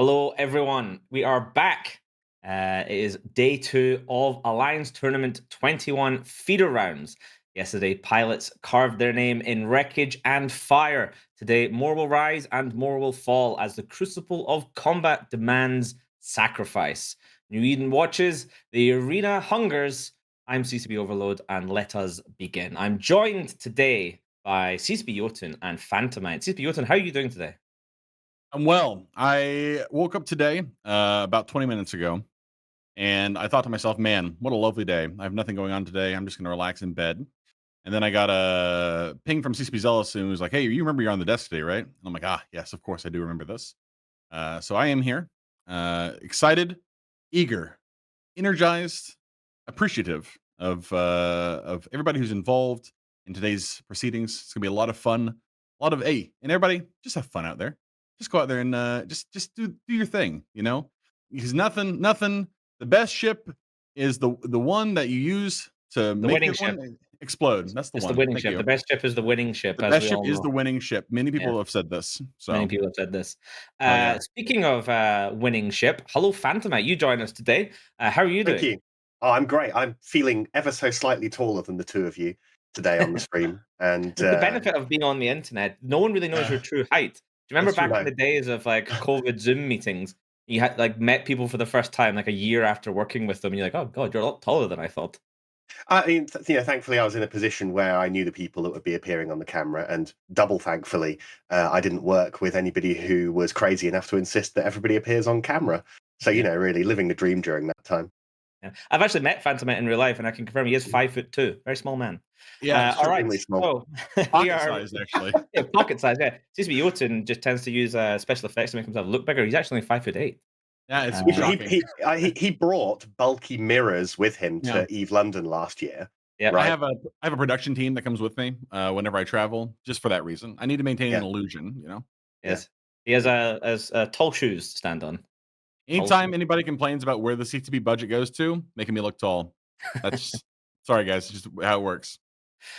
Hello, everyone. We are back. It is day 2 of Alliance Tournament 21 feeder rounds. Yesterday, pilots carved their name in wreckage and fire. Today, more will rise and more will fall as the crucible of combat demands sacrifice. New Eden watches, the arena hungers. I'm CCB Overload, and let us begin. I'm joined today by CCB Jotun and Phantomite. CCB Jotun, how are you doing today? I'm well. I woke up today about 20 minutes ago, and I thought to myself, man, what a lovely day. I have nothing going on today. I'm just going to relax in bed. And then I got a ping from CCP Zealous who was like, hey, you remember you're on the desk today, right? And I'm like, yes, of course I do remember this. So I am here, excited, eager, energized, appreciative of everybody who's involved in today's proceedings. It's gonna be a lot of fun, a lot of and everybody just have fun out there. Just go out there and just do your thing, because nothing. The best ship is the one that you use to The make the winning other ship. one explode. That's the It's the one. winning Thank ship. The you. best ship is the winning ship, The as best we ship all is know. the winning ship. Many Yeah, people have said this. many So, people have said this. oh yeah. Speaking of winning ship, hello, Phantomite. You join us today. How are you Thank doing? you. Oh, I'm great. I'm feeling ever so slightly taller than the two of you today on the stream, and That's the benefit of being on the internet. No one really knows your true height. Do you remember That's true. back in the days of like COVID Zoom meetings? You had like met people for the first time like a year after working with them. And you're like, oh god, you're a lot taller than I thought. I mean, thankfully, I was in a position where I knew the people that would be appearing on the camera, and double thankfully, I didn't work with anybody who was crazy enough to insist that everybody appears on camera. So, Yeah. really living the dream during that time. Yeah. I've actually met Phantomite in real life, and I can confirm he is 5'2", very small man. Yeah, All right, Extremely small. so we pocket are sized actually. yeah, pocket size. Yeah, CCB Jotun just tends to use special effects to make himself look bigger. He's actually 5'8". Yeah, it's He shocking. he brought bulky mirrors with him Yeah. to Eve London last year. Yeah, I Right. have a production team that comes with me whenever I travel, just for that reason. I need to maintain an Yeah. illusion. Yeah. yes. He has a tall shoes to stand on. Tall Anytime shoes. anybody complains about where the CTB budget goes to, making me look tall. That's sorry guys, it's just how it works.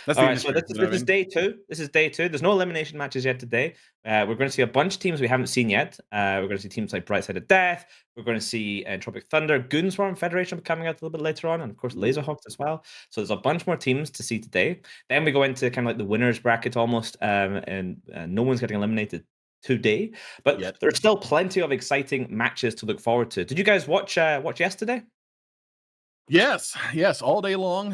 That's All the right, so industry. this is You know this what I is mean? day 2. This is day 2. There's no elimination matches yet today. We're going to see a bunch of teams we haven't seen yet. We're going to see teams like Bright Side of Death. We're going to see Entropic Thunder, Goonswarm Federation coming out a little bit later on, and of course Laserhawks as well. So there's a bunch more teams to see today. Then we go into kind of like the winners bracket almost, and no one's getting eliminated today. But Yet. there's still plenty of exciting matches to look forward to. Did you guys watch yesterday? Yes, all day long.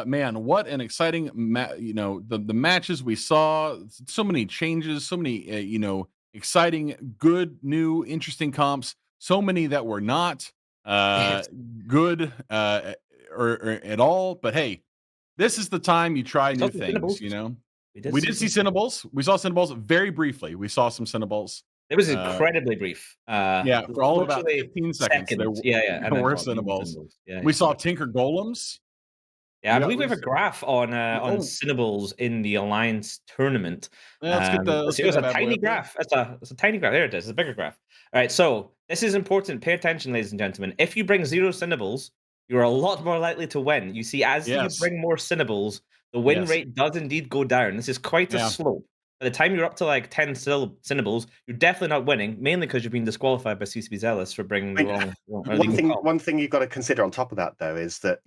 Man, what an exciting the matches we saw, so many changes, so many exciting, good, new, interesting comps, so many that were not Yes. good or at all. But hey, this is the time you try We saw new some things, Cinnables. We did We see did see some. Cinnables. We saw Cinnables very briefly. We saw some Cinnables. It was Uh, incredibly brief. yeah, for all of about Literally 15 seconds, seconds. Yeah, yeah, and there then were gone. Cinnables. Symbols. Yeah, We yeah. saw Tinker Golems. Yeah, I believe we have a We graph on Oh, Cinnables in the Alliance tournament. yeah, let's Let's see, it get was that a bad boy tiny up there. graph. It's a tiny graph. There it is. It's a bigger graph. All right, so this is important. Pay attention, ladies and gentlemen. If you bring 0 Cinnables, you're a lot more likely to win. You see, as you Yes, bring more Cinnables, the win yes, rate does indeed go down. This is quite a yeah. slope. By the time you're up to like 10 Cinnables, you're definitely not winning, mainly because you've been disqualified by CCB Zealous for bringing I the mean, wrong illegal call. one thing you've got to consider on top of that, though, is that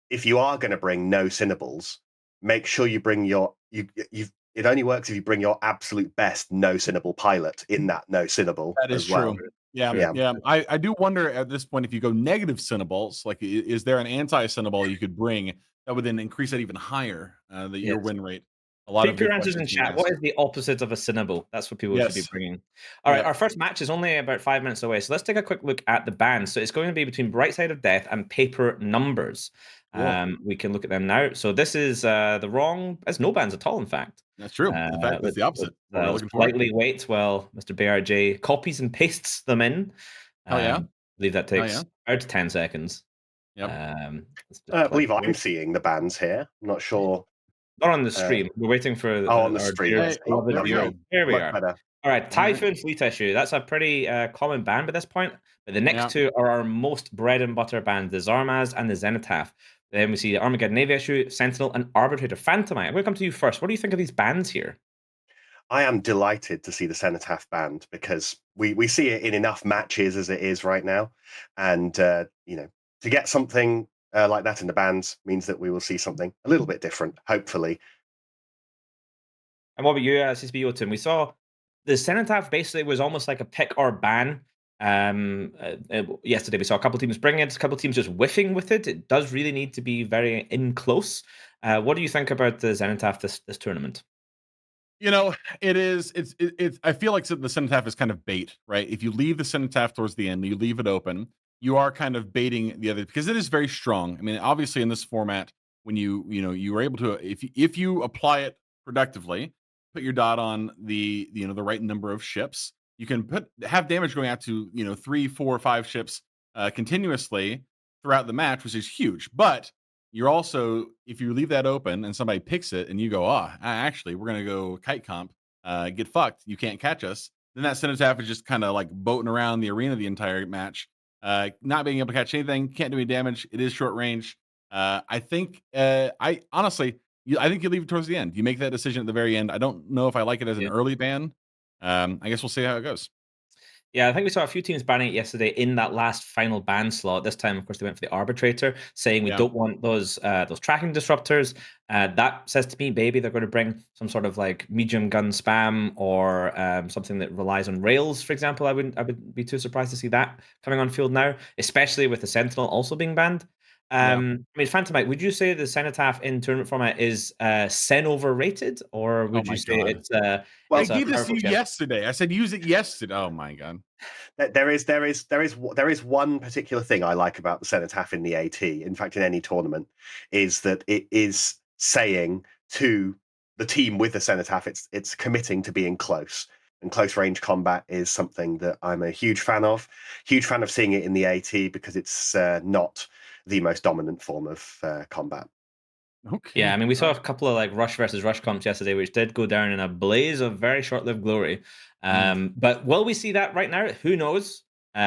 if you are going to bring no Cinnables, make sure you bring it only works if you bring your absolute best no Cinnable pilot in that no Cinnable That is as well. true. Yeah, True. Yeah. yeah. I do wonder at this point if you go negative Cinnables, like is there an anti-Cinnable you could bring that would then increase that even higher, your Yes. win rate? A lot Put of your good answers in questions from you chat. guys. What is the opposite of a Cinnable? That's what people should be Yes. bringing. All right, Yep. our first match is only about 5 minutes away, so let's take a quick look at the bands. So it's going to be between Bright Side of Death and Paper Numbers. Cool. We can look at them now. So this is the wrong. There's no bands at all, in fact. That's true. In fact, that's the opposite. What we're Let's looking for. politely wait while Mr. BRJ copies and pastes them in. Hell yeah. I believe that Hell takes yeah. about 10 seconds. Yep. Let's just I believe politely I'm wait. seeing the bands here. I'm not sure. Not on the stream. We're waiting for On the our stream. dear Hey, oh, beloved there we viewer. go. Here we Much are. better. All right, All right. Typhoon Fleet Issue. That's a pretty common band by this point. But the next Yeah. two are our most bread and butter bands, the Zarmaz and the Zenithaf. Then we see Armageddon Navy Issue, Sentinel, and Arbitrator. Phantomite, I'm going to come to you first. What do you think of these bands here? I am delighted to see the Cenotaph banned because we see it in enough matches as it is right now, and to get something like that in the bans means that we will see something a little bit different, hopefully. And what about you, CSB Otin? We saw the Cenotaph basically was almost like a pick or ban. Yesterday we saw a couple teams bringing it, a couple teams just whiffing with it. It does really need to be very in close. What do you think about the Cenotaph this tournament? I feel like the Cenotaph is kind of bait, right? If you leave the Cenotaph towards the end, you leave it open, you are kind of baiting the other, because it is very strong. I mean, obviously in this format, when you are able to, if you apply it productively, put your dot on the right number of ships, you can have damage going out to 3, 4, 5 ships continuously throughout the match, which is huge. But you're also, if you leave that open and somebody picks it and you go, actually, we're going to go kite comp, get fucked, you can't catch us, then that Cenotaph is just kind of like boating around the arena the entire match, not being able to catch anything, can't do any damage. It is short range. I think, I think you leave it towards the end. You make that decision at the very end. I don't know if I like it as an early ban. I guess we'll see how it goes. Yeah, I think we saw a few teams banning it yesterday in that last final ban slot. This time, of course, they went for the arbitrator, saying we don't want those tracking disruptors. That says to me, baby, they're going to bring some sort of like medium gun spam or something that relies on rails, for example. I would be too surprised to see that coming on field now, especially with the Sentinel also being banned. I mean, Phantomite, would you say the Cenotaph in tournament format is Sen overrated, or would you say it's I gave this to you yesterday. I said use it yesterday. Oh my god. There is one particular thing I like about the Cenotaph in the AT, in fact in any tournament, is that it is saying to the team with the Cenotaph, it's committing to being close. And close range combat is something that I'm a huge fan of. Huge fan of seeing it in the AT because it's not the most dominant form of combat. Okay. Yeah, I mean, we saw a couple of like Rush versus Rush comps yesterday, which did go down in a blaze of very short-lived glory. But will we see that right now? Who knows?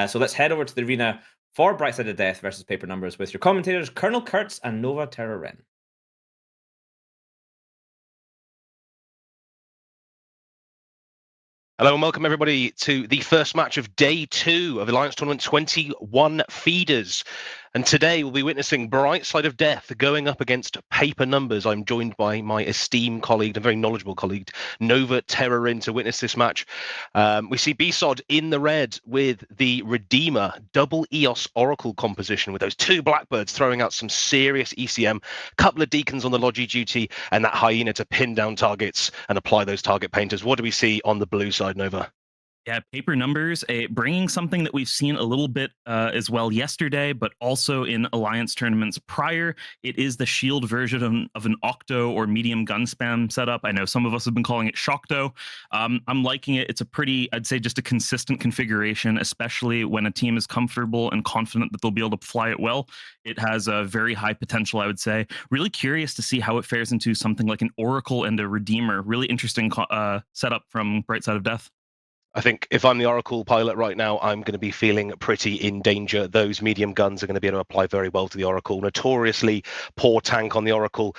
So let's head over to the arena for Bright Side of Death versus Paper Numbers with your commentators, Colonel Kurtz and Nova Terra Ren. Hello and welcome everybody to the first match of day 2 of Alliance Tournament 21 feeders. And today we'll be witnessing Bright Side of Death going up against Paper Numbers. I'm joined by my esteemed colleague, a very knowledgeable colleague, Nova Terrorin, to witness this match. We see BSOD in the red with the Redeemer double EOS Oracle composition with those 2 Blackbirds throwing out some serious ECM, couple of Deacons on the Logi duty, and that Hyena to pin down targets and apply those target painters. What do we see on the blue side, Nova? Yeah, Paper Numbers, bringing something that we've seen a little bit as well yesterday, but also in Alliance tournaments prior. It is the shield version of an Octo or medium gun spam setup. I know some of us have been calling it Shockto. I'm liking it. It's a pretty, I'd say, just a consistent configuration, especially when a team is comfortable and confident that they'll be able to fly it well. It has a very high potential, I would say. Really curious to see how it fares into something like an Oracle and a Redeemer. Really interesting setup from Bright Side of Death. I think if I'm the Oracle pilot right now, I'm going to be feeling pretty in danger. Those medium guns are going to be able to apply very well to the Oracle. Notoriously poor tank on the Oracle.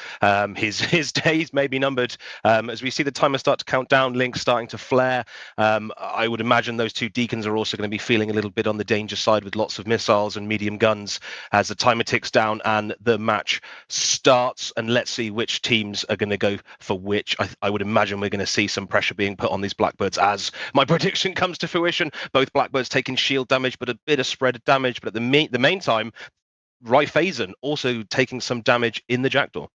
His days may be numbered. As we see the timer start to count down, Link starting to flare, I would imagine those 2 Deacons are also going to be feeling a little bit on the danger side with lots of missiles and medium guns as the timer ticks down and the match starts. And let's see which teams are going to go for which. I would imagine we're going to see some pressure being put on these Blackbirds as my prediction comes to fruition. Both Blackbirds taking shield damage, but a bit of spread damage. But at the main time, Raiffeisen also taking some damage in the Jackdaw.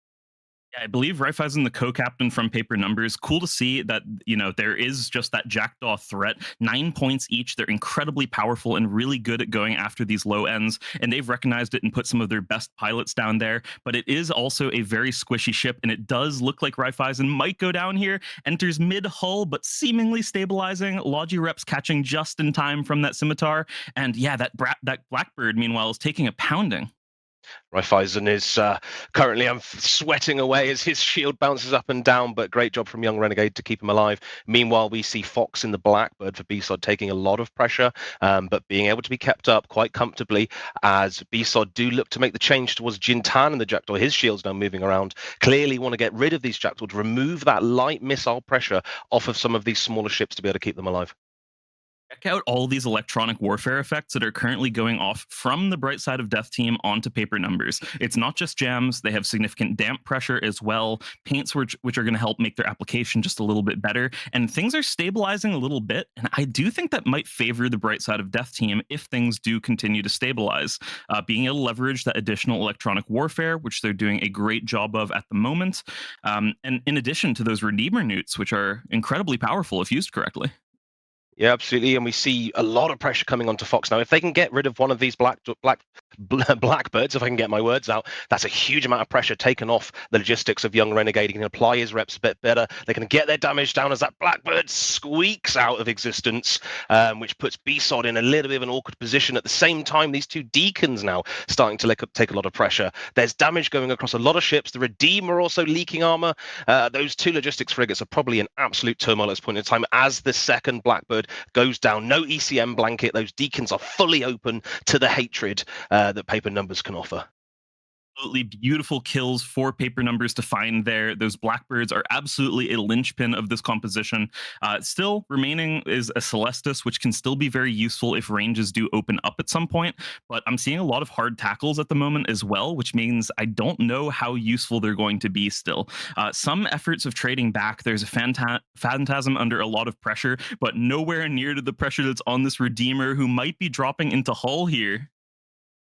Yeah, I believe Raiffeisen, the co-captain from Paper Numbers. Cool to see that, there is just that Jackdaw threat. 9 points each. They're incredibly powerful and really good at going after these low ends, and they've recognized it and put some of their best pilots down there. But it is also a very squishy ship, and it does look like Raiffeisen might go down here. Enters mid-hull, but seemingly stabilizing. Logi reps catching just in time from that Scimitar. And yeah, that Blackbird, meanwhile, is taking a pounding. Raiffeisen is currently sweating away as his shield bounces up and down, but great job from Young Renegade to keep him alive. Meanwhile, we see Fox in the Blackbird for BSOD taking a lot of pressure, but being able to be kept up quite comfortably as BSOD do look to make the change towards Jintan and the Jackdaw. His shield's now moving around. Clearly want to get rid of these Jackdaw to remove that light missile pressure off of some of these smaller ships to be able to keep them alive. Check out all these electronic warfare effects that are currently going off from the Bright Side of Death team onto paper numbers. It's not just jams, they have significant damp pressure as well, paints which are going to help make their application just a little bit better, and things are stabilizing a little bit, and I do think that might favor the Bright Side of Death team if things do continue to stabilize. Being able to leverage that additional electronic warfare, which they're doing a great job of at the moment, and in addition to those Redeemer newts, which are incredibly powerful if used correctly. Yeah, absolutely. And we see a lot of pressure coming onto Fox now. If they can get rid of one of these Blackbirds, if I can get my words out, that's a huge amount of pressure taken off the logistics of Young Renegade. He can apply his reps a bit better. They can get their damage down as that Blackbird squeaks out of existence, which puts BSOD in a little bit of an awkward position. At the same time, these two Deacons now starting to take a lot of pressure. There's damage going across a lot of ships. The Redeemer also leaking armor. Those two logistics frigates are probably in absolute turmoil at this point in time as the second Blackbird goes down. No ECM blanket. Those Deacons are fully open to the hatred that paper numbers can offer. Absolutely beautiful kills for paper numbers to find there. Those Blackbirds are absolutely a linchpin of this composition. Still remaining is a Celestis, which can still be very useful if ranges do open up at some point, but I'm seeing a lot of hard tackles at the moment as well, which means I don't know how useful they're going to be still. Some efforts of trading back, there's a Phantasm under a lot of pressure, but nowhere near to the pressure that's on this Redeemer, who might be dropping into hull here.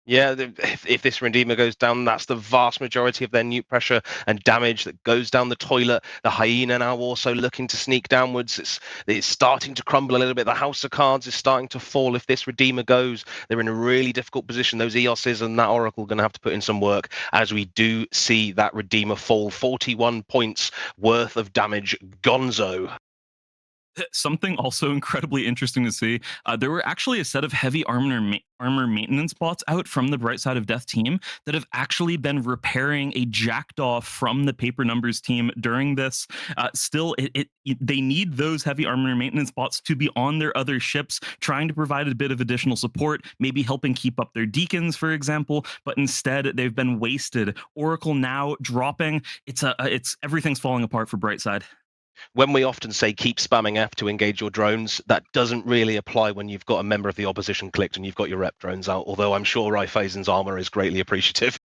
Yeah, if this Redeemer goes down, that's the vast majority of their newt pressure and damage that goes down the toilet. The Hyena now also looking to sneak downwards. It's starting to crumble a little bit. The House of Cards is starting to fall. If this Redeemer goes, they're in a really difficult position. Those EOSs and that Oracle are going to have to put in some work as we do see that Redeemer fall. 41 points worth of damage. Gonzo. Something also incredibly interesting to see. There were actually a set of heavy armor maintenance bots out from the Bright Side of Death team that have actually been repairing a Jackdaw from the paper numbers team during this. Still, they need those heavy armor maintenance bots to be on their other ships, trying to provide a bit of additional support, maybe helping keep up their Deacons, for example. But instead, they've been wasted. Oracle now dropping. It's everything's falling apart for Bright Side. When we often say keep spamming F to engage your drones, that doesn't really apply when you've got a member of the opposition clicked and you've got your rep drones out, although I'm sure Raiffeisen's armor is greatly appreciative.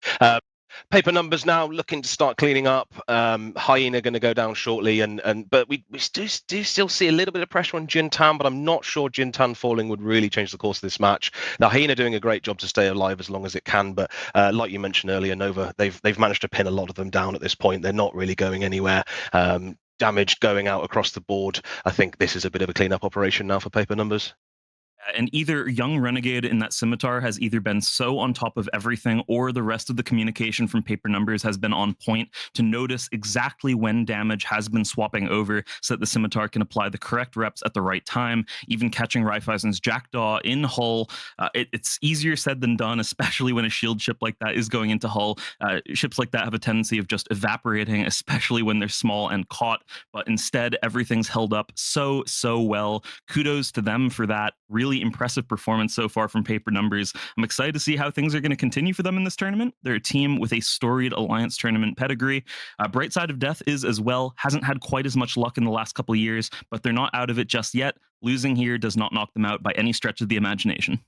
Paper numbers now looking to start cleaning up. Hyena going to go down shortly, but we do still see a little bit of pressure on Jintan, but I'm not sure Jintan falling would really change the course of this match. Now Hyena doing a great job to stay alive as long as it can, but like you mentioned earlier, Nova, they've managed to pin a lot of them down at this point. They're not really going anywhere. Damage going out across the board. I think this is a bit of a cleanup operation now for paper numbers. And either Young Renegade in that Scimitar has either been so on top of everything, or the rest of the communication from paper numbers has been on point to notice exactly when damage has been swapping over so that the Scimitar can apply the correct reps at the right time, even catching Raiffeisen's Jackdaw in hull. It's easier said than done, especially when a shield ship like that is going into hull. Ships like that have a tendency of just evaporating, especially when they're small and caught, but instead everything's held up so well. Kudos to them for that. Really impressive performance so far from paper numbers. I'm excited to see how things are going to continue for them in this tournament. They're a team with a storied Alliance Tournament pedigree. Bright Side of Death is as well. Hasn't had quite as much luck in the last couple of years, but they're not out of it just yet. Losing here does not knock them out by any stretch of the imagination.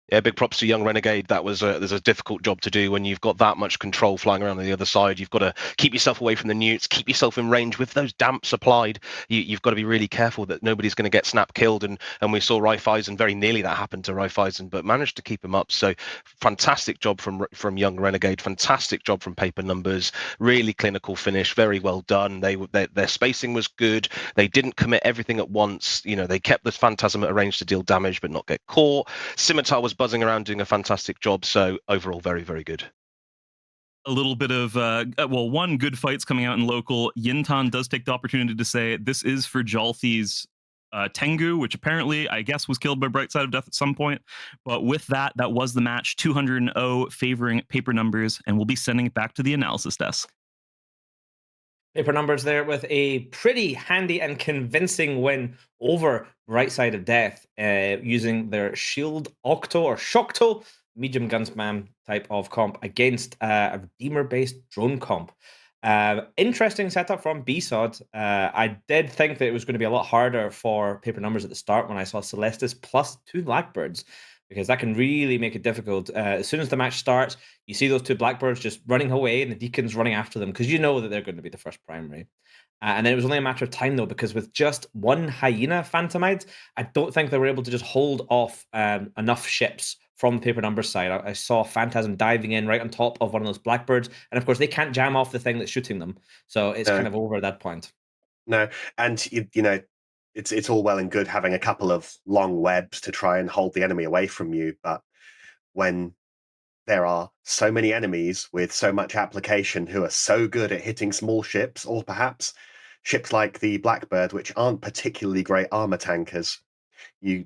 Yeah, big props to Young Renegade. There's a difficult job to do when you've got that much control flying around on the other side. You've got to keep yourself away from the newts, keep yourself in range with those damps applied. You've got to be really careful that nobody's going to get snap killed. And we saw Raiffeisen, very nearly that happened to Raiffeisen, but managed to keep him up. So fantastic job from Young Renegade. Fantastic job from paper numbers. Really clinical finish. Very well done. Their spacing was good. They didn't commit everything at once. They kept the Phantasm at a range to deal damage but not get caught. Scimitar was buzzing around doing a fantastic job, so overall very good. A little bit of one good fights coming out in local. Yintan does take the opportunity to say this is for Jalthi's Tengu, which apparently, I guess, was killed by Bright Side of Death at some point. But with that, that was the match, 200-0 favoring paper numbers, and we'll be sending it back to the analysis desk. Paper numbers there with a pretty handy and convincing win over Bright Side of Death using their Shield Octo or Shockto medium gun spam type of comp against a Redeemer-based drone comp. Interesting setup from BSOD. I did think that it was going to be a lot harder for paper numbers at the start when I saw Celestis plus 2 Blackbirds, because that can really make it difficult. As soon as the match starts, you see those 2 Blackbirds just running away and the Deacons running after them because you know that they're going to be the first primary. And then it was only a matter of time, though, because with just 1 Hyena Phantomide, I don't think they were able to just hold off enough ships from the paper numbers side. I saw Phantasm diving in right on top of one of those Blackbirds, and of course, they can't jam off the thing that's shooting them. So it's kind of over at that point. No, and you know, it's all well and good having a couple of long webs to try and hold the enemy away from you, but when there are so many enemies with so much application who are so good at hitting small ships, or perhaps ships like the Blackbird, which aren't particularly great armor tankers, you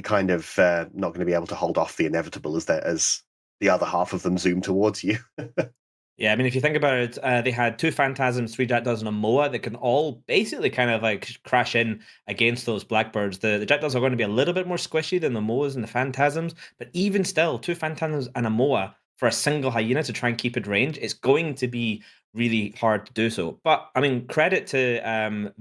kind of not going to be able to hold off the inevitable as the other half of them zoom towards you. Yeah, I mean, if you think about it, they had 2 Phantasms, 3 Jackdaws, and a Moa that can all basically kind of like crash in against those Blackbirds. The Jackdaws are going to be a little bit more squishy than the Moas and the Phantasms, but even still, 2 Phantasms and a Moa for a single Hyena to try and keep it range, it's going to be really hard to do so. But I mean, credit to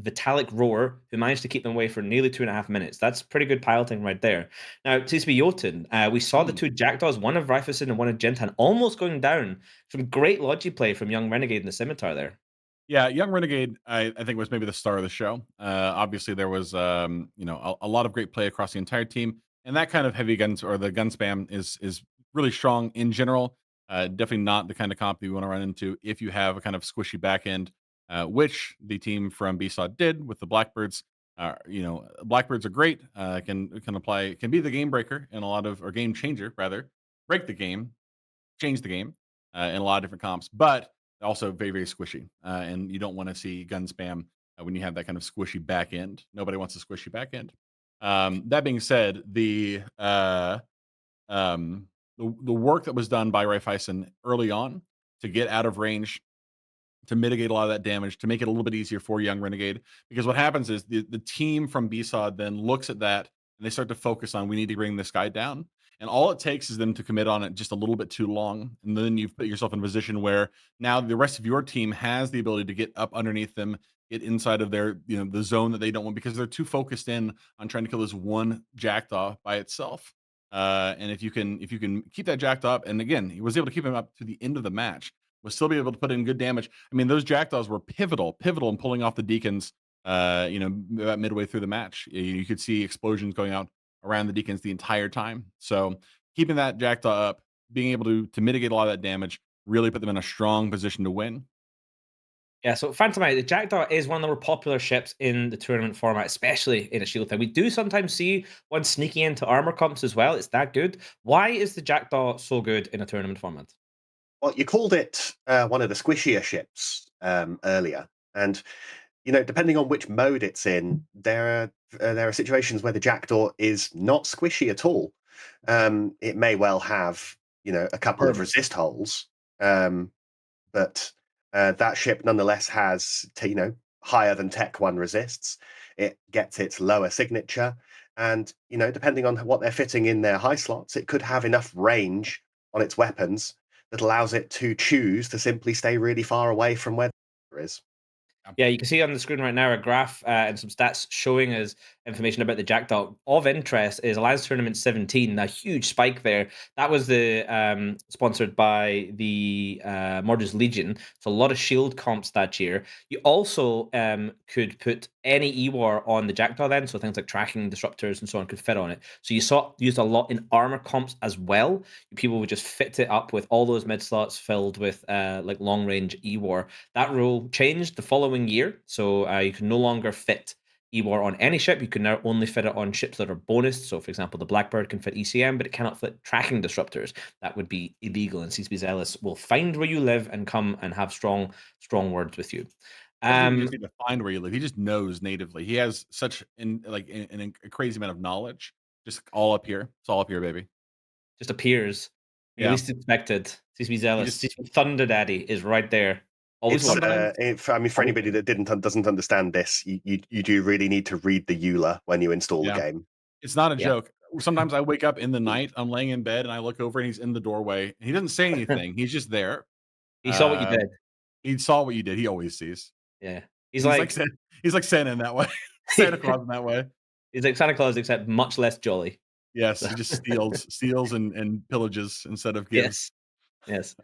Vitalik Roar, who managed to keep them away for nearly 2.5 minutes. That's pretty good piloting right there. Now, TCB Jotun, we saw the 2 Jackdaws, one of Ryfusin and one of Jintan, almost going down. Some great logi play from Young Renegade in the Scimitar there. Yeah, Young Renegade, I think was maybe the star of the show. Obviously, there was a lot of great play across the entire team, and that kind of heavy guns or the gun spam is really strong in general. Definitely not the kind of comp that you want to run into if you have a kind of squishy back end, which the team from BSOD did with the Blackbirds. Blackbirds are great. Can be the game breaker in a lot of, or game changer rather, break the game, change the game in a lot of different comps, but also very, very squishy. And you don't want to see gun spam when you have that kind of squishy back end. Nobody wants a squishy back end. That being said, the work that was done by Raiffeisen early on to get out of range, to mitigate a lot of that damage, to make it a little bit easier for Young Renegade, because what happens is the team from BSOD then looks at that and they start to focus on, we need to bring this guy down. And all it takes is them to commit on it just a little bit too long. And then you've put yourself in a position where now the rest of your team has the ability to get up underneath them, get inside of their, the zone that they don't want, because they're too focused in on trying to kill this one Jackdaw by itself. And if you can keep that Jackdaw up, and again, he was able to keep him up to the end of the match, was still be able to put in good damage. I mean, those Jackdaws were pivotal in pulling off the Deacons, about midway through the match. You could see explosions going out around the Deacons the entire time. So keeping that Jackdaw up, being able to mitigate a lot of that damage, really put them in a strong position to win. Yeah, so Phantomite, the Jackdaw is one of the more popular ships in the tournament format, especially in a shield thing. We do sometimes see one sneaking into armor comps as well. It's that good. Why is the Jackdaw so good in a tournament format? Well, you called it one of the squishier ships earlier, and depending on which mode it's in, there are situations where the Jackdaw is not squishy at all. It may well have a couple of resist holes, but that ship nonetheless has higher than Tech 1 resists. It gets its lower signature, and depending on what they're fitting in their high slots, it could have enough range on its weapons that allows it to choose to simply stay really far away from where there is. Yeah, you can see on the screen right now a graph and some stats showing us information about the Jackdaw. Of interest is Alliance Tournament 17, a huge spike there. That was the sponsored by the Mordor's Legion, so a lot of shield comps that year. You also could put any E-War on the Jackdaw then, so things like tracking disruptors and so on could fit on it. So you saw used a lot in armor comps as well. People would just fit it up with all those mid slots filled with like long range E-War. That rule changed the following year, so you can no longer fit E-War on any ship. You can now only fit it on ships that are bonused. So, for example, the Blackbird can fit ECM, but it cannot fit tracking disruptors. That would be illegal, and CCP Zealous will find where you live and come and have strong words with you. Doesn't even Um, just need to find where you live. He just knows natively. He has such a crazy amount of knowledge. Just all up here. It's all up here, baby. just appears. You Yeah. least expected. Seems to be He zealous. just Seems to be Thunder Daddy is right there. Always It's watching. sometimes I mean, for anybody that doesn't understand this, you do really need to read the EULA when you install the Yeah. game. it's not a Yeah. joke. Sometimes I wake up in the night, I'm laying in bed and I look over and he's in the doorway. And he doesn't say anything. He's just there. He saw what you did. He saw what you did. He always sees. Yeah. He's He's like he's like Santa in that way. Santa Claus in that way. he's like Santa Claus, except much less jolly. Yes, So- he just steals and pillages instead of gives. Yes.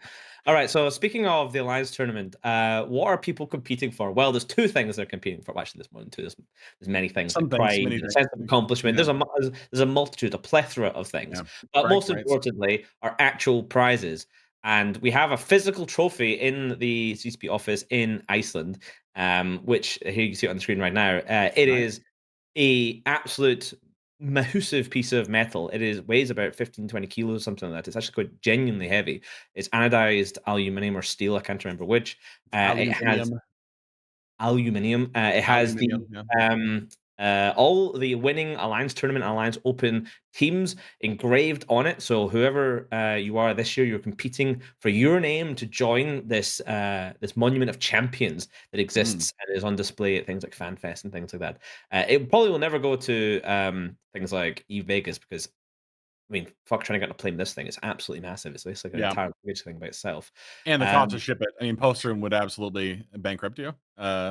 All right. So speaking of the Alliance tournament, what are people competing for? Well, there's two things they're competing for. Well, actually, there's more than two. There's many things. Some Like things, pride, many a things. sense of accomplishment. Yeah. There's a multitude, a plethora of things. Yeah. But Bragging most rights. importantly, are actual prizes. And we have a physical trophy in the CCP office in Iceland, which here you see it on the screen right now. It Nice. is a absolute massive piece of metal. Weighs about 15, 20 kilos, something like that. It's actually quite genuinely heavy. It's anodized aluminum or steel. I can't remember which. It has aluminium. It has Aluminium, all the winning Alliance Tournament, Alliance Open teams engraved on it. So whoever you are this year, you're competing for your name to join this this monument of champions that exists and is on display at things like FanFest and things like that. It probably will never go to things like Vegas because I mean, fuck, trying to get on a plane this thing is absolutely massive. It's like an Yeah. entire luggage thing by itself. And the cost to ship it. I mean, Postroom would absolutely bankrupt you in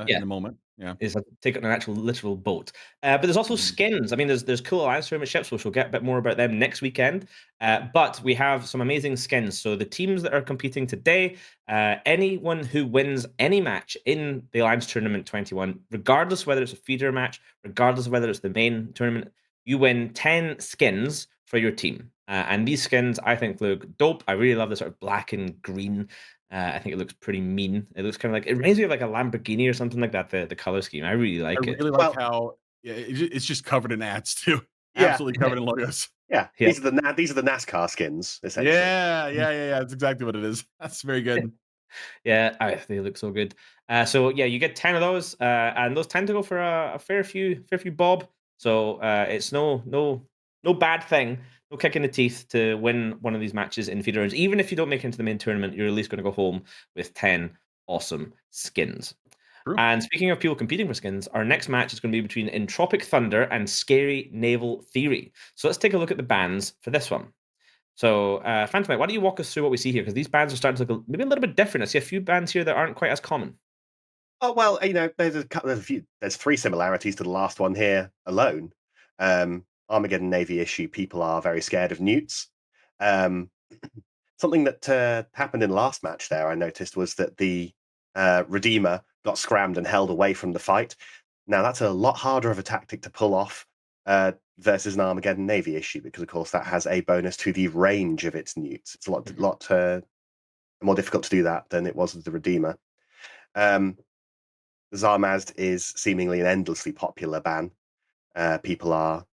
Yeah. a moment. Yeah. Is like take it on an actual literal boat. But there's also Mhm. skins. I mean, there's cool Alliance Tournament ships, which we'll get a bit more about them next weekend. But we have some amazing skins. So the teams that are competing today, anyone who wins any match in the Alliance Tournament 21, regardless whether it's a feeder match, regardless of whether it's the main tournament, you win 10 skins for your team. And these skins, I think, look dope. I really love the sort of black and green. I think it looks pretty mean. It looks kind of like it reminds me of like a Lamborghini or something like that. The color scheme, I really I like it. really Well- like how it's just covered in ads too. Yeah. Absolutely covered in logos. Yeah, Yeah. these are the NASCAR skins essentially. Yeah. That's exactly what it is. That's very good. Yeah, they look so good. So yeah, you get 10 of those, and those tend to go for a fair few bob. So it's no bad thing, no kick in the teeth to win one of these matches in feeder rounds. Even if you don't make it into the main tournament, you're at least going to go home with 10 awesome skins. True. And speaking of people competing for skins, our next match is going to be between Entropic Thunder and Scary Naval Theory. So let's take a look at the bans for this one. So, Phantom, why don't you walk us through what we see here? Because these bands are starting to look maybe a little bit different. I see a few bands here that aren't quite as common. Oh well, there's three similarities to the last one here alone. Armageddon Navy issue. People are very scared of newts. Something that happened in the last match there, I noticed, was that the Redeemer got scrammed and held away from the fight. Now that's a lot harder of a tactic to pull off versus an Armageddon Navy issue because, of course, that has a bonus to the range of its newts. It's a lot more difficult to do that than it was with the Redeemer. The Zarmazd is seemingly an endlessly popular ban. People are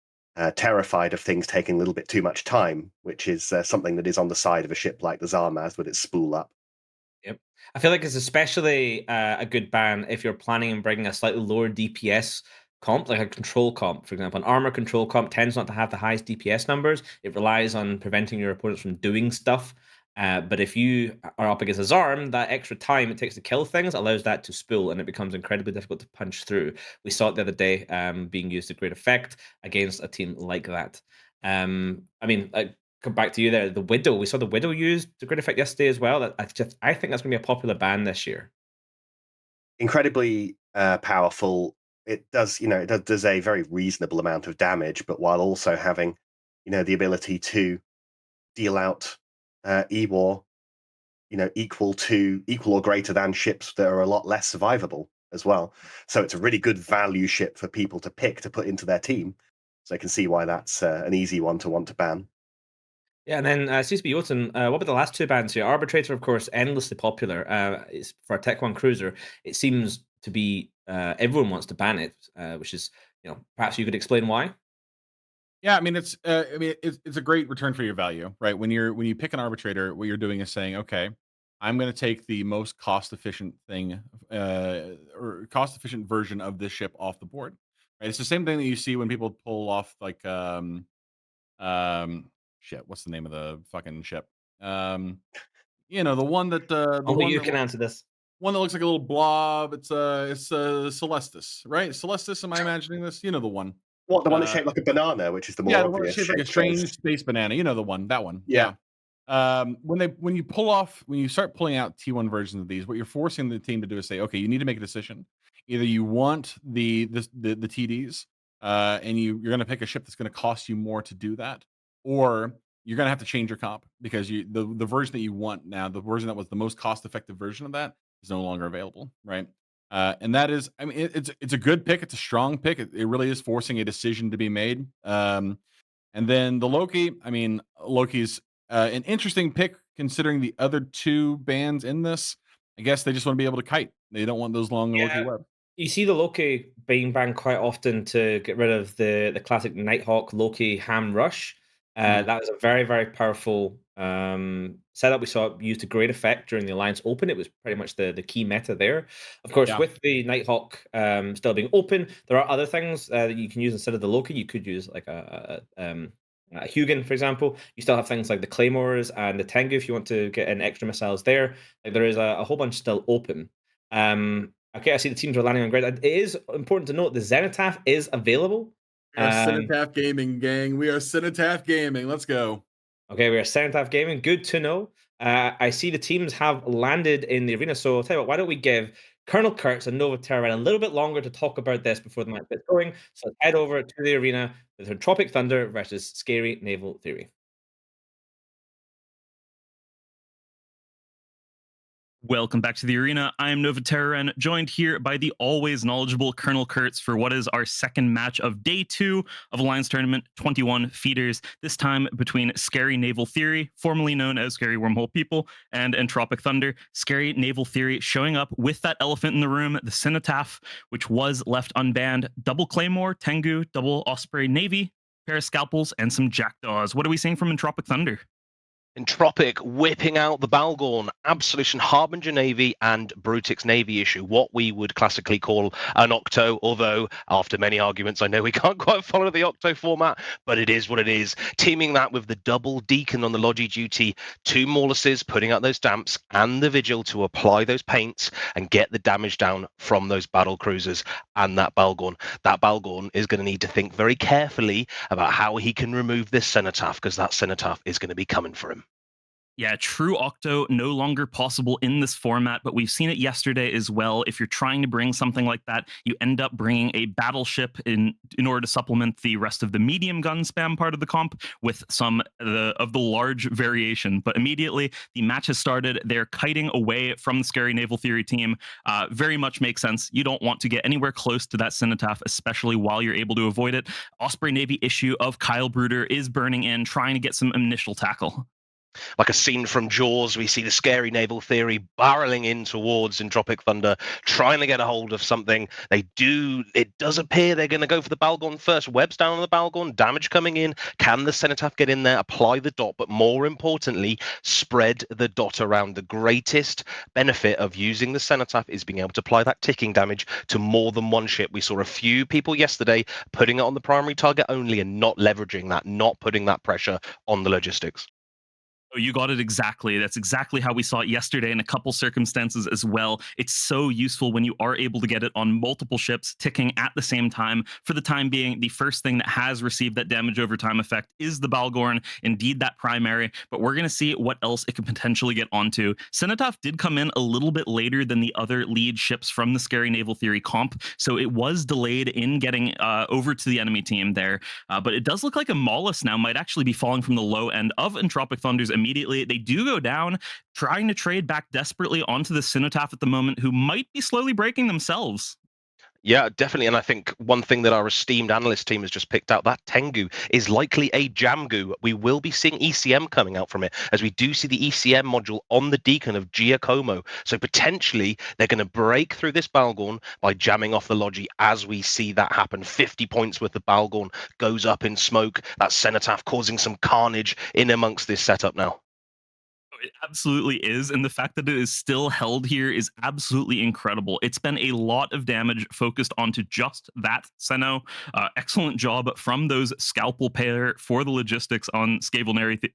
terrified of things taking a little bit too much time, which is something that is on the side of a ship like the Zarmazd with its spool up. Yep. I feel like it's especially a good ban if you're planning on bringing a slightly lower DPS comp, like a control comp, for example. An armor control comp tends not to have the highest DPS numbers. It relies on preventing your opponents from doing stuff. But if you are up against a Zarm, that extra time it takes to kill things allows that to spool, and it becomes incredibly difficult to punch through. We saw it the other day being used to great effect against a team like that. I mean, come back to you there. The Widow, we saw the Widow used to great effect yesterday as well. I think that's going to be a popular ban this year. Incredibly powerful. It does a very reasonable amount of damage, but while also having, the ability to deal out E-War, equal or greater than ships that are a lot less survivable as well. So it's a really good value ship for people to pick to put into their team. So I can see why that's an easy one to want to ban. Yeah, and then CSB Jotun, what about the last two bans here? Arbitrator, of course, endlessly popular. It's for a Tech 1 cruiser. It seems to be everyone wants to ban it, which is, perhaps you could explain why? Yeah, I mean it's a great return for your value, right? When you pick an arbitrator, what you're doing is saying, okay, I'm going to take the most cost-efficient thing, or cost-efficient version of this ship off the board. Right? It's the same thing that you see when people pull off like, shit. What's the name of the fucking ship? The one that the Only one you that can answer this. one that looks like a little blob. It's Celestis, right? Celestis. Am I imagining this? You know the one. What, the one that's shaped like a banana, which is the more Yeah, the one obvious that's shaped like a shape strange choice? space banana. You know the one. That one. Yeah. When you start pulling out T1 versions of these, what you're forcing the team to do is say, okay, you need to make a decision. Either you want the TDs, and you're going to pick a ship that's going to cost you more to do that, or you're going to have to change your comp because the version that you want now, the version that was the most cost effective version of that, is no longer available, right? And that is, I mean, it's a good pick. It's a strong pick. It really is forcing a decision to be made. And then the Loki, I mean, Loki's an interesting pick considering the other two bands in this. I guess they just want to be able to kite. They don't want those long Loki Yeah. web. You see the Loki being banned quite often to get rid of the classic Nighthawk Loki ham rush. That was a very, very powerful setup. We saw it used to great effect during the Alliance Open. It was pretty much the key meta there. Of course, Yeah. with the Nighthawk still being open, there are other things that you can use instead of the Loki. You could use like a Hugin, for example. You still have things like the Claymores and the Tengu if you want to get in extra missiles there. Like there is a whole bunch still open. Okay, I see the teams are landing on grid. It is important to note the Zenithaf is available. We are Cenotaph Gaming, gang. We are Cenotaph Gaming. Let's go. Okay, we are Cenotaph Gaming. Good to know. I see the teams have landed in the arena. So I'll tell you what, why don't we give Colonel Kurtz and Nova Terran a little bit longer to talk about this before the match gets going. So let's head over to the arena with Entropic Thunder versus Scary Naval Theory. Welcome back to the arena. I am Nova Terran, joined here by the always knowledgeable Colonel Kurtz for what is our second match of day 2 of Alliance Tournament 21 Feeders, this time between Scary Naval Theory, formerly known as Scary Wormhole People, and Entropic Thunder. Scary Naval Theory showing up with that elephant in the room, the Cenotaph, which was left unbanned, double Claymore, Tengu, double Osprey Navy, pair of Scalpels, and some Jackdaws. What are we seeing from Entropic Thunder? Entropic whipping out the Balgorn, Absolution Harbinger Navy, and Brutix Navy issue, what we would classically call an Octo, although after many arguments I know we can't quite follow the Octo format, but it is what it is. Teaming that with the double Deacon on the Logi duty, 2 Maulises putting out those damps, and the Vigil to apply those paints and get the damage down from those battle cruisers and that Balgorn. That Balgorn is going to need to think very carefully about how he can remove this Cenotaph, because that Cenotaph is going to be coming for him. Yeah, true Octo no longer possible in this format, but we've seen it yesterday as well. If you're trying to bring something like that, you end up bringing a battleship in order to supplement the rest of the medium gun spam part of the comp with some of the large variation. But immediately the match has started. They're kiting away from the Scary Naval Theory team. Very much makes sense. You don't want to get anywhere close to that Cenotaph, especially while you're able to avoid it. Osprey Navy issue of Kyle Bruder is burning in, trying to get some initial tackle. Like a scene from Jaws, we see the Scary Naval Theory barreling in towards Entropic Thunder, trying to get a hold of something. It does appear they're going to go for the Balgorn first. Webs down on the Balgorn, damage coming in. Can the Cenotaph get in there, apply the dot, but more importantly, spread the dot around? The greatest benefit of using the Cenotaph is being able to apply that ticking damage to more than one ship. We saw a few people yesterday putting it on the primary target only and not leveraging that, not putting that pressure on the logistics. Oh, you got it exactly. That's exactly how we saw it yesterday in a couple circumstances as well. It's so useful when you are able to get it on multiple ships ticking at the same time. For the time being, the first thing that has received that damage over time effect is the Balgorn, indeed that primary, but we're going to see what else it could potentially get onto. Cenotaph did come in a little bit later than the other lead ships from the Scary Naval Theory comp, so it was delayed in getting over to the enemy team there, but it does look like a Maulus now might actually be falling from the low end of Entropic Thunder's immediately. They do go down, trying to trade back desperately onto the Cenotaph at the moment, who might be slowly breaking themselves. Yeah, definitely. And I think one thing that our esteemed analyst team has just picked out, that Tengu is likely a Jamgu. We will be seeing ECM coming out from it, as we do see the ECM module on the Deacon of Giacomo. So potentially they're going to break through this Balgorn by jamming off the Logi as we see that happen. 50 points with the Balgorn goes up in smoke. That Cenotaph causing some carnage in amongst this setup now. it absolutely is. And the fact that it is still held here is absolutely incredible. It's been a lot of damage focused onto just that Seno. Excellent job from those Scalpel pair for the logistics on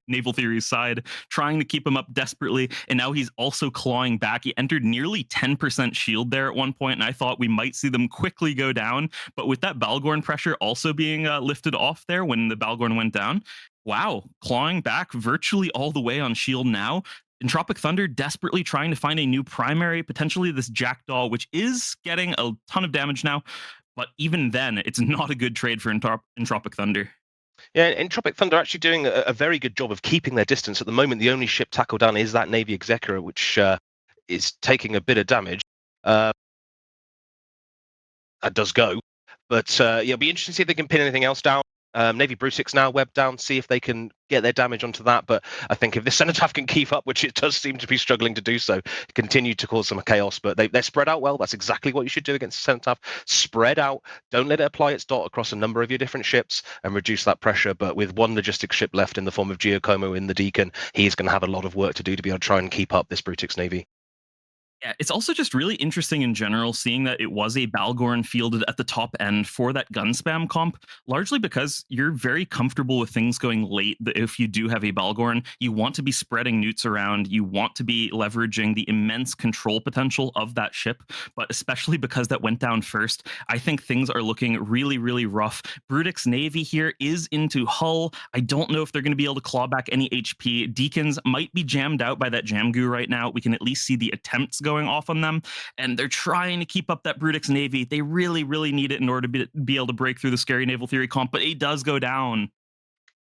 Naval Theory's side, trying to keep him up desperately. And now he's also clawing back. He entered nearly 10% shield there at one point, and I thought we might see them quickly go down. But with that Balgorn pressure also being lifted off there when the Balgorn went down, wow, clawing back virtually all the way on shield now. Entropic Thunder desperately trying to find a new primary, potentially this Jackdaw, which is getting a ton of damage now. But even then, it's not a good trade for Entropic Thunder. Yeah, Entropic Thunder actually doing a very good job of keeping their distance. At the moment, the only ship tackled down is that Navy Executor, which is taking a bit of damage. That does go. But yeah, it'll be interesting to see if they can pin anything else down. Navy Brutix now webbed down, see if they can get their damage onto that. But I think if the Cenotaph can keep up, which it does seem to be struggling to do so, continue to cause some chaos. But they're spread out well. That's exactly what you should do against the Cenotaph. Spread out. Don't let it apply its dot across a number of your different ships and reduce that pressure. But with one logistics ship left in the form of Giacomo in the Deacon, he's going to have a lot of work to do to be able to try and keep up this Brutix Navy. Yeah, it's also just really interesting in general seeing that it was a Balgorn fielded at the top end for that gun spam comp, largely because you're very comfortable with things going late. If you do have a Balgorn, you want to be spreading newts around, you want to be leveraging the immense control potential of that ship, but especially because that went down first, I think things are looking really, really rough. Brutix Navy here is into hull. I don't know if they're going to be able to claw back any HP. Deacons might be jammed out by that jam goo right now. We can at least see the attempts going off on them, and they're trying to keep up that Brutix Navy. They really, really need it in order to be able to break through the scary Naval Theory comp, but it does go down.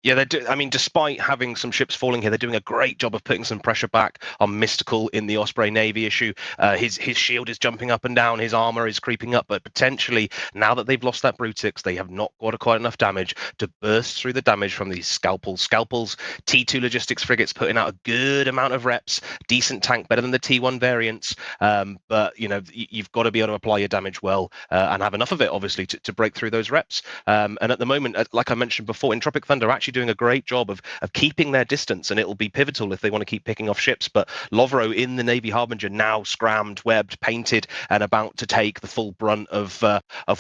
Yeah, they do. I mean, despite having some ships falling here, they're doing a great job of putting some pressure back on Mystical in the Osprey Navy issue. His shield is jumping up and down, his armor is creeping up, but potentially now that they've lost that Brutix, they have not got quite enough damage to burst through the damage from these Scalpels. T2 logistics frigates putting out a good amount of reps, decent tank, better than the T1 variants. But you know, you've got to be able to apply your damage well and have enough of it, obviously, to break through those reps. And at the moment, like I mentioned before, Entropic Thunder actually doing a great job of keeping their distance, and it will be pivotal if they want to keep picking off ships. But Lovro in the Navy Harbinger now scrammed, webbed, painted, and about to take the full brunt of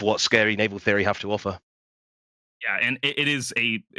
what scary Naval Theory have to offer. Yeah, and it is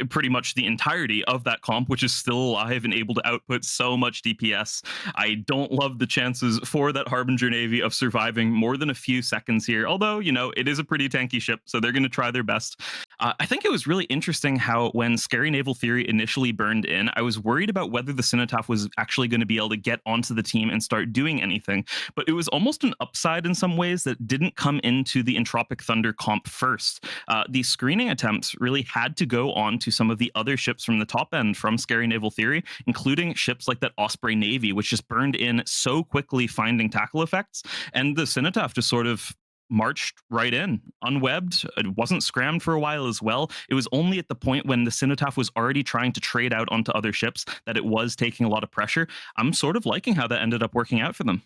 pretty much the entirety of that comp, which is still alive and able to output so much DPS. I don't love the chances for that Harbinger Navy of surviving more than a few seconds here, although, you know, it is a pretty tanky ship, so they're going to try their best. I think it was really interesting how when Scary Naval Theory initially burned in, I was worried about whether the Cenotaph was actually going to be able to get onto the team and start doing anything, but it was almost an upside in some ways that didn't come into the Entropic Thunder comp first. The screening attempts really had to go on to some of the other ships from the top end from Scary Naval Theory, including ships like that Osprey Navy, which just burned in so quickly, finding tackle effects, and the Cenotaph just sort of marched right in, unwebbed. It wasn't scrammed for a while as well. It was only at the point when the Cenotaph was already trying to trade out onto other ships that it was taking a lot of pressure. I'm sort of liking how that ended up working out for them.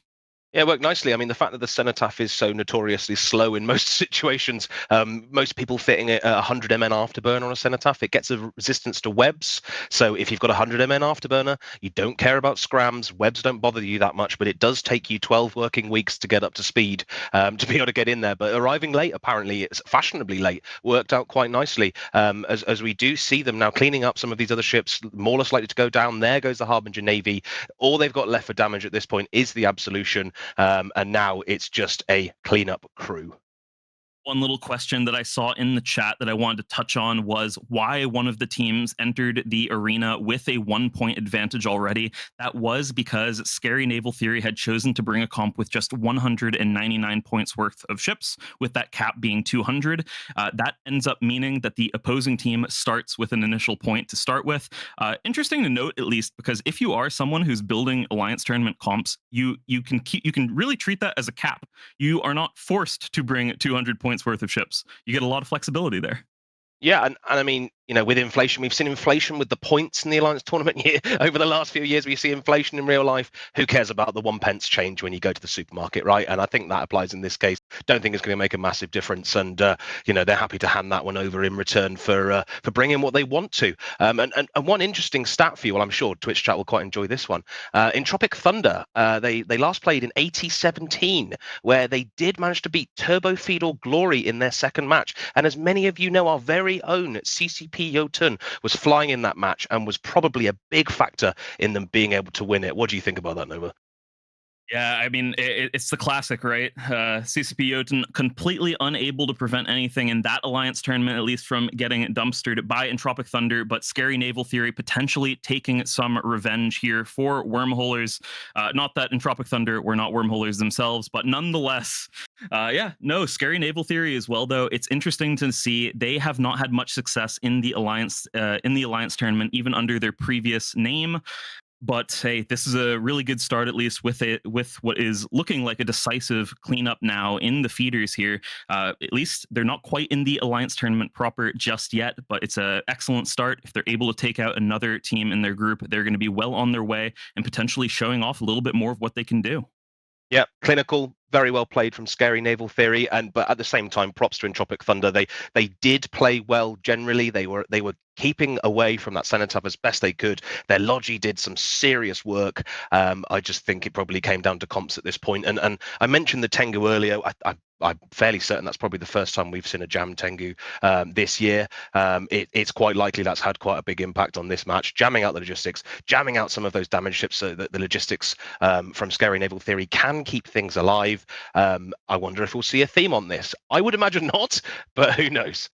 Yeah, it worked nicely. I mean, the fact that the Cenotaph is so notoriously slow in most situations, most people fitting a 100 MN afterburner on a Cenotaph, it gets a resistance to webs. So if you've got a 100 MN afterburner, you don't care about scrams. Webs don't bother you that much, but it does take you 12 working weeks to get up to speed to be able to get in there. But arriving late, apparently, it's fashionably late, worked out quite nicely. As we do see them now cleaning up some of these other ships, more or less likely to go down. There goes the Harbinger Navy. All they've got left for damage at this point is the Absolution. And now it's just a cleanup crew. One little question that I saw in the chat that I wanted to touch on was why one of the teams entered the arena with a 1-point advantage already. That was because Scary Naval Theory had chosen to bring a comp with just 199 points worth of ships, with that cap being 200. That ends up meaning that the opposing team starts with an initial point to start with. Interesting to note, at least, because if you are someone who's building Alliance Tournament comps, you can really treat that as a cap. You are not forced to bring 200 points worth of ships. You get a lot of flexibility there. Yeah, and I mean, with inflation, we've seen inflation with the points in the Alliance Tournament here over the last few years. We see inflation in real life. Who cares about the 1 pence change when you go to the supermarket, right? And I think that applies in this case. Don't think it's going to make a massive difference. And they're happy to hand that one over in return for bringing what they want to. And one interesting stat for you, well, I'm sure Twitch chat will quite enjoy this one. Entropic Thunder, they last played in 2017, where they did manage to beat Turbo Feudal Glory in their second match. And as many of you know, our very own CCP Jotun was flying in that match and was probably a big factor in them being able to win it. What do you think about that, Nova? Yeah, I mean, it's the classic, right? CCP Jotun completely unable to prevent anything in that Alliance tournament, at least from getting dumpstered by Entropic Thunder, but Scary Naval Theory potentially taking some revenge here for wormholers. Not that Entropic Thunder were not wormholers themselves, but nonetheless, Scary Naval Theory as well, though. It's interesting to see they have not had much success in the Alliance tournament, even under their previous name. But hey, this is a really good start, at least with what is looking like a decisive cleanup now in the feeders here. At least they're not quite in the Alliance tournament proper just yet, but it's an excellent start. If they're able to take out another team in their group, they're going to be well on their way and potentially showing off a little bit more of what they can do. Yeah, clinical, very well played from Scary Naval Theory, but at the same time, props to Entropic Thunder. They did play well generally. They were keeping away from that cenotaph as best they could. Their Logi did some serious work. I just think it probably came down to comps at this point. And I mentioned the Tengu earlier. I'm fairly certain that's probably the first time we've seen a jam Tengu this year. It's quite likely that's had quite a big impact on this match, jamming out the logistics, jamming out some of those damage ships so that the logistics from Scary Naval Theory can keep things alive. I wonder if we'll see a theme on this. I would imagine not, but who knows?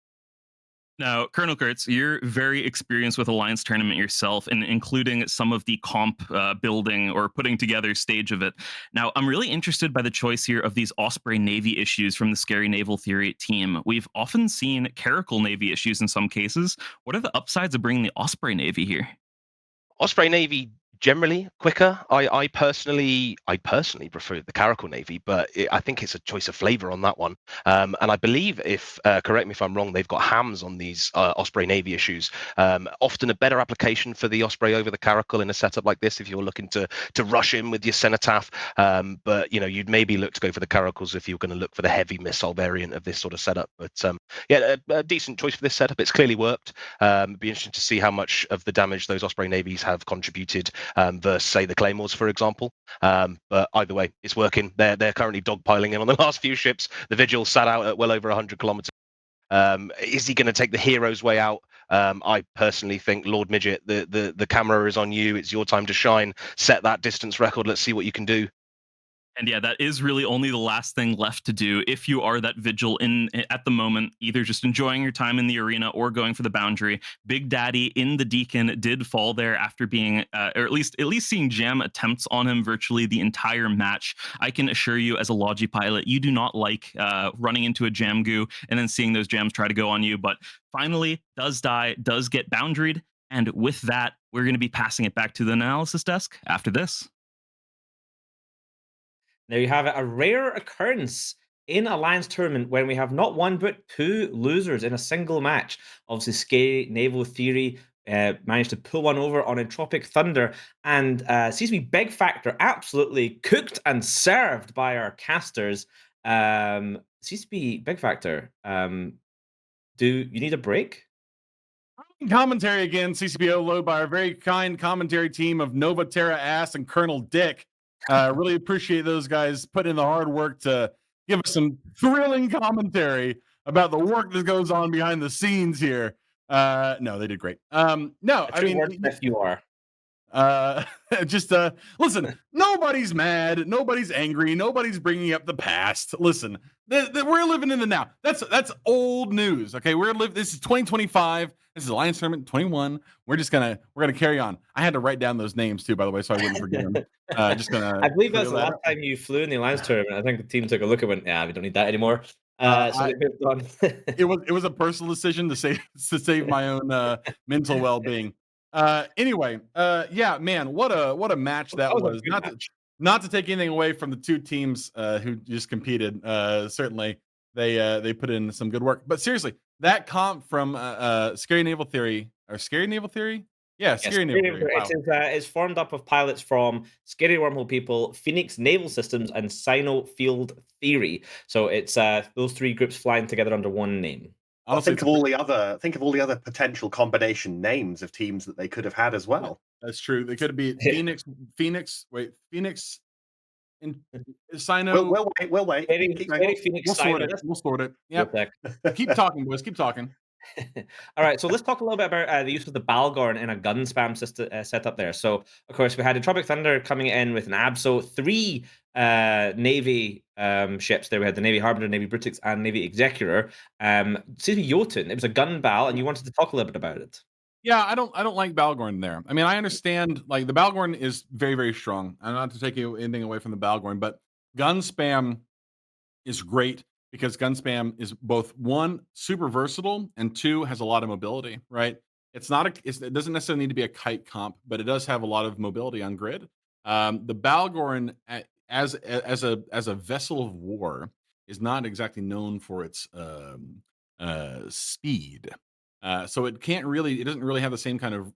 Now, Colonel Kurtz, you're very experienced with Alliance Tournament yourself, and including some of the comp building or putting together stage of it. Now, I'm really interested by the choice here of these Osprey Navy issues from the Scary Naval Theory team. We've often seen Caracal Navy issues in some cases. What are the upsides of bringing the Osprey Navy here? Osprey Navy generally quicker. I personally prefer the Caracal Navy, but I think it's a choice of flavor on that one. And I believe, if correct me if I'm wrong, they've got hams on these Osprey Navy issues. Often a better application for the Osprey over the Caracal in a setup like this if you're looking to rush in with your cenotaph. But you'd maybe look to go for the Caracals if you're going to look for the heavy missile variant of this sort of setup. But a decent choice for this setup. It's clearly worked. It'd be interesting to see how much of the damage those Osprey Navies have contributed versus, say, the Claymores, for example. But either way, it's working. They're currently dogpiling in on the last few ships. The Vigil sat out at well over 100 kilometers. Is he going to take the hero's way out? I personally think, Lord Midget, the camera is on you. It's your time to shine. Set that distance record. Let's see what you can do. And yeah, that is really only the last thing left to do if you are that Vigil at the moment, either just enjoying your time in the arena or going for the boundary. Big Daddy in the Deacon did fall there after being, or at least seeing jam attempts on him virtually the entire match. I can assure you, as a Logi pilot, you do not like running into a jam goo and then seeing those jams try to go on you. But finally, does die, does get boundaried. And with that, we're going to be passing it back to the analysis desk after this. There you have it, a rare occurrence in Alliance Tournament when we have not one but two losers in a single match. Obviously, Scary Naval Theory managed to pull one over on Entropic Thunder, and seems to be Big Factor absolutely cooked and served by our casters. Seems to be Big Factor. Do you need a break? Commentary again, CCPO, load by our very kind commentary team of Nova Terra Ass and Colonel Dick. Really appreciate those guys putting in the hard work to give us some thrilling commentary about the work that goes on behind the scenes here. No, they did great. No, I mean, if you are. Listen, nobody's mad, nobody's angry, nobody's bringing up the past. Listen, we're living in the now. That's old news. Okay, this is 2025. This is Alliance Tournament 21. We're gonna carry on. I had to write down those names too, by the way, so I wouldn't forget them. I believe that's the last time you flew in the Alliance Tournament. I think the team took a look and went, "Yeah, we don't need that anymore." So they moved on. it was a personal decision to save my own mental well-being. Anyway, yeah, man, what a match that was. Not to take anything away from the two teams who just competed. Certainly they put in some good work. But seriously, that comp from Scary Naval Theory or Scary Naval Theory? Yeah, Yes, Scary Naval Theory. Wow. it's formed up of pilots from Scary Wormhole People, Phoenix Naval Systems, and Sino Field Theory. So it's those three groups flying together under one name. Well, Honestly, think of all the other potential combination names of teams that they could have had as well. that's true. They could be Phoenix, and Sino. We'll wait. Keep going. Phoenix We'll sort Sino. it. We'll sort it. Yep. Keep talking, boys. Keep talking. All right, so let's talk a little bit about the use of the Balgorn in a gun spam setup there. So, of course, we had Entropic Thunder coming in with an Abso, 3 Navy ships there. We had the Navy Harbinger, Navy Brutix, and Navy Executor. Jotun, it was a gun bal, and you wanted to talk a little bit about it. Yeah, I don't like Balgorn there. I mean, I understand like the Balgorn is very, very strong. I'm not to take anything away from the Balgorn, but gun spam is great because gun spam is both one super versatile and two has a lot of mobility. Right? It doesn't necessarily need to be a kite comp, but it does have a lot of mobility on grid. The Balgorn as a vessel of war is not exactly known for its speed. So it doesn't really have the same kind of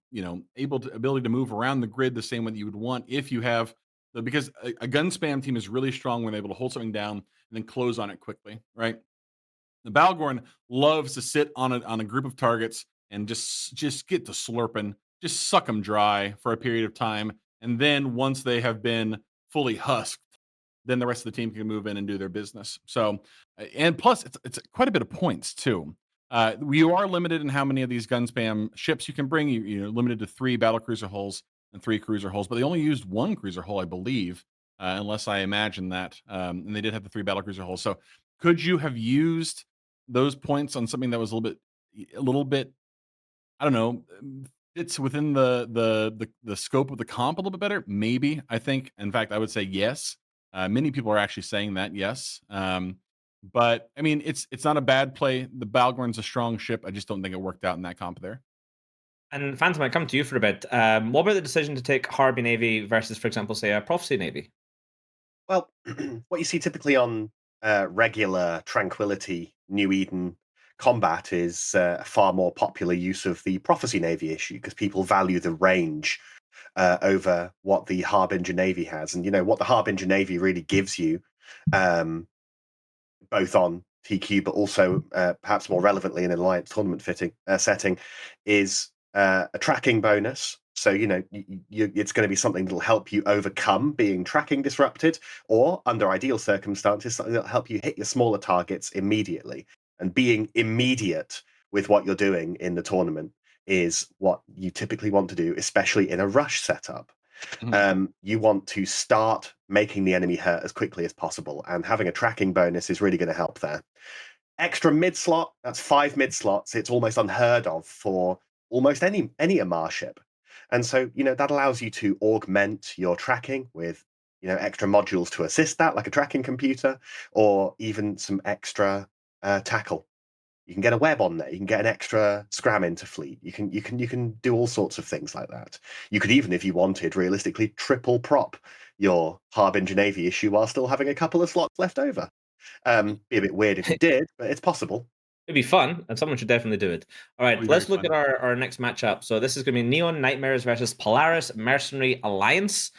ability to move around the grid the same way that you would want if you have because a gun spam team is really strong when they're able to hold something down and then close on it quickly, right? The Balgorn loves to sit on a group of targets and just get to slurping, just suck them dry for a period of time, and then once they have been fully husked, then the rest of the team can move in and do their business. So, and plus it's quite a bit of points too. You are limited in how many of these gun spam ships you can bring. You're limited to 3 battle cruiser hulls and 3 cruiser hulls, but they only used 1 cruiser hull, I believe, unless I imagine that. And they did have the 3 battle cruiser hulls. So, could you have used those points on something that was a little bit, I don't know, it's within the scope of the comp a little bit better? Maybe. I think. In fact, I would say yes. Many people are actually saying that yes. But I mean, it's not a bad play. The Balgorn's a strong ship. I just don't think it worked out in that comp there. And Phantom, I come to you for a bit. What about the decision to take Harby Navy versus, for example, say a Prophecy Navy? Well, what you see typically on regular Tranquility New Eden combat is a far more popular use of the Prophecy Navy issue because people value the range over what the Harbinger Navy has. And what the Harbinger Navy really gives you, both on TQ but also perhaps more relevantly in an Alliance Tournament setting, is a tracking bonus. So, it's going to be something that'll help you overcome being tracking disrupted, or under ideal circumstances, something that'll help you hit your smaller targets immediately. And being immediate with what you're doing in the tournament is what you typically want to do, especially in a rush setup. You want to start making the enemy hurt as quickly as possible, and having a tracking bonus is really going to help there. Extra mid slot, that's 5 mid slots. It's almost unheard of for almost any Amar ship. And so, that allows you to augment your tracking with, extra modules to assist that, like a tracking computer, or even some extra tackle. You can get a web on there. You can get an extra scram into fleet. You can do all sorts of things like that. You could even, if you wanted, realistically triple prop your Harbinger Navy issue while still having a couple of slots left over. Be a bit weird if you did, but it's possible. It'd be fun, and someone should definitely do it. All right, let's look at our next matchup. So this is going to be Neon Nightmares versus Polaris Mercenary Alliance.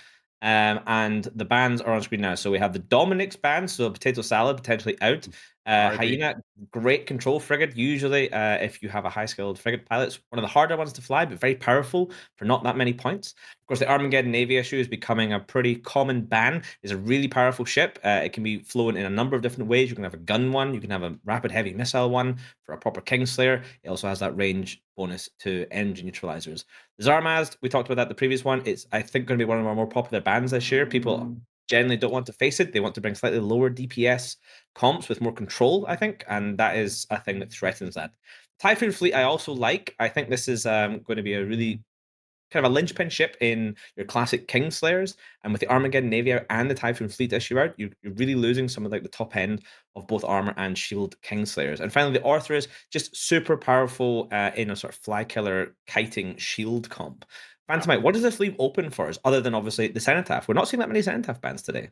And the bands are on screen now. So we have the Dominic's band, so Potato Salad potentially out. Hyena, great control frigate. Usually, if you have a high-skilled frigate pilot, it's one of the harder ones to fly, but very powerful for not that many points. Of course, the Armageddon Navy issue is becoming a pretty common ban. It's a really powerful ship. It can be flown in a number of different ways. You can have a gun one. You can have a rapid heavy missile one for a proper Kingslayer. It also has that range bonus to engine neutralizers. The Zarmazd, we talked about that the previous one. It's, I think, going to be one of our more popular bands this year. People generally don't want to face it. They want to bring slightly lower DPS comps with more control, I think, and that is a thing that threatens that. Typhoon Fleet I also like. I think this is going to be a really kind of a linchpin ship in your classic Kingslayers, and with the Armageddon Navy out and the Typhoon Fleet issue out, you're really losing some of like the top end of both armor and shield Kingslayers. And finally, the Orthrus, just super powerful in a sort of fly killer kiting shield comp. Phantomite, what does this leave open for us, other than obviously the Cenotaph? We're not seeing that many Cenotaph bands today.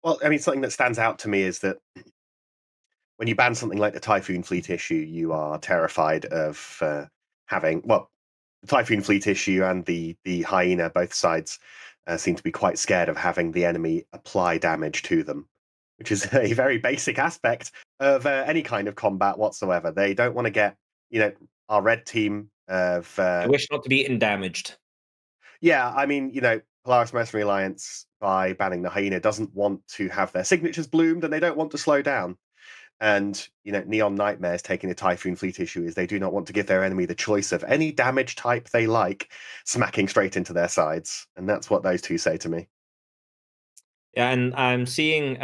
Well, I mean, something that stands out to me is that when you ban something like the Typhoon Fleet issue, you are terrified of having, well, the Typhoon Fleet issue and the Hyena, both sides seem to be quite scared of having the enemy apply damage to them, which is a very basic aspect of any kind of combat whatsoever. They don't want to get, our red team of... I wish not to be eaten damaged. Yeah, I mean, Polaris Mercenary Alliance, by banning the Hyena, doesn't want to have their signatures bloomed, and they don't want to slow down. And, Neon Nightmares taking the Typhoon Fleet issue is they do not want to give their enemy the choice of any damage type they like, smacking straight into their sides. And that's what those two say to me. Yeah, and I'm seeing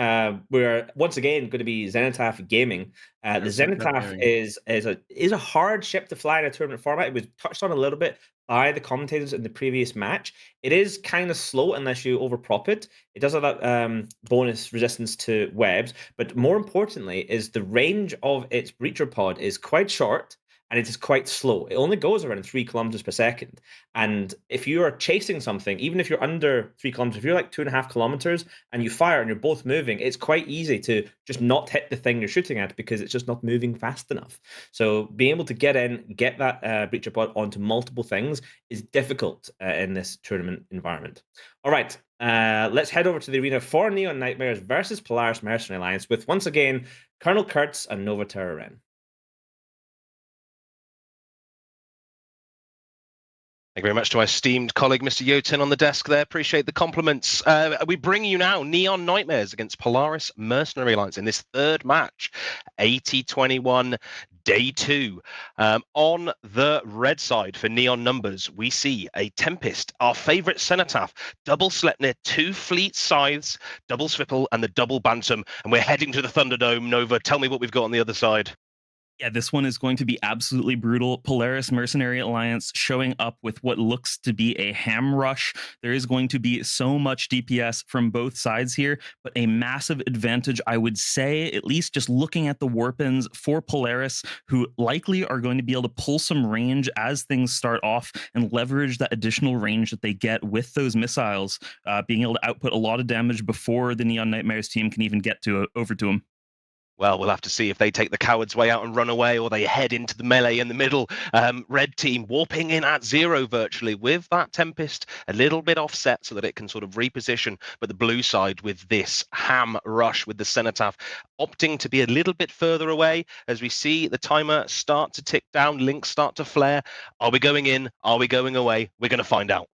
we're once again going to be Zenithaf Gaming. The Zenithaf is a hard ship to fly in a tournament format. It was touched on a little bit by the commentators in the previous match. It is kind of slow unless you overprop it. It does have that bonus resistance to webs, but more importantly is the range of its breacher pod is quite short. And it is quite slow. It only goes around 3 kilometers per second. And if you are chasing something, even if you're under 3 kilometers, if you're like 2.5 kilometers and you fire and you're both moving, it's quite easy to just not hit the thing you're shooting at because it's just not moving fast enough. So being able to get that breacher pod onto multiple things is difficult in this tournament environment. All right, let's head over to the arena for Neon Nightmares versus Polaris Mercenary Alliance with, once again, Colonel Kurtz and Nova Terroren. Thank you very much to my esteemed colleague, Mr. Yotin, on the desk there. Appreciate the compliments. We bring you now Neon Nightmares against Polaris Mercenary Alliance in this third match, 80-21, day 2. On the red side for Neon numbers, we see a Tempest, our favorite Cenotaph, double Sleipnir, 2 Fleet Scythes, double Svipple, and the double Bantam. And we're heading to the Thunderdome. Nova, tell me what we've got on the other side. Yeah, this one is going to be absolutely brutal. Polaris Mercenary Alliance showing up with what looks to be a ham rush. There is going to be so much DPS from both sides here, but a massive advantage, I would say, at least just looking at the weapons for Polaris, who likely are going to be able to pull some range as things start off and leverage that additional range that they get with those missiles, being able to output a lot of damage before the Neon Nightmares team can even get over to them. Well, we'll have to see if they take the coward's way out and run away, or they head into the melee in the middle. Red team warping in at 0 virtually with that Tempest a little bit offset so that it can sort of reposition. But the blue side with this ham rush with the Cenotaph opting to be a little bit further away as we see the timer start to tick down, links start to flare. Are we going in? Are we going away? We're going to find out.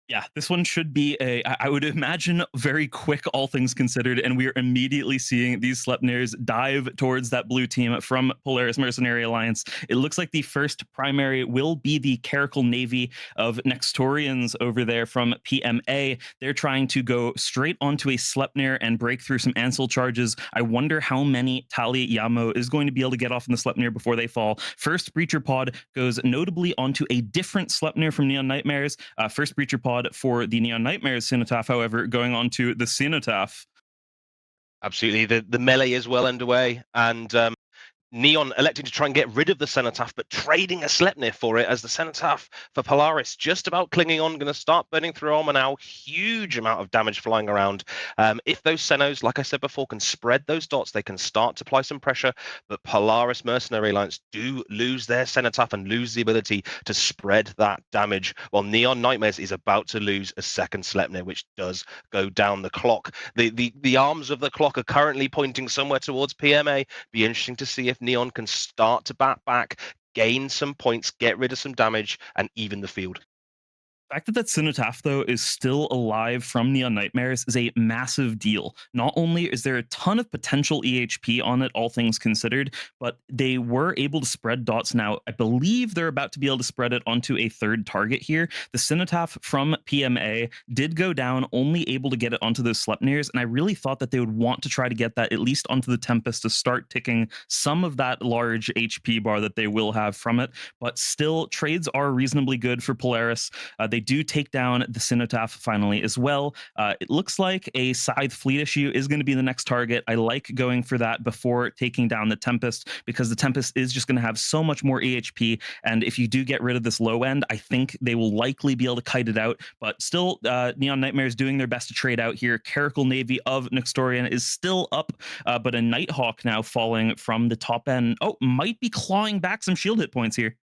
Yeah, this one should be I would imagine, very quick, all things considered, and we are immediately seeing these Sleipnirs dive towards that blue team from Polaris Mercenary Alliance. It looks like the first primary will be the Caracal Navy of Nextorians over there from PMA. They're trying to go straight onto a Sleipnir and break through some Ansel charges. I wonder how many Tali Yamo is going to be able to get off in the Sleipnir before they fall. First Breacher Pod goes notably onto a different Sleipnir from Neon Nightmares. First Breacher Pod for the Neon Nightmares Cenotaph, however, going on to the Cenotaph. Absolutely. The melee is well underway, and Neon electing to try and get rid of the Cenotaph, but trading a Sleipnir for it, as the Cenotaph for Polaris just about clinging on, going to start burning through armor now. Huge amount of damage flying around. If those Cenos, like I said before, can spread those dots, they can start to apply some pressure, but Polaris Mercenary Alliance do lose their Cenotaph and lose the ability to spread that damage, while Neon Nightmares is about to lose a second Sleipnir, which does go down the clock. The arms of the clock are currently pointing somewhere towards PMA. Be interesting to see if Neon can start to bat back, gain some points, get rid of some damage, and even the field. The fact that that Cenotaph, though, is still alive from Neon Nightmares is a massive deal. Not only is there a ton of potential EHP on it, all things considered, but they were able to spread dots now. I believe they're about to be able to spread it onto a third target here. The Cenotaph from PMA did go down, only able to get it onto those Sleipnirs, and I really thought that they would want to try to get that at least onto the Tempest to start ticking some of that large HP bar that they will have from it, but still, trades are reasonably good for Polaris. They do take down the Cenotaph finally as well. It looks like a Scythe Fleet issue is going to be the next target. I like going for that before taking down the Tempest, because the Tempest is just going to have so much more EHP, and if you do get rid of this low end, I think they will likely be able to kite it out. But still, Neon Nightmares doing their best to trade out here. Caracal Navy of Nextorian is still up, but a Nighthawk now falling from the top end. Oh, might be clawing back some shield hit points here.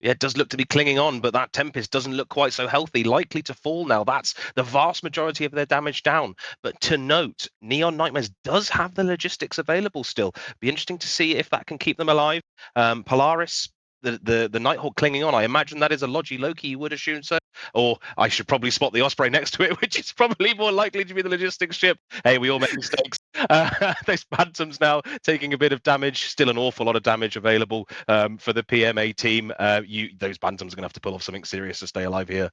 Yeah, it does look to be clinging on, but that Tempest doesn't look quite so healthy. Likely to fall now. That's the vast majority of their damage down. But to note, Neon Nightmares does have the logistics available still. Be interesting to see if that can keep them alive. Polaris, the Nighthawk clinging on. I imagine that is a Logi Loki, you would assume so. Or I should probably spot the Osprey next to it, which is probably more likely to be the logistics ship. Hey, we all make mistakes. Those Phantoms now taking a bit of damage. Still an awful lot of damage available for the PMA team. Those Phantoms are going to have to pull off something serious to stay alive here.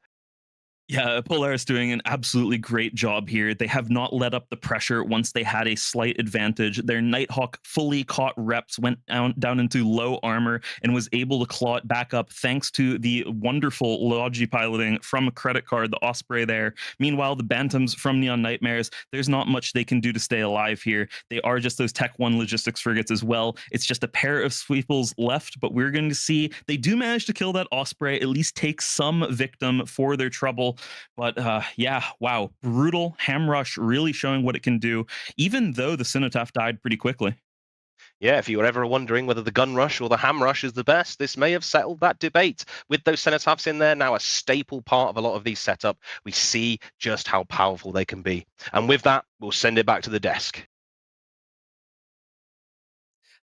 Yeah, Polaris doing an absolutely great job here. They have not let up the pressure once they had a slight advantage. Their Nighthawk fully caught reps, went down into low armor, and was able to claw it back up thanks to the wonderful Logi piloting from a credit card, the Osprey there. Meanwhile, the Bantams from Neon Nightmares, there's not much they can do to stay alive here. They are just those Tech 1 logistics frigates as well. It's just a pair of Sweeples left, but we're going to see they do manage to kill that Osprey, at least take some victim for their trouble. But yeah, wow, brutal Ham Rush really showing what it can do, even though the Cenotaph died pretty quickly. Yeah, if you were ever wondering whether the Gun Rush or the Ham Rush is the best, this may have settled that debate. With those Cenotaphs in there, now a staple part of a lot of these setup, we see just how powerful they can be. And with that, we'll send it back to the desk.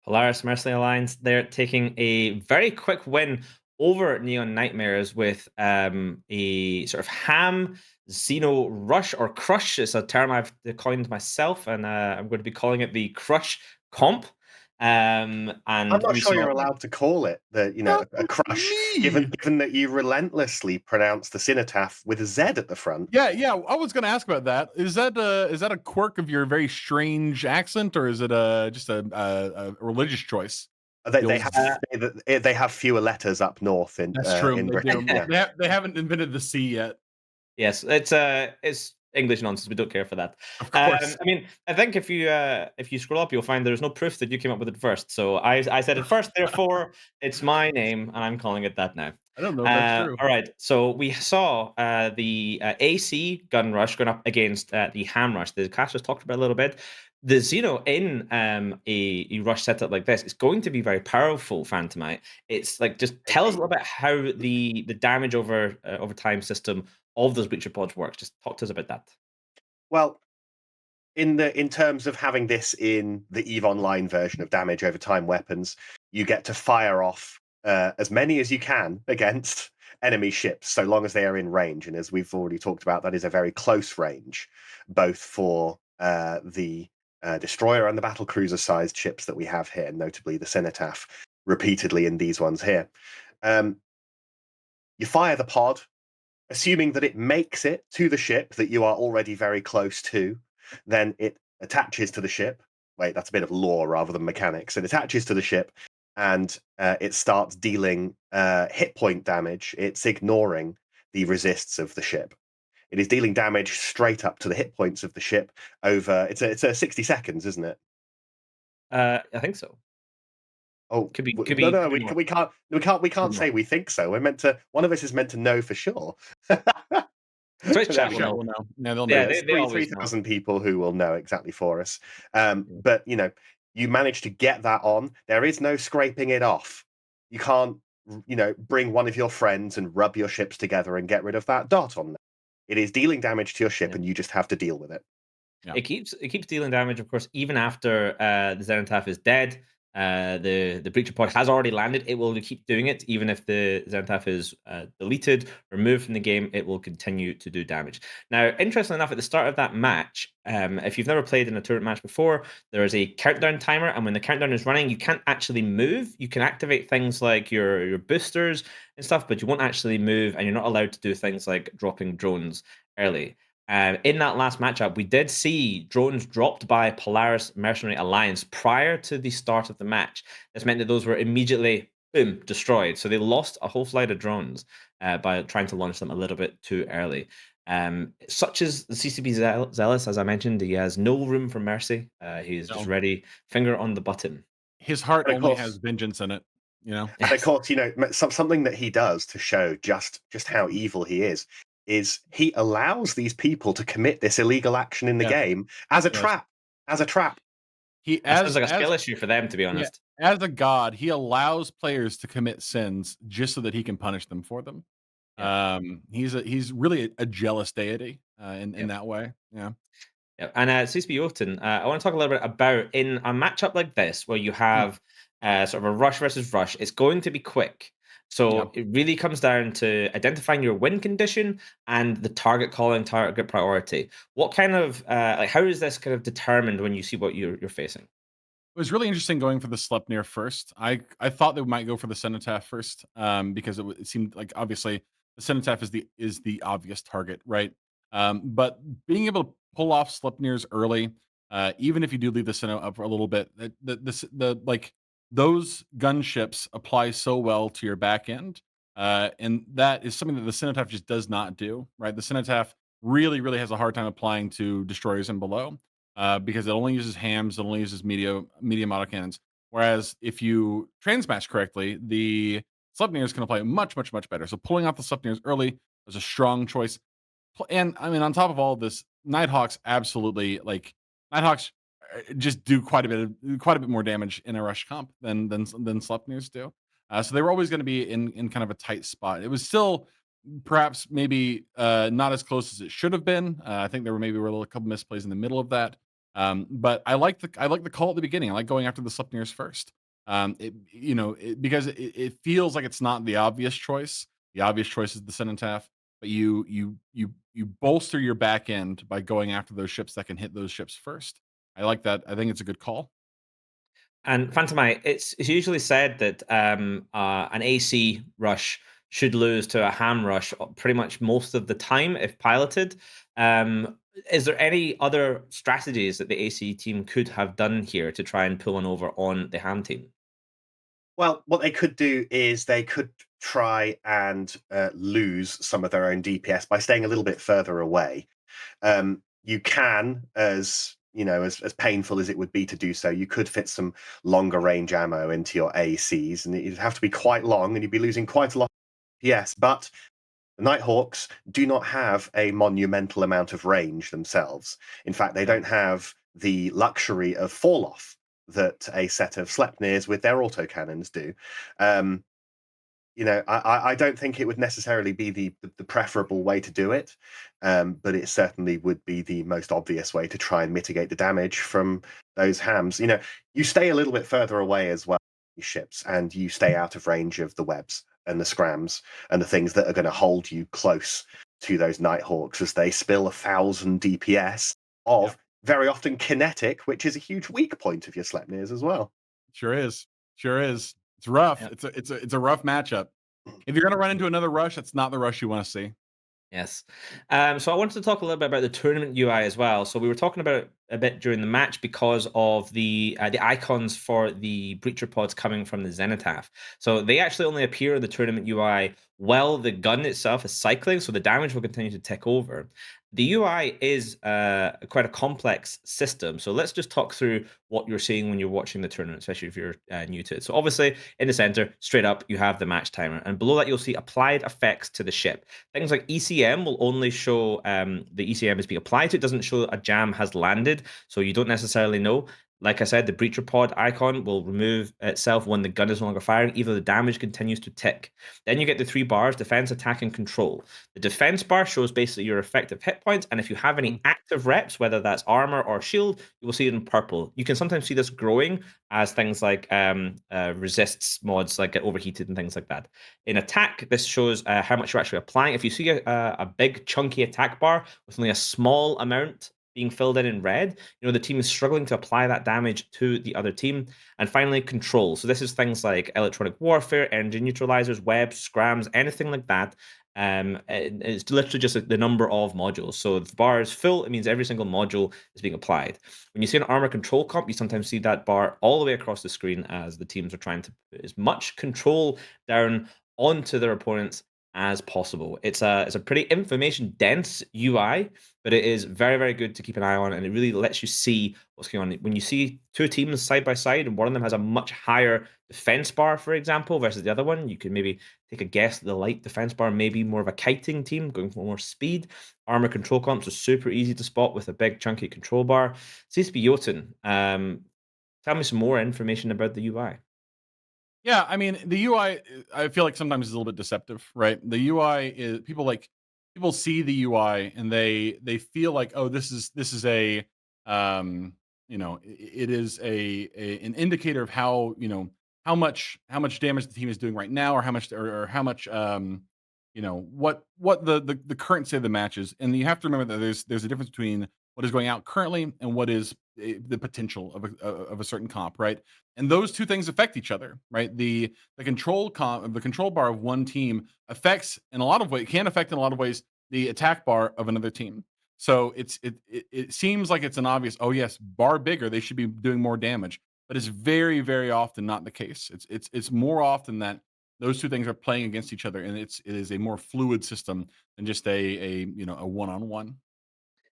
Polaris Mercenary Alliance, they're taking a very quick win over Neon Nightmares with a sort of ham Xeno Rush or Crush. It's a term I've coined myself, and I'm going to be calling it the Crush Comp. And I'm not sure you're allowed to call it a crush, given that you relentlessly pronounce the Cenotaph with a Z at the front. Yeah. I was going to ask about that. Is that a quirk of your very strange accent, or is it just a religious choice? They have fewer letters up north in. That's true. In Britain. They haven't invented the C yet. Yes, it's English nonsense. We don't care for that. Of course. I mean, I think if you scroll up, you'll find there's no proof that you came up with it first. So I said it first, therefore it's my name, and I'm calling it that now. I don't know if that's true. All right, so we saw the AC Gun Rush going up against the Ham Rush. The cast was talked about a little bit. The Xeno in a rush setup like this is going to be very powerful, Phantomite. It's like, just tell us a little bit how the damage over time system of those breacher pods works. Just talk to us about that. Well, in terms of having this in the EVE Online version of damage over time weapons, you get to fire off as many as you can against enemy ships, so long as they are in range. And as we've already talked about, that is a very close range, both for the destroyer and the battle cruiser sized ships that we have here, notably the Cenotaph, repeatedly in these ones here. You fire the pod, assuming that it makes it to the ship that you are already very close to. Then it attaches to the ship. Wait, that's a bit of lore rather than mechanics. It attaches to the ship, and it starts dealing hit point damage. It's ignoring the resists of the ship. It is dealing damage straight up to the hit points of the ship over. It's a 60 seconds, isn't it? I think so. Oh, could be. No, we can't say we think so. We're meant to. One of us is meant to know for sure. Twitch chat will They'll know. know. They'll know. There's 3,000 people who will know exactly for us. But you manage to get that on. There is no scraping it off. You can't, bring one of your friends and rub your ships together and get rid of that dot on there. It is dealing damage to your ship, and you just have to deal with it. Yeah. It keeps dealing damage, of course, even after the Cenotaph is dead. The breacher pod has already landed. It will keep doing it even if the Cenotaph is deleted, removed from the game. It will continue to do damage. Now, interestingly enough, at the start of that match, if you've never played in a tournament match before, there is a countdown timer, and when the countdown is running, you can't actually move. You can activate things like your boosters and stuff, but you won't actually move, and you're not allowed to do things like dropping drones early. In that last matchup, we did see drones dropped by Polaris Mercenary Alliance prior to the start of the match. This meant that those were immediately boom, destroyed. So they lost a whole flight of drones by trying to launch them a little bit too early. Such as the CCP Zealous, as I mentioned, he has no room for mercy. He's just No. ready, finger on the button. His heart And of only course- has vengeance in it. You know, And of course, something that he does to show just how evil he is he allows these people to commit this illegal action in the Yes. game as a Yes. trap. As a trap. he That sounds as like a skill as issue for them, to be honest. as a god, he allows players to commit sins just so that he can punish them for them. He's really a jealous deity in that way. Yeah. Yeah. And CCP Odin, I want to talk a little bit about in a matchup like this where you have sort of a rush versus rush. It's going to be quick. So it really comes down to identifying your win condition and the target calling, target priority. What kind of how is this kind of determined when you see what you're facing? It was really interesting going for the Sleipnir first. I thought they might go for the Cenotaph first, because it seemed like obviously the Cenotaph is the obvious target, right? But being able to pull off Sleipnirs early, even if you do leave the Ceno up a little bit, those gunships apply so well to your back end, and that is something that the Cenotaph just does not do, right? The Cenotaph really has a hard time applying to destroyers and below. Because it only uses hams, it only uses medium autocannons. Whereas if you transmatch correctly, the Sleipnirs can apply much better. So pulling off the Sleipnirs early was a strong choice. And I mean, on top of all of this, Nighthawks absolutely Nighthawks just do quite a bit more damage in a rush comp than Sleipnirs do. So they were always going to be in kind of a tight spot. It was still perhaps maybe not as close as it should have been. I think there were a couple misplays in the middle of that. But I like the call at the beginning. I like going after the Sleipnirs first. Because it feels like it's not the obvious choice. The obvious choice is the Cenotaph, but you bolster your back end by going after those ships that can hit those ships first. I like that. I think it's a good call. And Phantomite, it's usually said that an AC rush should lose to a ham rush pretty much most of the time if piloted. Is there any other strategies that the AC team could have done here to try and pull one over on the ham team? Well, what they could do is they could try and lose some of their own DPS by staying a little bit further away. You can, as painful as it would be to do so, you could fit some longer range ammo into your ACs, and it'd have to be quite long, and you'd be losing quite a lot of DPS. But the Nighthawks do not have a monumental amount of range themselves. In fact, they don't have the luxury of fall off that a set of Sleipnirs with their autocannons do. I don't think it would necessarily be the preferable way to do it, but it certainly would be the most obvious way to try and mitigate the damage from those hams. You stay a little bit further away as well, these ships, and you stay out of range of the webs and the scrams and the things that are going to hold you close to those Nighthawks as they spill 1,000 DPS of very often kinetic, which is a huge weak point of your Sleipnirs as well. Sure is. It's rough. Yep. It's a rough matchup. If you're going to run into another rush, that's not the rush you want to see. Yes. So I wanted to talk a little bit about the tournament UI as well. So we were talking about it a bit during the match because of the icons for the breacher pods coming from the Zenithaf. So they actually only appear in the tournament UI while the gun itself is cycling, so the damage will continue to tick over. The UI is quite a complex system. So let's just talk through what you're seeing when you're watching the tournament, especially if you're new to it. So obviously, in the center, straight up, you have the match timer. And below that, you'll see applied effects to the ship. Things like ECM will only show the ECM is being applied to. It doesn't show a jam has landed, so you don't necessarily know. Like I said, the breacher pod icon will remove itself when the gun is no longer firing, even though the damage continues to tick. Then you get the 3 bars, defense, attack, and control. The defense bar shows basically your effective hit points, and if you have any active reps, whether that's armor or shield, you will see it in purple. You can sometimes see this growing as things like resists mods like get overheated and things like that. In attack, this shows how much you're actually applying. If you see a big chunky attack bar with only a small amount being filled in red, the team is struggling to apply that damage to the other team. And finally, control. So this is things like electronic warfare, engine neutralizers, webs, scrams, anything like that. It's literally just the number of modules. So if the bar is full, it means every single module is being applied. When you see an armor control comp, you sometimes see that bar all the way across the screen as the teams are trying to put as much control down onto their opponents as possible. It's a pretty information dense UI, but it is very, very good to keep an eye on, and it really lets you see what's going on. When you see two teams side by side and one of them has a much higher defense bar, for example, versus the other one, you can maybe take a guess that the light defense bar may be more of a kiting team going for more speed. Armor control comps are super easy to spot with a big chunky control bar. CSP Jotun, tell me some more information about the UI. Yeah, I mean, the UI, I feel like sometimes is a little bit deceptive, right? The UI is people see the UI and they feel like, oh, this is a it is an indicator of how how much damage the team is doing right now, or how much what the current state of the match is. And you have to remember that there's a difference between what is going out currently and what is the potential of a certain comp, right? And those two things affect each other, right? The control bar of one team affects in a lot of ways, can affect in a lot of ways the attack bar of another team. So it seems like it's an obvious, oh yes, bar bigger, they should be doing more damage, but it's very, very often not the case. It's more often that those two things are playing against each other, and it is a more fluid system than just a one-on-one.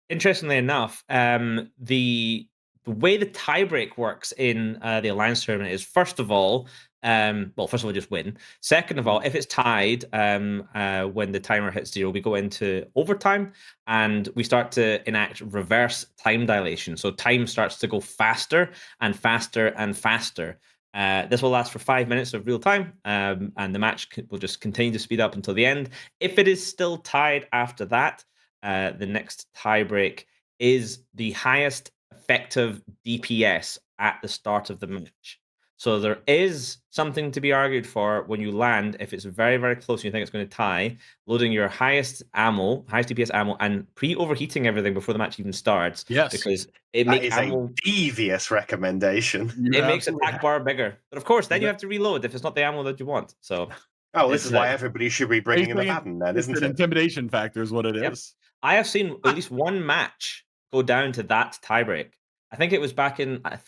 Interestingly enough, the way the tiebreak works in the Alliance tournament is first of all, just win. Second of all, if it's tied, when the timer hits 0, we go into overtime and we start to enact reverse time dilation. So time starts to go faster and faster and faster. This will last for 5 minutes of real time, and the match will just continue to speed up until the end. If it is still tied after that, the next tiebreak is the highest effective DPS at the start of the match. So there is something to be argued for when you land, if it's very, very close and you think it's going to tie, loading your highest DPS ammo, and pre-overheating everything before the match even starts. Yes. Because it That makes is ammo. a devious recommendation. It makes attack bar bigger. But of course, then you have to reload if it's not the ammo that you want. So Oh, this It's is why like- everybody should be bringing in the Baden then, It's isn't an it? intimidation factor is what it Yep. is. I have seen at least one match go down to that tiebreak. I think it was back in, I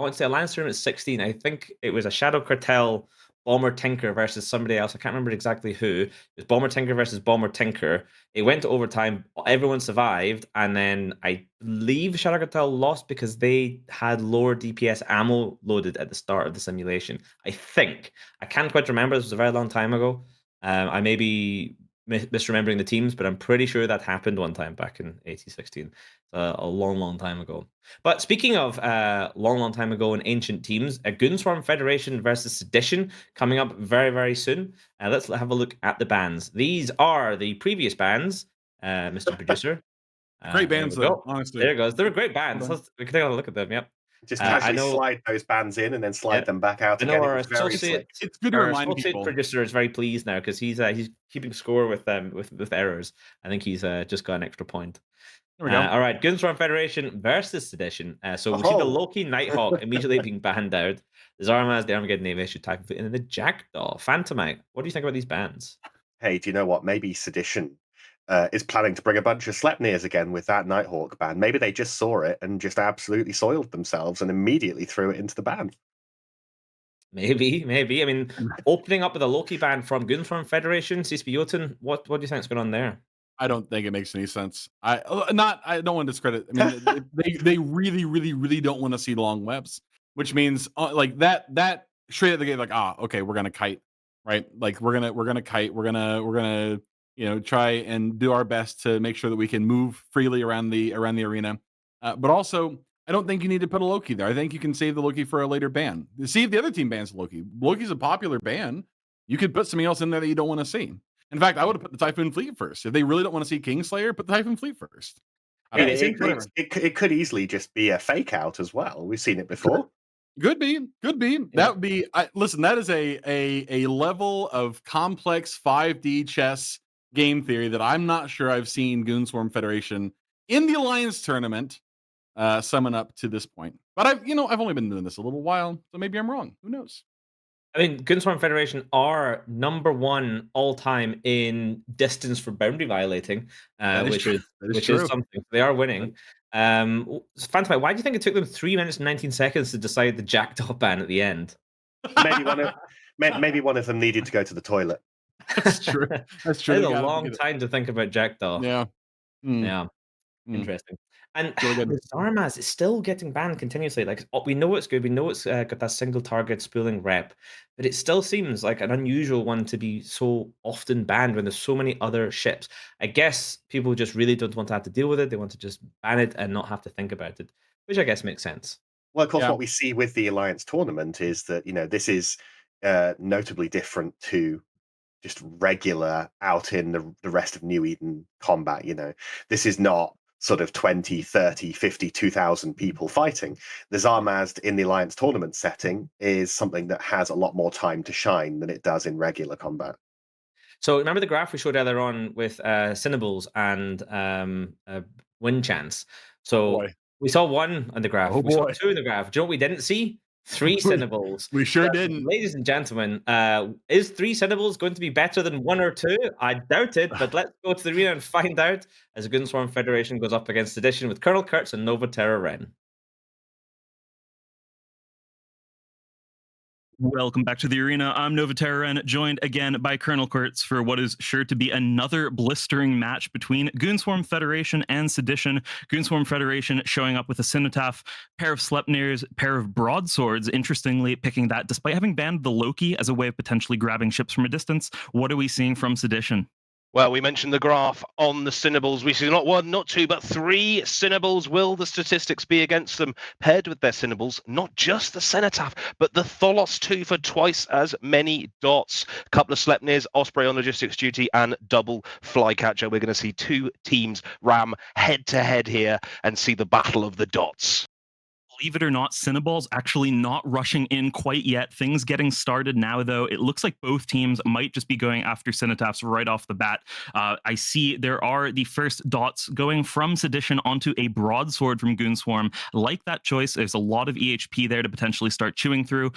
want to say Alliance Tournament 16. I think it was a Shadow Cartel Bomber Tinker versus somebody else. I can't remember exactly who. It was Bomber Tinker versus Bomber Tinker. It went to overtime. Everyone survived. And then I believe Shadow Cartel lost because they had lower DPS ammo loaded at the start of the simulation. I think. I can't quite remember. This was a very long time ago. I may be misremembering the teams, but I'm pretty sure that happened one time back in 1816. A long, long time ago. But speaking of long, long time ago in ancient teams, a Goonswarm Federation versus Sedition coming up very, very soon. Let's have a look at the bands. These are the previous bands, Mr. Producer. Great bands, there we though, go. honestly. There it goes. They were great bands. Well We can take a look at them. Yep. Just I casually know- slide those bands in and then slide Yeah. them back out I know again. It our was very associate, slick. It's good to our remind associate people. producer is very pleased now because he's keeping score with errors. I think he's just got an extra point. There we go. All right, Goonswarm Federation versus Sedition. So we see the Oh. Loki Nighthawk immediately being banned out. The Zarmaz, the Armageddon Navy issue Typhoon Fleet, and then the Jackdaw Phantomite. What do you think about these bands? Hey, do you know what? Maybe Sedition is planning to bring a bunch of Sleipnirs again with that Nighthawk ban. Maybe they just saw it and just absolutely soiled themselves and immediately threw it into the ban. Maybe. I mean, opening up with a Loki ban from Goonswarm Federation, CSP Jotun, what do you think's going on there? I don't think it makes any sense. I don't want to discredit. I mean, they really, really, really don't want to see long webs, which means like that straight at the gate, like, okay, we're gonna kite, right? Like we're gonna kite, we're gonna try and do our best to make sure that we can move freely around the arena. But also, I don't think you need to put a Loki there. I think you can save the Loki for a later ban. See if the other team bans Loki. Loki's a popular ban. You could put something else in there that you don't want to see. In fact, I would have put the Typhoon Fleet first. If they really don't want to see Kingslayer, put the Typhoon Fleet first. Yeah, It could easily just be a fake out as well. We've seen it before. Could be. Yeah. That would be. Listen, that is a level of complex 5D chess game theory that I'm not sure I've seen Goonswarm Federation in the Alliance tournament summon up to this point. But I've only been doing this a little while, so maybe I'm wrong. Who knows? I mean, Goonswarm Federation are number one all time in distance for boundary violating, That is which true. is That is which true. is something. They are winning. Fantasy, why do you think it took them 3 minutes and 19 seconds to decide the jackdaw ban at the end? Maybe one of them needed to go to the toilet. That's true. That's true. That is They a gotta long think of it. time to think about jackdaw. Yeah. Mm, Yeah. mm. Interesting. And Really good. the Zarmaz is still getting banned continuously. Like we know it's good. We know it's got that single target spooling rep, but it still seems like an unusual one to be so often banned when there's so many other ships. I guess people just really don't want to have to deal with it. They want to just ban it and not have to think about it, which I guess makes sense. Well, of course, Yeah. what we see with the Alliance tournament is that this is notably different to just regular out in the rest of New Eden combat. This is not sort of 20, 30, 50, 2,000 people fighting. The Zarmaz in the Alliance tournament setting is something that has a lot more time to shine than it does in regular combat. So remember the graph we showed earlier on with Cinnables and win chance. So Boy. we saw one on the graph. Oh, We saw boy. two in the graph. Do you know what we didn't see? 3 Cinnables. We sure didn't. Ladies and gentlemen, is 3 Cinnables going to be better than 1 or 2? I doubt it, but let's go to the arena and find out as the Goonswarm Federation goes up against Sedition with Colonel Kurtz and Nova Terra Ren. Welcome back to the arena. I'm Nova Terran, joined again by Colonel Kurtz for what is sure to be another blistering match between Goonswarm Federation and Sedition. Goonswarm Federation showing up with a Cenotaph, pair of Sleipnirs, pair of broadswords, interestingly picking that despite having banned the Loki as a way of potentially grabbing ships from a distance. What are we seeing from Sedition? Well, we mentioned the graph on the Cinnables. We see not 1, not 2, but 3 Cinnables. Will the statistics be against them? Paired with their Cinnables, not just the Cenotaph, but the Tholos too for twice as many dots. A couple of Sleipnirs, Osprey on logistics duty, and double Flycatcher. We're going to see 2 teams ram head-to-head here and see the battle of the dots. Believe it or not, Cinnaball's actually not rushing in quite yet. Things getting started now, though. It looks like both teams might just be going after Cenotaphs right off the bat. I see there are the first dots going from Sedition onto a broadsword from Goonswarm. Like that choice, there's a lot of EHP there to potentially start chewing through.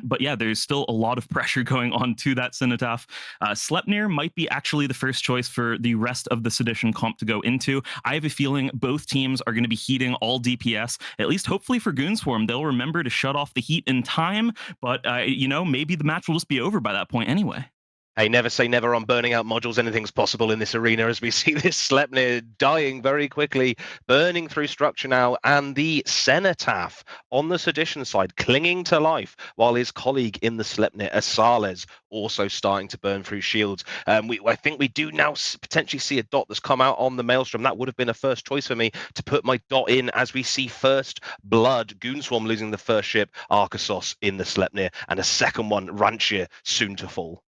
But yeah, there's still a lot of pressure going on to that Cenotaph. Sleipnir might be actually the first choice for the rest of the Sedition comp to go into. I have a feeling both teams are going to be heating all DPS, at least hopefully for Goonswarm. They'll remember to shut off the heat in time, but maybe the match will just be over by that point anyway. Hey, never say never on burning out modules. Anything's possible in this arena as we see this Sleipnir dying very quickly, burning through structure now, and the Cenotaph on the Sedition side clinging to life, while his colleague in the Sleipnir, Asales, also starting to burn through shields. I think we do now potentially see a dot that's come out on the Maelstrom. That would have been a first choice for me to put my dot in as we see first blood. Goonswarm losing the first ship, Arkasos in the Sleipnir, and a second one, Ranchir, soon to fall.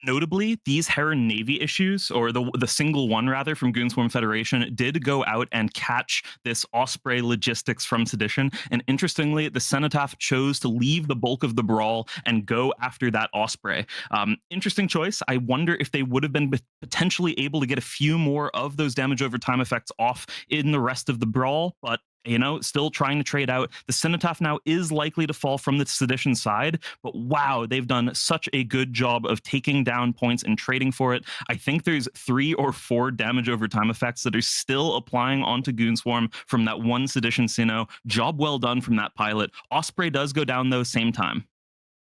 Notably, these Heron Navy issues, or the single one rather from Goonswarm Federation, did go out and catch this Osprey logistics from Sedition. And interestingly, the Cenotaph chose to leave the bulk of the brawl and go after that Osprey. Interesting choice. I wonder if they would have been potentially able to get a few more of those damage over time effects off in the rest of the brawl, but still trying to trade out. The Cenotaph now is likely to fall from the Sedition side, but wow, they've done such a good job of taking down points and trading for it. I think there's 3 or 4 damage over time effects that are still applying onto Goonswarm from that one Sedition Sinnoh. Job well done from that pilot. Osprey does go down though, same time.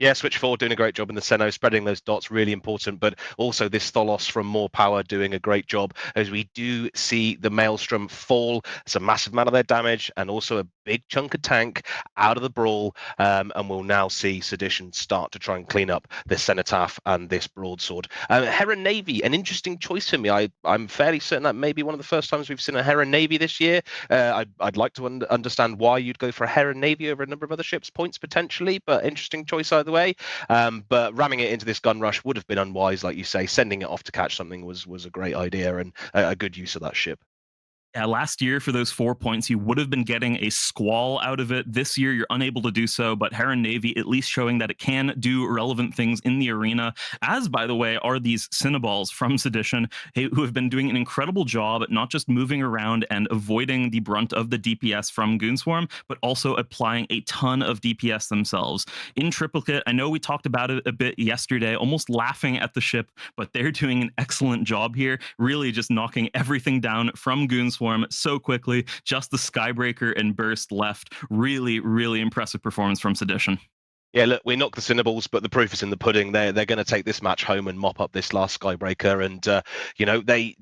Yeah, Switch 4 doing a great job in the Sinnoh, spreading those dots, really important, but also this Tholos from More Power doing a great job as we do see the Maelstrom fall. It's a massive amount of their damage and also a big chunk of tank out of the brawl, and we'll now see Sedition start to try and clean up this Cenotaph and this broadsword. Heron Navy, an interesting choice for me. I'm fairly certain that may be one of the first times we've seen a Heron Navy this year. I'd like to understand why you'd go for a Heron Navy over a number of other ships, points potentially, but interesting choice either way. But ramming it into this gun rush would have been unwise, like you say. Sending it off to catch something was a great idea and a good use of that ship. Last year, for those 4 points, you would have been getting a squall out of it. This year, you're unable to do so, but Heron Navy at least showing that it can do relevant things in the arena, as, by the way, are these Cinnaballs from Sedition, who have been doing an incredible job at not just moving around and avoiding the brunt of the DPS from Goonswarm, but also applying a ton of DPS themselves. In Triplicate, I know we talked about it a bit yesterday, almost laughing at the ship, but they're doing an excellent job here, really just knocking everything down from Goonswarm so quickly. Just the Skybreaker and Burst left. Really, really impressive performance from Sedition. Yeah, look, we knocked the Cinnaballs, but the proof is in the pudding. They're going to take this match home and mop up this last Skybreaker. And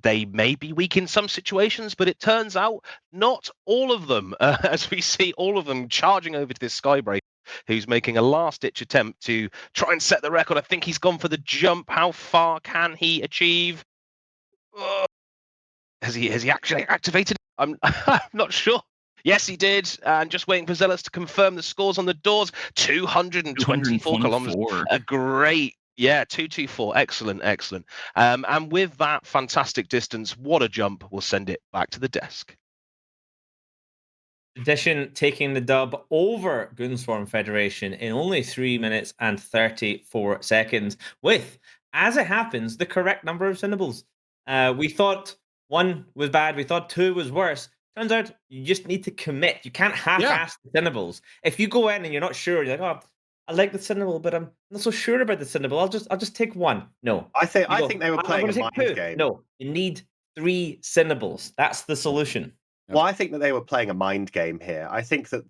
they may be weak in some situations, but it turns out not all of them. As we see all of them charging over to this Skybreaker, who's making a last-ditch attempt to try and set the record. I think he's gone for the jump. How far can he achieve? Has he actually activated? I'm not sure. Yes, he did. And just waiting for Zealots to confirm the scores on the doors. 224 kilometers. A great, 224. Excellent. And with that fantastic distance, what a jump. We'll send it back to the desk. Sedition taking the dub over Goonswarm Federation in only 3 minutes and 34 seconds with, as it happens, the correct number of Cinnaballs. We thought 1 was bad. We thought 2 was worse. Turns out you just need to commit. You can't half-ass the Cinnaballs. If you go in and you're not sure, you're like, oh, I like the Cinnaball, but I'm not so sure about the Cinnaball. I'll just take 1. No. I think they were playing a mind game. No, you need 3 Cinnaballs. That's the solution. Well, I think that they were playing a mind game here. I think that,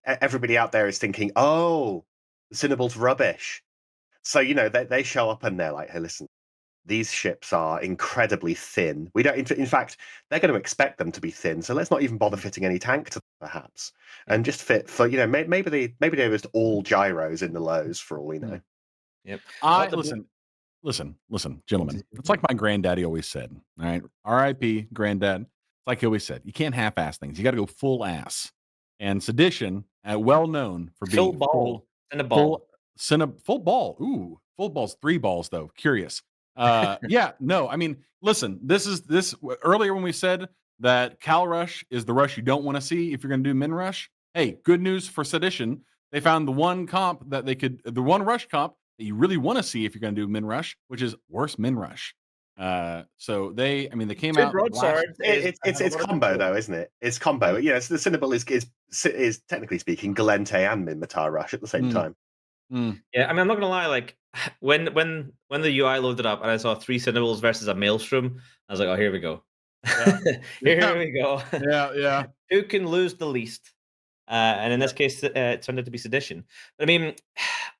everybody out there is thinking, oh, the Cinnaball's rubbish. So, they show up and they're like, hey, listen, these ships are incredibly thin. We don't. In fact, they're going to expect them to be thin. So let's not even bother fitting any tank to them, perhaps, and just fit for maybe they're just all gyros in the lows for all we know. Yep. Listen, gentlemen. It's like my granddaddy always said. All right, R.I.P. Granddad. It's like he always said. You can't half-ass things. You got to go full ass. And Sedition, well known for being full ball. Full ball. Ooh, full balls. 3 balls though. Curious. No, I mean, listen, this earlier when we said that Cal Rush is the rush you don't want to see if you're going to do min rush. Hey, good news for Sedition. They found the one rush comp that you really want to see if you're going to do min rush, which is worse min rush. So they came out. It's combo though, isn't it? It's combo. Yeah, so the Cinnaball is technically speaking Galente and Min Matar rush at the same time. Yeah, I'm not gonna lie. Like when the UI loaded up and I saw 3 Cinnaballs versus a Maelstrom, I was like, oh, here we go. Yeah. Here we go. Yeah. Who can lose the least? And in this case, it turned out to be Sedition. But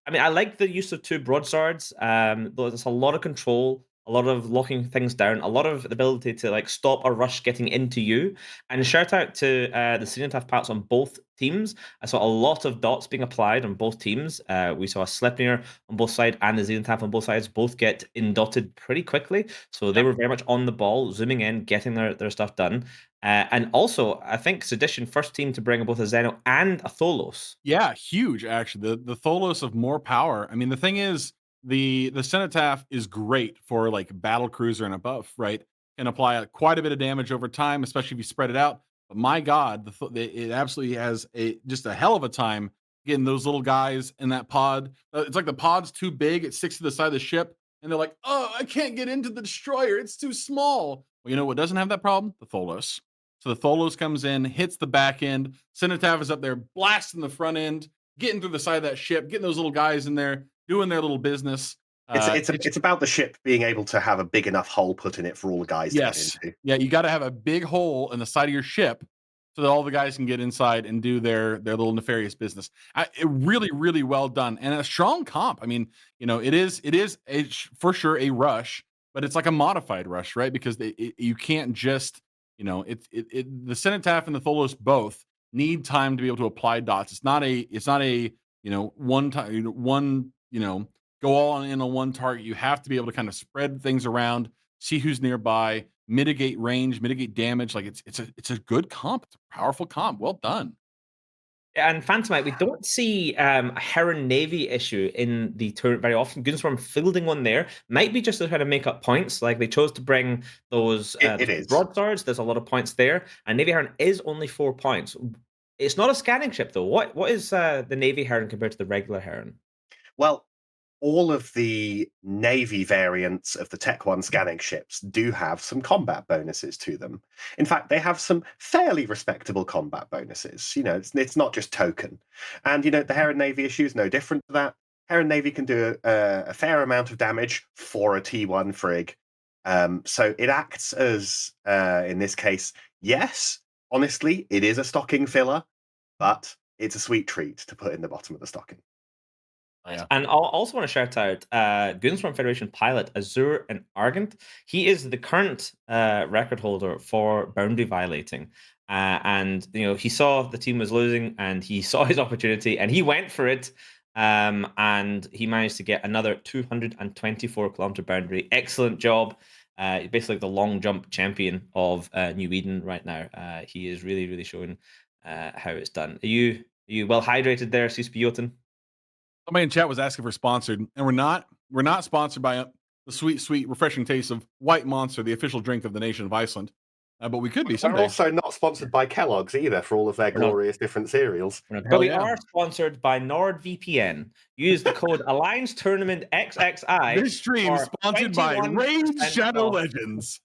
I like the use of 2 broadswords. There's a lot of control, a lot of locking things down, a lot of the ability to stop a rush getting into you. And shout out to the Zenithaf pals on both teams. I saw a lot of dots being applied on both teams. We saw a Sleipnir on both sides and the Zenithaf on both sides both get indotted pretty quickly. So they were very much on the ball, zooming in, getting their stuff done. And also, I think Sedition first team to bring both a Zeno and a Tholos. Yeah, huge actually. The Tholos of more power. I mean, the thing is, the Cenotaph is great for battle cruiser and above, right? Can apply quite a bit of damage over time, especially if you spread it out. But my God, it absolutely has just a hell of a time getting those little guys in that pod. It's like the pod's too big; it sticks to the side of the ship, and they're like, "Oh, I can't get into the destroyer; it's too small." Well, you know what doesn't have that problem? The Tholos. So the Tholos comes in, hits the back end. Cenotaph is up there, blasting the front end, getting through the side of that ship, getting those little guys in there, doing their little business. It's about the ship being able to have a big enough hole put in it for all the guys to get into. Yeah, you got to have a big hole in the side of your ship so that all the guys can get inside and do their little nefarious business. It really, really well done and a strong comp. I mean, it is for sure a rush, but it's like a modified rush, right? Because you can't just the Cenotaph and the Tholos both need time to be able to apply dots. It's not a one time go all in on one target. You have to be able to kind of spread things around, see who's nearby, mitigate range, mitigate damage. It's a good comp. It's a powerful comp. Well done. And Phantomite, we don't see a Heron Navy issue in the tournament very often. Goonswarm fielding one there might be just to try to make up points. Like they chose to bring those, It those is. broadswords. There's a lot of points there, and Navy Heron is only 4 points. It's not a scanning ship though. What is the Navy Heron compared to the regular Heron? Well, all of the Navy variants of the Tech 1 scanning ships do have some combat bonuses to them. In fact, they have some fairly respectable combat bonuses. You know, it's not just token. And, you know, the Heron Navy issue is no different to that. Heron Navy can do a fair amount of damage for a T1 frig. So it acts as, in this case, yes, honestly, it is a stocking filler, but it's a sweet treat to put in the bottom of the stocking. Yeah. And I also want to shout out Goonswarm Federation pilot Azure and Argent. He is the current record holder for boundary violating. And you know, he saw the team was losing and he saw his opportunity and he went for it. And he managed to get another 224-kilometer boundary. Excellent job. Basically the long jump champion of New Eden right now. He is really, really showing how it's done. Are you well hydrated there, Suspiotin? Somebody in chat was asking for sponsored, and we're not sponsored by the sweet, refreshing taste of White Monster, the official drink of the nation of Iceland. But we could be We're someday. also not sponsored by Kellogg's either for all of their glorious different cereals. But we are sponsored by NordVPN. Use the code Alliance Tournament XXI. This stream sponsored by Raid Shadow Legends.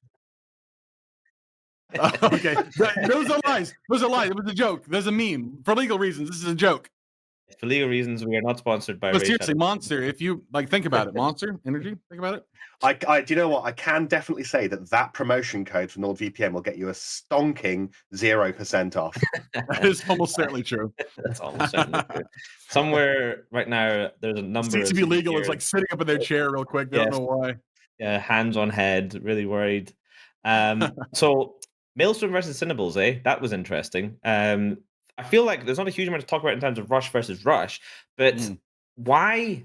Okay, those are lies. Those are lies. It was a joke. There's a meme for legal reasons. This is a joke. For legal reasons, we are not sponsored by. But seriously, Monster. If you think about it, Monster Energy. Think about it. I do you know what? I can definitely say that promotion code for NordVPN will get you a stonking 0% off. That is almost certainly true. That's almost certainly true. Somewhere right now, there's a number. Seems to be legal. It's like sitting up in their chair real quick. They don't know why. Yeah, hands on head. Really worried. So Maelstrom versus Cinnables, That was interesting. I feel like there's not a huge amount to talk about in terms of Rush versus Rush, but why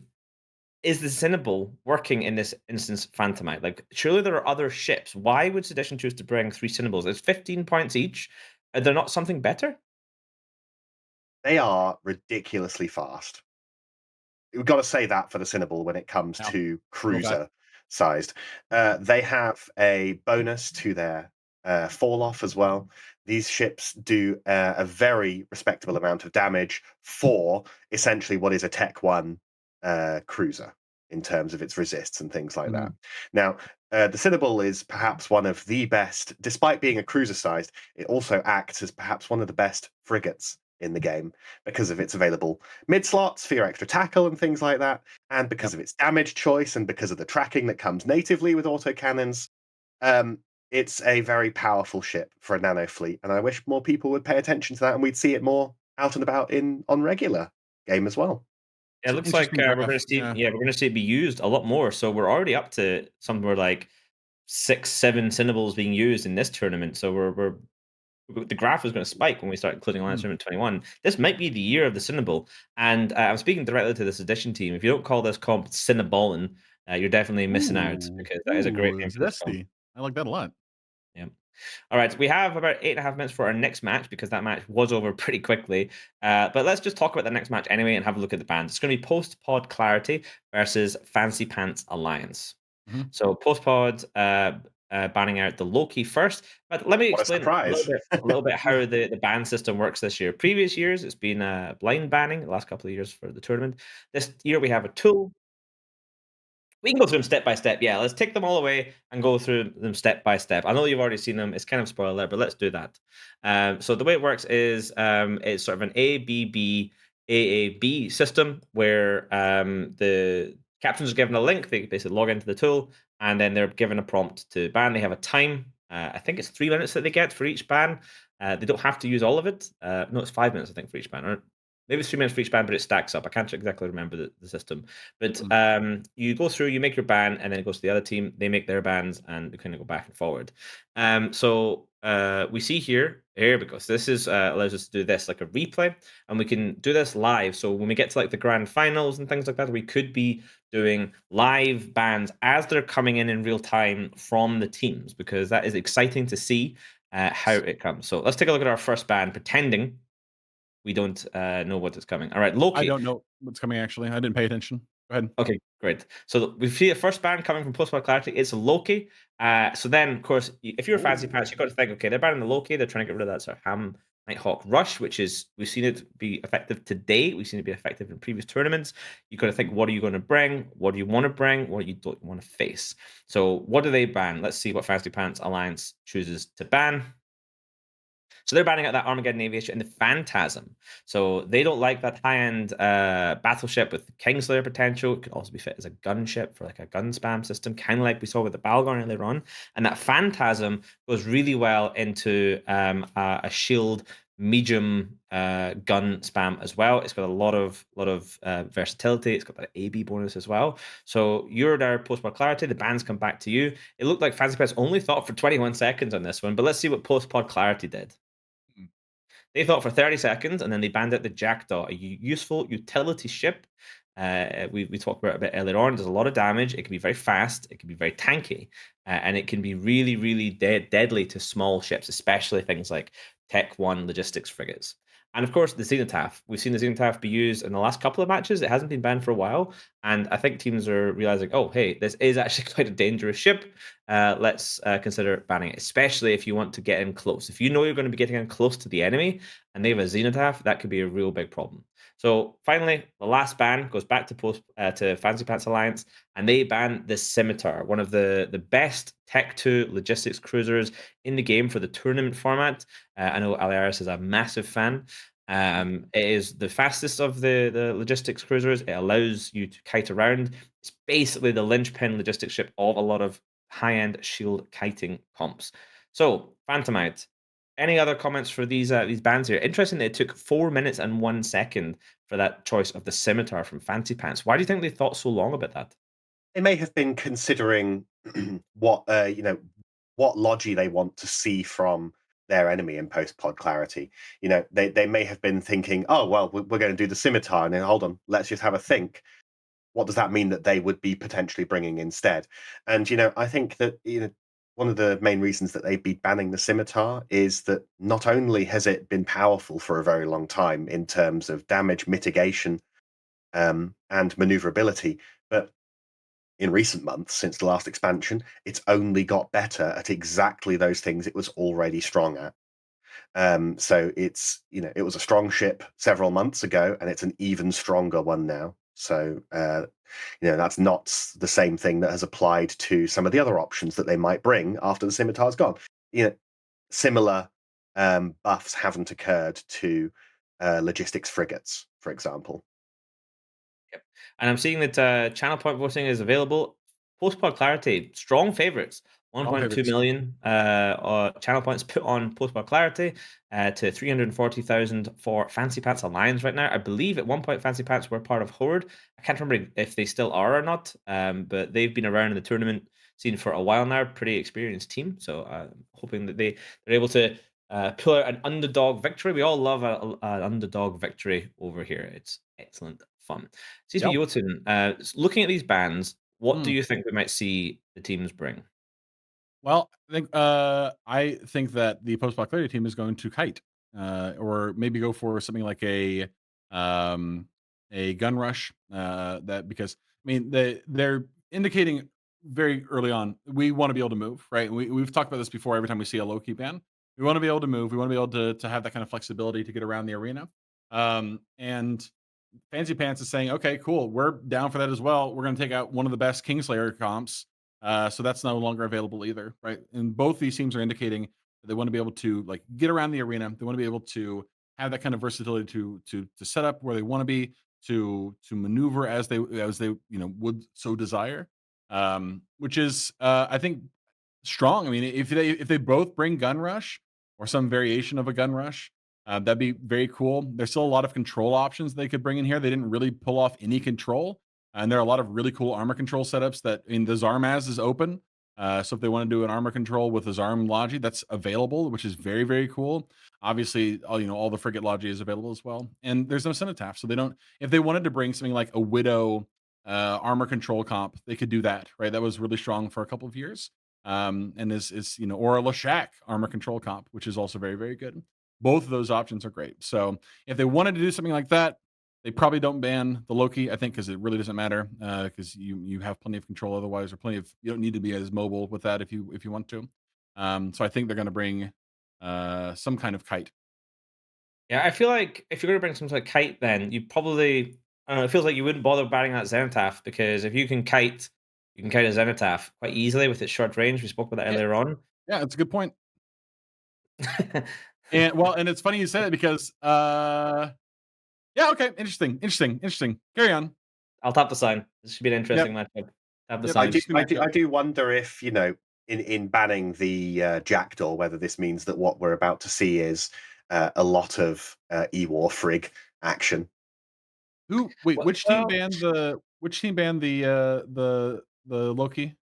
is the Cinnable working in this instance Phantomite? Like, surely there are other ships. Why would Sedition choose to bring 3 Cinnables? It's 15 points each. Are there not something better? They are ridiculously fast. We've got to say that for the Cinnable when it comes to cruiser sized. They have a bonus to their fall off as well. These ships do a very respectable amount of damage for essentially what is a Tech 1 cruiser in terms of its resists and things like that. Now, the Cinnable is perhaps one of the best, despite being a cruiser sized, it also acts as perhaps one of the best frigates in the game because of its available mid slots for your extra tackle and things like that, and because of its damage choice and because of the tracking that comes natively with autocannons. It's a very powerful ship for a nano fleet, and I wish more people would pay attention to that and we'd see it more out and about on regular game as well. Yeah, it looks like we're going to see. Yeah, we're going to see it be used a lot more. So we're already up to somewhere like 6, 7 Cinnables being used in this tournament. So the graph is going to spike when we start including Alliance Tournament 21. This might be the year of the Cinnable, and I'm speaking directly to the Sedition team. If you don't call this comp Cinnaballin, you're definitely missing out because that is a great name for this comp. I like that a lot. Yeah. All right, we have about 8.5 minutes for our next match because that match was over pretty quickly. But let's just talk about the next match anyway and have a look at the bands. It's going to be Post-Pod Clarity versus Fancypants Alliance. So Post-Pod banning out the Loki first. But let me explain a little bit how the ban system works this year. Previous years, it's been blind banning the last couple of years for the tournament. This year, we have a tool. We can go through them step by step. Yeah, let's take them all away and go through them step by step. I know you've already seen them. It's kind of spoiler, but let's do that. So the way it works is it's sort of an AAB system where the captains are given a link. They basically log into the tool, and then they're given a prompt to ban. They have a time. I think it's 3 minutes that they get for each ban. They don't have to use all of it. No, it's 5 minutes, I think, for each ban. Or maybe it's 3 minutes for each ban, but it stacks up. I can't exactly remember the system. But you go through, you make your ban, and then it goes to the other team. They make their bans, and they kind of go back and forward. So we see here we go. So this is allows us to do this like a replay, and we can do this live. So when we get to like the grand finals and things like that, we could be doing live bans as they're coming in real time from the teams, because that is exciting to see how it comes. So let's take a look at our first ban, pretending we don't know what is coming. All right, I Loki. don't know what's coming, actually. I didn't pay attention. Go ahead. Okay, great. So we see the first ban coming from Post-War Clarity. It's Loki. So then, of course, if you're a Fancy Pants, you've got to think, okay, they're banning the Loki. They're trying to get rid of that sort of Ham Nighthawk Rush, which is, we've seen it be effective today. We've seen it be effective in previous tournaments. You've got to think, what are you going to bring? What do you want to bring? What you don't want to face? So what do they ban? Let's see what Fancy Pants Alliance chooses to ban. So they're banning out that Armageddon Aviation and the Phantasm. So they don't like that high-end battleship with Kingslayer potential. It could also be fit as a gunship for like a gun spam system, kind of like we saw with the Balgorn earlier on. And that Phantasm goes really well into a shield medium gun spam as well. It's got a lot of versatility. It's got that AB bonus as well. So you're there post-pod clarity. The bans come back to you. It looked like Fancypants only thought for 21 seconds on this one, but let's see what post-pod clarity did. They thought for 30 seconds, and then they banned out the Jackdaw, a useful utility ship. We talked about it a bit earlier on. There's a lot of damage. It can be very fast. It can be very tanky. And it can be really, really deadly to small ships, especially things like Tech 1 logistics frigates. And of course, the Zenithaf. We've seen the Zenithaf be used in the last couple of matches. It hasn't been banned for a while. And I think teams are realizing, oh, hey, this is actually quite a dangerous ship. Let's consider banning it, especially if you want to get in close. If you know you're going to be getting in close to the enemy and they have a Zenithaf, that could be a real big problem. So finally, the last ban goes back to Fancy Pants Alliance, and they ban the Scimitar, one of the best Tech 2 logistics cruisers in the game for the tournament format. I know Aliaris is a massive fan. It is the fastest of the logistics cruisers. It allows you to kite around. It's basically the linchpin logistics ship of a lot of high-end shield kiting comps. So, Phantomite, any other comments for these bans here? Interesting that it took 4 minutes and 1 second for that choice of the Scimitar from Fancy Pants. Why do you think they thought so long about that? They may have been considering what what logi they want to see from their enemy in post-pod clarity. They may have been thinking, oh well, we're going to do the Scimitar, and then hold on, let's just have a think. What does that mean that they would be potentially bringing instead? And I think that one of the main reasons that they'd be banning the Scimitar is that not only has it been powerful for a very long time in terms of damage mitigation and maneuverability, but in recent months, since the last expansion, it's only got better at exactly those things it was already strong at. So it's it was a strong ship several months ago, and it's an even stronger one now. So that's not the same thing that has applied to some of the other options that they might bring after the Scimitar's gone. Similar buffs haven't occurred to logistics frigates, for example. Yep. And I'm seeing that channel point voting is available. Post-pod clarity, strong favorites. 1.2 million channel points put on post-pod clarity to 340,000 for Fancy Pants Alliance right now. I believe at one point Fancy Pants were part of Horde. I can't remember if they still are or not, but they've been around in the tournament scene for a while now. Pretty experienced team, so I'm hoping that they're able to pull out an underdog victory. We all love an underdog victory over here. It's excellent fun. Excuse me, Jotun. Looking at these bans, what do you think we might see the teams bring? Well, I think that the post-pod clarity team is going to kite, or maybe go for something like a gun rush. That because they're indicating very early on we want to be able to move, right? We've talked about this before. Every time we see a Loki ban, we want to be able to move. We want to be able to have that kind of flexibility to get around the arena. And Fancy Pants is saying, okay, cool, we're down for that as well. We're going to take out one of the best Kingslayer comps. So that's no longer available either, right? And both these teams are indicating that they want to be able to get around the arena. They want to be able to have that kind of versatility to set up where they want to be, to maneuver as they would so desire. Which is I think strong. I mean, if they both bring gun rush or some variation of a gun rush, that'd be very cool. There's still a lot of control options they could bring in here. They didn't really pull off any control. And there are a lot of really cool armor control setups that in the Zarmaz is open. So if they want to do an armor control with a Zarm Logi, that's available, which is very, very cool. Obviously, all the frigate Logi is available as well. And there's no Cenotaph. So they don't, if they wanted to bring something like a Widow armor control comp, they could do that, right? That was really strong for a couple of years. And is or a Lashak armor control comp, which is also very, very good. Both of those options are great. So if they wanted to do something like that, they probably don't ban the Loki, I think, because it really doesn't matter, because you have plenty of control otherwise, or you don't need to be as mobile with that if you want to. So I think they're going to bring some kind of kite. Yeah, I feel like if you're going to bring some sort of kite, then you probably, I don't know, it feels like you wouldn't bother banning out Zenithaf, because if you can kite a Zenithaf quite easily with its short range. We spoke about that Yeah, earlier on. yeah, that's a good point. And it's funny you say that because yeah, okay, interesting. Carry on. I'll tap the sign. This should be an interesting matchup. Tap the Yep, sign. I do wonder if, in banning the Jackdaw, whether this means that what we're about to see is a lot of E-War Frig action. Which team banned the Loki?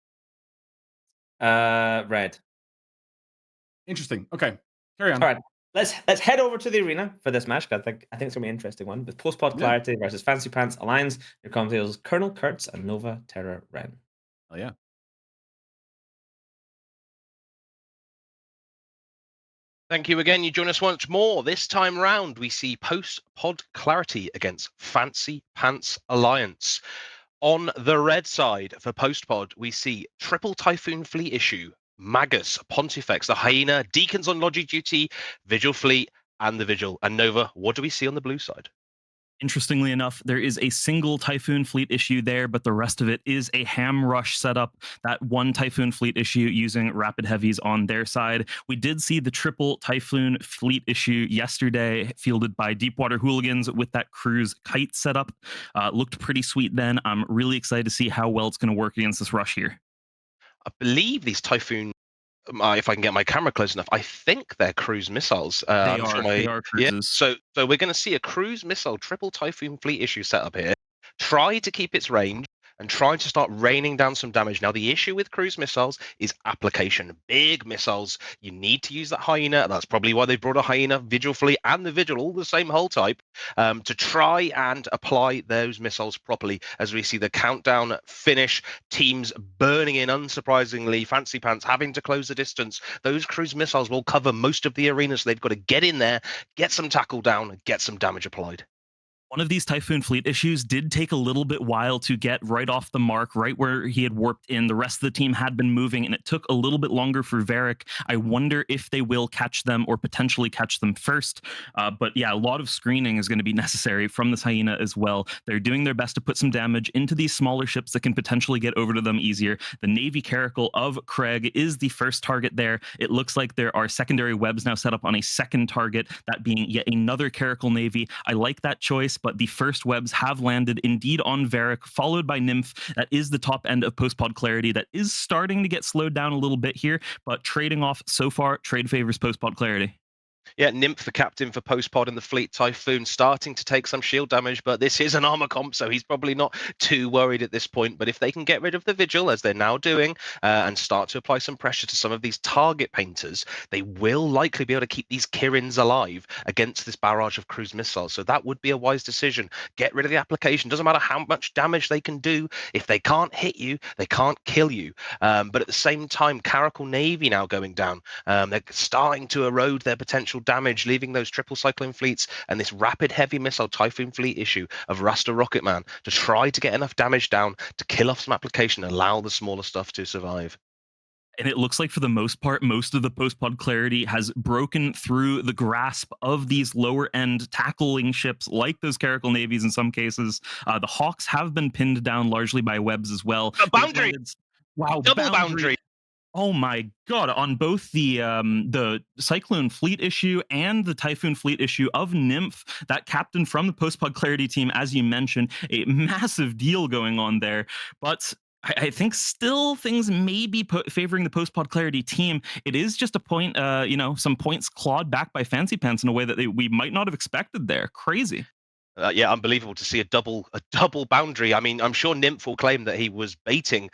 Red. Interesting. Okay, carry on. All right, let's head over to the arena for this match. I think it's gonna be an interesting one with Post-Pod Clarity versus Fancypants Alliance. Here comes Colonel Kurtz and Nova Terra Ren. Oh yeah. Thank you again. You join us once more. This time round, we see Post-Pod Clarity against Fancypants Alliance. On the red side for Post-Pod, we see Triple Typhoon Fleet Issue, Magus, Pontifex, the Hyena, Deacons on Logi Duty, Vigil Fleet, and the Vigil. And Nova, what do we see on the blue side? Interestingly enough, there is a single Typhoon Fleet issue there, but the rest of it is a ham rush setup. That one Typhoon Fleet issue using Rapid Heavies on their side. We did see the triple Typhoon Fleet issue yesterday, fielded by Deepwater Hooligans with that cruise kite setup. Looked pretty sweet then. I'm really excited to see how well it's going to work against this rush here. I believe these Typhoon, if I can get my camera close enough, I think they're cruise missiles. They are cruises. Yeah, so we're going to see a cruise missile triple Typhoon Fleet issue setup here. Try to keep its range and try to start raining down some damage. Now, the issue with cruise missiles is application. Big missiles, you need to use that Hyena. That's probably why they brought a Hyena, Vigil Fleet, and the Vigil, all the same hull type, to try and apply those missiles properly. As we see the countdown finish, teams burning in, unsurprisingly, Fancypants having to close the distance. Those cruise missiles will cover most of the arena, so they've got to get in there, get some tackle down, and get some damage applied. One of these Typhoon Fleet issues did take a little bit while to get right off the mark, right where he had warped in. The rest of the team had been moving, and it took a little bit longer for Varric. I wonder if they will catch them or potentially catch them first. But yeah, a lot of screening is going to be necessary from this Hyena as well. They're doing their best to put some damage into these smaller ships that can potentially get over to them easier. The Navy Caracal of Craig is the first target there. It looks like there are secondary webs now set up on a second target, that being yet another Caracal Navy. I like that choice, but the first webs have landed indeed on Varric, followed by Nymph. That is the top end of Post-Pod Clarity. That is starting to get slowed down a little bit here, but trading off so far, trade favors Post-Pod Clarity. Yeah, Nymph, the captain for Post-Pod and the Fleet Typhoon, starting to take some shield damage, but this is an armor comp, so he's probably not too worried at this point. But if they can get rid of the Vigil, as they're now doing, and start to apply some pressure to some of these target painters, they will likely be able to keep these Kirins alive against this barrage of cruise missiles. So that would be a wise decision. Get rid of the application. Doesn't matter how much damage they can do. If they can't hit you, they can't kill you. But at the same time, Caracal Navy now going down. They're starting to erode their potential damage, leaving those triple cyclone fleets and this rapid heavy missile Typhoon Fleet issue of Rasta Rocketman to try to get enough damage down to kill off some application and allow the smaller stuff to survive. And it looks like for the most part, most of the Post-Pod Clarity has broken through the grasp of these lower end tackling ships like those Caracal Navies in some cases. The Hawks have been pinned down largely by webs as well. A boundary! Wow, Double boundary! Oh my god, on both the Cyclone Fleet issue and the Typhoon Fleet issue of Nymph, that captain from the Post-Pod Clarity team, as you mentioned, a massive deal going on there. But I think still things may be favoring the Post-Pod Clarity team. It is just a point, some points clawed back by Fancypants in a way that we might not have expected there. Crazy. Yeah, unbelievable to see a double boundary. I mean, I'm sure Nymph will claim that he was baiting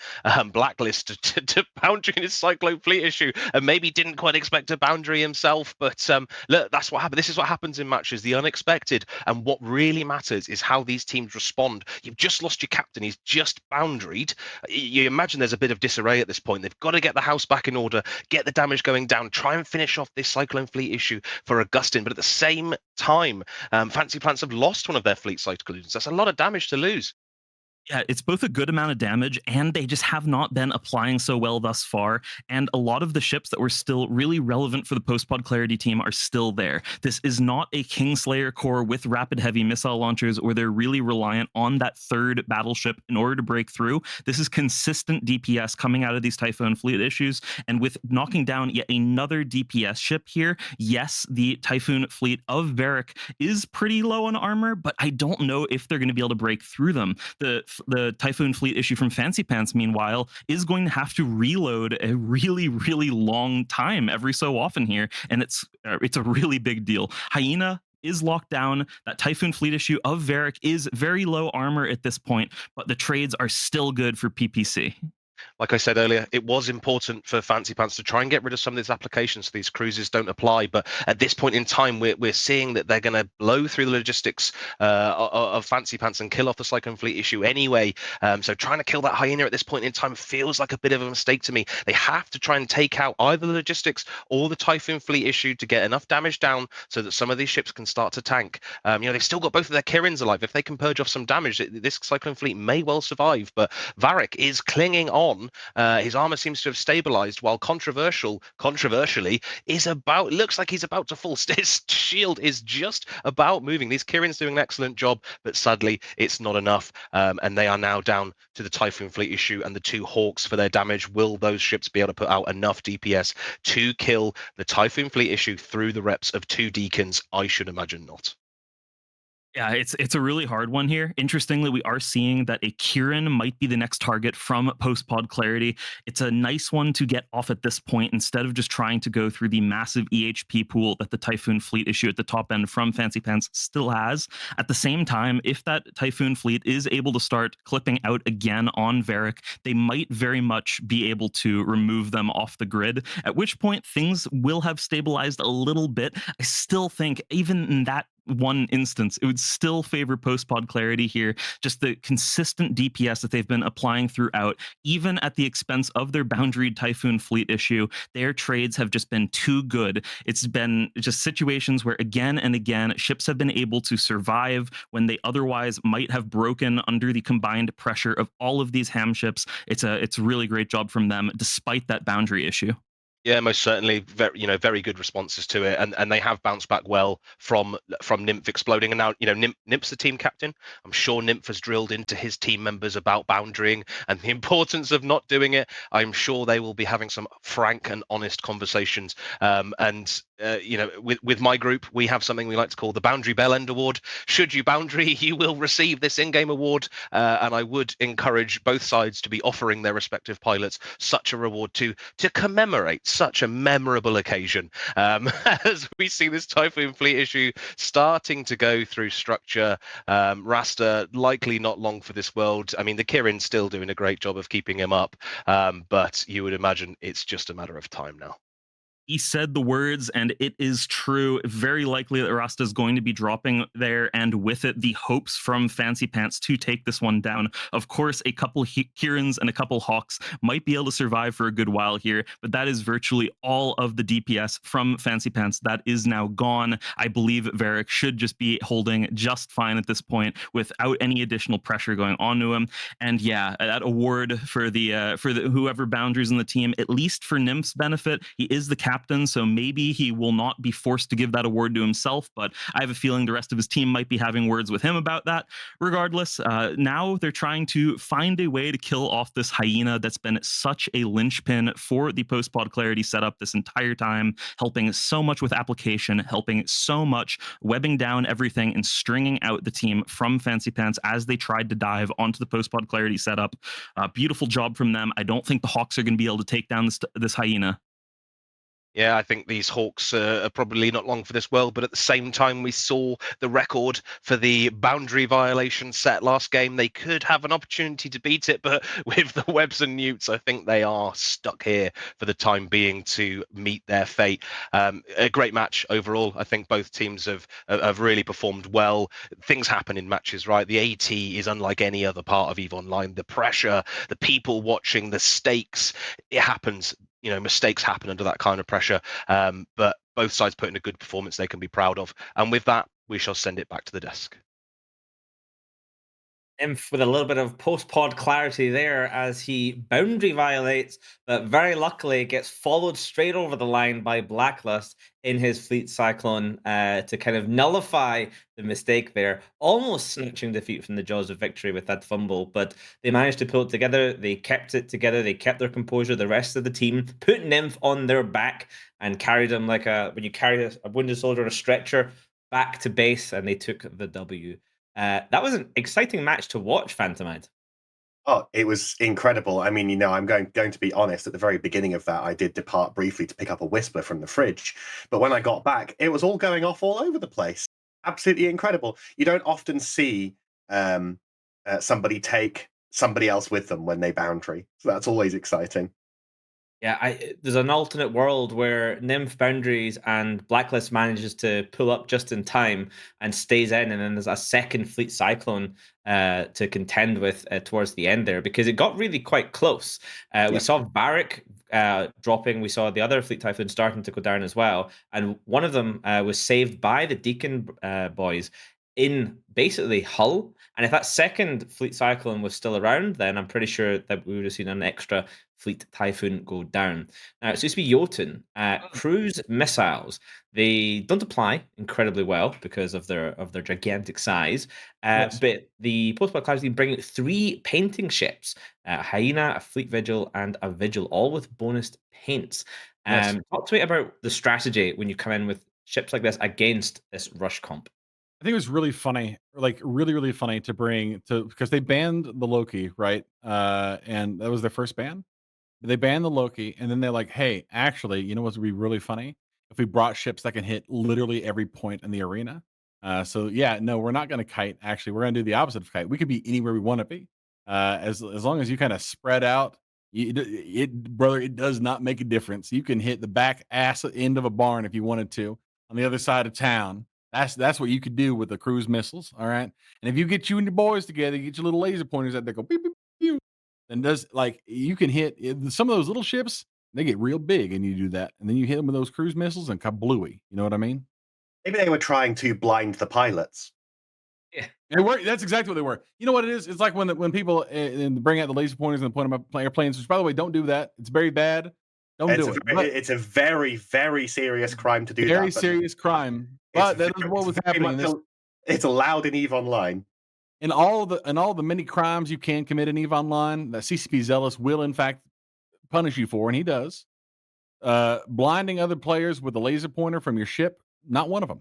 Blacklist to boundary in his Cyclone Fleet issue, and maybe didn't quite expect a boundary himself. But look, that's what happened. This is what happens in matches, the unexpected. And what really matters is how these teams respond. You've just lost your captain. He's just boundaried. You imagine there's a bit of disarray at this point. They've got to get the house back in order, get the damage going down, try and finish off this Cyclone Fleet issue for Augustin. But at the same time, Fancypants have lost one of their fleet cyclones. That's a lot of damage to lose. Yeah, it's both a good amount of damage, and they just have not been applying so well thus far. And a lot of the ships that were still really relevant for the post-pod clarity team are still there. This is not a Kingslayer core with rapid heavy missile launchers where they're really reliant on that third battleship in order to break through. This is consistent DPS coming out of these Typhoon fleet issues. And with knocking down yet another DPS ship here, yes, the Typhoon fleet of Varric is pretty low on armor, but I don't know if they're going to be able to break through them. The Typhoon fleet issue from Fancypants, meanwhile, is going to have to reload a really, really long time every so often here, and it's a really big deal. Hyena is locked down. That Typhoon fleet issue of Varric is very low armor at this point, but the trades are still good for PPC. Like I said earlier, it was important for Fancypants to try and get rid of some of these applications so these cruises don't apply. But at this point in time, we're seeing that they're going to blow through the logistics of Fancypants and kill off the Cyclone Fleet issue anyway. So trying to kill that Hyena at this point in time feels like a bit of a mistake to me. They have to try and take out either the logistics or the Typhoon Fleet issue to get enough damage down so that some of these ships can start to tank. They've still got both of their Kirins alive. If they can purge off some damage, this Cyclone Fleet may well survive. But Varric is clinging on. His armor seems to have stabilized, while controversially, looks like he's about to fall. His shield is just about moving. These Kirin's doing an excellent job, but sadly, it's not enough. And they are now down to the Typhoon Fleet issue and the two Hawks for their damage. Will those ships be able to put out enough DPS to kill the Typhoon Fleet issue through the reps of two Deacons? I should imagine not. Yeah, it's a really hard one here. Interestingly, we are seeing that a Kirin might be the next target from post-pod clarity. It's a nice one to get off at this point instead of just trying to go through the massive EHP pool that the Typhoon fleet issue at the top end from Fancypants still has. At the same time, if that Typhoon fleet is able to start clipping out again on Varric, they might very much be able to remove them off the grid, at which point things will have stabilized a little bit. I still think even in that one instance, it would still favor post-pod clarity here. Just the consistent DPS that they've been applying throughout, even at the expense of their boundaried Typhoon fleet issue, their trades have just been too good. It's been just situations where again and again, ships have been able to survive when they otherwise might have broken under the combined pressure of all of these ham ships. It's a really great job from them, despite that boundary issue. Yeah, most certainly. Very good responses to it, and they have bounced back well from Nymph exploding. And now, Nymph's the team captain. I'm sure Nymph has drilled into his team members about boundarying and the importance of not doing it. I'm sure they will be having some frank and honest conversations. With my group, we have something we like to call the Boundary Bell End Award. Should you boundary, you will receive this in-game award, and I would encourage both sides to be offering their respective pilots such a reward to commemorate such a memorable occasion, as we see this Typhoon fleet issue starting to go through structure. Rasta likely not long for this world. I mean, the Kirin's still doing a great job of keeping him up, but you would imagine it's just a matter of time now. He said the words, and it is true. Very likely that Rasta is going to be dropping there, and with it, the hopes from Fancypants to take this one down. Of course, a couple Kirins and a couple Hawks might be able to survive for a good while here, but that is virtually all of the DPS from Fancypants that is now gone. I believe Varric should just be holding just fine at this point without any additional pressure going onto him. And yeah, that award for the whoever boundaries in the team, at least for Nymph's benefit, he is the captain, so maybe he will not be forced to give that award to himself, but I have a feeling the rest of his team might be having words with him about that. Regardless, now they're trying to find a way to kill off this Hyena that's been such a linchpin for the post-pod clarity setup this entire time, helping so much with application, helping so much webbing down everything and stringing out the team from Fancypants as they tried to dive onto the post-pod clarity setup. Beautiful job from them. I don't think the Hawks are going to be able to take down this Hyena. Yeah, I think these Hawks are probably not long for this world, but at the same time, we saw the record for the boundary violation set last game. They could have an opportunity to beat it, but with the webs and newts, I think they are stuck here for the time being to meet their fate. A great match overall. I think both teams have really performed well. Things happen in matches, right? The AT is unlike any other part of EVE Online. The pressure, the people watching, the stakes, it happens. Mistakes happen under that kind of pressure, but both sides put in a good performance they can be proud of. And with that, we shall send it back to the desk. Imph with a little bit of post-pod clarity there as he boundary violates, but very luckily gets followed straight over the line by Blacklist in his Fleet Cyclone to kind of nullify the mistake there, almost snatching defeat from the jaws of victory with that fumble, but they managed to pull it together. They kept it together. They kept their composure. The rest of the team put Nymph on their back and carried him like when you carry a wounded soldier on a stretcher back to base, and they took the W. That was an exciting match to watch, Phantomite. Oh, it was incredible. I mean, I'm going to be honest. At the very beginning of that, I did depart briefly to pick up a Whisper from the fridge. But when I got back, it was all going off all over the place. Absolutely incredible. You don't often see somebody take somebody else with them when they boundary. So that's always exciting. Yeah, there's an alternate world where Nymph boundaries and Blacklist manages to pull up just in time and stays in, and then there's a second Fleet Cyclone to contend with towards the end there, because it got really quite close. We saw Varric dropping, we saw the other Fleet Typhoon starting to go down as well, and one of them was saved by the Deacon boys in basically Hull. And if that second Fleet Cyclone was still around, then I'm pretty sure that we would have seen an extra Fleet Typhoon go down. Now, it used to be Jotun. Cruise missiles, they don't apply incredibly well because of their gigantic size. But the post-war class team bring out 3 painting ships, a Hyena, a Fleet Vigil, and a Vigil, all with bonus paints. Talk to me about the strategy when you come in with ships like this against this rush comp. I think it was really funny, like really, really funny to bring to because they banned the Loki, right? And that was their first ban. They banned the Loki, and then they're like, "Hey, actually, you know what's would be really funny if we brought ships that can hit literally every point in the arena." So yeah, no, we're not going to kite. Actually, we're going to do the opposite of kite. We could be anywhere we want to be, as long as you kind of spread out. Brother, it does not make a difference. You can hit the back ass end of a barn if you wanted to on the other side of town. That's what you could do with the cruise missiles. All right, and if you get you and your boys together, you get your little laser pointers that they go beep beep beep. And you can hit some of those little ships, they get real big, and you do that, and then you hit them with those cruise missiles and kablooey. You know what I mean? Maybe they were trying to blind the pilots. Yeah. It worked. That's exactly what they were. You know what it is? It's like when people bring out the laser pointers and point them up airplanes. Which, by the way, don't do that. It's very bad. Don't do it. It's a very, very serious crime to do that. Very serious crime. But that is what was happening. It's allowed in EVE Online. In all the many crimes you can commit in EVE Online, that CCP Zealous will in fact punish you for, and he does. Blinding other players with a laser pointer from your ship, not one of them.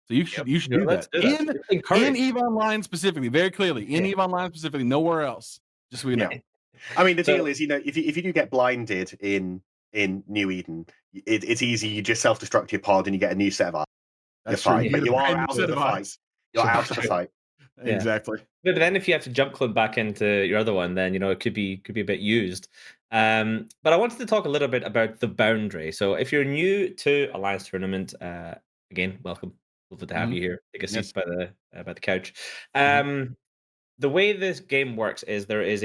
So you should do that. In EVE Online specifically, very clearly. In EVE Online specifically, nowhere else. Just so we know. I mean, the deal is, if you do get blinded in New Eden, it's easy. You just self-destruct your pod and you get a new set of eyes. You're fine, but you are out of the fight. You're out of the fight. Yeah. Exactly. But then if you have to jump clone back into your other one, then it could be a bit used. But I wanted to talk a little bit about the boundary. So if you're new to Alliance Tournament, again, welcome. Lovely to have you here. Take a seat by the couch. The way this game works is there is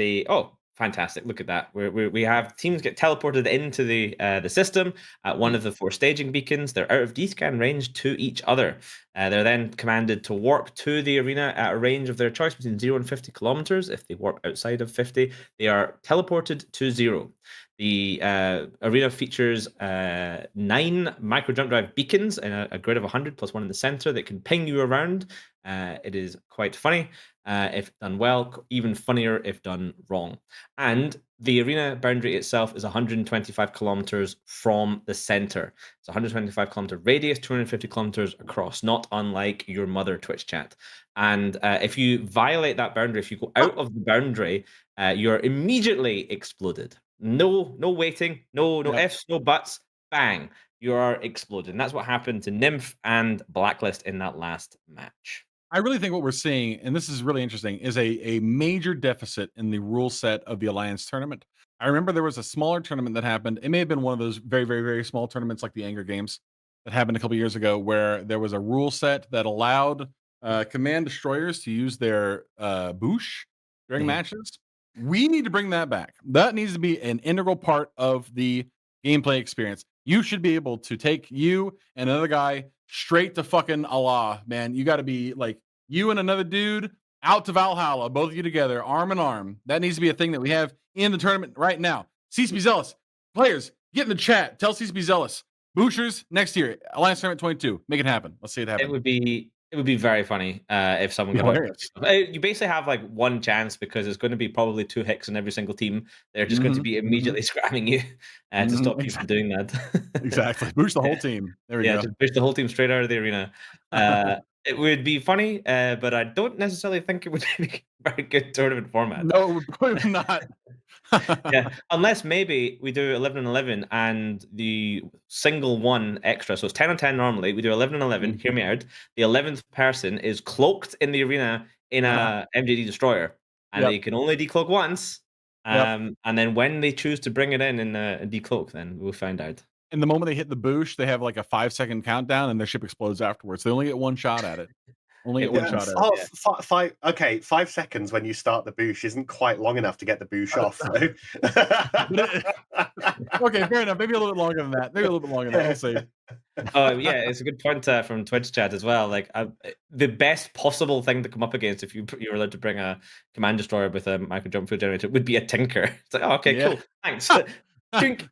fantastic! Look at that. We have teams get teleported into the system at one of the 4 staging beacons. They're out of D-scan range to each other. They're then commanded to warp to the arena at a range of their choice between 0 and 50 kilometers. If they warp outside of 50, they are teleported to 0. The arena features 9 micro jump drive beacons and a grid of 100 plus 1 in the center that can ping you around. It is quite funny if done well, even funnier if done wrong. And the arena boundary itself is 125 kilometers from the center. It's 125 kilometer radius, 250 kilometers across, not unlike your mother Twitch chat. And if you violate that boundary, if you go out of the boundary, you're immediately exploded. No waiting, no ifs, no buts. Bang. you are exploded. And that's what happened to Nymph and Blacklist in that last match. I really think what we're seeing, and this is really interesting, is a major deficit in the rule set of the Alliance tournament. I remember there was a smaller tournament that happened. It may have been one of those very, very, very small tournaments like the Anger Games that happened a couple years ago, where there was a rule set that allowed command destroyers to use their boosh during Mhm. matches. We need to bring that back. That needs to be an integral part of the gameplay experience. You should be able to take you and another guy straight to fucking Allah, man. You got to be like you and another dude out to Valhalla, both of you together, arm in arm. That needs to be a thing that we have in the tournament right now. CCP Zealous, players, get in the chat. Tell CCP Zealous, Booshers next year, Alliance Tournament 22. Make it happen. Let's see it happen. It would be very funny if someone got Hilarious. You basically have like one chance because there's going to be probably 2 hicks in every single team. They're just going to be immediately scamming you to stop you from doing that. Exactly. Boosh the whole team. There we go. Just push the whole team straight out of the arena. It would be funny, but I don't necessarily think it would be a very good tournament format. No, it would probably not. Yeah, unless maybe we do 11 and 11 and the single one extra. So it's 10 on 10 normally. We do 11 and 11. Hear me out. The 11th person is cloaked in the arena in a MJD destroyer, and they can only decloak once. And then when they choose to bring it in and decloak, then we'll find out. And the moment they hit the boosh, they have like a 5-second countdown, and their ship explodes afterwards. They only get one shot at it. Only get one shot at it. Okay, 5 seconds when you start the boosh isn't quite long enough to get the boosh off. Okay, fair enough. Maybe a little bit longer than that. Maybe a little bit longer than that. We'll see. Oh yeah, it's a good point from Twitch chat as well. Like the best possible thing to come up against if you're allowed to bring a command destroyer with a micro jump fuel generator would be a tinker. It's like, oh, okay, cool, thanks.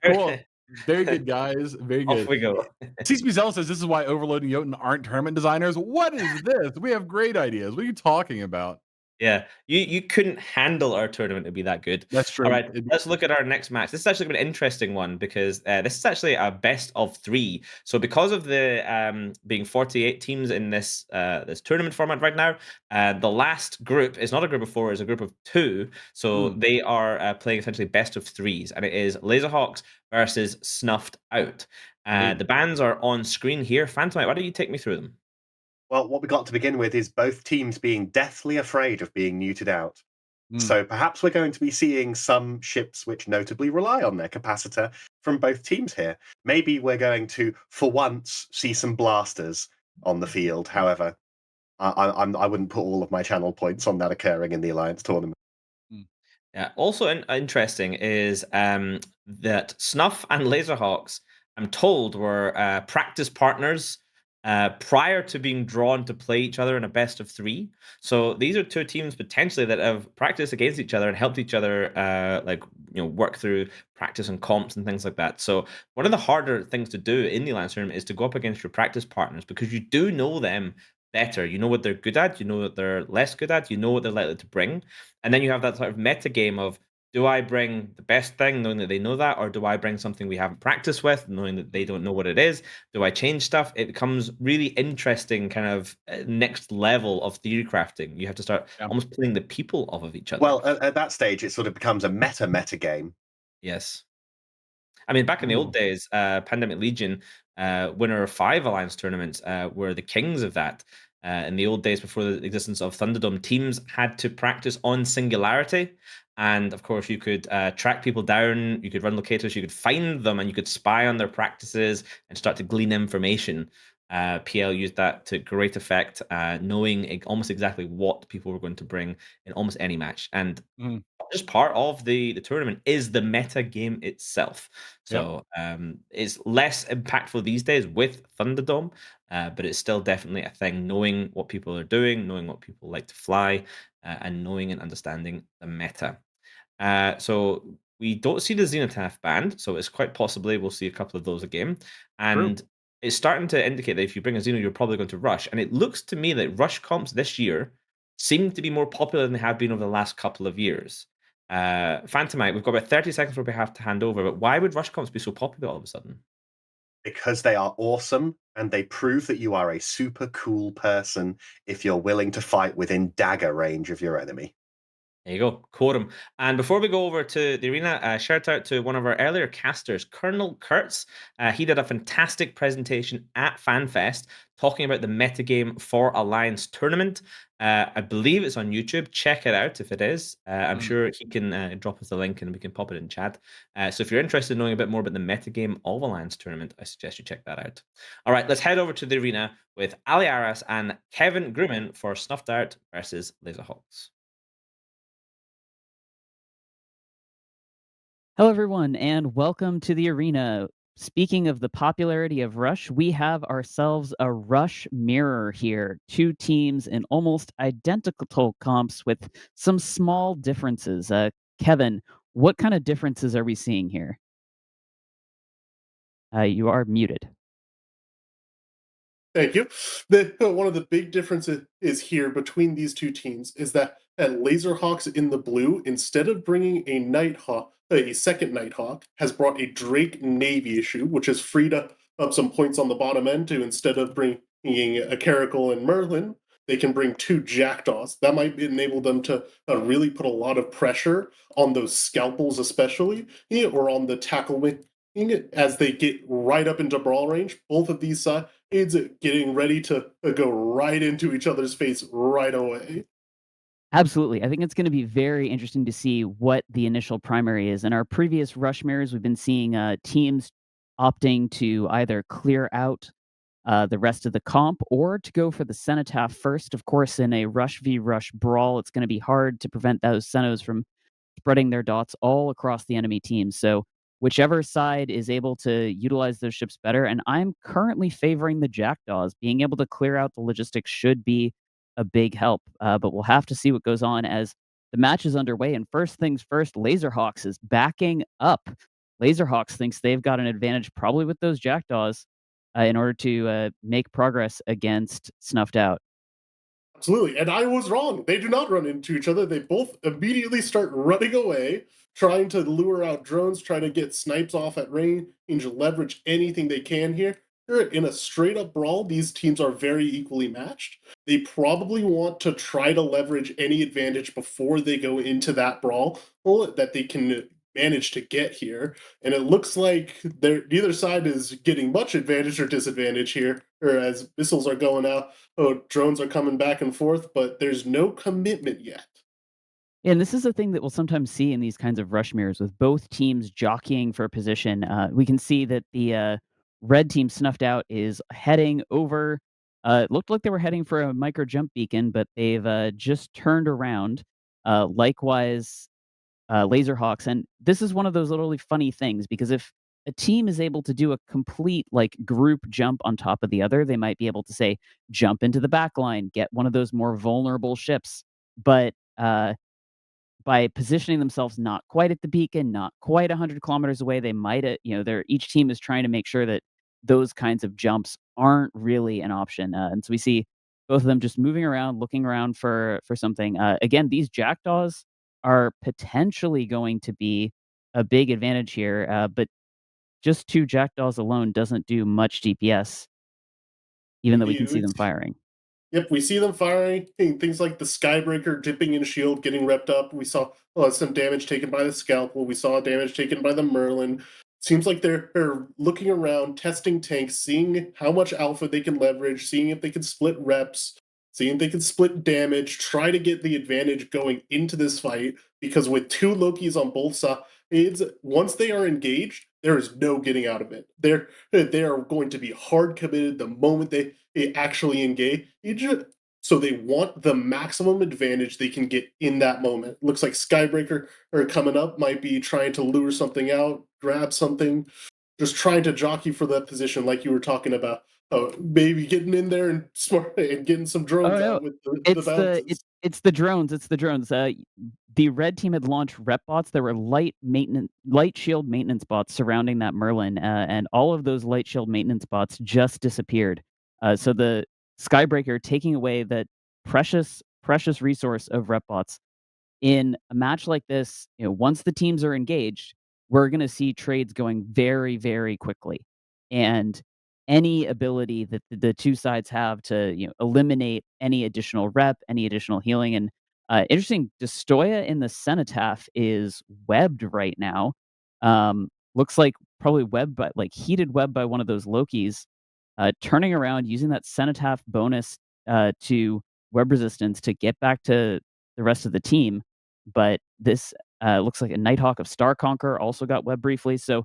Cool. Very good, guys. Very good. Off we go. CCP Zell says this is why Overload and Jotun aren't tournament designers. What is this? We have great ideas. What are you talking about? Yeah, you couldn't handle our tournament to be that good. That's true. All right, let's look at our next match. This is actually an interesting one because this is actually a best of 3. So because of the being 48 teams in this this tournament format right now, the last group is not a group of 4, it's a group of 2. So they are playing essentially best of 3s, and it is Laserhawks versus Snuffed Out. The bands are on screen here. Fancypants, why don't you take me through them? Well, what we got to begin with is both teams being deathly afraid of being neutered out. So perhaps we're going to be seeing some ships which notably rely on their capacitor from both teams here. Maybe we're going to, for once, see some blasters on the field. However, I wouldn't put all of my channel points on that occurring in the Alliance tournament. Yeah. Also interesting is that Snuff and Laserhawks, I'm told, were practice partners prior to being drawn to play each other in a best of 3. So these are 2 teams potentially that have practiced against each other and helped each other work through practice and comps and things like that. So one of the harder things to do in the Alliance tournament is to go up against your practice partners because you do know them better. You know what they're good at, you know what they're less good at, you know what they're likely to bring. And then you have that sort of meta game of, do I bring the best thing, knowing that they know that, or do I bring something we haven't practiced with, knowing that they don't know what it is? Do I change stuff? It becomes really interesting, kind of next level of theory crafting. You have to start almost playing the people off of each other. Well, at that stage, it sort of becomes a meta game. Yes. I mean, back in the old days, Pandemic Legion, winner of 5 Alliance tournaments, were the kings of that. In the old days, before the existence of Thunderdome, teams had to practice on Singularity. And of course, you could track people down, you could run locators, you could find them, and you could spy on their practices and start to glean information. PL used that to great effect, knowing almost exactly what people were going to bring in almost any match. And just part of the tournament is the meta game itself. So it's less impactful these days with Thunderdome, but it's still definitely a thing, knowing what people are doing, knowing what people like to fly, and knowing and understanding the meta. So we don't see the Zenithaf banned, so it's quite possibly we'll see a couple of those again. And it's starting to indicate that if you bring a Xeno, you're probably going to rush. And it looks to me that rush comps this year seem to be more popular than they have been over the last couple of years. Phantomite, we've got about 30 seconds where we have to hand over, but why would rush comps be so popular all of a sudden? Because they are awesome, and they prove that you are a super cool person if you're willing to fight within dagger range of your enemy. There you go, quorum. And before we go over to the arena, shout out to one of our earlier casters, Colonel Kurtz. He did a fantastic presentation at FanFest talking about the metagame for Alliance Tournament. I believe it's on YouTube. Check it out if it is. I'm sure he can drop us the link and we can pop it in chat. So if you're interested in knowing a bit more about the metagame of Alliance Tournament, I suggest you check that out. All right, let's head over to the arena with Ali Aras and Kevin Grumman for Snuffed Out versus Laserhawks. Hello, everyone, and welcome to the arena. Speaking of the popularity of Rush, we have ourselves a Rush mirror here. Two teams in almost identical comps with some small differences. Kevin, what kind of differences are we seeing here? You are muted. Thank you. One of the big differences is here between these two teams is that at Laserhawks in the blue, instead of bringing a Nighthawk, a second Nighthawk, has brought a Drake Navy issue, which has freed up some points on the bottom end to, instead of bringing a Caracal and Merlin, they can bring two Jackdaws. That might enable them to really put a lot of pressure on those Scalpels, especially, or on the tackle wing as they get right up into brawl range. Both of these sides getting ready to go right into each other's face right away. Absolutely. I think it's going to be very interesting to see what the initial primary is. In our previous Rush mirrors, we've been seeing teams opting to either clear out the rest of the comp or to go for the Cenotaph first. Of course, in a Rush v Rush brawl, it's going to be hard to prevent those Cenos from spreading their dots all across the enemy team. So whichever side is able to utilize those ships better, and I'm currently favoring the Jackdaws. Being able to clear out the logistics should be a big help, but we'll have to see what goes on as the match is underway. And first things first, Laserhawks is backing up. Laserhawks thinks they've got an advantage probably with those Jackdaws in order to make progress against Snuffed Out. Absolutely. And I was wrong. They do not run into each other. They both immediately start running away, trying to lure out drones, trying to get snipes off at range, leverage anything they can here. In a straight up brawl, these teams are very equally matched. They probably want to try to leverage any advantage before they go into that brawl that they can manage to get here. And it looks like neither side is getting much advantage or disadvantage here, or as missiles are going out, drones are coming back and forth, but there's no commitment yet. And this is a thing that we'll sometimes see in these kinds of rush mirrors with both teams jockeying for position. We can see that the red team Snuffed Out is heading over. It looked like they were heading for a micro jump beacon, but they've just turned around. Likewise, Laserhawks. And this is one of those literally funny things because if a team is able to do a complete like group jump on top of the other, they might be able to say jump into the back line, get one of those more vulnerable ships. But by positioning themselves not quite at the beacon, not quite 100 kilometers away, they might, they're each team is trying to make sure that those kinds of jumps aren't really an option. And so we see both of them just moving around, looking around for something. Again, these Jackdaws are potentially going to be a big advantage here, but just two Jackdaws alone doesn't do much DPS, even though we can see them firing. Yep, we see them firing things like the Skybreaker dipping in shield, getting repped up. We saw some damage taken by the Scalpel. We saw damage taken by the Merlin. Seems like they're looking around, testing tanks, seeing how much alpha they can leverage, seeing if they can split reps, seeing if they can split damage, try to get the advantage going into this fight. Because with two Lokis on both sides, once they are engaged, there is no getting out of it. They are going to be hard committed the moment they actually engage. So they want the maximum advantage they can get in that moment. Looks like Skybreaker are coming up, might be trying to lure something out, grab something, just trying to jockey for that position like you were talking about. Maybe getting in there and smart and getting some drones out with the bounces. It's the drones. It's the drones. The red team had launched rep bots. There were light shield maintenance bots surrounding that Merlin, and all of those light shield maintenance bots just disappeared. So the Skybreaker taking away that precious resource of rep bots in a match like this. Once the teams are engaged, we're going to see trades going very, very quickly, and any ability that the two sides have to eliminate any additional rep, any additional healing, and Interesting, Destoya in the Cenotaph is webbed right now. Looks like probably webbed by like heated web by one of those Lokis. Turning around, using that Cenotaph bonus to web resistance to get back to the rest of the team. But this looks like a Nighthawk of Star Conqueror also got web briefly. So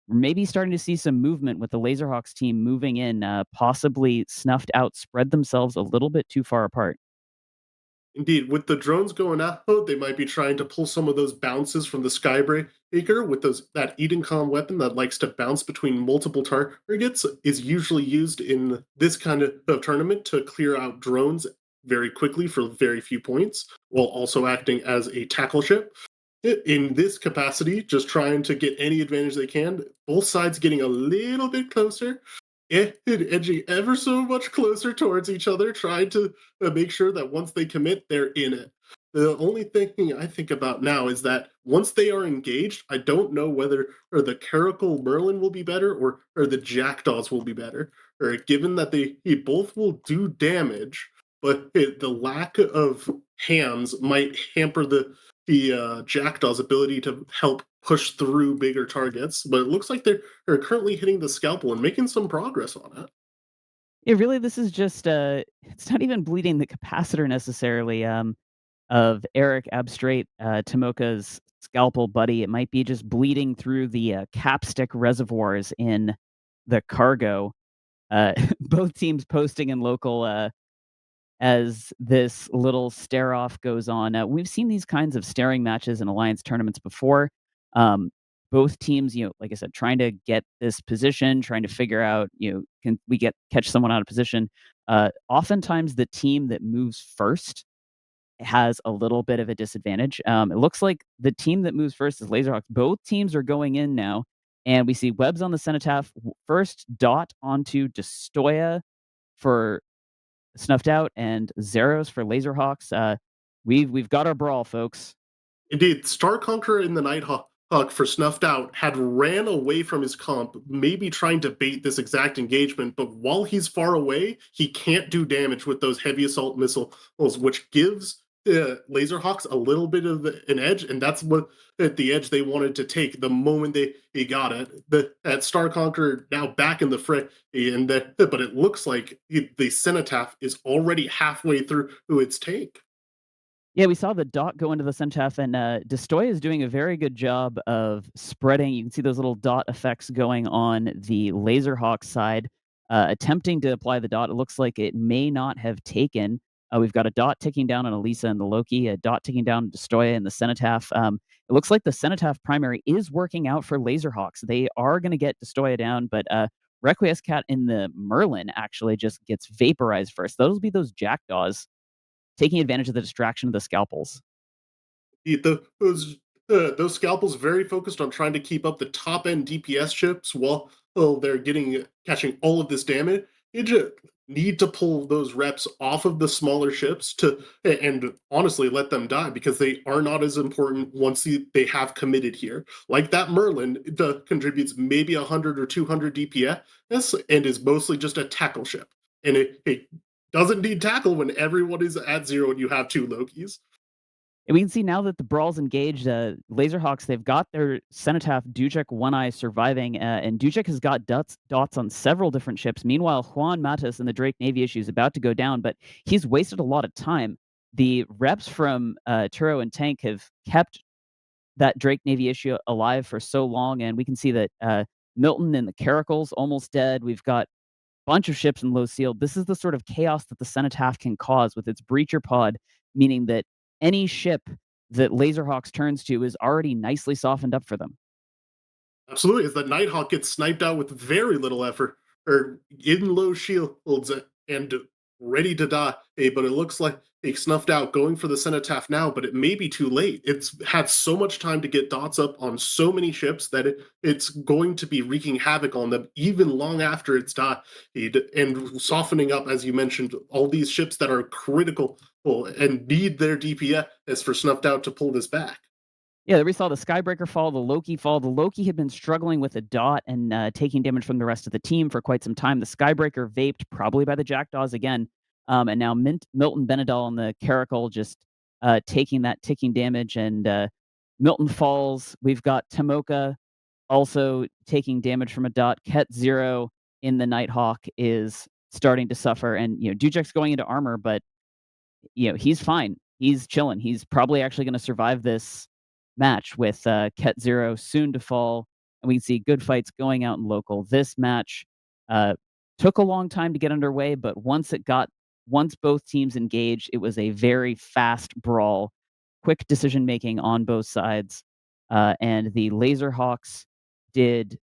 we're maybe starting to see some movement with the Laserhawks team moving in, possibly Snuffed Out, spread themselves a little bit too far apart. Indeed, with the drones going out, they might be trying to pull some of those bounces from the Skybreaker with that Edencom weapon that likes to bounce between multiple targets is usually used in this kind of tournament to clear out drones very quickly for very few points, while also acting as a tackle ship. In this capacity, just trying to get any advantage they can, both sides getting a little bit closer, and edging ever so much closer towards each other, trying to make sure that once they commit, they're in it. The only thing I think about now is that once they are engaged, I don't know whether or the Caracal Merlin will be better or the Jackdaws will be better. Or given that they both will do damage, but the lack of hands might hamper the Jackdaw's ability to help push through bigger targets. But it looks like they're currently hitting the scalpel and making some progress on it. Yeah, really, this is just it's not even bleeding the capacitor necessarily. Of Eric Abstrate, Tomoka's scalpel buddy. It might be just bleeding through the capstick reservoirs in the cargo. Both teams posting in local as this little stare off goes on. We've seen these kinds of staring matches in Alliance tournaments before. Um, both teams, like I said, trying to get this position, trying to figure out, can we catch someone out of position? Oftentimes, the team that moves first has a little bit of a disadvantage. It looks like the team that moves first is Laserhawks. Both teams are going in now, and we see Webs on the Cenotaph. First dot onto Destoya for Snuffed Out and Zeros for Laserhawks. We've got our brawl, folks. Indeed, Star Conqueror in the Nighthawk for Snuffed Out had ran away from his comp, maybe trying to bait this exact engagement, but while he's far away, he can't do damage with those heavy assault missiles, which gives Laserhawks a little bit of an edge, and that's what at the edge they wanted to take the moment they got it. That Star Conqueror now back in the fray, but it looks like the Cenotaph is already halfway through its tank. Yeah, we saw the dot go into the Cenotaph, and Destoya is doing a very good job of spreading. You can see those little dot effects going on the Laserhawk side, attempting to apply the dot. It looks like it may not have taken. We've got a dot ticking down on Elisa and the Loki, a dot ticking down on Destoya and the Cenotaph. It looks like the Cenotaph primary is working out for Laserhawks. They are going to get Destoya down, but Requiescat in the Merlin actually just gets vaporized first. Those will be those Jackdaws taking advantage of the distraction of the scalpels. Those scalpels very focused on trying to keep up the top end DPS chips while they're catching all of this damage. You just need to pull those reps off of the smaller ships and honestly let them die because they are not as important once they have committed here. Like that Merlin contributes maybe 100 or 200 DPS and is mostly just a tackle ship. And it doesn't need tackle when everyone is at zero and you have two Lokis. And we can see now that the brawl's engaged, Laserhawks, they've got their Cenotaph Dujek One Eye surviving, and Dujek has got dots on several different ships. Meanwhile, Juan Matas and the Drake Navy issue is about to go down, but he's wasted a lot of time. The reps from Turo and Tank have kept that Drake Navy issue alive for so long, and we can see that Milton and the Caracals almost dead. We've got bunch of ships in low sealed. This is the sort of chaos that the Cenotaph can cause with its breacher pod, meaning that any ship that Laserhawks turns to is already nicely softened up for them. Absolutely, as the Nighthawk gets sniped out with very little effort, or in low shields and ready to die. But it looks like they Snuffed Out going for the Cenotaph now, but it may be too late. It's had so much time to get dots up on so many ships that it's going to be wreaking havoc on them even long after it's died and softening up, as you mentioned, all these ships that are critical and need their DPS for Snuffed Out to pull this back. Yeah, we saw the Skybreaker fall, the Loki fall. The Loki had been struggling with a dot and taking damage from the rest of the team for quite some time. The Skybreaker vaped, probably by the Jackdaws again. And now Milton Benadal and the Caracal just taking that ticking damage, and Milton falls. We've got Tomoka also taking damage from a dot. Ket Zero in the Nighthawk is starting to suffer, and Dujak's going into armor, but he's fine. He's chilling. He's probably actually going to survive this match with Ket Zero soon to fall, and we can see good fights going out in local. This match took a long time to get underway, but once both teams engaged, it was a very fast brawl, quick decision making on both sides, and the Laserhawks did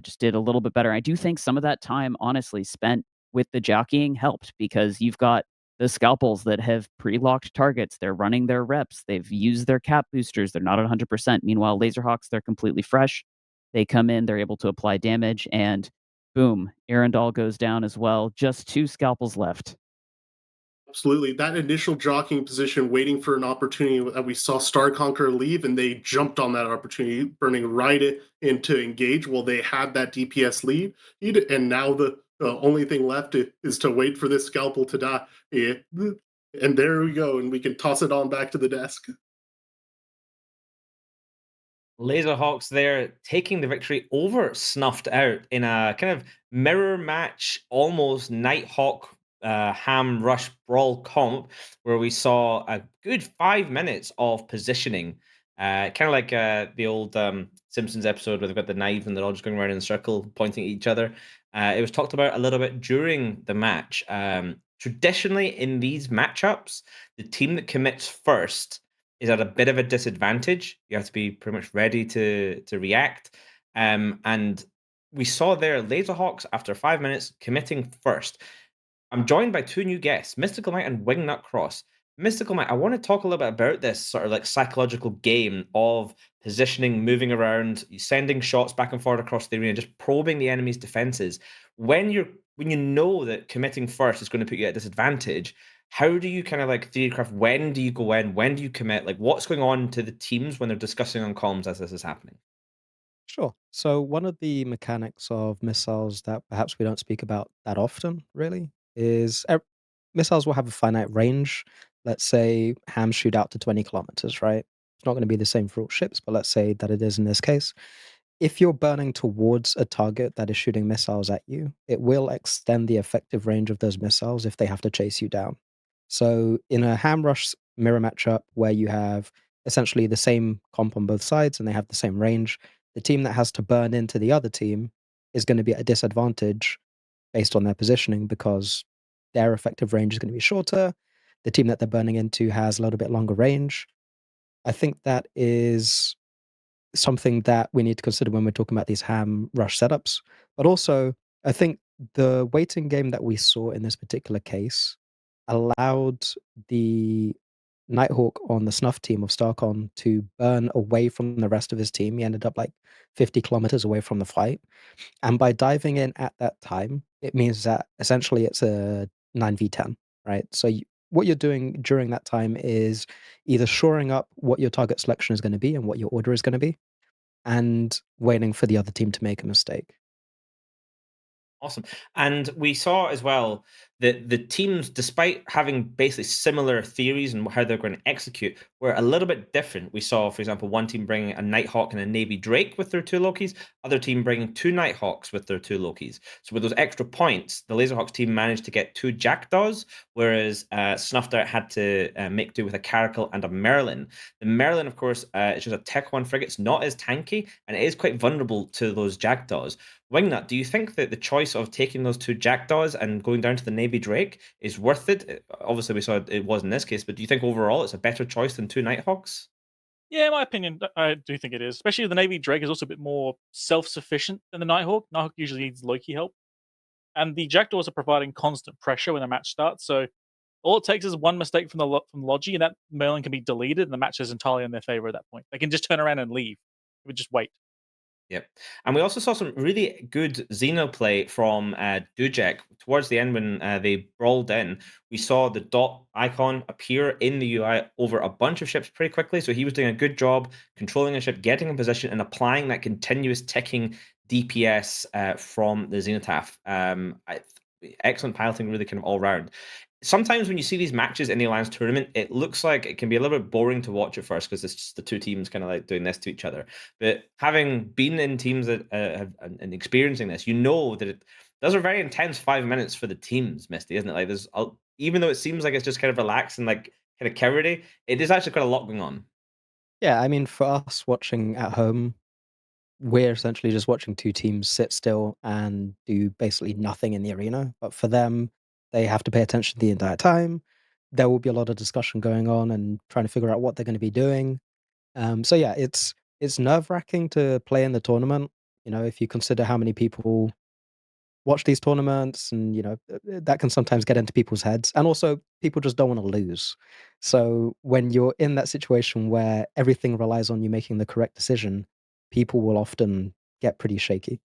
just did a little bit better. I do think some of that time, honestly, spent with the jockeying helped, because you've got the scalpels that have pre-locked targets. They're running their reps. They've used their cap boosters. They're not at 100%. Meanwhile, Laserhawks, they're completely fresh. They come in, they're able to apply damage, and boom, Arundel goes down as well. Just 2 scalpels left. Absolutely. That initial jockeying position, waiting for an opportunity, that we saw Star Conqueror leave, and they jumped on that opportunity, burning right in to engage. Well, they had that DPS lead, and now the only thing left is to wait for this scalpel to die. Yeah. And there we go, and we can toss it on back to the desk. Laserhawks there taking the victory over Snuffed Out in a kind of mirror match, almost Nighthawk ham rush brawl comp, where we saw a good 5 minutes of positioning, kind of like the old Simpsons episode where they've got the knives and they're all just going around in a circle pointing at each other. It was talked about a little bit during the match. Traditionally, in these matchups, the team that commits first is at a bit of a disadvantage. You have to be pretty much ready to react. And we saw there Laserhawks, after 5 minutes, committing first. I'm joined by 2 new guests, Mystical Might and Wingnut Cross. Mystical Might, I want to talk a little bit about this sort of like psychological game of positioning, moving around, sending shots back and forth across the arena, just probing the enemy's defenses. When you know that committing first is going to put you at disadvantage, how do you kind of like theorycraft, when do you go in, when do you commit? Like, what's going on to the teams when they're discussing on comms as this is happening? Sure. So one of the mechanics of missiles that perhaps we don't speak about that often, really, is missiles will have a finite range. Let's say hams shoot out to 20 kilometers, right? It's not going to be the same for all ships, but let's say that it is in this case. If you're burning towards a target that is shooting missiles at you, it will extend the effective range of those missiles if they have to chase you down. So in a ham rush mirror matchup where you have essentially the same comp on both sides and they have the same range, the team that has to burn into the other team is going to be at a disadvantage based on their positioning, because their effective range is going to be shorter. The team that they're burning into has a little bit longer range. I think that is something that we need to consider when we're talking about these ham rush setups. But also, I think the waiting game that we saw in this particular case allowed the Nighthawk on the Snuff team of Starcon to burn away from the rest of his team. He ended up like 50 kilometers away from the fight. And by diving in at that time, it means that essentially it's a 9v10, right? So what you're doing during that time is either shoring up what your target selection is going to be and what your order is going to be, and waiting for the other team to make a mistake. Awesome. And we saw as well that the teams, despite having basically similar theories and how they're going to execute, were a little bit different. We saw, for example, one team bringing a Nighthawk and a Navy Drake with their 2 Lokis, other team bringing 2 Nighthawks with their 2 Lokis. So with those extra points, the Laserhawks team managed to get 2 Jackdaws, whereas Snuffed Out had to make do with a Caracal and a Merlin. The Merlin, of course, is just a Tech 1 frigate. It's not as tanky, and it is quite vulnerable to those Jackdaws. Wingnut, do you think that the choice of taking those 2 Jackdaws and going down to the Navy Drake is worth it? Obviously, we saw it was in this case, but do you think overall it's a better choice than 2 Nighthawks? Yeah, in my opinion, I do think it is. Especially the Navy Drake is also a bit more self-sufficient than the Nighthawk. Nighthawk usually needs Loki help. And the Jackdaws are providing constant pressure when the match starts, so all it takes is one mistake from the Logi, and that Merlin can be deleted, and the match is entirely in their favor at that point. They can just turn around and leave. We just wait. Yep. And we also saw some really good Xeno play from Dujek. Towards the end, when they brawled in, we saw the dot icon appear in the UI over a bunch of ships pretty quickly. So he was doing a good job controlling a ship, getting in position, and applying that continuous ticking DPS from the Xenotaph. Excellent piloting, really kind of all round. sometimes when you see these matches in the Alliance tournament, it looks like it can be a little bit boring to watch at first because it's just the two teams kind of like doing this to each other. But having been in teams that have and experiencing this, you know that those are very intense 5 minutes for the teams, Misty, isn't it? Like even though it seems like it's just kind of relaxed and like kind of cowardly, it is actually quite a lot going on. Yeah, I mean, for us watching at home, we're essentially just watching two teams sit still and do basically nothing in the arena. But for them, they have to pay attention the entire time. There will be a lot of discussion going on and trying to figure out what they're going to be doing. So yeah, it's nerve wracking to play in the tournament. You know, if you consider how many people watch these tournaments, and that can sometimes get into people's heads, and also people just don't want to lose. So when you're in that situation where everything relies on you making the correct decision, people will often get pretty shaky.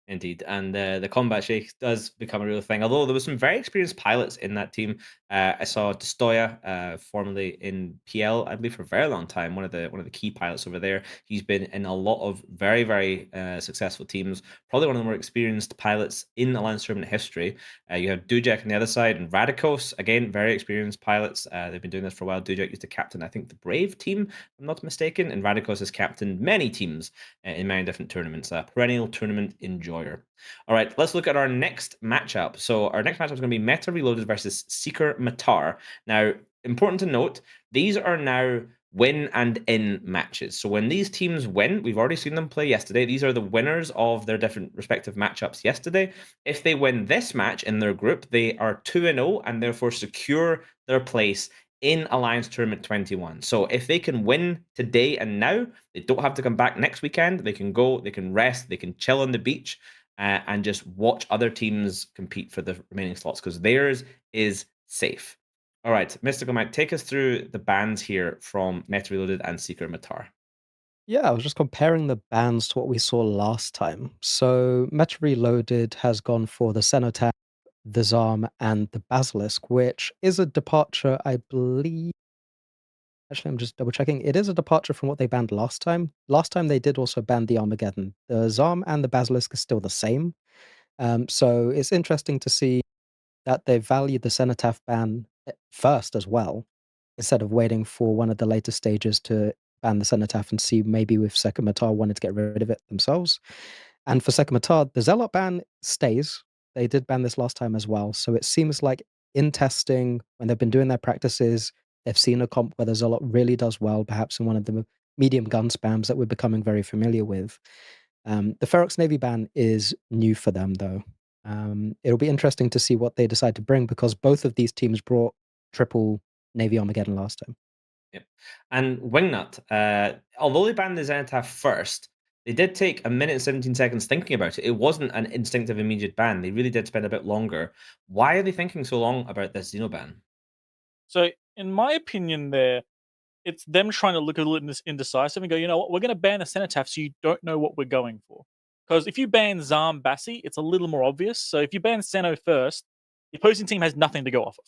Indeed, and the combat shake does become a real thing. Although there was some very experienced pilots in that team. I saw Destoya, formerly in PL, I believe, for a very long time. One of the key pilots over there. He's been in a lot of very very successful teams. Probably one of the more experienced pilots in Alliance Tournament history. You have Dujek on the other side, and Radikos, again, very experienced pilots. They've been doing this for a while. Dujek used to captain, I think, the Brave team, if I'm not mistaken, and Radikos has captained many teams in many different tournaments. A perennial tournament enjoyer. All right, let's look at our next matchup. So our next matchup is going to be Meta Reloaded versus Seker Matar. Now, important to note, these are now win and in matches. So when these teams win, we've already seen them play yesterday. These are the winners of their different respective matchups yesterday. If they win this match in their group, they are 2-0 and therefore secure their place in Alliance Tournament 21. So if they can win today and now, they don't have to come back next weekend. They can go, they can rest, they can chill on the beach and just watch other teams compete for the remaining slots because theirs is safe. All right, Mystical Mike, take us through the bans here from Meta Reloaded and Seker Matar. Yeah, I was just comparing the bans to what we saw last time. So Meta Reloaded has gone for the Cenotaph, the Zarm, and the Basilisk, which is a departure, I believe. Actually, I'm just double checking. It is a departure from what they banned last time. Last time they did also ban the Armageddon. The Zarm and the Basilisk are still the same. So it's interesting to see that they valued the Cenotaph ban first as well, instead of waiting for one of the later stages to ban the Cenotaph and see maybe if Seker Matar wanted to get rid of it themselves. And for Seker Matar, the Zealot ban stays. They did ban this last time as well. So it seems like in testing, when they've been doing their practices, they've seen a comp where the Zealot really does well, perhaps in one of the medium gun spams that we're becoming very familiar with. The Ferox Navy ban is new for them, though. It'll be interesting to see what they decide to bring because both of these teams brought triple Navy Armageddon last time. Yep. And Wingnut, although they banned the Zenithaf first, they did take a minute and 17 seconds thinking about it. It wasn't an instinctive immediate ban. They really did spend a bit longer. Why are they thinking so long about this Xeno ban? So, in my opinion, it's them trying to look a little indecisive and go, you know what, we're going to ban the Cenotaph so you don't know what we're going for. Because if you ban Zarm Bassi, it's a little more obvious. So if you ban Seno first, the opposing team has nothing to go off of.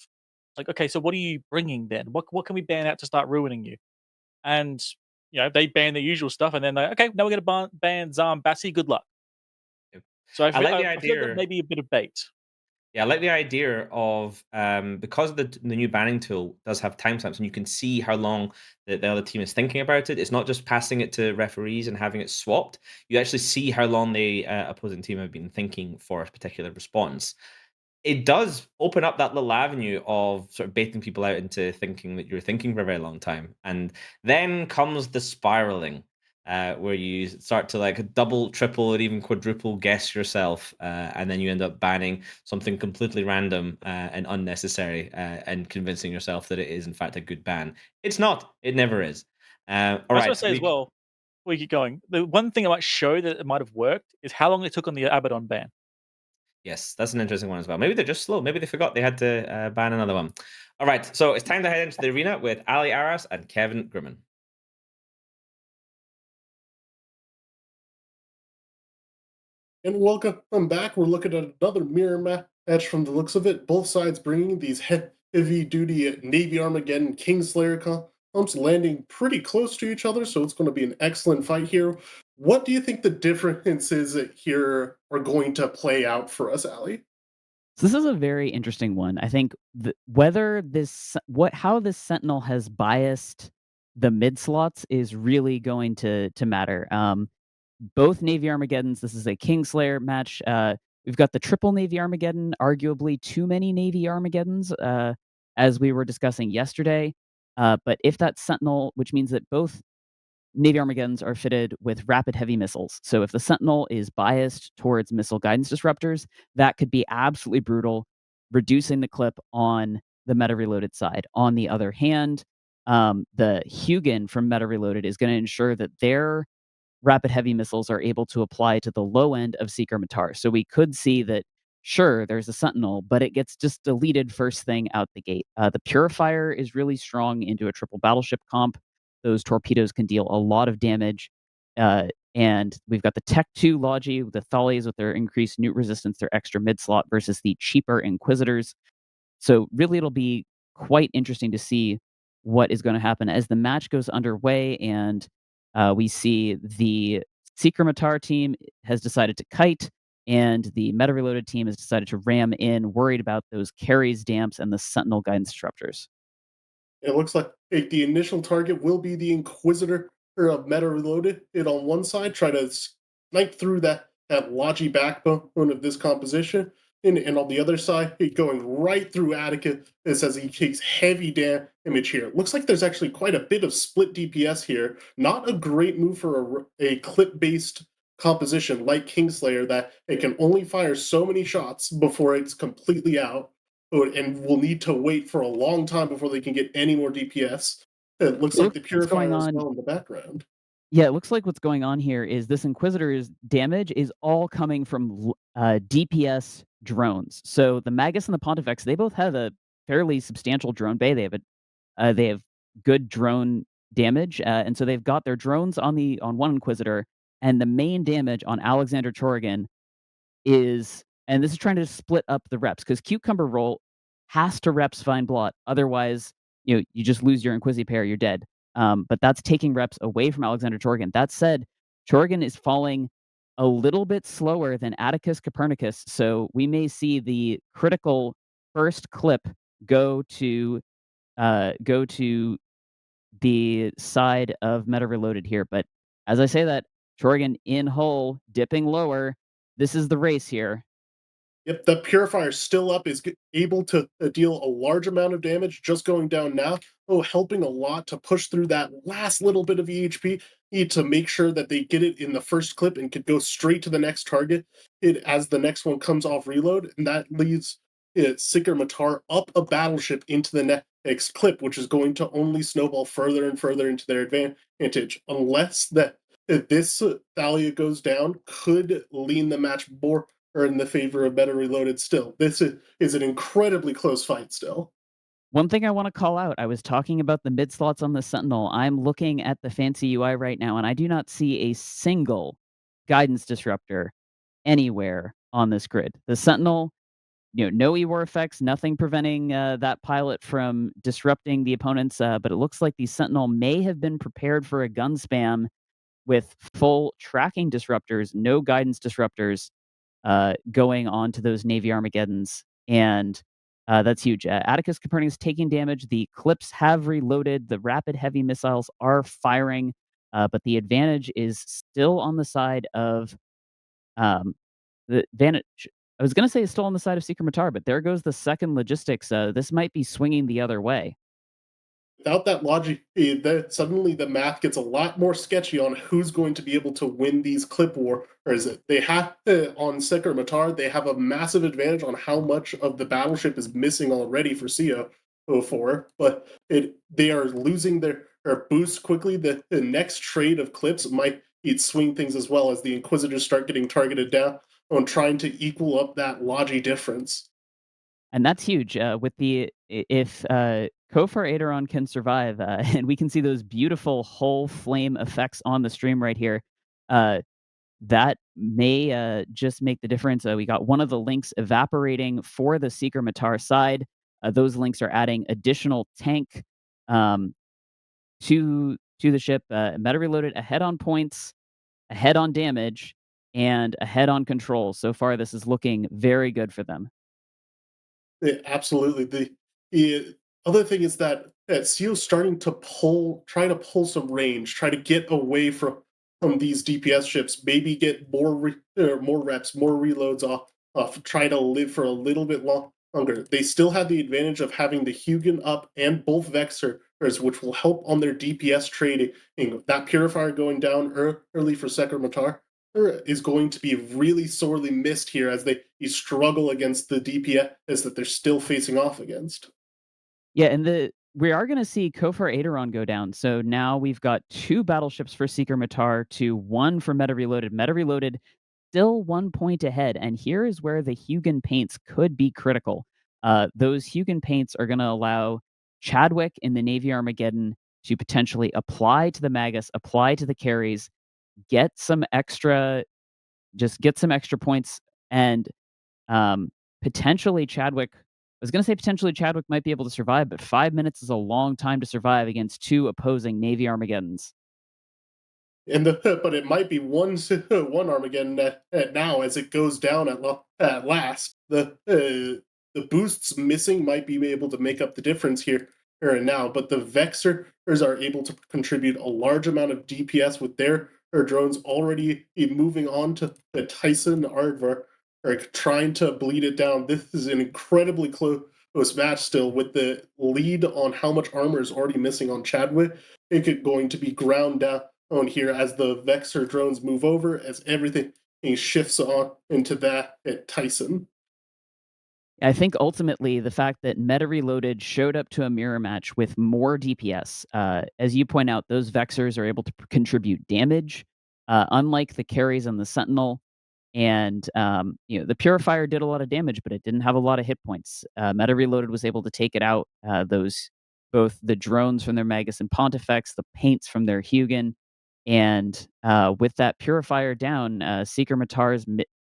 Like, okay, so what are you bringing then? What can we ban out to start ruining you? And they ban the usual stuff, and then okay, now we're going to ban Zarm Bassi. Good luck. Yep. So I I like the feel that idea. maybe a bit of bait. Yeah, I like the idea of because the new banning tool does have timestamps, and you can see how long the other team is thinking about it. It's not just passing it to referees and having it swapped. You actually see how long the opposing team have been thinking for a particular response. It does open up that little avenue of sort of baiting people out into thinking that you're thinking for a very long time. And then comes the spiraling, where you start to like double, triple, or even quadruple guess yourself. And then you end up banning something completely random and unnecessary and convincing yourself that it is, in fact, a good ban. It's not. It never is. All I was right. going to say as well, before we keep going, the one thing I might show that it might have worked is how long it took on the Abaddon ban. Yes, that's an interesting one as well. Maybe they're just slow. Maybe they forgot they had to ban another one. All right, so it's time to head into the arena with Ali Aras and Kevin Grumman. And welcome back. We're looking at another mirror match from the looks of it. Both sides bringing these heavy-duty Navy Armageddon Kingslayer comps landing pretty close to each other, so it's going to be an excellent fight here. What do you think the differences here are going to play out for us, Ali? So this is a very interesting one. I think how this Sentinel has biased the mid slots is really going to matter. Both Navy Armageddons. This is a Kingslayer match. We've got the triple Navy Armageddon, arguably too many Navy Armageddons, as we were discussing yesterday. But if that Sentinel, which means that both Navy Armageddons are fitted with rapid heavy missiles. So if the Sentinel is biased towards missile guidance disruptors, that could be absolutely brutal, reducing the clip on the Meta Reloaded side. On the other hand, the Hugin from Meta Reloaded is going to ensure that their rapid heavy missiles are able to apply to the low end of Seker Matar. So we could see that, sure, there's a Sentinel, but it gets just deleted first thing out the gate. The Purifier is really strong into a triple battleship comp. Those torpedoes can deal a lot of damage. And we've got the Tech 2 Logi, the Thalias with their increased newt resistance, their extra mid slot versus the cheaper Inquisitors. So really, it'll be quite interesting to see what is going to happen as the match goes underway, and we see the Seker Matar team has decided to kite, and the Meta Reloaded team has decided to ram in, worried about those carries, damps, and the Sentinel guidance disruptors. It looks like the initial target will be the Inquisitor of Meta Reloaded. It on one side, try to snipe through that Logi backbone of this composition. And on the other side, it going right through Atticus as he takes heavy damage here. Looks like there's actually quite a bit of split DPS here. Not a great move for a clip-based composition like Kingslayer, that it can only fire so many shots before it's completely out, and will need to wait for a long time before they can get any more DPS. It looks like the Purifier as well in the background. Yeah, it looks like what's going on here is this Inquisitor's damage is all coming from DPS drones. So the Magus and the Pontifex, they both have a fairly substantial drone bay. They have good drone damage, and so they've got their drones on one Inquisitor, and the main damage on Alexander Chorrigan is, and this is trying to split up the reps because Cucumber Roll has to reps Fine Blot, otherwise you just lose your Inquisi pair, you're dead. But that's taking reps away from Alexander Chorrigan. That said, Chorrigan is falling a little bit slower than Atticus Copernicus, so we may see the critical first clip go to the side of Meta Reloaded here. But as I say that, Chorrigan in hull, dipping lower. This is the race here. Yep, the Purifier still up, is able to deal a large amount of damage, just going down now. Oh, helping a lot to push through that last little bit of EHP to make sure that they get it in the first clip and could go straight to the next target as the next one comes off reload. And that leaves Seker Matar up a battleship into the next clip, which is going to only snowball further and further into their advantage. Unless this Thalia goes down, could lean the match more or in the favor of Meta Reloaded still. This is an incredibly close fight still. One thing I want to call out, I was talking about the mid slots on the Sentinel. I'm looking at the fancy UI right now, and I do not see a single guidance disruptor anywhere on this grid. The Sentinel, no E-War effects, nothing preventing that pilot from disrupting the opponents, but it looks like the Sentinel may have been prepared for a gun spam with full tracking disruptors, no guidance disruptors, going on to those Navy Armageddons, and that's huge. Atticus Copernicus taking damage. The clips have reloaded. The rapid heavy missiles are firing, but the advantage is still on the side of the advantage. I was going to say it's still on the side of Seker Matar, but there goes the second logistics. This might be swinging the other way. Without that logic, suddenly the math gets a lot more sketchy on who's going to be able to win these clip war. Or is it they have on Seker Matar, they have a massive advantage on how much of the battleship is missing already for CO04, but they are losing their boost quickly. The next trade of clips might swing things as well as the Inquisitors start getting targeted down on trying to equal up that logi difference. And that's huge. With if Kofar Aderon can survive, and we can see those beautiful whole flame effects on the stream right here, that may just make the difference. We got one of the links evaporating for the Seker Matar side. Those links are adding additional tank to the ship. Meta Reloaded ahead on points, ahead on damage, and ahead on control. So far, this is looking very good for them. Absolutely. The other thing is that Seal's starting to try to pull some range, try to get away from these DPS ships, maybe get more reps, more reloads off, try to live for a little bit longer. They still have the advantage of having the Hugin up and both Vexers, which will help on their DPS trading. That Purifier going down early for Seker Matar is going to be really sorely missed here as they struggle against the DPS that they're still facing off against. Yeah, and we are going to see Kofar Aderon go down. So now we've got 2 battleships for Seeker Matar to 1 for Meta Reloaded. Meta Reloaded still 1 point ahead, and here is where the Hugin paints could be critical. Those Hugin paints are going to allow Chadwick in the Navy Armageddon to potentially apply to the Magus, apply to the carries, get some extra points, and potentially Chadwick. I was going to say potentially Chadwick might be able to survive, but 5 minutes is a long time to survive against 2 opposing Navy Armageddons. But it might be one Armageddon now as it goes down at last. The boosts missing might be able to make up the difference here and now, but the Vexers are able to contribute a large amount of DPS with their drones already moving on to the Tyson Aardvark, trying to bleed it down. This is an incredibly close match still, with the lead on how much armor is already missing on Chadwick. It's going to be ground down on here as the Vexer drones move over, as everything shifts on into that at Tyson. I think ultimately the fact that Meta Reloaded showed up to a mirror match with more DPS, as you point out, those Vexers are able to contribute damage, unlike the carries on the Sentinel. And the Purifier did a lot of damage, but it didn't have a lot of hit points. Meta Reloaded was able to take it out. Both the drones from their Magus and Pontifex, the paints from their Hugin, and with that Purifier down, Seeker Matar's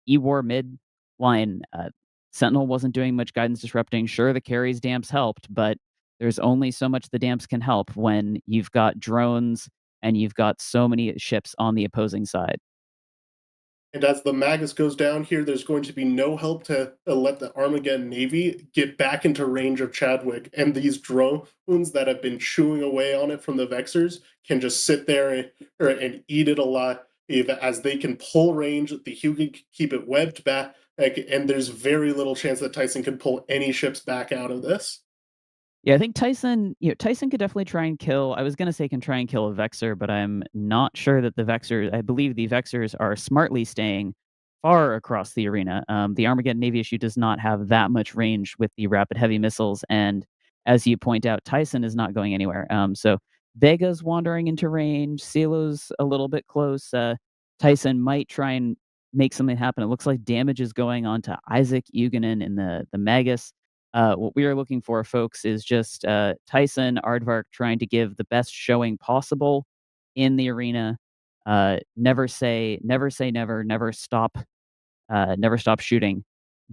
E-War mid line, Sentinel wasn't doing much guidance disrupting. Sure, the carries damps helped, but there's only so much the damps can help when you've got drones and you've got so many ships on the opposing side. And as the Magus goes down here, there's going to be no help to let the Armageddon Navy get back into range of Chadwick. And these drones that have been chewing away on it from the Vexers can just sit there and eat it alive, as they can pull range. The Hugin can keep it webbed back, and there's very little chance that Tyson can pull any ships back out of this. Yeah, I think Tyson could definitely try and kill. I was going to say can try and kill a Vexer, but I'm not sure that I believe the Vexers are smartly staying far across the arena. The Armageddon Navy issue does not have that much range with the rapid heavy missiles. And as you point out, Tyson is not going anywhere. So Vega's wandering into range. Cilo's a little bit close. Tyson might try and make something happen. It looks like damage is going on to Isaac Eugenin in the Magus. What we are looking for, folks, is just Tyson Aardvark trying to give the best showing possible in the arena. Never say never. Never stop shooting.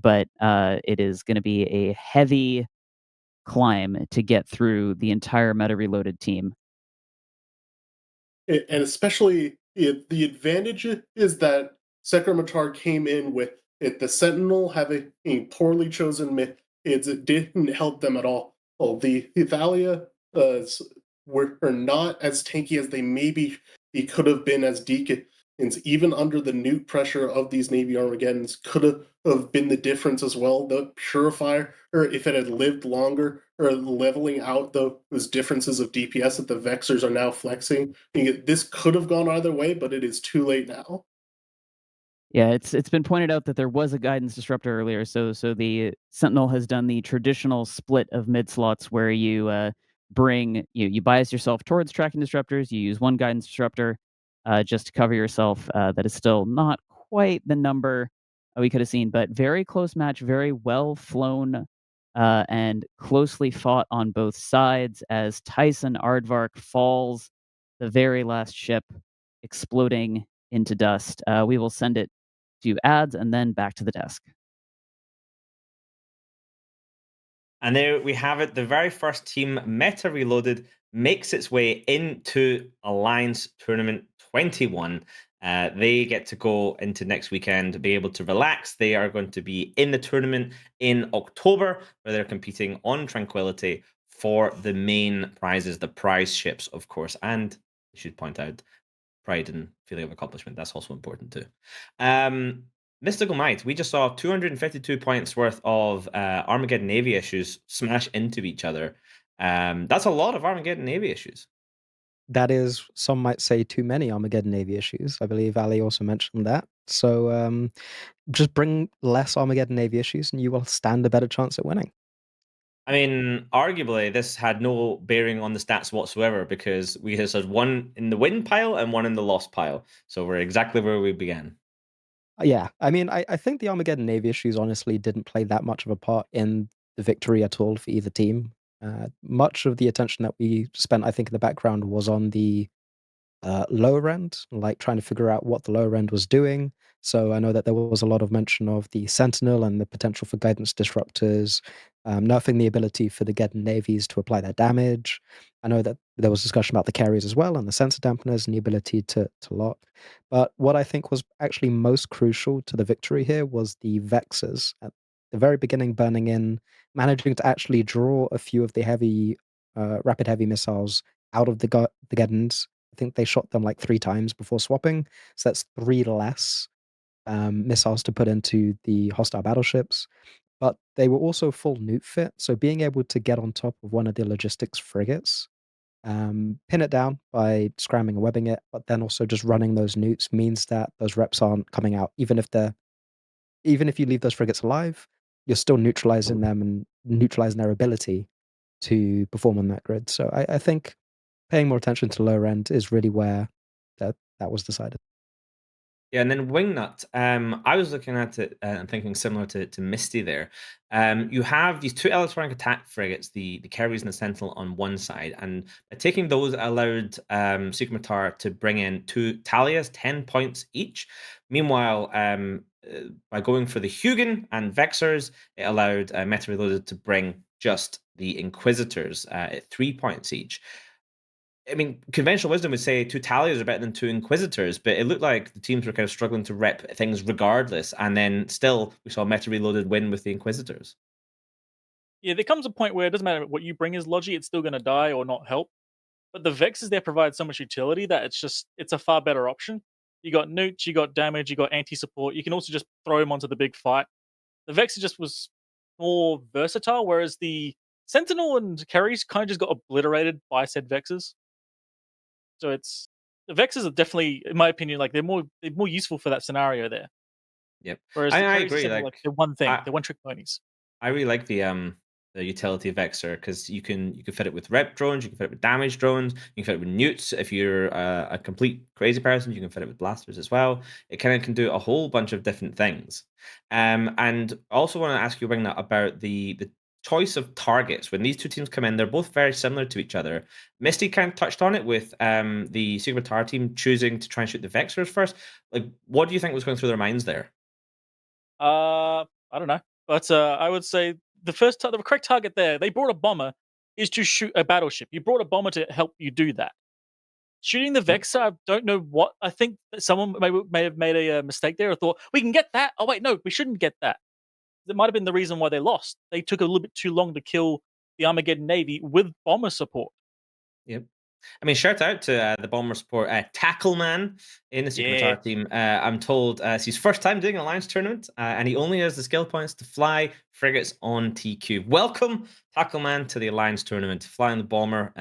But it is going to be a heavy climb to get through the entire Meta Reloaded team. And especially the advantage is that Seker Matar came in with the Sentinel having a poorly chosen it didn't help them at all. Oh, the Thalia were not as tanky as they maybe could have been as deacons. Even under the newt pressure of these Navy Armageddons, could have been the difference as well. The Purifier, or if it had lived longer, or leveling out those differences of DPS that the Vexers are now flexing. This could have gone either way, but it is too late now. Yeah, it's been pointed out that there was a guidance disruptor earlier. So the Sentinel has done the traditional split of mid slots where you you bias yourself towards tracking disruptors. You use one guidance disruptor just to cover yourself. That is still not quite the number we could have seen, but very close match, very well flown and closely fought on both sides as Tyson Aardvark falls the very last ship, exploding into dust. We will send it to ads and then back to the desk. And there we have it. The very first team, Meta Reloaded, makes its way into Alliance Tournament XXI. They get to go into next weekend, be able to relax. They are going to be in the tournament in October, where they're competing on Tranquility for the main prizes, the prize ships, of course. And I should point out, pride and feeling of accomplishment. That's also important too. Mystical Might, we just saw 252 points worth of Armageddon Navy issues smash into each other. That's a lot of Armageddon Navy issues. That is, some might say, too many Armageddon Navy issues. I believe Ali also mentioned that. So just bring less Armageddon Navy issues and you will stand a better chance at winning. I mean, arguably, this had no bearing on the stats whatsoever because we had one in the win pile and one in the loss pile. So we're exactly where we began. Yeah, I mean, I think the Armageddon Navy issues honestly didn't play that much of a part in the victory at all for either team. Much of the attention that we spent, I think, in the background was on the lower end, like trying to figure out what the lower end was doing. So I know that there was a lot of mention of the Sentinel and the potential for guidance disruptors, nerfing the ability for the Geddon navies to apply their damage. I know that there was discussion about the carriers as well and the sensor dampeners and the ability to lock. But what I think was actually most crucial to the victory here was the Vexers at the very beginning burning in, managing to actually draw a few of the heavy, rapid heavy missiles out of the Geddons. I think they shot them like 3 times before swapping, so that's 3 less missiles to put into the hostile battleships. But they were also full nuke fit, so being able to get on top of one of the logistics frigates, pin it down by scramming and webbing it, but then also just running those nukes means that those reps aren't coming out. Even if you leave those frigates alive, you're still neutralizing them and neutralizing their ability to perform on that grid. So I think paying more attention to lower end is really where that was decided. Yeah, and then Wingnut, I was looking at it and thinking similar to Misty there. You have these 2 electronic attack frigates, the Kerries and the Sentinel on one side, and by taking those, it allowed Seker Matar to bring in 2 Talias, 10 points each. Meanwhile, by going for the Hugin and Vexers, it allowed Meta Reloaded to bring just the Inquisitors at 3 points each. I mean, conventional wisdom would say 2 Talias are better than 2 Inquisitors, but it looked like the teams were kind of struggling to rep things regardless. And then still, we saw Meta Reloaded win with the Inquisitors. Yeah, there comes a point where it doesn't matter what you bring as Logi, it's still going to die or not help. But the Vexes there provide so much utility that it's a far better option. You got nukes, you got damage, you got anti-support. You can also just throw them onto the big fight. The Vexer just was more versatile, whereas the Sentinel and Carries kind of just got obliterated by said Vexes. So the Vexes are definitely, in my opinion, like they're more useful for that scenario there. Yep, Whereas I the Carries agree. are like they're one thing, I, they're one trick ponies. I really like the utility Vexer because you can fit it with rep drones, you can fit it with damage drones, you can fit it with newts. If you're a complete crazy person, you can fit it with blasters as well. It kind of can do a whole bunch of different things. And I also want to ask you, Wingnut, about the choice of targets. When these 2 teams come in, they're both very similar to each other. Misty kind of touched on it with the Seker Matar team choosing to try and shoot the Vexers first. Like, what do you think was going through their minds there? I don't know, but I would say the correct target there. They brought a bomber is to shoot a battleship. You brought a bomber to help you do that. Shooting the Vexer, I don't know what. I think that someone may have made a mistake there or thought we can get that. Oh wait, no, we shouldn't get that. That might have been the reason why they lost. They took a little bit too long to kill the Armageddon Navy with bomber support. Yep. I mean, shout out to the bomber support Tackle Man in the Seker Matar team. I'm told it's his first time doing an Alliance tournament, and he only has the skill points to fly frigates on TQ. Welcome, Tackle Man, to the Alliance tournament, flying the bomber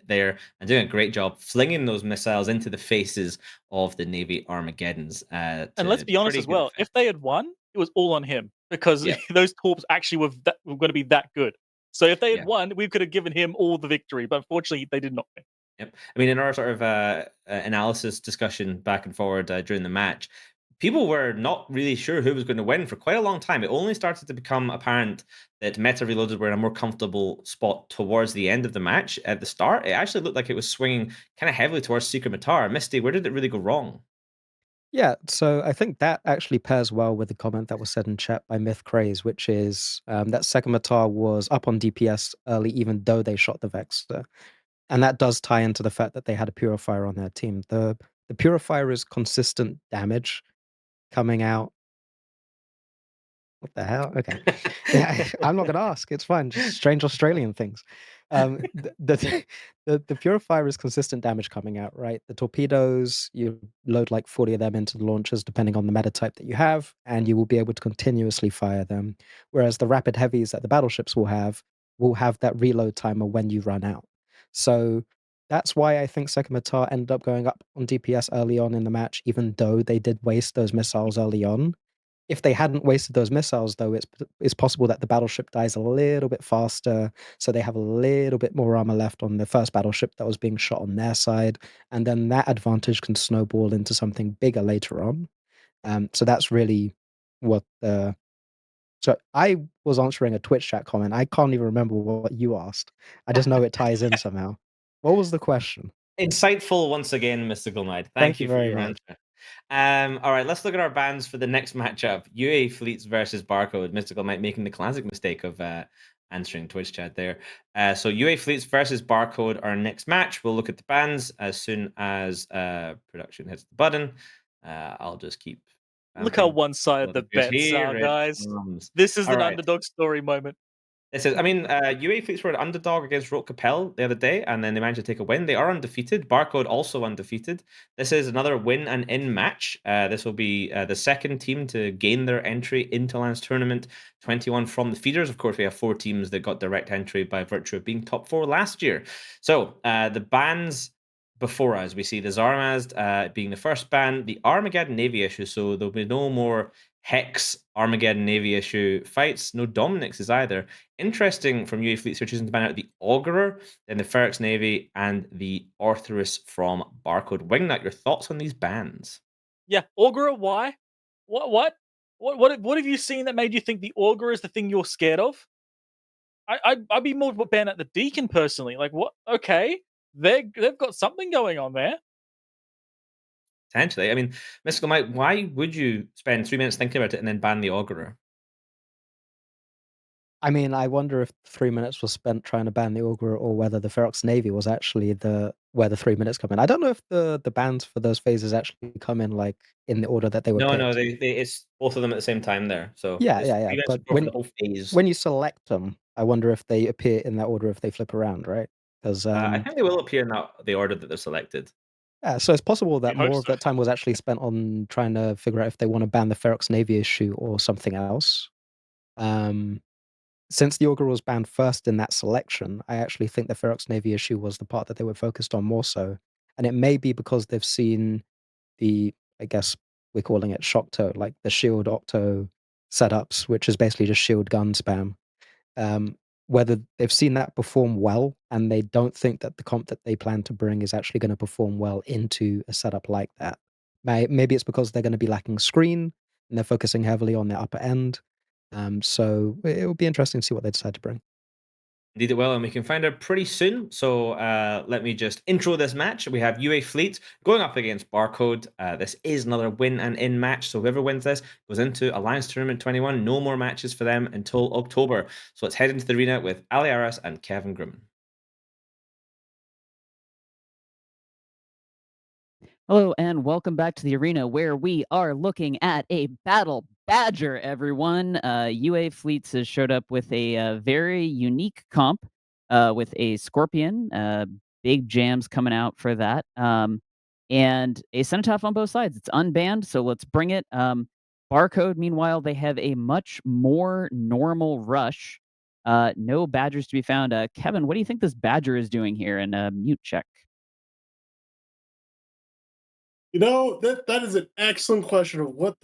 there and doing a great job flinging those missiles into the faces of the Navy Armageddons. And let's be honest as well, if they had won, it was all on him because those torps actually were going to be that good. So if they had won, we could have given him all the victory, but unfortunately, they did not win. Yep. I mean, in our sort of analysis discussion back and forward during the match, people were not really sure who was going to win for quite a long time. It only started to become apparent that Meta Reloaded were in a more comfortable spot towards the end of the match. At the start, it actually looked like it was swinging kind of heavily towards Seker Matar. Misty, where did it really go wrong? Yeah, so I think that actually pairs well with the comment that was said in chat by Myth Craze, which is that Seker Matar was up on DPS early, even though they shot the Vexer. And that does tie into the fact that they had a Purifier on their team. The the Purifier is consistent damage coming out. What the hell? Okay. Yeah, I'm not gonna ask. It's fine. Just strange Australian things. The Purifier is consistent damage coming out, right? The torpedoes, you load like 40 of them into the launchers, depending on the meta type that you have, and you will be able to continuously fire them. Whereas the rapid heavies that the battleships will have that reload timer when you run out. So that's why I think Seker Matar ended up going up on DPS early on in the match, even though they did waste those missiles early on. If they hadn't wasted those missiles, though, it's possible that the battleship dies a little bit faster, so they have a little bit more armor left on the first battleship that was being shot on their side, and then that advantage can snowball into something bigger later on. So that's really what the... So I was answering a Twitch chat comment. I can't even remember what you asked. I just know it ties in somehow. What was the question? Insightful once again, Mystical Knight. Thank you for very your much. answer. All right, let's look at our bans for the next matchup. UA Fleets versus Barcode. Mystical Knight making the classic mistake of answering Twitch chat there. So UA Fleets versus Barcode, our next match. We'll look at the bans as soon as production hits the button. I'll just keep... Look how vamping. one-sided the Because bets here are, it guys. comes. This is All an right. underdog story moment. This is, I mean, UA Fleets were an underdog against Rote Capel the other day, and then they managed to take a win. They are undefeated. Barcode also undefeated. This is another win and in match. This will be the second team to gain their entry into Alliance Tournament 21 from the feeders. Of course, we have 4 teams that got direct entry by virtue of being top 4 last year. So the bans before us, we see the Zarmazd being the first ban, the Armageddon Navy issue. So there'll be no more Hex Armageddon Navy issue fights, no Dominixes either. Interesting from UA Fleets, they're choosing to ban out the Augurer, then the Ferox Navy, and the Arthurus from Barcode. Wingnut, your thoughts on these bans? Yeah, Augurer, why? What have you seen that made you think the Augurer is the thing you're scared of? I'd be more ban at the Deacon personally. Like, what? Okay, they've got something going on there. Potentially. I mean, Mystical Mike, why would you spend 3 minutes thinking about it and then ban the Augurer? I mean, I wonder if 3 minutes was spent trying to ban the Augurer or whether the Ferox Navy was actually where the 3 minutes come in. I don't know if the bans for those phases actually come in like in the order that they were picked. No, it's both of them at the same time there. So Yeah. it's 3 minutes But for the whole phase. when you select them, I wonder if they appear in that order if they flip around, right? Because I think they will appear in the order that they're selected. yeah, so it's possible that You'd hope more of so. that time was actually spent on trying to figure out if they want to ban the Ferox Navy issue or something else. Since the Augurer was banned first in that selection, I actually think the Ferox Navy issue was the part that they were focused on more so. And it may be because they've seen I guess we're calling it Shockto, like the Shield Octo setups, which is basically just shield gun spam. Whether they've seen that perform well and they don't think that the comp that they plan to bring is actually going to perform well into a setup like that. Maybe it's because they're going to be lacking screen and they're focusing heavily on their upper end. So it will be interesting to see what they decide to bring. Indeed it will, and we can find out pretty soon. So let me just intro this match. We have UA Fleet going up against Barcode. This is another win and in match. So whoever wins this goes into Alliance Tournament 21. No more matches for them until October. So let's head into the arena with Aliaris and Kevin Grimman. Hello and welcome back to the arena where we are looking at a battle badger, everyone. UA Fleets has showed up with a very unique comp with a Scorpion, big jams coming out for that, and a Cenotaph on both sides. It's unbanned, so let's bring it. Barcode, meanwhile, they have a much more normal rush. No badgers to be found. Kevin, what do you think this badger is doing here? And mute check. You know, that is an excellent question of what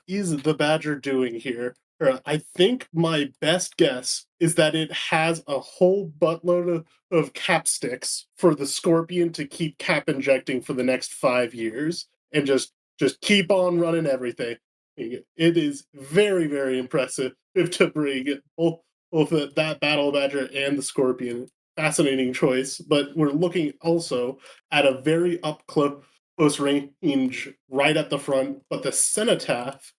is the Badger doing here? I think my best guess is that it has a whole buttload of capsticks for the Scorpion to keep cap injecting for the next 5 years and just keep on running everything. It is very, very impressive to bring both that Battle Badger and the Scorpion. Fascinating choice, but we're looking also at a very up close range right at the front, but the Cenotaph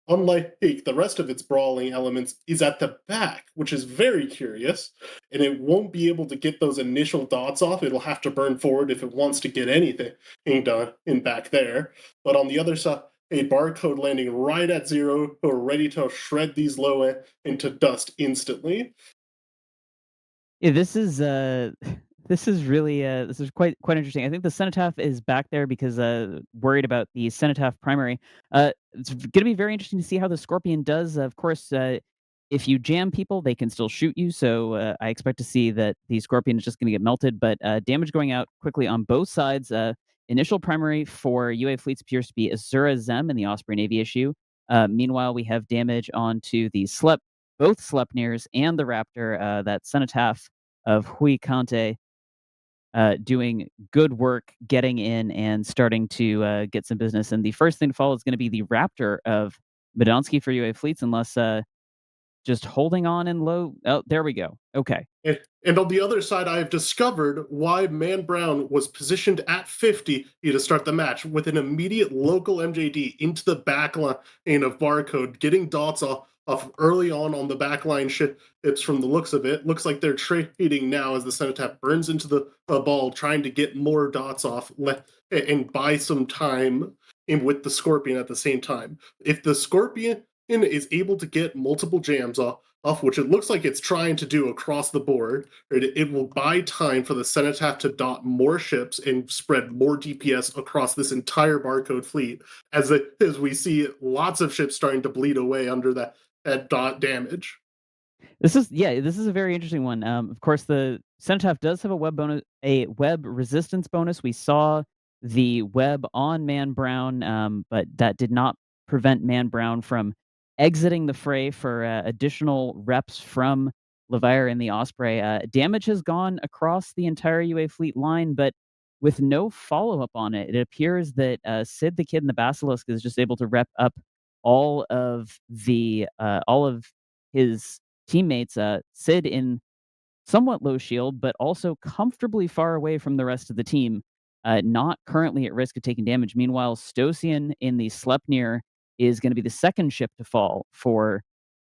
unlike the rest of its brawling elements, is at the back, which is very curious, and it won't be able to get those initial dots off. It'll have to burn forward if it wants to get anything done in back there. But on the other side, a barcode landing right at 0, or ready to shred these low into dust instantly. Yeah, this is this is really this is quite interesting. I think the Cenotaph is back there because worried about the Cenotaph primary. It's going to be very interesting to see how the Scorpion does. Of course, if you jam people, they can still shoot you. So I expect to see that the Scorpion is just going to get melted. But damage going out quickly on both sides. Initial primary for UA fleets appears to be Azura Zem and the Osprey Navy issue. Meanwhile, we have damage onto the both Sleipnirs and the Raptor, that Cenotaph of Hui Kante, doing good work getting in and starting to get some business. And the first thing to follow is going to be the Raptor of Medonsky for UA fleets, unless just holding on in low. Oh, there we go. Okay. And on the other side, I have discovered why Man Brown was positioned at 50 to start the match, with an immediate local MJD into the backline of Barcode, getting dots off early on the backline ships from the looks of it. Looks like they're trading now as the Cenotaph burns into the ball, trying to get more dots off and buy some time with the Scorpion at the same time. If the Scorpion is able to get multiple jams off, which it looks like it's trying to do across the board, it will buy time for the Cenotaph to dot more ships and spread more DPS across this entire Barcode fleet, as we see lots of ships starting to bleed away under that dot damage. This is a very interesting one. Of course, the Cenotaph does have a web resistance bonus. We saw the web on Man Brown, but that did not prevent Man Brown from exiting the fray for additional reps from Levier and the Osprey. Damage has gone across the entire UA fleet line, but with no follow-up on it. It appears that Sid the Kid and the Basilisk is just able to rep up all of his teammates. Sid in somewhat low shield, but also comfortably far away from the rest of the team, not currently at risk of taking damage. Meanwhile, Stosian in the Sleipnir is going to be the third ship to fall for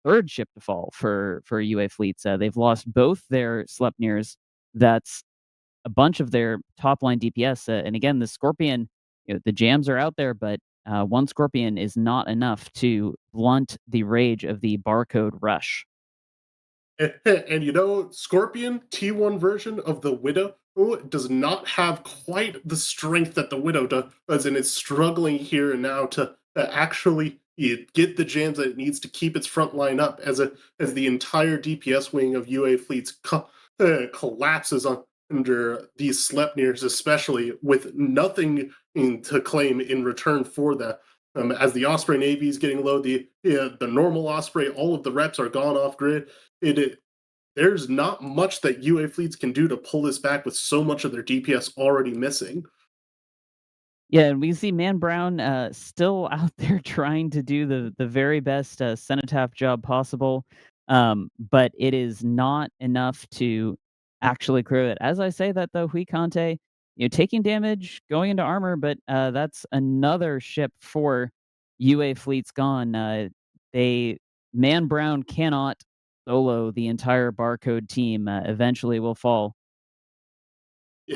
UA fleets. They've lost both their Sleipnirs. That's a bunch of their top line DPS. And again, the Scorpion, the jams are out there, but one Scorpion is not enough to blunt the rage of the Barcode rush. And Scorpion T1 version of the Widow does not have quite the strength that the Widow does, and it's struggling here and now to actually get the jams that it needs to keep its front line up, as the entire DPS wing of UA fleets collapses under these Sleipnirs, especially with nothing to claim in return for that. As the Osprey Navy is getting low, the normal Osprey, all of the reps are gone off grid. There's not much that UA fleets can do to pull this back with so much of their DPS already missing. Yeah, and we see Man Brown still out there trying to do the very best Cenotaph job possible, but it is not enough to actually clear it. As I say that, though, Hui Kante, taking damage, going into armor, but that's another ship for UA fleets gone. Man Brown cannot solo the entire Barcode team. Eventually will fall.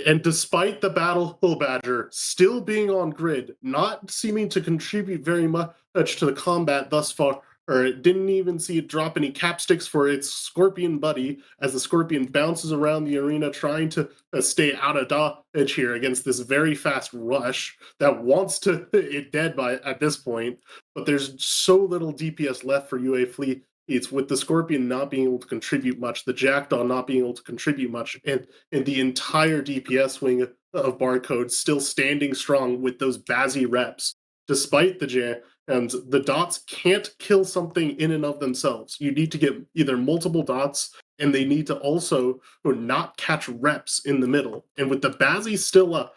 And despite the Battle Badger still being on grid, not seeming to contribute very much to the combat thus far, or it didn't even see it drop any capsticks for its Scorpion buddy, as the Scorpion bounces around the arena trying to stay out of dodge here against this very fast rush that wants to it dead by at this point. But there's so little DPS left for UA fleet. It's with the Scorpion not being able to contribute much, the Jackdaw not being able to contribute much, and the entire DPS wing of Barcode still standing strong with those Bazzy reps, despite the jam. And the dots can't kill something in and of themselves. You need to get either multiple dots, and they need to also not catch reps in the middle. And with the Bazzy still up,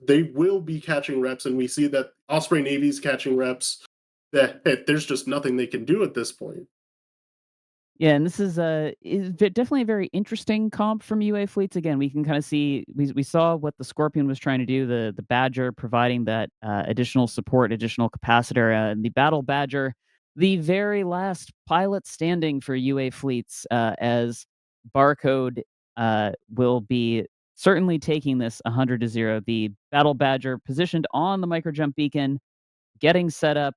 they will be catching reps, and we see that Osprey Navy's catching reps. That there's just nothing they can do at this point. Yeah, and this is definitely a very interesting comp from UA fleets. Again, we can kind of see we saw what the Scorpion was trying to do. The Badger providing that additional support, additional capacitor, and the Battle Badger the very last pilot standing for UA fleets, as Barcode will be certainly taking this 100-0. The Battle Badger positioned on the microjump beacon, getting set up.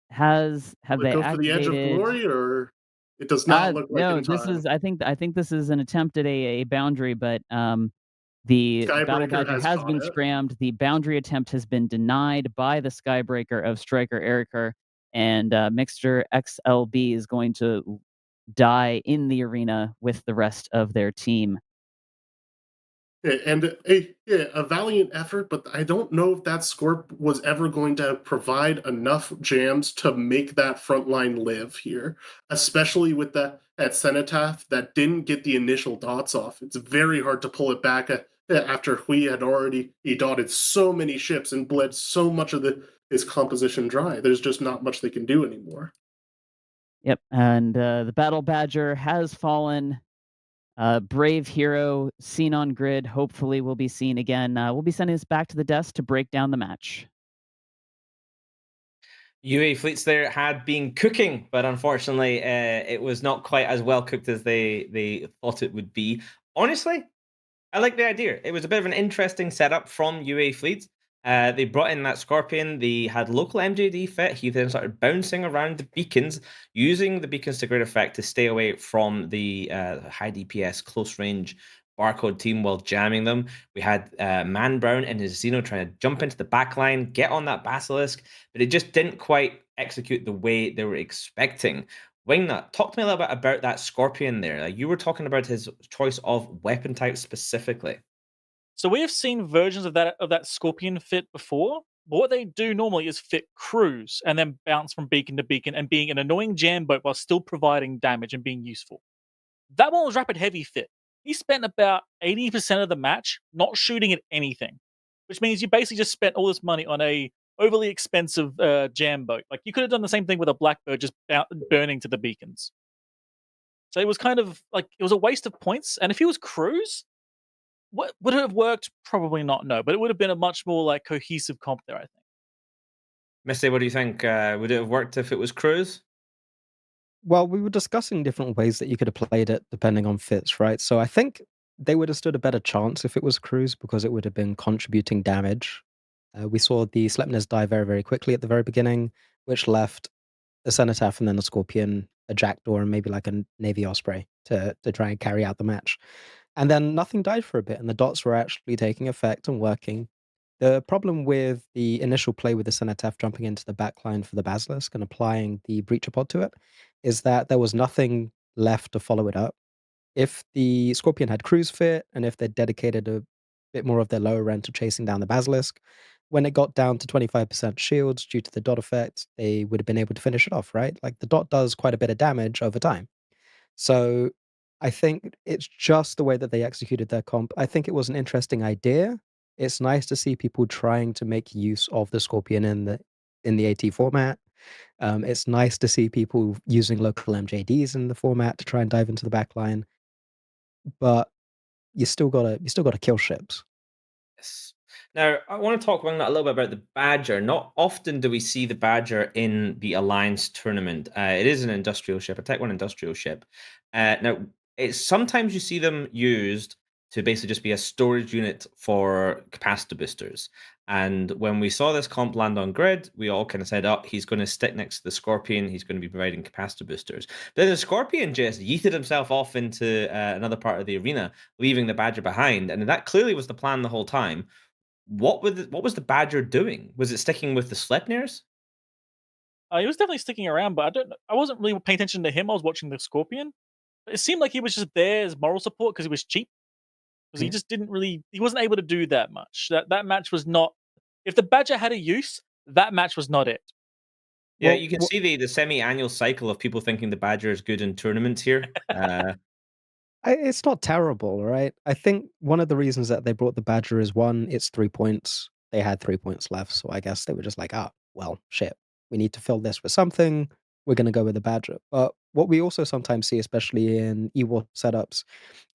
Have Will it they go for the edge of activated? glory, or it does not look like No, in this time? is. I think this is an attempt at a boundary, but the Battle Skybreaker Badger has has caught been it. scrammed. The boundary attempt has been denied by the Skybreaker of Striker Eriker, and Mixture XLB is going to die in the arena with the rest of their team. Yeah, and a valiant effort, but I don't know if that Scorp was ever going to provide enough jams to make that front line live here, especially with that Cenotaph that didn't get the initial dots off. It's very hard to pull it back after Hui had already dotted so many ships and bled so much of his composition dry. There's just not much they can do anymore. Yep, and the Battle Badger has fallen. Brave hero seen on grid. Hopefully, will be seen again. We'll be sending this back to the desk to break down the match. UA fleets there had been cooking, but unfortunately, it was not quite as well cooked as they thought it would be. Honestly, I like the idea. It was a bit of an interesting setup from UA fleets. They brought in that Scorpion. They had local MJD fit. He then started bouncing around the beacons, using the beacons to great effect to stay away from the high DPS close range Barcode team while jamming them. We had Man Brown and his Xeno trying to jump into the backline, get on that Basilisk, but it just didn't quite execute the way they were expecting. Wingnut, talk to me a little bit about that Scorpion there. Like, you were talking about his choice of weapon type specifically. So we have seen versions of that Scorpion fit before, but what they do normally is fit cruise and then bounce from beacon to beacon and being an annoying jam boat while still providing damage and being useful. That one was rapid heavy fit. He spent about 80% of the match not shooting at anything, which means you basically just spent all this money on a overly expensive jam boat. Like you could have done the same thing with a Blackbird, just burning to the beacons. So it was kind of like it was a waste of points. And if he was cruise, what would it have worked? Probably not. No, but it would have been a much more like cohesive comp there. I think. Misty, what do you think? Would it have worked if it was Cruise? Well, we were discussing different ways that you could have played it depending on fits, right? So I think they would have stood a better chance if it was Cruise because it would have been contributing damage. We saw the Sleipnir die very, very quickly at the very beginning, which left a Cenotaph and then a Scorpion, a Jackdaw, and maybe like a Navy Osprey to try and carry out the match. And then nothing died for a bit, and the dots were actually taking effect and working. The problem with the initial play with the Cenotaph jumping into the backline for the Basilisk and applying the Breacher Pod to it is that there was nothing left to follow it up. If the Scorpion had cruise fit and if they dedicated a bit more of their lower end to chasing down the Basilisk, when it got down to 25% shields due to the dot effect, they would have been able to finish it off, right? Like the dot does quite a bit of damage over time. So I think it's just the way that they executed their comp. I think it was an interesting idea. It's nice to see people trying to make use of the Scorpion in the AT format. It's nice to see people using local MJDs in the format to try and dive into the backline. But you still gotta kill ships. Yes. Now, I want to talk a little bit about the Badger. Not often do we see the Badger in the Alliance tournament. It is an industrial ship, a Tech 1 industrial ship. Now, it's sometimes you see them used to basically just be a storage unit for capacitor boosters. And when we saw this comp land on grid, we all kind of said, oh, he's going to stick next to the Scorpion. He's going to be providing capacitor boosters. But then the Scorpion just yeeted himself off into another part of the arena, leaving the Badger behind. And that clearly was the plan the whole time. What was the Badger doing? Was it sticking with the Sleipnirs? He was definitely sticking around, but I wasn't really paying attention to him. I was watching the Scorpion. It seemed like he was just there as moral support because he was cheap. Because he just didn't really, he wasn't able to do that much. That match was not. If the Badger had a use, that match was not it. Yeah, Well, you can see the semi-annual cycle of people thinking the Badger is good in tournaments here. It's not terrible, right? I think one of the reasons that they brought the Badger is one, it's 3 points. They had 3 points left, so I guess they were just like, ah, well, shit. We need to fill this with something. We're going to go with the Badger. But what we also sometimes see, especially in E-War setups,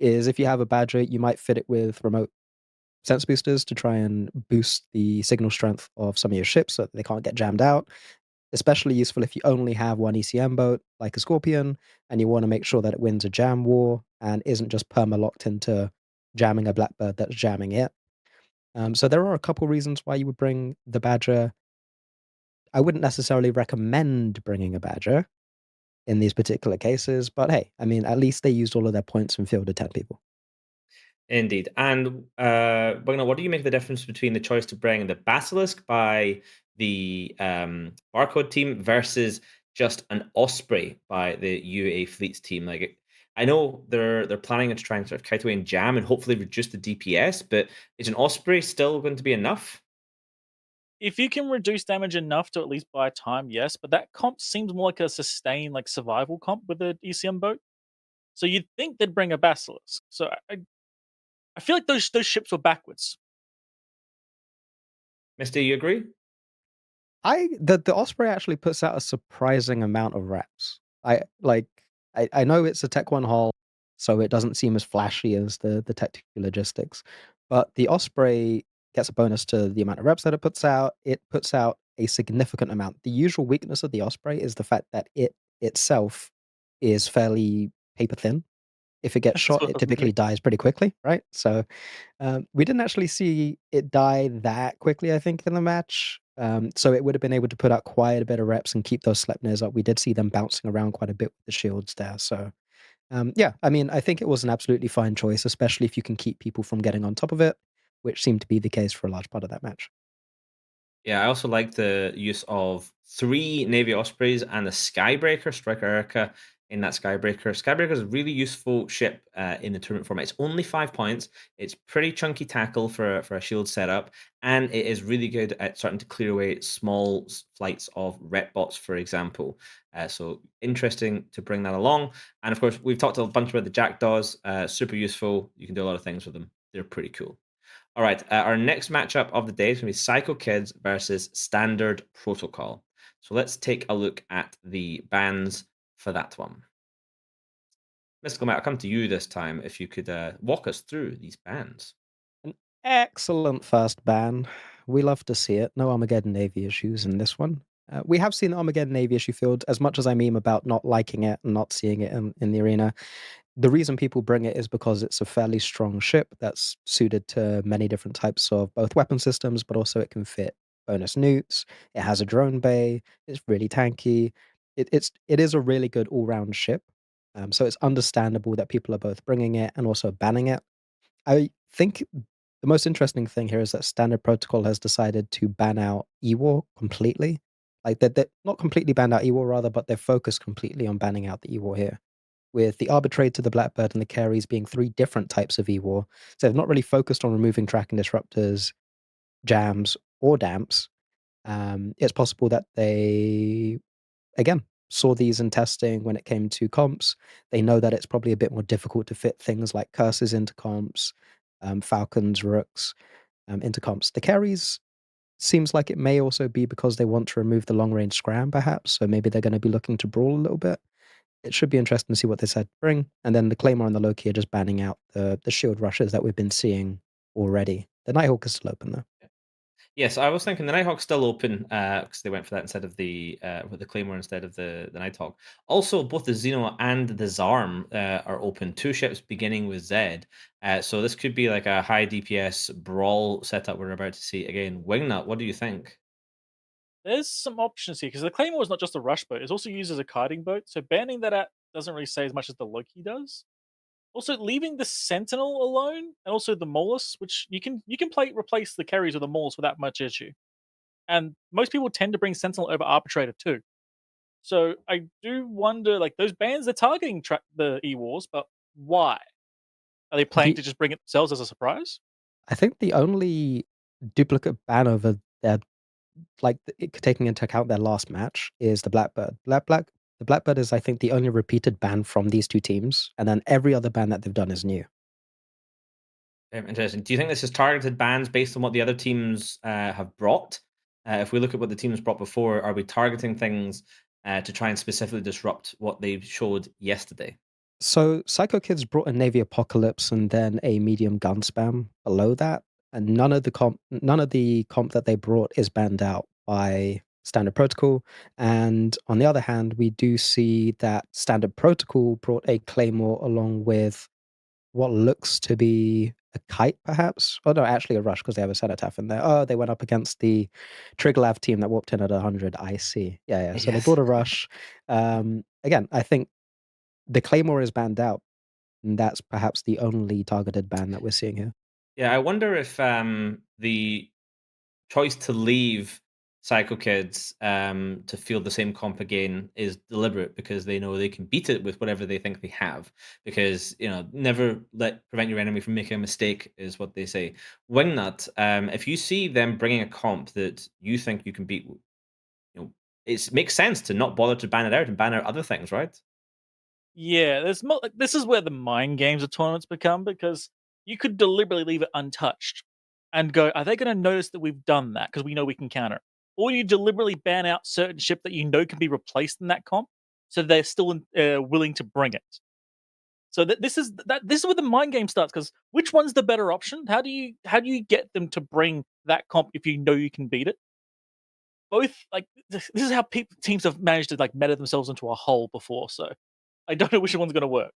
is if you have a Badger, you might fit it with remote sense boosters to try and boost the signal strength of some of your ships so that they can't get jammed out. especially useful if you only have one ECM boat, like a Scorpion, and you want to make sure that it wins a jam war and isn't just perma-locked into jamming a Blackbird that's jamming it. So there are a couple reasons why you would bring the Badger. I wouldn't necessarily recommend bringing a Badger in these particular cases, but hey, I mean, at least they used all of their points and fielded 10 people. Indeed. And Bugno, what do you make of the difference between the choice to bring the Basilisk by the Barcode team versus just an Osprey by the UA Fleets team? Like, I know they're planning to try and sort of kite away and jam and hopefully reduce the DPS, but is an Osprey still going to be enough? If you can reduce damage enough to at least buy time, yes. But that comp seems more like a sustained, like survival comp with the ECM boat. So you'd think they'd bring a Basilisk. So I feel like those ships were backwards. Mister, you agree? The Osprey actually puts out a surprising amount of reps. I know it's a Tech 1 hull, so it doesn't seem as flashy as the Tech 2 logistics, but the Osprey gets a bonus to the amount of reps that it puts out. It puts out a significant amount. The usual weakness of the Osprey is the fact that it itself is fairly paper thin. If it gets That's shot, what I it was typically thinking. dies pretty quickly, right? So we didn't actually see it die that quickly, I think, in the match. So it would have been able to put out quite a bit of reps and keep those Sleipnirs up. We did see them bouncing around quite a bit with the shields there. So yeah, I mean, I think it was an absolutely fine choice, especially if you can keep people from getting on top of it, which seemed to be the case for a large part of that match. Yeah, I also like the use of 3 Navy Ospreys and the Skybreaker, Striker Erica in that Skybreaker. Skybreaker is a really useful ship in the tournament format. It's only 5 points. It's pretty chunky tackle for a shield setup, and it is really good at starting to clear away small flights of rep bots, for example. So interesting to bring that along. And of course, we've talked a bunch about the Jackdaws. Super useful. You can do a lot of things with them. They're pretty cool. All right, our next matchup of the day is going to be Psychokids versus Standard Protocol. So let's take a look at the bans for that one. Mr. Gilmette, I'll come to you this time if you could walk us through these bans. An excellent first ban. We love to see it. No Armageddon Navy issues in this one. We have seen the Armageddon Navy issue field as much as I meme about not liking it and not seeing it in the arena. The reason people bring it is because it's a fairly strong ship that's suited to many different types of both weapon systems, but also it can fit bonus newts. It has a drone bay. It's really tanky. It is a really good all-round ship. So it's understandable that people are both bringing it and also banning it. I think the most interesting thing here is that Standard Protocol has decided to ban out E-War completely. Like they're not completely banned out E-War rather, but they're focused completely on banning out the E-War here, with the Arbitrator, the Blackbird, and the Carries being 3 different types of E-War. So they've not really focused on removing tracking disruptors, jams, or damps. It's possible that they, again, saw these in testing when it came to comps. They know that it's probably a bit more difficult to fit things like curses into comps, falcons, rooks into comps. The Carries seems like it may also be because they want to remove the long range scram, perhaps. So maybe they're going to be looking to brawl a little bit. It should be interesting to see what they said bring. And then the Claymore and the Loki are just banning out the shield rushes that we've been seeing already. The Nighthawk is still open though. Yes, I was thinking the Nighthawk's still open because they went for that instead of with the Claymore instead of the Nighthawk. Also, both the Xeno and the Zarm are open. 2 ships beginning with Z. So this could be like a high DPS brawl setup we're about to see again. Wingnut, what do you think? There's some options here because the Claymore is not just a rush boat; it's also used as a kiting boat. So banning that out doesn't really say as much as the Loki does. Also, leaving the Sentinel alone and also the Molus, which you can replace the carries with the Molus without much issue. And most people tend to bring Sentinel over Arbitrator too. So I do wonder, like those bans, they're targeting the E-Wars, but why? Are they planning to just bring it themselves as a surprise? I think the only duplicate ban over their, like taking into account their last match, is the Blackbird. The Blackbird is, I think, the only repeated ban from these 2 teams, and then every other ban that they've done is new. Interesting. Do you think this is targeted bans based on what the other teams have brought? If we look at what the teams brought before, are we targeting things to try and specifically disrupt what they showed yesterday? So Psychokids brought a Navy Apocalypse and then a medium gun spam below that, and none of the comp that they brought is banned out by Standard Protocol. And on the other hand, we do see that Standard Protocol brought a Claymore along with what looks to be a kite, perhaps. Oh no, actually a rush because they have a cenotaph in there. Oh, they went up against the Triglav team that warped in at 100. I see. Yeah. So they Yes. brought a rush. Again, I think the Claymore is banned out, and that's perhaps the only targeted ban that we're seeing here. Yeah, I wonder if the choice to leave Psychokids to field the same comp again is deliberate because they know they can beat it with whatever they think they have. Because never prevent your enemy from making a mistake is what they say. Wingnut, if you see them bringing a comp that you think you can beat, it makes sense to not bother to ban it out and ban out other things, right? Yeah, this is where the mind games of tournaments become, because you could deliberately leave it untouched and go, are they going to notice that we've done that because we know we can counter it? Or you deliberately ban out certain ship that you know can be replaced in that comp, so they're still willing to bring it. So this is where the mind game starts, because which one's the better option? How do you get them to bring that comp if you know you can beat it? Both, like, this is how teams have managed to like meta themselves into a hole before. So I don't know which one's going to work.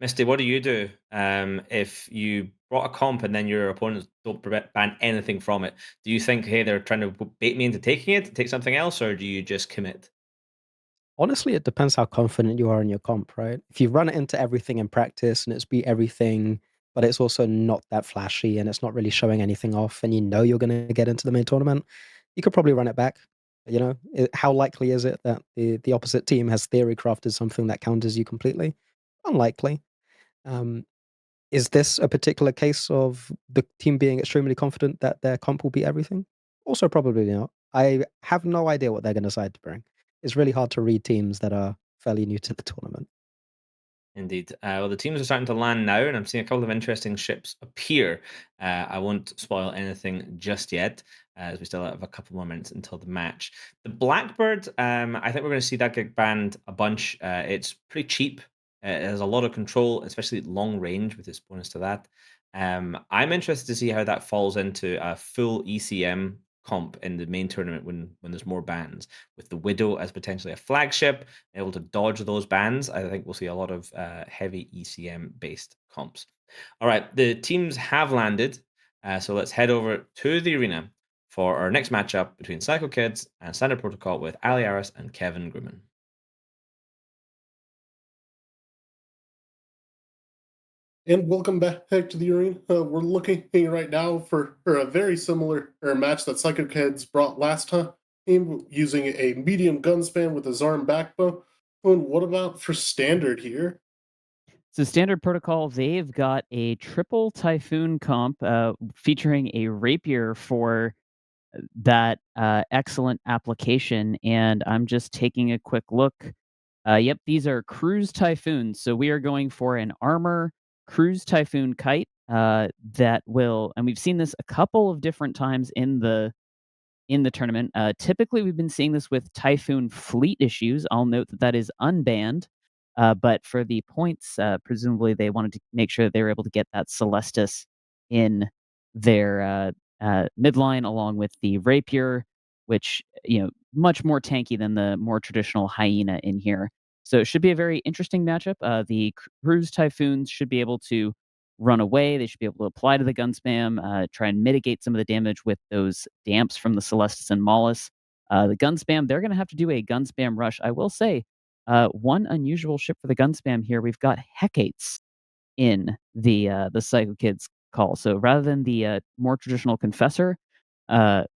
Misty, what do you do if you brought a comp and then your opponents don't ban anything from it? Do you think, hey, they're trying to bait me into taking it, take something else, or do you just commit? Honestly, it depends how confident you are in your comp, right? If you run it into everything in practice and it's beat everything, but it's also not that flashy and it's not really showing anything off, and you know you're going to get into the main tournament, you could probably run it back. How likely is it that the opposite team has theory crafted something that counters you completely? Unlikely. Um, is this a particular case of the team being extremely confident that their comp will beat everything? Also, probably not. I have no idea what they're going to decide to bring. It's really hard to read teams that are fairly new to the tournament. Indeed. Well, the teams are starting to land now, and I'm seeing a couple of interesting ships appear. I won't spoil anything just yet, as we still have a couple more minutes until the match. The Blackbird, I think we're going to see that get banned a bunch. It's pretty cheap. It has a lot of control, especially long range with its bonus to that. I'm interested to see how that falls into a full ECM comp in the main tournament when there's more bans, with the Widow as potentially a flagship able to dodge those bans. I think we'll see a lot of heavy ECM based comps. All right, the teams have landed, so let's head over to the arena for our next matchup between Psychokids and Standard Protocol with Alliance and Kevin Grumman. And welcome back to the arena. We're looking right now for a very similar match that Psychokids brought last time, using a medium gun span with a Zarm backbone. And what about for standard here? So Standard Protocol, they've got a triple Typhoon comp featuring a Rapier for that excellent application. And I'm just taking a quick look. Yep, these are Cruise Typhoons. So we are going for an armor Cruise Typhoon kite that will, and we've seen this a couple of different times in the tournament. Typically, we've been seeing this with Typhoon fleet issues. I'll note that that is unbanned. But for the points, presumably they wanted to make sure that they were able to get that Celestis in their midline along with the Rapier, which, much more tanky than the more traditional Hyena in here. So it should be a very interesting matchup. The Cruise Typhoons should be able to run away. They should be able to apply to the gun spam, try and mitigate some of the damage with those damps from the Celestis and Maulus. The gun spam, they're going to have to do a gun spam rush. I will say, one unusual ship for the gun spam here, we've got Hecates in the Psychokids call. So rather than the more traditional Confessor, or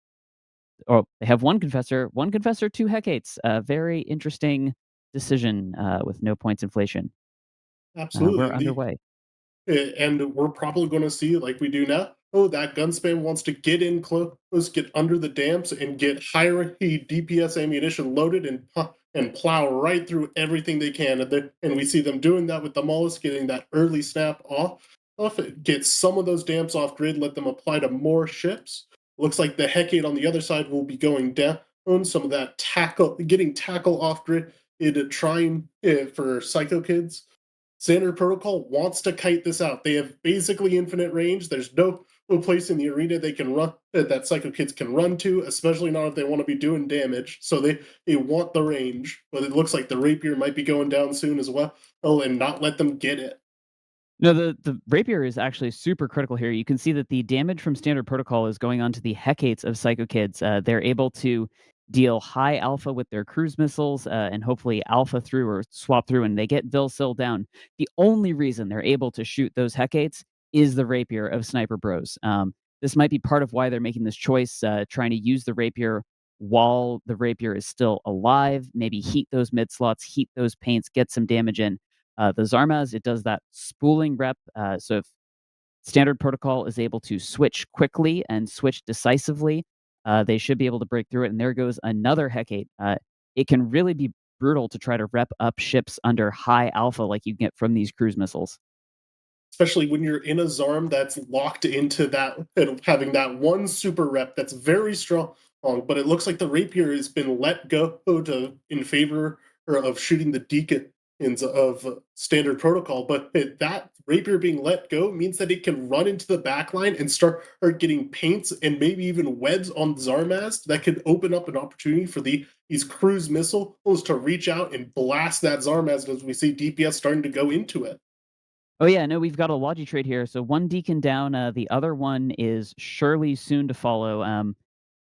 they have one Confessor, two Hecates. Very interesting decision with no points inflation. Absolutely. We're underway. And we're probably going to see, like we do now, that gun spam wants to get in close, get under the damps, and get higher DPS ammunition loaded and plow right through everything they can. And we see them doing that with the Mollusk, getting that early snap off, get some of those damps off grid, let them apply to more ships. Looks like the Hecate on the other side will be going down. Some of that getting tackle off grid, trying for Psychokids. Standard Protocol wants to kite this out. They have basically infinite range. There's no place in the arena they can run that Psychokids can run to, especially not if they want to be doing damage. So they want the range, but it looks like the rapier might be going down soon as well. Oh, and not let them get it. No, the rapier is actually super critical here. You can see that the damage from standard protocol is going on to the Hecates of Psychokids. They're able to deal high alpha with their cruise missiles and hopefully alpha through or swap through, and they get Vilsil down. The only reason they're able to shoot those Hecates is the rapier of Sniper Bros. This might be part of why they're making this choice, trying to use the rapier while the rapier is still alive. Maybe heat those mid slots, heat those paints, get some damage in. The Zarmaz, it does that spooling rep. So if standard protocol is able to switch quickly and switch decisively, they should be able to break through it. And there goes another Hecate. It can really be brutal to try to rep up ships under high alpha like you get from these cruise missiles. Especially when you're in a Zarm that's locked into that and having that one super rep that's very strong. But it looks like the rapier has been let go in favor of shooting the deacons of standard protocol. But that rapier being let go means that it can run into the back line and start getting paints and maybe even webs on Zarmaz that could open up an opportunity for these cruise missiles to reach out and blast that Zarmaz as we see DPS starting to go into it. Oh yeah, no, we've got a Logi trade here. So one deacon down, the other one is surely soon to follow.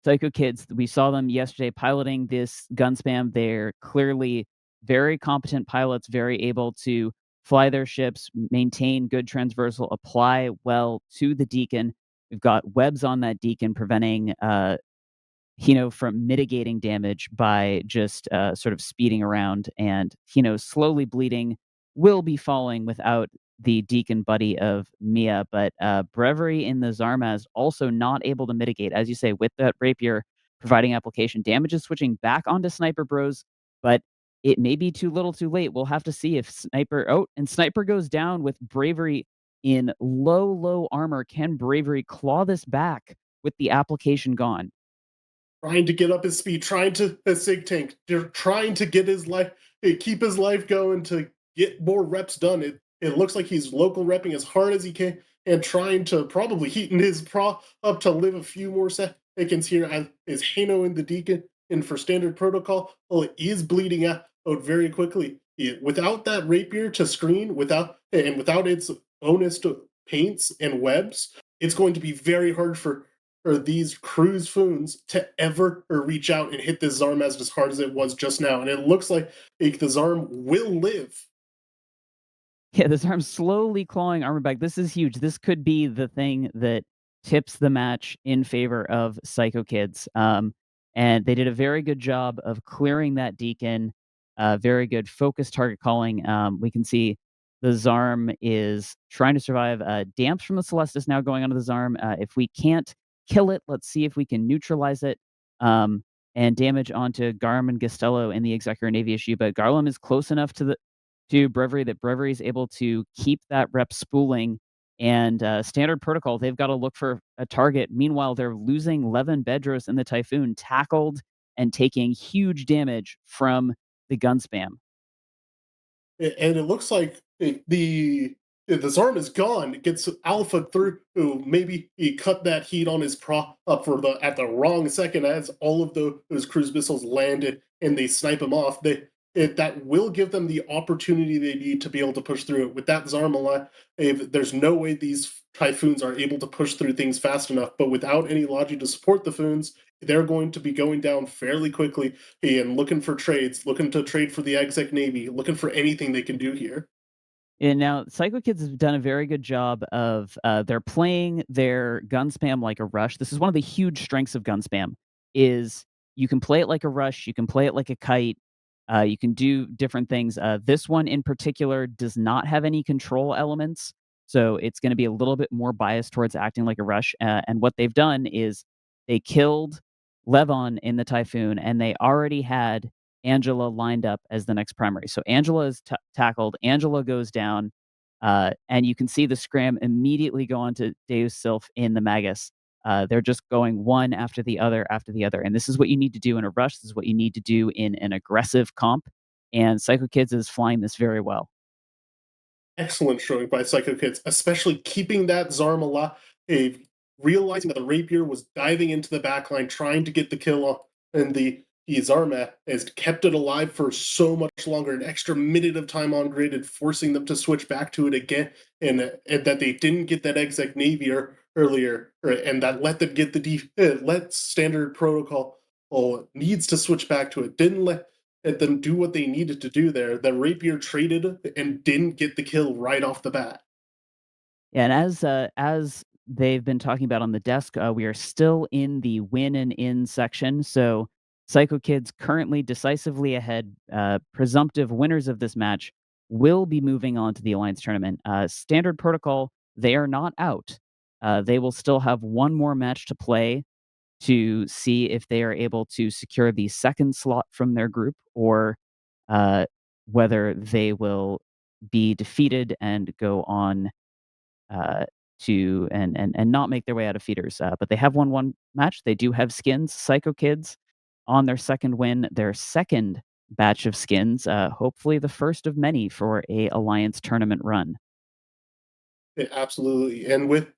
Psychokids, we saw them yesterday piloting this gun spam. They're clearly very competent pilots, very able to fly their ships, maintain good transversal, apply well to the deacon. We've got webs on that deacon preventing from mitigating damage by just sort of speeding around, and slowly bleeding will be falling without the deacon buddy of Mia. But Brevery in the Zarmaz also not able to mitigate, as you say, with that rapier providing application. Damage is switching back onto Sniper Bros, but it may be too little too late. We'll have to see if Sniper goes down with Bravery in low armor. Can Bravery claw this back with the application gone? Trying to get up his speed, trying to sig tank, they're trying to get his life, keep his life going to get more reps done. It looks like he's local repping as hard as he can and trying to probably heaten his pro up to live a few more seconds here as Hano in the Deacon. And for standard protocol, it is bleeding out very quickly. Without that rapier to screen, without its bonus to paints and webs, it's going to be very hard for these cruise foons to ever reach out and hit this Zarmaz as hard as it was just now. And it looks like the Zarm will live. Yeah, this arm's slowly clawing armor back. This is huge. This could be the thing that tips the match in favor of Psychokids. And they did a very good job of clearing that deacon. Very good focused target calling. We can see the Zarm is trying to survive. Damps from the Celestis now going onto the Zarm. If we can't kill it, let's see if we can neutralize it. And damage onto Garm and Gastello in the Executor Navy issue. But Garlum is close enough to Brevery that Brevery is able to keep that rep spooling. And standard protocol, they've got to look for a target. Meanwhile, they're losing Levin Bedros in the Typhoon, tackled and taking huge damage from the gun spam. And it looks like the Zarm is gone. It gets alpha through. Maybe he cut that heat on his prop up at the wrong second as all of those cruise missiles landed and they snipe him off. That will give them the opportunity they need to be able to push through it. With that Zarm alive, there's no way these Typhoons are able to push through things fast enough. But without any Logi to support the Foons, they're going to be going down fairly quickly and looking for trades, looking to trade for the Exec Navy, looking for anything they can do here. And now Psychokids have done a very good job of they're playing their gun spam like a rush. This is one of the huge strengths of gun spam is you can play it like a rush, you can play it like a kite, you can do different things. This one in particular does not have any control elements, so it's going to be a little bit more biased towards acting like a rush. And what they've done is they killed Levon in the Typhoon, and they already had Angela lined up as the next primary. So Angela is tackled. Angela goes down, and you can see the scram immediately go on to Deus Sylph in the Magus. They're just going one after the other after the other. And this is what you need to do in a rush. This is what you need to do in an aggressive comp. And Psychokids is flying this very well. Excellent showing by Psychokids, especially keeping that Zarm alive. realizing that the Rapier was diving into the backline, trying to get the kill off, and the Zarma has kept it alive for so much longer, an extra minute of time on grid, and forcing them to switch back to it again, and that they didn't get that exec Navy earlier, and that let them get let standard protocol needs to switch back to it. Didn't let them do what they needed to do there. The Rapier traded and didn't get the kill right off the bat. Yeah, and as they've been talking about on the desk, we are still in the win and in section. So Psychokids currently decisively ahead. Presumptive winners of this match will be moving on to the Alliance Tournament. Standard protocol, they are not out. They will still have one more match to play to see if they are able to secure the second slot from their group, or whether they will be defeated and go on to and not make their way out of feeders. But they have won one match. They do have skins. Psychokids on their second win, their second batch of skins. Hopefully, the first of many for a Alliance tournament run. Yeah, absolutely, and with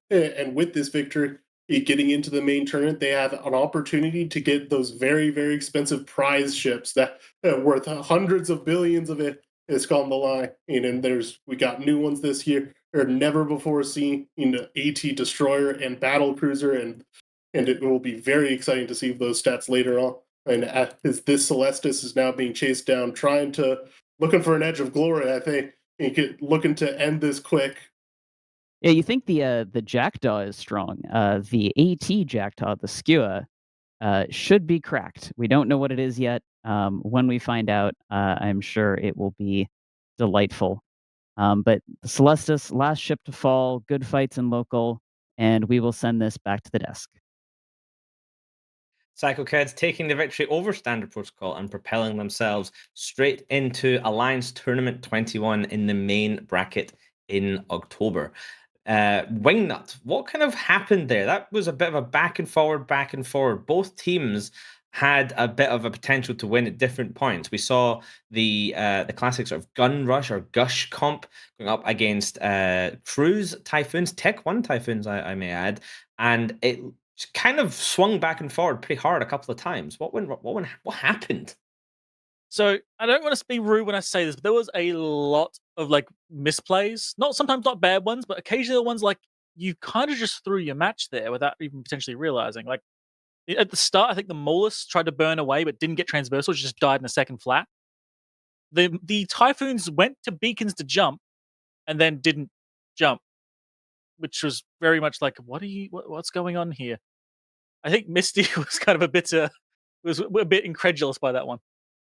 this victory, getting into the main tournament, they have an opportunity to get those very, very expensive prize ships that worth hundreds of billions of it. It's called the line, and we got new ones this year, or never before seen, AT destroyer and battle cruiser, and it will be very exciting to see those stats later on. And as this Celestis is now being chased down, looking for an edge of glory, I think, looking to end this quick. Yeah, you think the Jackdaw is strong. The AT Jackdaw, the Skewer, should be cracked. We don't know what it is yet. When we find out, I'm sure it will be delightful. But the Celestis, last ship to fall, good fights in local, and we will send this back to the desk. Psychokids taking the victory over Standard Protocol and propelling themselves straight into Alliance Tournament 21 in the main bracket in October. Wingnut, what kind of happened there? That was a bit of a back and forward, back and forward. Both teams had a bit of a potential to win at different points. We saw the classic sort of gun rush or gush comp going up against Cruise Typhoons, Tech 1 Typhoons, I may add, and it kind of swung back and forward pretty hard a couple of times. What happened? So I don't want to be rude when I say this, but there was a lot of like misplays. Sometimes not bad ones, but occasionally the ones like you kind of just threw your match there without even potentially realizing. Like at the start, I think the Molus tried to burn away but didn't get transversal, just died in a second flat. The Typhoons went to beacons to jump and then didn't jump, which was very much like, what's going on here? I think Misty was kind of a bit incredulous by that one.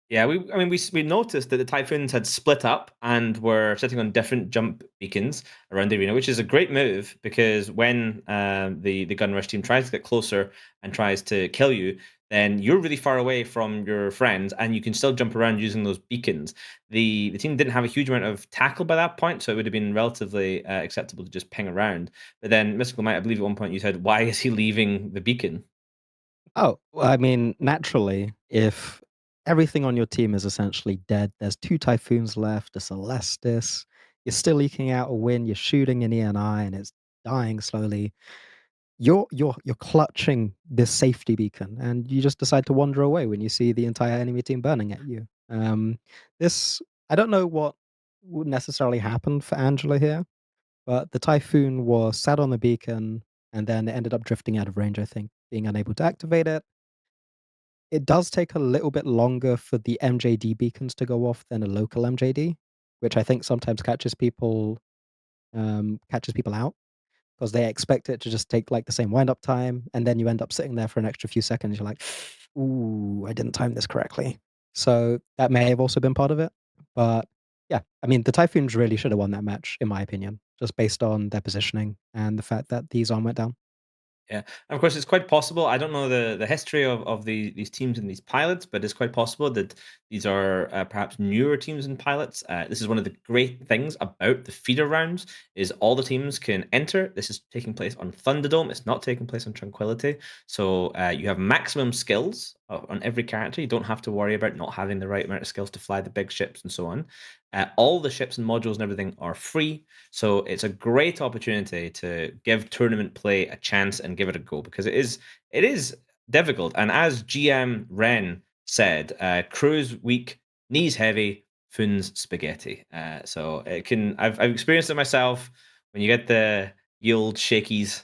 Yeah, we noticed that the Typhoons had split up and were sitting on different jump beacons around the arena, which is a great move because when the gun rush team tries to get closer and tries to kill you, then you're really far away from your friends and you can still jump around using those beacons. The team didn't have a huge amount of tackle by that point, so it would have been relatively acceptable to just ping around. But then Mystical Might, I believe at one point you said, why is he leaving the beacon? Oh, well, I mean, naturally, if everything on your team is essentially dead, there's 2 Typhoons left, a Celestis, you're still eking out a win, you're shooting an ENI and it's dying slowly. You're clutching this safety beacon and you just decide to wander away when you see the entire enemy team burning at you. This I don't know what would necessarily happen for Angela here, but the Typhoon was sat on the beacon and then it ended up drifting out of range, I think, being unable to activate it. It does take a little bit longer for the MJD beacons to go off than a local MJD, which I think sometimes catches people out because they expect it to just take like the same wind up time, and then you end up sitting there for an extra few seconds. You're like, "Ooh, I didn't time this correctly." So that may have also been part of it. But yeah, I mean, the Typhoons really should have won that match, in my opinion, just based on their positioning and the fact that these arm went down. Yeah, and of course, it's quite possible. I don't know the history of these teams and these pilots, but it's quite possible that these are perhaps newer teams and pilots. This is one of the great things about the feeder rounds is all the teams can enter. This is taking place on Thunderdome. It's not taking place on Tranquility. So you have maximum skills on every character. You don't have to worry about not having the right amount of skills to fly the big ships and so on. All the ships and modules and everything are free, so it's a great opportunity to give tournament play a chance and give it a go, because it is difficult. And as GM Ren said, crews weak, knees heavy, Foon's spaghetti. So it can. I've experienced it myself. When you get the old shakies,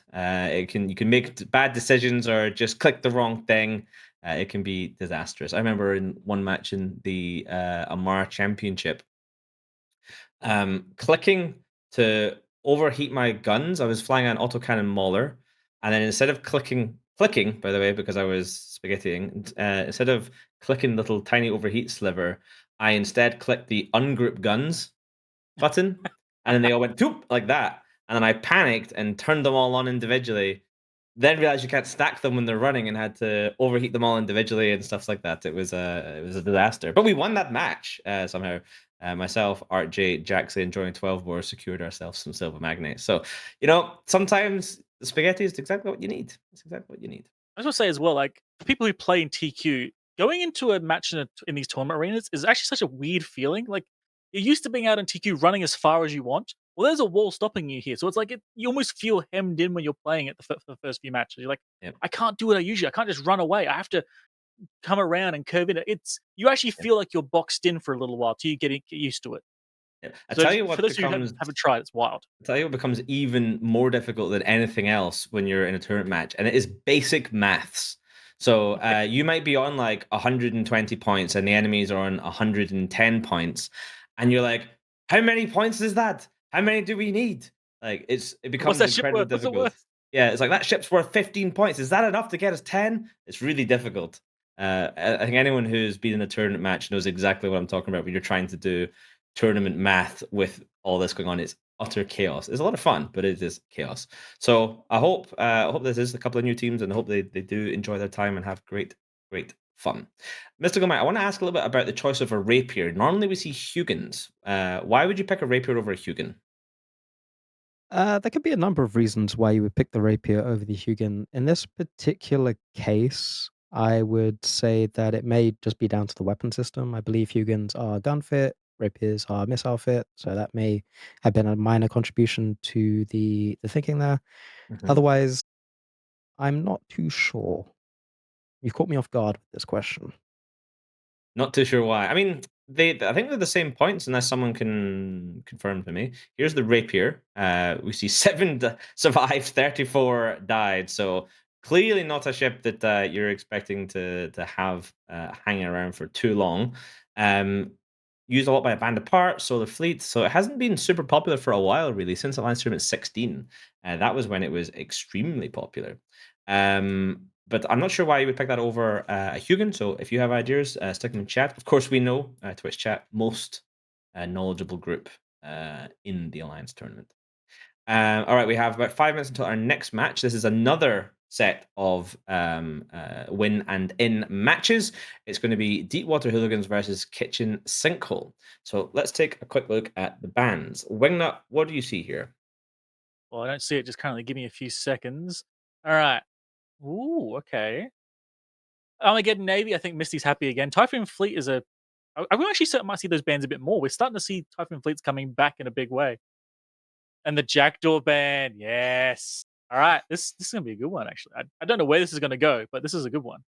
you can make bad decisions or just click the wrong thing. It can be disastrous. I remember in one match in the Amar Championship, clicking to overheat my guns. I was flying an autocannon Mauler, and then instead of clicking, by the way, because I was spaghettiing, instead of clicking little tiny overheat sliver, I instead clicked the ungroup guns button, and then they all went toop like that. And then I panicked and turned them all on individually. Then realized you can't stack them when they're running, and had to overheat them all individually and stuff like that. It was a disaster. But we won that match somehow. Myself, Art J, Jaxley, and Johnny 12 Bore secured ourselves some silver magnates. So, sometimes the spaghetti is exactly what you need. It's exactly what you need. I just want to say as well, like, for people who play in TQ, going into a match in these tournament arenas is actually such a weird feeling. Like, you're used to being out in TQ running as far as you want. Well, there's a wall stopping you here, so it's like you almost feel hemmed in when you're playing it for the first few matches. You're like, Yep. I can't do what I usually. I can't just run away. I have to come around and curve in. You actually feel like you're boxed in for a little while till you get used to it. Yeah. So for those who haven't tried, it's wild. I'll tell you what becomes even more difficult than anything else when you're in a tournament match, and it is basic maths. So you might be on like 120 points, and the enemies are on 110 points, and you're like, how many points is that? How many do we need? Like it becomes incredibly difficult. Yeah, it's like that ship's worth 15 points. Is that enough to get us 10? It's really difficult. I think anyone who's been in a tournament match knows exactly what I'm talking about when you're trying to do tournament math with all this going on. It's utter chaos. It's a lot of fun, but it is chaos. So I hope this is a couple of new teams, and I hope they do enjoy their time and have great fun. Mr. Gomai, I want to ask a little bit about the choice of a rapier. Normally we see Hooligans. Why would you pick a rapier over a Hooligans? There could be a number of reasons why you would pick the rapier over the Hugin. In this particular case, I would say that it may just be down to the weapon system. I believe Hugins are gun fit, rapiers are missile fit, so that may have been a minor contribution to the thinking there. Mhm. Otherwise, I'm not too sure. You've caught me off guard with this question. Not too sure why. I mean, I think they're the same points, unless someone can confirm to me. Here's the rapier. We see 7 survived, 34 died. So clearly not a ship that you're expecting to have hanging around for too long. Used a lot by a band apart, Solar Fleet. So it hasn't been super popular for a while, really, since Alliance Tournament 16. That was when it was extremely popular. But I'm not sure why you would pick that over a Hugin. So if you have ideas, stick them in chat. Of course, we know Twitch chat, most knowledgeable group in the Alliance tournament. All right, we have about 5 minutes until our next match. This is another set of win and in matches. It's going to be Deepwater Hooligans versus Kitchen Sinkhole. So let's take a quick look at the bans. Wingnut, what do you see here? Well, I don't see it. Just kindly give me a few seconds. All right. Ooh, okay. Armageddon Navy, I think Misty's happy again. Typhoon Fleet is I will actually might see those bands a bit more. We're starting to see Typhoon Fleets coming back in a big way. And the Jackdaw band, yes. All right, this is going to be a good one, actually. I don't know where this is going to go, but this is a good one.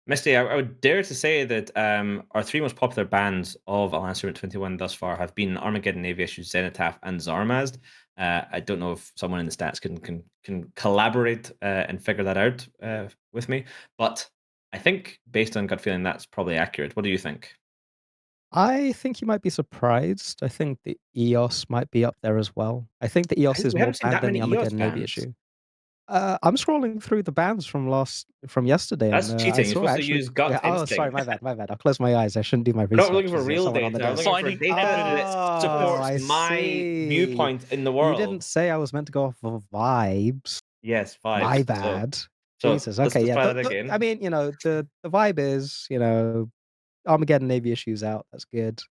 Misty, I would dare to say that our 3 most popular bands of Alliance Tournament 21 thus far have been Armageddon, Aviation, Zenithaf, and Zarmazd. I don't know if someone in the stats can collaborate and figure that out with me, but I think based on gut feeling, that's probably accurate. What do you think? I think you might be surprised. I think the EOS might be up there as well. I think the EOS is We more haven't seen bad that than the many EOS Armageddon Navy bans. issue. I'm scrolling through the bands from yesterday, That's and cheating. I You're saw supposed to actually. use gut oh, instinct. sorry, my bad. I'll close my eyes. I shouldn't do my We're research. not looking for There's real someone on data. the I'm desk. looking for data that supports I my see. viewpoint in the world. You didn't say I was meant to go off of vibes. Yes, vibes. My bad. So Jesus. let's Okay, yeah. try that again. I mean, the vibe is, Armageddon Navy issues out. That's good.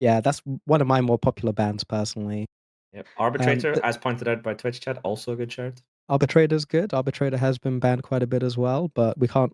Yeah, that's one of my more popular bands personally. Yep. Arbitrator, as pointed out by Twitch chat, also a good shirt. Arbitrator's good. Arbitrator has been banned quite a bit as well, but we can't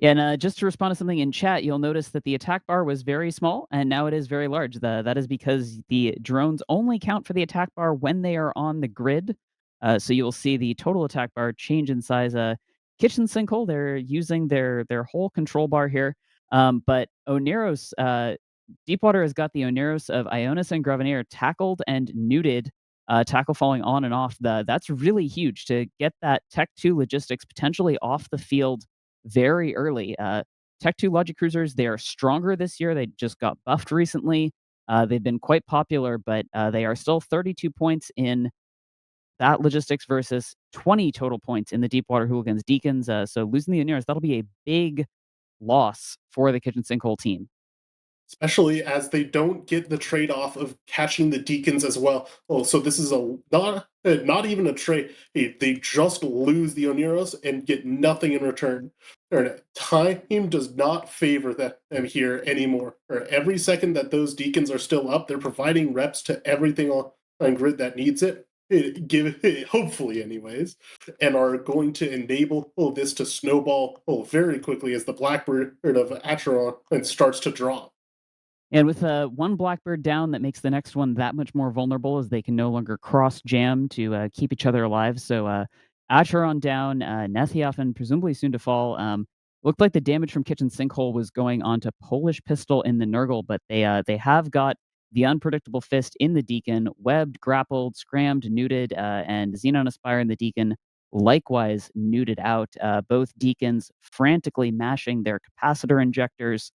Yeah, and just to respond to something in chat, you'll notice that the attack bar was very small, and now it is very large. That is because the drones only count for the attack bar when they are on the grid. So you'll see the total attack bar change in size. Kitchen Sinkhole, they're using their whole control bar here. But Oneros, Deepwater has got the Oneros of Ionis and Graveneer tackled and neuted. Tackle falling on and off. That's really huge to get that Tech 2 logistics potentially off the field very early. Tech 2 Logic Cruisers, they are stronger this year. They just got buffed recently. They've been quite popular, but they are still 32 points in that logistics versus 20 total points in the Deepwater Hooligans Deacons. So losing the Oneers, that'll be a big loss for the Kitchen Sinkhole team. Especially as they don't get the trade-off of catching the Deacons as well. Oh, so this is not even a trade. They just lose the Oneros and get nothing in return. Time does not favor them here anymore. Every second that those Deacons are still up, they're providing reps to everything on grid that needs it. Hopefully, anyways, and are going to enable this to snowball very quickly as the Blackbird of Acheron starts to drop. And with one Blackbird down, that makes the next one that much more vulnerable as they can no longer cross jam to keep each other alive. So Acheron down, Nethiafen presumably soon to fall. Looked like the damage from Kitchen Sinkhole was going onto Polish Pistol in the Nurgle, but they have got the Unpredictable Fist in the Deacon, webbed, grappled, scrammed, neuted, and Xenon Aspire in the Deacon likewise neuted out. Both Deacons frantically mashing their capacitor injectors.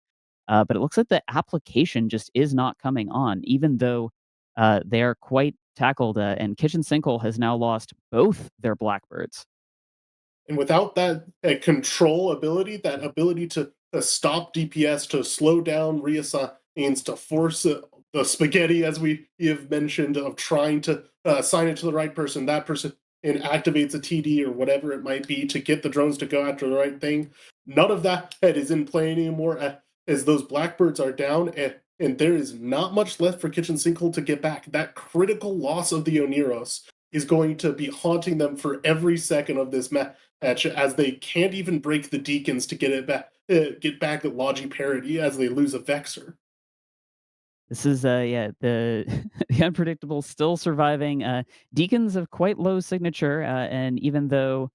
But it looks like the application just is not coming on, even though they are quite tackled. And Kitchen Sinkhole has now lost both their Blackbirds. And without that control ability, that ability to stop DPS, to slow down reassigns, to force the spaghetti, as we have mentioned, of trying to assign it to the right person, that person and activates a TD or whatever it might be to get the drones to go after the right thing. None of that is in play anymore as those Blackbirds are down, and there is not much left for Kitchen Sinkhole to get back. That critical loss of the Oneros is going to be haunting them for every second of this match, as they can't even break the Deacons to get back at Logi parity as they lose a Vexer. This is the the Unpredictable still surviving. Deacons of quite low signature, and even though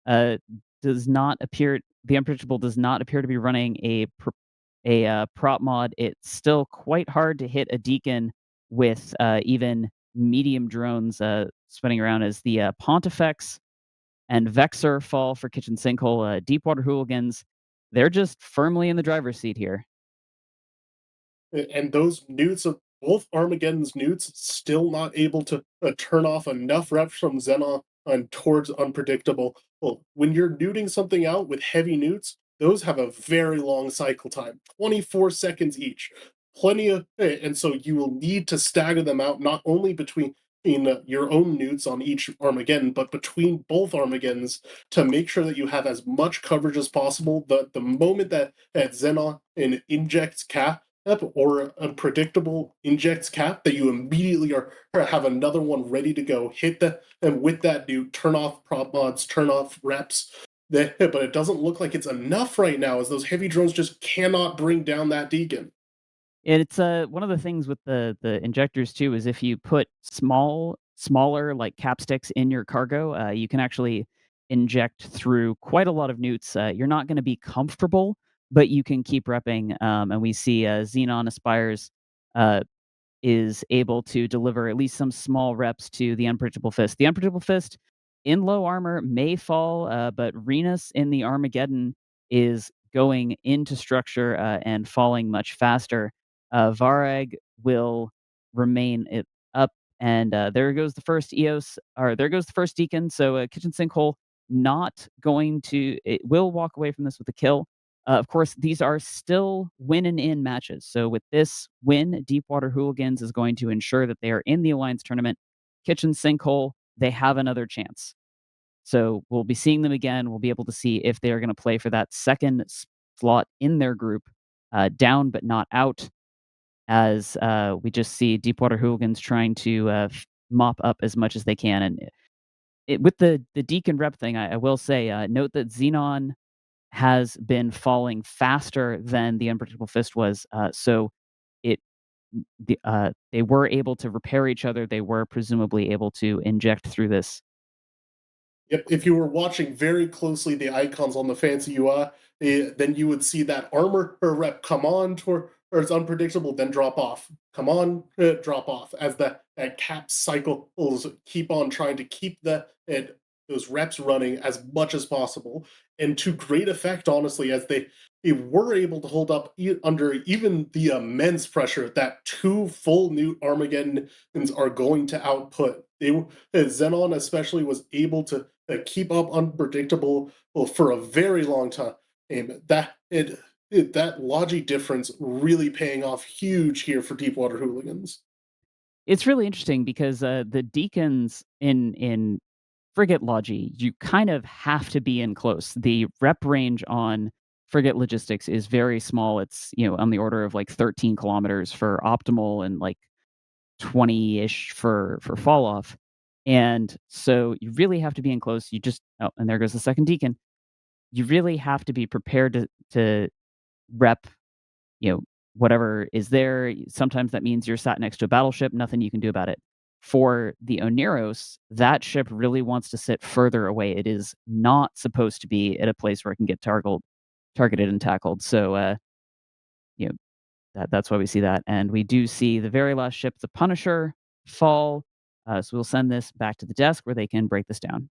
does not appear the Unpredictable does not appear to be running a prop mod, it's still quite hard to hit a Deacon with even medium drones spinning around as the Pontifex and Vexer fall for Kitchen Sinkhole. Deepwater Hooligans, they're just firmly in the driver's seat here. And those newts of both Armageddon's newts still not able to turn off enough reps from Xenon towards Unpredictable. Well, when you're newting something out with heavy newts, those have a very long cycle time, 24 seconds each. Plenty of, and so you will need to stagger them out not only between your own newts on each Armageddon, but between both Armageddons to make sure that you have as much coverage as possible. The moment that Xenon injects cap, or Unpredictable injects cap, that you immediately have another one ready to go. Hit that, and with that, you turn off prop mods, turn off reps. But it doesn't look like it's enough right now, as those heavy drones just cannot bring down that Deacon. And it's one of the things with the injectors too is if you put smaller like capsticks in your cargo, you can actually inject through quite a lot of newts. You're not going to be comfortable, but you can keep repping. And we see Xenon Aspires is able to deliver at least some small reps to the Unpredictable Fist. The Unpredictable Fist in low armor may fall, but Renus in the Armageddon is going into structure and falling much faster. Varag will remain up, and there goes the first EOS, or there goes the first Deacon. So Kitchen Sinkhole not going to, it will walk away from this with a kill. Of course, these are still win and in matches. So with this win, Deepwater Hooligans is going to ensure that they are in the Alliance Tournament. Kitchen Sinkhole, they have another chance. So we'll be seeing them again. We'll be able to see if they are going to play for that second slot in their group, down but not out, as we just see Deepwater Hooligans trying to mop up as much as they can. And with the Deacon rep thing, I will say, note that Xenon has been falling faster than the Unpredictable Fist was. So it they were able to repair each other. They were presumably able to inject through this. Yep, if you were watching very closely the icons on the fancy UI, then you would see that armor or rep come on towards unpredictable, then drop off. Come on, drop off as that cap cycles keep on trying to keep those reps running as much as possible, and to great effect, honestly, as they were able to hold up under even the immense pressure that two full new Armageddons are going to output. Xenon especially was able to keep up unpredictable for a very long time. And that logic difference really paying off huge here for Deepwater Hooligans. It's really interesting because the deacons in frigate logi, you kind of have to be in close. The rep range on frigate logistics is very small. It's on the order of like 13 kilometers for optimal and like 20-ish for fall off. And so you really have to be in close. And there goes the second deacon. You really have to be prepared to rep, you know, whatever is there. Sometimes that means you're sat next to a battleship, nothing you can do about it. For the Oneros, that ship really wants to sit further away. It is not supposed to be at a place where it can get targeted and tackled. So you know, that's why we see that. And we do see the very last ship, the Punisher, fall. So we'll send this back to the desk where they can break this down.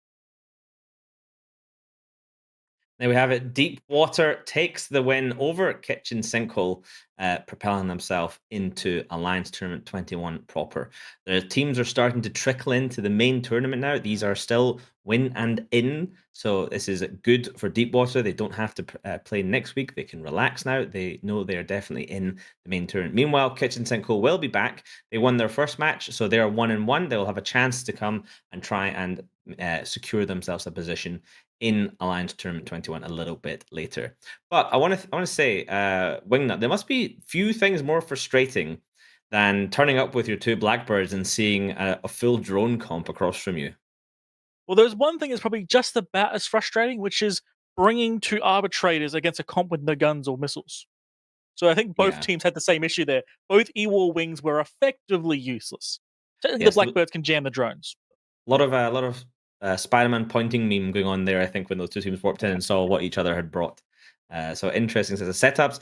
There we have it. Deepwater takes the win over Kitchen Sinkhole, propelling themselves into Alliance Tournament 21 proper. The teams are starting to trickle into the main tournament now. These are still win and in, so this is good for Deepwater. They don't have to play next week. They can relax now. They know they're definitely in the main tournament. Meanwhile, Kitchen Sinkhole will be back. They won their first match, so they are 1-1. They'll have a chance to come and try and secure themselves a position in Alliance Tournament 21 a little bit later. But I want to say, Wingnut, there must be few things more frustrating than turning up with your two Blackbirds and seeing a full drone comp across from you. Well, there's one thing that's probably just about as frustrating, which is bringing two arbitrators against a comp with no guns or missiles. So I think both teams had the same issue there. Both E-War wings were effectively useless. Technically, the Blackbirds can jam the drones. A lot of Spider-Man pointing meme going on there, I think, when those two teams warped in and saw what each other had brought. So interesting set of setups.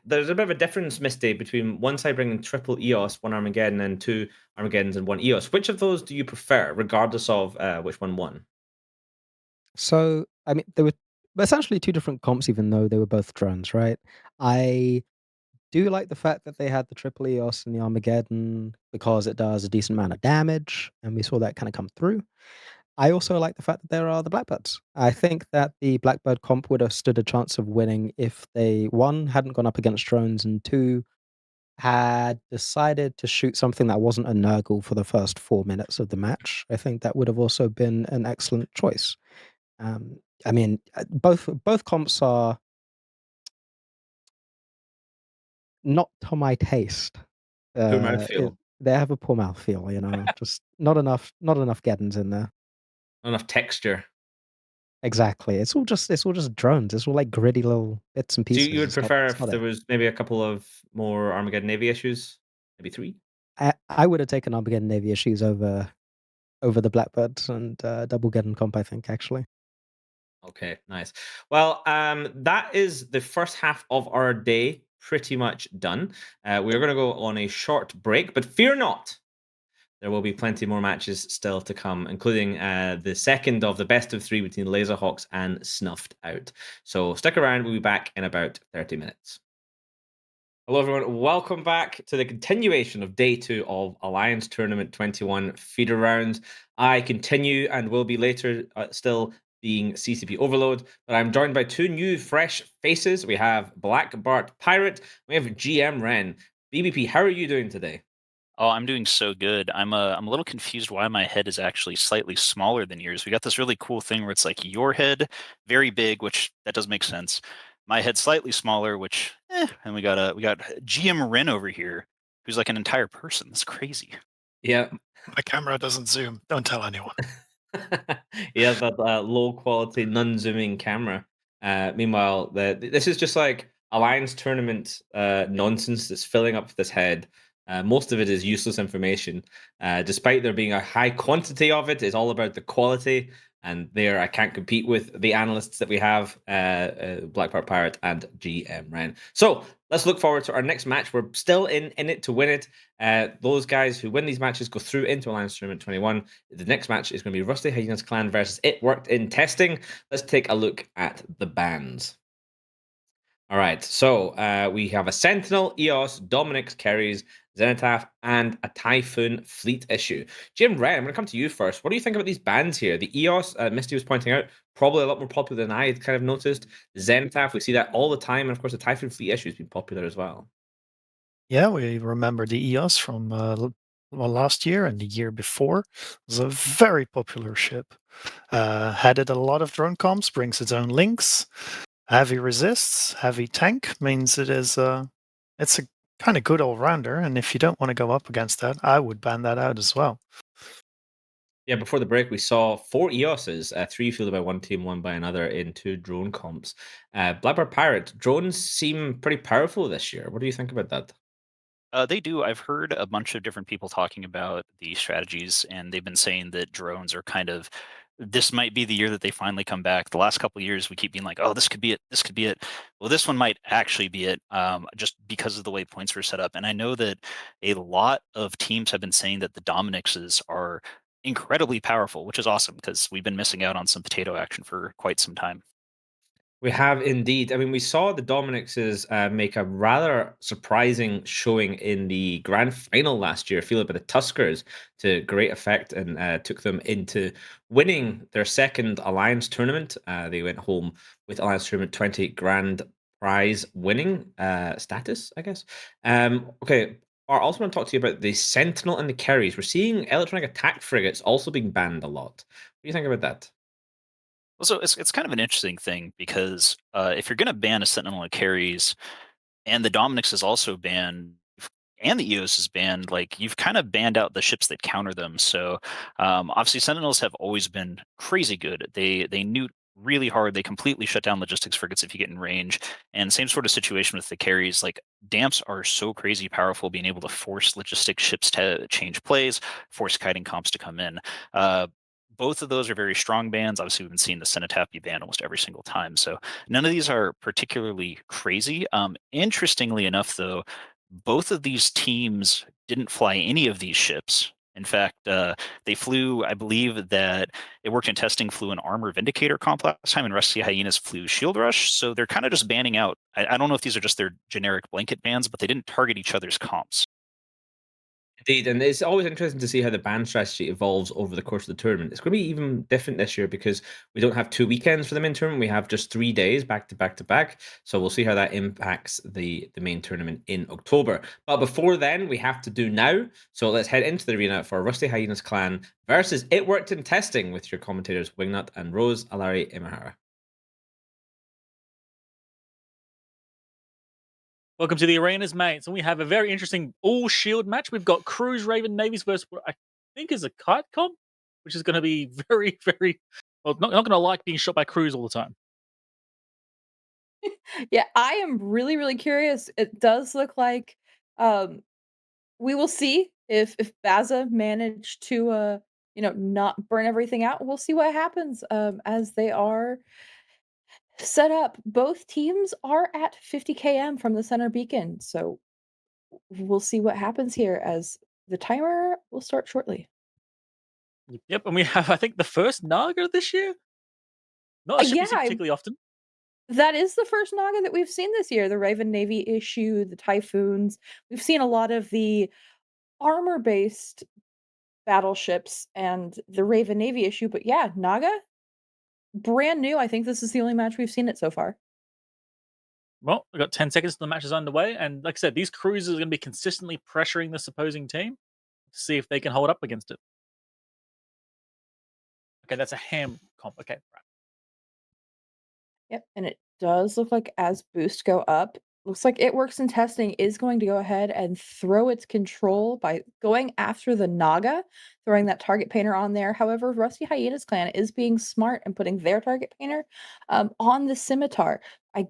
There's a bit of a difference, Misty, between one side bringing triple EOS, one Armageddon, and two Armageddons and one EOS. Which of those do you prefer, regardless of which one won? So, I mean, there were essentially two different comps, even though they were both drones, right? I do like the fact that they had the triple EOS and the Armageddon because it does a decent amount of damage, and we saw that kind of come through. I also like the fact that there are the Blackbirds. I think that the Blackbird comp would have stood a chance of winning if they, one, hadn't gone up against drones, and two, had decided to shoot something that wasn't a Nurgle for the first 4 minutes of the match. I think that would have also been an excellent choice. I mean, both comps are not to my taste. Poor mouthfeel. They have a poor mouthfeel, just not enough Geddons in there. Not enough texture. Exactly. It's all just drones. It's all like gritty little bits and So pieces. you would It's not- prefer it's if not there it. was maybe a couple of more Armageddon Navy issues? Maybe 3? I would have taken Armageddon Navy issues over the Blackbirds and double Geddon comp, I think, actually. Okay, nice. Well, that is the first half of our day pretty much done. We're going to go on a short break, but fear not. There will be plenty more matches still to come, including the second of the best of 3 between Laserhawks and Snuffed Out. So stick around. We'll be back in about 30 minutes. Hello, everyone. Welcome back to the continuation of Day 2 of Alliance Tournament 21 feeder rounds. I continue and will be later still being CCP Overload, but I'm joined by two new fresh faces. We have Black Bart Pirate. We have GM Ren. BBP, how are you doing today? Oh, I'm doing so good. I'm a little confused why my head is actually slightly smaller than yours. We got this really cool thing where it's like your head very big, which that does make sense. My head slightly smaller, which and we got GM Ren over here, who's like an entire person. That's crazy. Yeah. My camera doesn't zoom. Don't tell anyone. He has that low quality, non-zooming camera. Meanwhile, this is just like Alliance Tournament nonsense that's filling up this head. Most of it is useless information. Despite there being a high quantity of it, it's all about the quality. And there, I can't compete with the analysts that we have, Blackbird Pirate and GM Ren. So let's look forward to our next match. We're still in it to win it. Those guys who win these matches go through into Alliance Tournament 21. The next match is going to be Rusty Hyenas Clan versus It Worked in Testing. Let's take a look at the bands. All right, so we have a Sentinel, EOS, Dominic's, Kerry's, Zenithaf, and a Typhoon fleet issue. Jim Wren, I'm going to come to you first. What do you think about these bands here? The EOS, Misty was pointing out, probably a lot more popular than I had kind of noticed. Zenithaf, we see that all the time. And of course, the Typhoon fleet issue has been popular as well. Yeah, we remember the EOS from last year and the year before. It was a very popular ship. Had it a lot of drone comps, brings its own links. Heavy resists, heavy tank means it's a kind of good all-rounder, and if you don't want to go up against that, I would ban that out as well. Yeah, before the break, we saw 4 EOSs, 3 fielded by one team, 1 by another in 2 drone comps. Blackbird Pirate, drones seem pretty powerful this year. What do you think about that? They do. I've heard a bunch of different people talking about the strategies, and they've been saying that drones are kind of. This might be the year that they finally come back. The last couple of years, we keep being like, "Oh, this could be it. This could be it." Well, this one might actually be it, just because of the way points were set up. And I know that a lot of teams have been saying that the Dominixes are incredibly powerful, which is awesome because we've been missing out on some potato action for quite some time. We have indeed. I mean, we saw the Dominixes make a rather surprising showing in the grand final last year, fielded by the Tuskers to great effect, and took them into winning their second Alliance tournament. They went home with Alliance Tournament 20 grand prize winning status, I guess. Okay. I also want to talk to you about the Sentinel and the Kerries. We're seeing electronic attack frigates also being banned a lot. What do you think about that? Well, so it's kind of an interesting thing because if you're going to ban a Sentinel that carries, and the Dominix is also banned, and the EOS is banned, like you've kind of banned out the ships that counter them. So obviously, Sentinels have always been crazy good. They newt really hard. They completely shut down logistics frigates if you get in range. And same sort of situation with the carries. Like damps are so crazy powerful, being able to force logistic ships to change plays, force kiting comps to come in. Both of those are very strong bans. Obviously, we've been seeing the Cenotaph be banned almost every single time. So none of these are particularly crazy. Interestingly enough, though, both of these teams didn't fly any of these ships. In fact, they flew, I believe that It Worked in Testing flew an Armor Vindicator comp last time, and Rusty Hyenas flew Shield Rush. So they're kind of just banning out. I don't know if these are just their generic blanket bans, but they didn't target each other's comps. Indeed, and it's always interesting to see how the ban strategy evolves over the course of the tournament. It's going to be even different this year because we don't have 2 weekends for the main tournament. We have just 3 days back to back to back. So we'll see how that impacts the main tournament in October. But before then, we have to do now. So let's head into the arena for Rusty Hyenas Clan versus It Worked in Testing with your commentators Wingnut and Rose Alari Imahara. Welcome to the arenas, mates. And we have a very interesting all-shield match. We've got Cruise Raven Navies versus what I think is a kite comp, which is going to be very, very... Well, not going to like being shot by Cruise all the time. Yeah, I am really, really curious. It does look like we will see if Baza managed to not burn everything out. We'll see what happens as they are set up. Both teams are at 50 km from the center beacon, so we'll see what happens here as the timer will start shortly. Yep, and we have, I think, the first Naga this year. Not a ship we see particularly often. That is the first Naga that we've seen this year. The Raven Navy issue, the Typhoons. We've seen a lot of the armor-based battleships and the Raven Navy issue, but yeah, Naga, brand new. I think this is the only match we've seen it so far. Well, we've got 10 seconds till the match is underway, and like I said, these cruisers are going to be consistently pressuring this opposing team to see if they can hold up against it. Okay, that's a ham comp. Okay, right. Yep, and it does look like as boosts go up, looks like It Works in Testing is going to go ahead and throw its control by going after the Naga, throwing that target painter on there. However, Rusty Hyenas clan is being smart and putting their target painter on the Scimitar.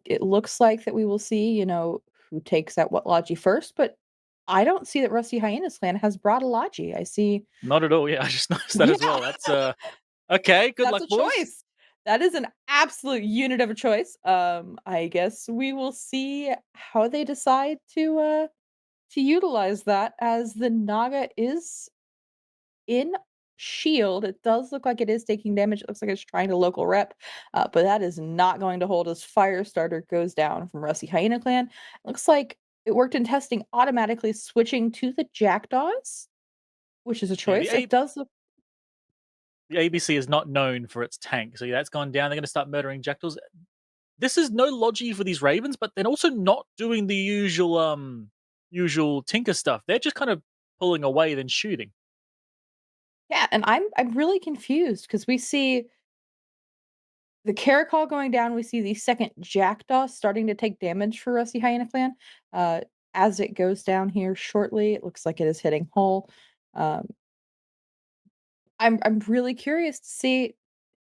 It looks like that we will see, who takes out what Logi first, but I don't see that Rusty Hyenas clan has brought a Logi. I see, Not at all. Yeah, I just noticed that yeah, as well. That's okay. Good that's luck, a boys. choice. That is an absolute unit of a choice. I guess we will see how they decide to utilize that, as the Naga is in shield. It does look like it is taking damage. It looks like it's trying to local rep, but that is not going to hold as Firestarter goes down from Rusty Hyena clan. It looks like It Worked in Testing automatically switching to the Jackdaws, which is a Yeah, choice. It does look. the ABC is not known for its tank, so yeah, that's gone down. They're going to start murdering jackals. This is no logi for these ravens, but they're also not doing the usual tinker stuff. They're just kind of pulling away then shooting. Yeah, and I'm really confused because we see the Caracol going down. We see the second Jackdaw starting to take damage for Rusty Hyena clan. Uh, as it goes down here shortly, it looks like it is hitting hull. Um, I'm really curious to see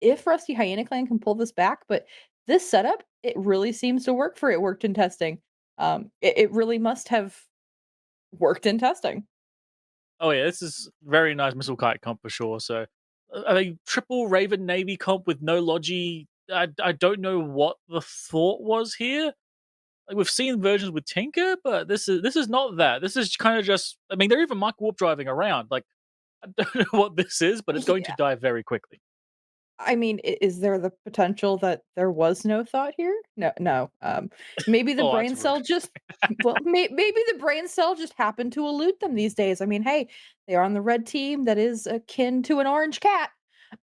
if Rusty Hyena clan can pull this back, but this setup, it really seems to work for It Worked in Testing. It really must have worked in testing. Oh yeah, this is very nice missile kite comp for sure. So a triple Raven Navy comp with no logi. I don't know what the thought was here. Like, we've seen versions with Tinker, but this is not that. This is kind of just. I mean, they're even Mike Warp driving around. Like, I don't know what this is, but it's going to Yeah. die very quickly. I mean, is there the potential that there was no thought here? No, no. Maybe the Oh, brain that's cell rude. just maybe the brain cell just happened to elude them these days. I mean, hey, they are on the red team that is akin to an orange cat.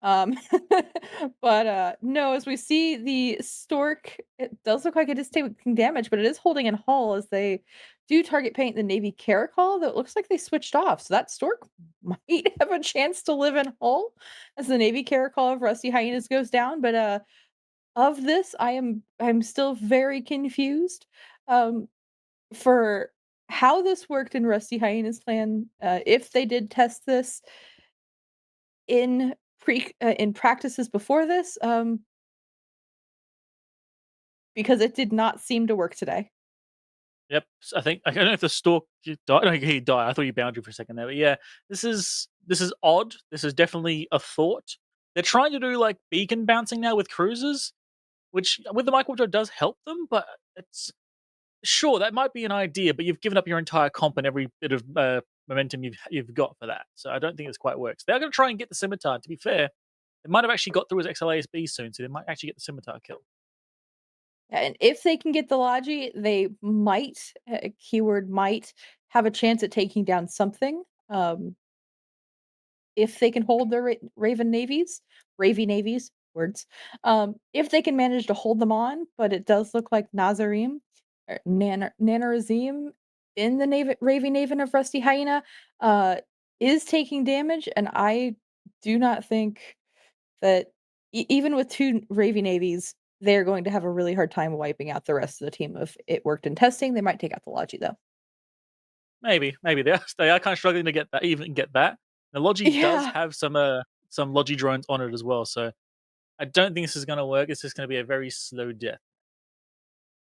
Um, but no, as we see the stork, it does look like it is taking damage, but it is holding in hull as they do target paint the Navy Caracol, that looks like they switched off. So that stork might have a chance to live in hull as the Navy Caracol of Rusty Hyenas goes down. But of this, I'm still very confused for how this worked in Rusty Hyenas clan. If they did test this in practices before this, because it did not seem to work today. Yep. I think I don't know if the stork died. No, he died. I thought you boundary for a second there, but yeah, this is odd. This is definitely a thought. They're trying to do like beacon bouncing now with cruisers, which with the micro does help them, but it's sure that might be an idea, but you've given up your entire comp and every bit of momentum you've got for that. So I don't think this quite works. They're going to try and get the scimitar. To be fair, they might have actually got through his XLASB soon, so they might actually get the scimitar kill. Yeah, and if they can get the Logi, they might, keyword might, have a chance at taking down something. If they can hold their Raven navies, Ravy navies, words. If they can manage to hold them on, but it does look like Nazarim or Nanarazim in the Ravy Naven of Rusty Hyena uh, is taking damage, and I do not think that even with two Ravy navies, they're going to have a really hard time wiping out the rest of the team. If It Worked in Testing, they might take out the Logi though. Maybe they are kind of struggling to get that. The Logi does Yeah. have some Logi drones on it as well, so I don't think this is going to work. It's just going to be a very slow death.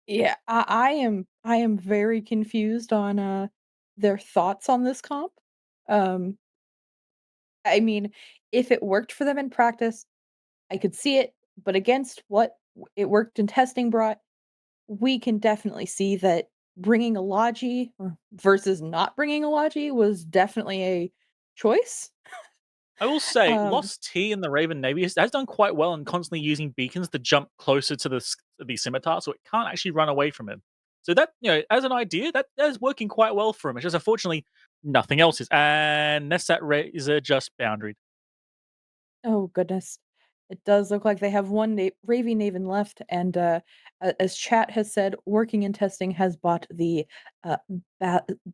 Yeah, I am very confused on their thoughts on this comp. Um I mean, if it worked for them in practice, I could see it, but against what It Worked in Testing brought, we can definitely see that bringing a Logi or versus not bringing a Logi was definitely a choice. I will say, Um Lost T in the Raven Navy has done quite well in constantly using beacons to jump closer to the scimitar, so it can't actually run away from him. So that as an idea, that is working quite well for him. It's just unfortunately nothing else is, and that's that Razor just boundaried. Oh goodness. It does look like they have one Ravy Naven left, and as chat has said, working in testing has bought the uh,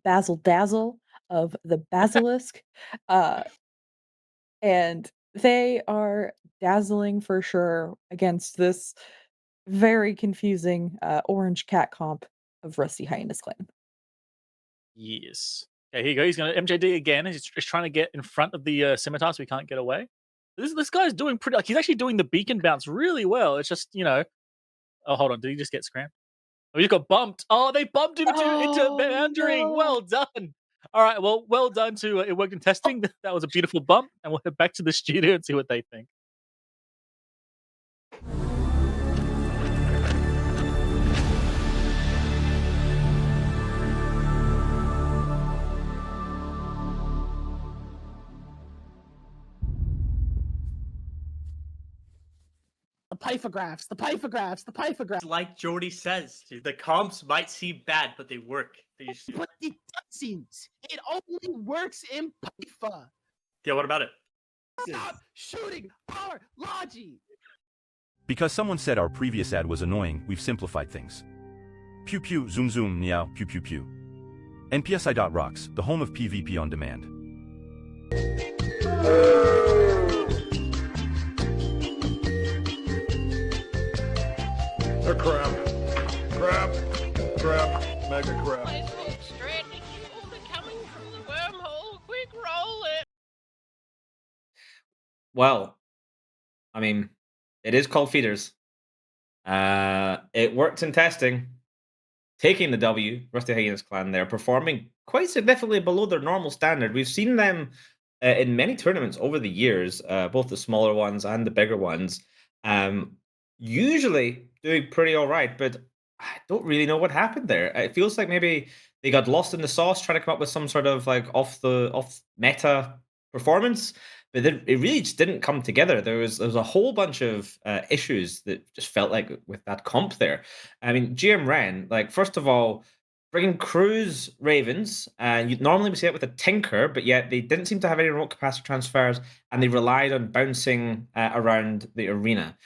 Basil Dazzle of the Basilisk, uh, and they are dazzling for sure against this very confusing orange cat comp of Rusty Hyenas Clan. Yes. Okay, here you go. He's going to MJD again. He's trying to get in front of the scimitar so he can't get away. This guy's doing pretty. Like, he's actually doing the beacon bounce really well. It's just, Oh, hold on. Did he just get scrammed? Oh, he got bumped. Oh, they bumped him into meandering. no. Well done. All right. Well done to It Worked in Testing. That was a beautiful bump. And we'll head back to the studio and see what they think. The pythographs. Like Jordy says, dude, the comps might seem bad, but they work. But it doesn't. It only works in Pytha. Yeah, what about it? Stop shooting our Logi. Because someone said our previous ad was annoying, we've simplified things. Pew pew, zoom zoom, meow, pew pew pew. NPSI.rocks, the home of PvP on demand. A crap, mega crap. Well, I mean, it is called feeders. It worked in testing. Taking the W, Rusty Hyenas Clan, they're performing quite significantly below their normal standard. We've seen them in many tournaments over the years, both the smaller ones and the bigger ones. Usually doing pretty all right, but I don't really know what happened there. It feels like maybe they got lost in the sauce trying to come up with some sort of like off meta performance, but it really just didn't come together. There was a whole bunch of issues that just felt like with that comp there. I mean, GM Ren, like first of all, bringing Cruise Ravens, and you'd normally see it with a Tinker, but yet they didn't seem to have any remote capacity transfers, and they relied on bouncing around the arena,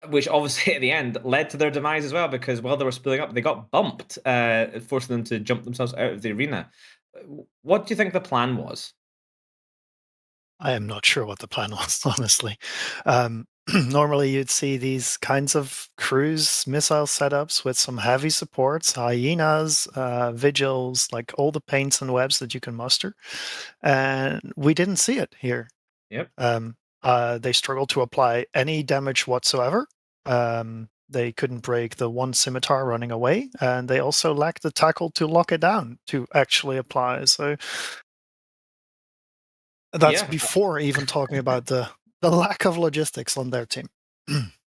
which obviously at the end led to their demise as well, because while they were spilling up, they got bumped, forcing them to jump themselves out of the arena. What do you think the plan was? I am not sure what the plan was, honestly. Normally, you'd see these kinds of cruise missile setups with some heavy supports, hyenas, vigils, like all the paints and webs that you can muster. And we didn't see it here. Yep. They struggled to apply any damage whatsoever. They couldn't break the one scimitar running away, and they also lacked the tackle to lock it down to actually apply. So that's before even talking about the lack of logistics on their team.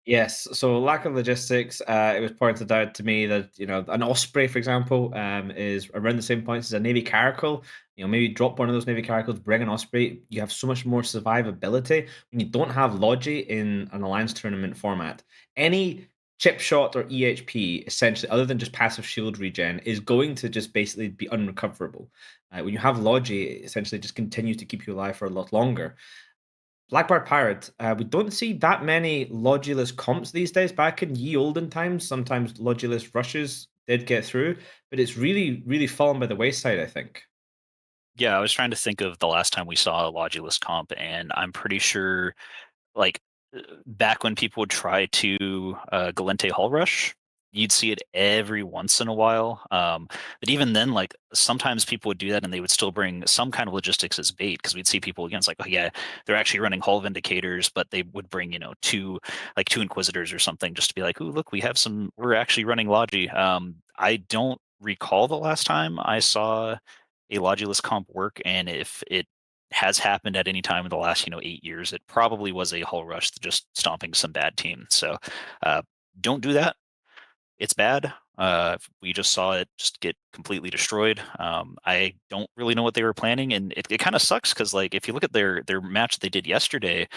Yes, so lack of logistics. It was pointed out to me that an Osprey, for example, is around the same points as a Navy Caracal. Maybe drop one of those Navy Caracals, bring an Osprey. You have so much more survivability when you don't have Logi in an Alliance tournament format. Any chip shot or EHP, essentially, other than just passive shield regen, is going to just basically be unrecoverable. When you have Logi, it essentially just continues to keep you alive for a lot longer. Blackbird Pirate, we don't see that many Logiless comps these days. Back in ye olden times, sometimes Logiless rushes did get through, but it's really, really fallen by the wayside, I think. Yeah, I was trying to think of the last time we saw a Logiless comp, and I'm pretty sure, like, back when people would try to Galente Hull Rush, you'd see it every once in a while. But even then, like, sometimes people would do that and they would still bring some kind of logistics as bait, because we'd see people against like, oh yeah, they're actually running Hull Vindicators, but they would bring, two Inquisitors or something, just to be like, oh, look, we're actually running Logi. I don't recall the last time I saw a Logiless comp work, and if it has happened at any time in the last 8 years, it probably was a Hull Rush just stomping some bad team. So don't do that. It's bad. We just saw it just get completely destroyed. I don't really know what they were planning, and it kind of sucks, because like, if you look at their match they did yesterday,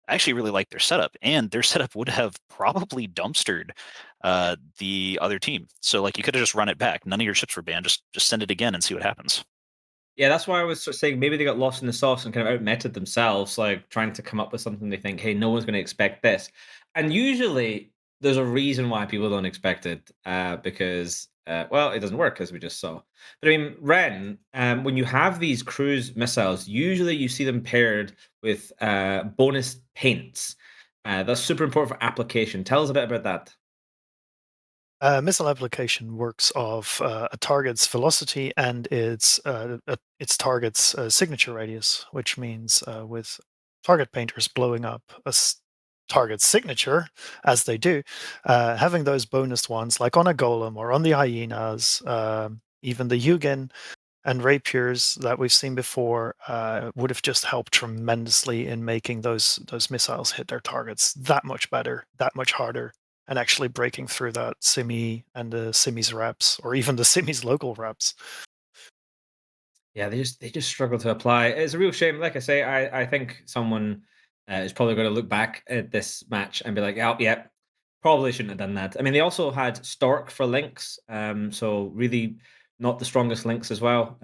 I actually really like their setup, and their setup would have probably dumpstered the other team. So like, you could have just run it back. None of your ships were banned. Just send it again and see what happens. Yeah, that's why I was sort of saying maybe they got lost in the sauce and kind of out-meted themselves, like trying to come up with something they think, hey, no one's going to expect this. And usually there's a reason why people don't expect it, because, well, it doesn't work, as we just saw. But I mean, Ren, when you have these cruise missiles, usually you see them paired with bonus paints. That's super important for application. Tell us a bit about that. Missile application works off a target's velocity and its target's signature radius, which means with target painters blowing up a target's signature, as they do, having those bonus ones, like on a golem or on the hyenas, even the Hugin and rapiers that we've seen before, would have just helped tremendously in making those missiles hit their targets that much better, that much harder, and actually breaking through that Simi and the Simi's reps, or even the Simi's local reps. Yeah, they just struggle to apply. It's a real shame. Like I say, I think someone is probably going to look back at this match and be like, "Oh, yeah, probably shouldn't have done that." I mean, they also had Stork for links, so really not the strongest links as well.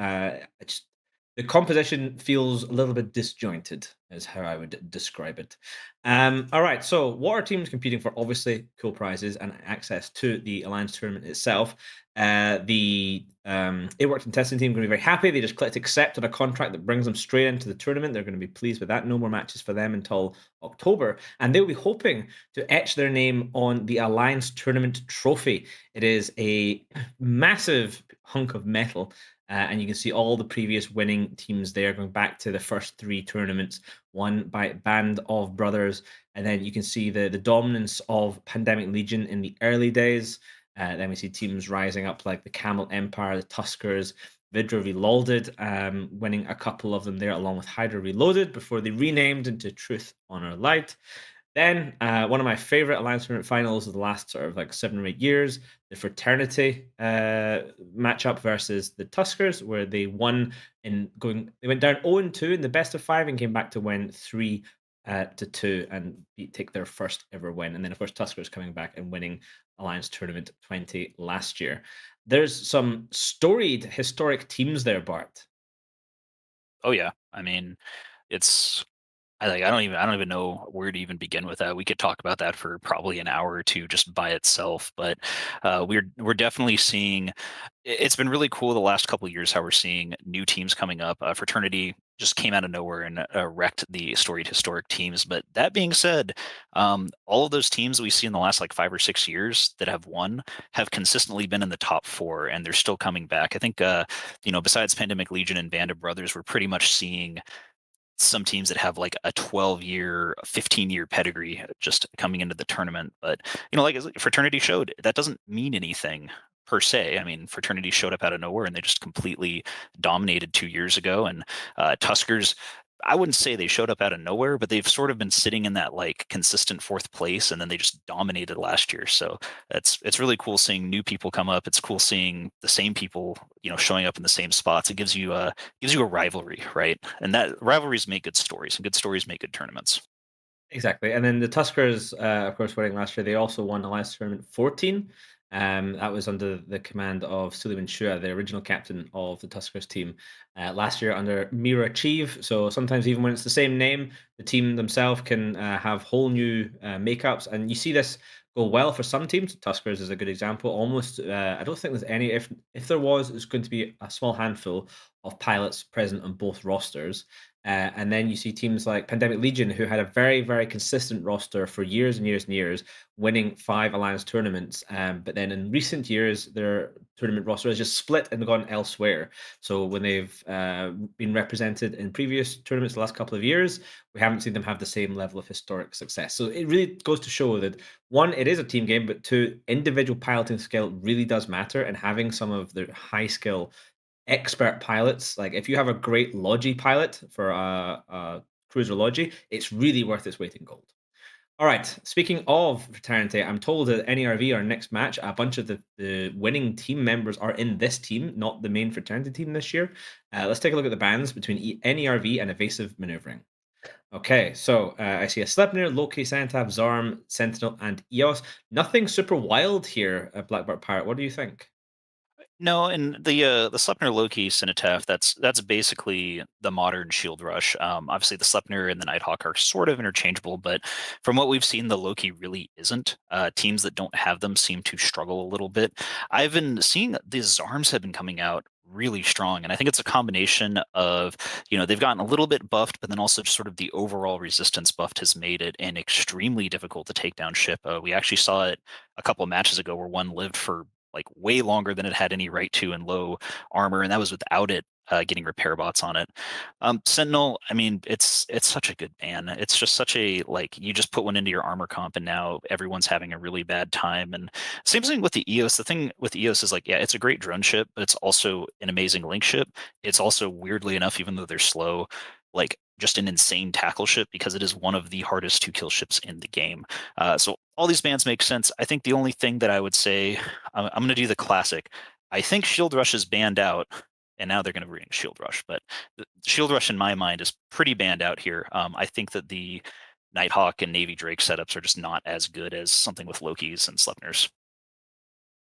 The composition feels a little bit disjointed, is how I would describe it. All right, so what are teams competing for? Obviously, cool prizes and access to the Alliance tournament itself. The It Worked and Testing team are going to be very happy. They just clicked accept on a contract that brings them straight into the tournament. They're going to be pleased with that. No more matches for them until October. And they'll be hoping to etch their name on the Alliance Tournament trophy. It is a massive hunk of metal. And you can see all the previous winning teams there, going back to the first 3 tournaments won by Band of Brothers. And then you can see the dominance of Pandemic Legion in the early days. Then we see teams rising up like the Camel Empire, the Tuskers, Vidra Reloaded, winning a couple of them there, along with Hydra Reloaded, before they renamed into Truth, Honor, Light. Then one of my favorite Alliance Tournament finals of the last sort of like 7 or 8 years, the Fraternity matchup versus the Tuskers, where they won they went down 0-2 in the best of 5 and came back to win 3-2 and take their first ever win. And then of course Tuskers coming back and winning Alliance Tournament 20 last year. There's some storied historic teams there, Bart. Oh yeah, I mean, it's I don't even know where to even begin with that. We could talk about that for probably an hour or two just by itself. But we're definitely seeing. It's been really cool the last couple of years how we're seeing new teams coming up. Fraternity just came out of nowhere and wrecked the storied historic teams. But that being said, all of those teams that we see in the last like 5 or 6 years that have won have consistently been in the top 4, and they're still coming back. I think besides Pandemic Legion and Band of Brothers, we're pretty much seeing some teams that have like a 12-year, 15-year pedigree just coming into the tournament. But like Fraternity showed, that doesn't mean anything per se. I mean, Fraternity showed up out of nowhere and they just completely dominated 2 years ago. And Tuskers, I wouldn't say they showed up out of nowhere, but they've sort of been sitting in that like consistent 4th place, and then they just dominated last year. So it's really cool seeing new people come up. It's cool seeing the same people, showing up in the same spots. It gives you a rivalry, right? And that rivalries make good stories, and good stories make good tournaments. Exactly. And then the Tuskers, of course, winning last year, they also won Alliance Tournament 14. That was under the command of Suleiman Shua, the original captain of the Tuskers team, last year under Mira Chief. So sometimes even when it's the same name, the team themselves can have whole new makeups. And you see this go well for some teams. Tuskers is a good example. Almost, I don't think there's any. If there was, it's going to be a small handful of pilots present on both rosters. And then you see teams like Pandemic Legion, who had a very, very consistent roster for years and years and years, winning 5 Alliance tournaments. But then in recent years, their tournament roster has just split and gone elsewhere. So when they've been represented in previous tournaments the last couple of years, we haven't seen them have the same level of historic success. So it really goes to show that, 1, it is a team game, but 2, individual piloting skill really does matter. And having some of the high skill expert pilots, like if you have a great Logi pilot for a cruiser Logi, it's really worth its weight in gold. All right, speaking of Fraternity, I'm told that NERV, our next match, a bunch of the winning team members are in this team, not the main Fraternity team this year. Let's take a look at the bans between NERV and Evasive Maneuvering. Okay, so I see a Sleipnir, Loki, Santav, Zarm, Sentinel, and Eos. Nothing super wild here, Blackbird Pirate. What do you think? No, and the Sleipnir Loki Cenotaph, that's basically the modern Shield Rush. Obviously, the Sleipnir and the Nighthawk are sort of interchangeable, but from what we've seen, the Loki really isn't. Teams that don't have them seem to struggle a little bit. I've been seeing these Zarms have been coming out really strong. And I think it's a combination of, they've gotten a little bit buffed, but then also just sort of the overall resistance buffed has made it an extremely difficult to take down ship. We actually saw it a couple of matches ago where one lived for like way longer than it had any right to in low armor, and that was without it getting repair bots on it. Sentinel, I mean, it's such a good ban. It's just such a, like, you just put one into your armor comp and now everyone's having a really bad time. And same thing with the EOS. The thing with EOS is like, yeah, it's a great drone ship, but it's also an amazing link ship. It's also, weirdly enough, even though they're slow, like just an insane tackle ship because it is one of the hardest to kill ships in the game. So all these bans make sense. I think the only thing that I would say, I'm going to do the classic. I think Shield Rush is banned out, and now they're going to bring Shield Rush. But the Shield Rush, in my mind, is pretty banned out here. I think that the Nighthawk and Navy Drake setups are just not as good as something with Lokis and Sleipnirs.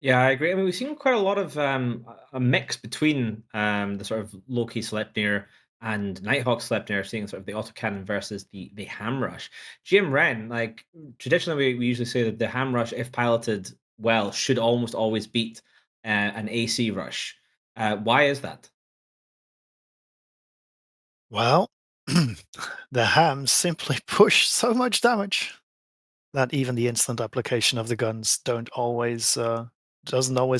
Yeah, I agree. I mean, we've seen quite a lot of a mix between the sort of Loki Sleipnir and Nighthawk Sleipnir, seeing sort of the autocannon versus the ham rush. GM Ren, like traditionally, we usually say that the ham rush, if piloted well, should almost always beat an AC rush. Why is that? Well, the hams simply push so much damage that even the instant application of the guns doesn't always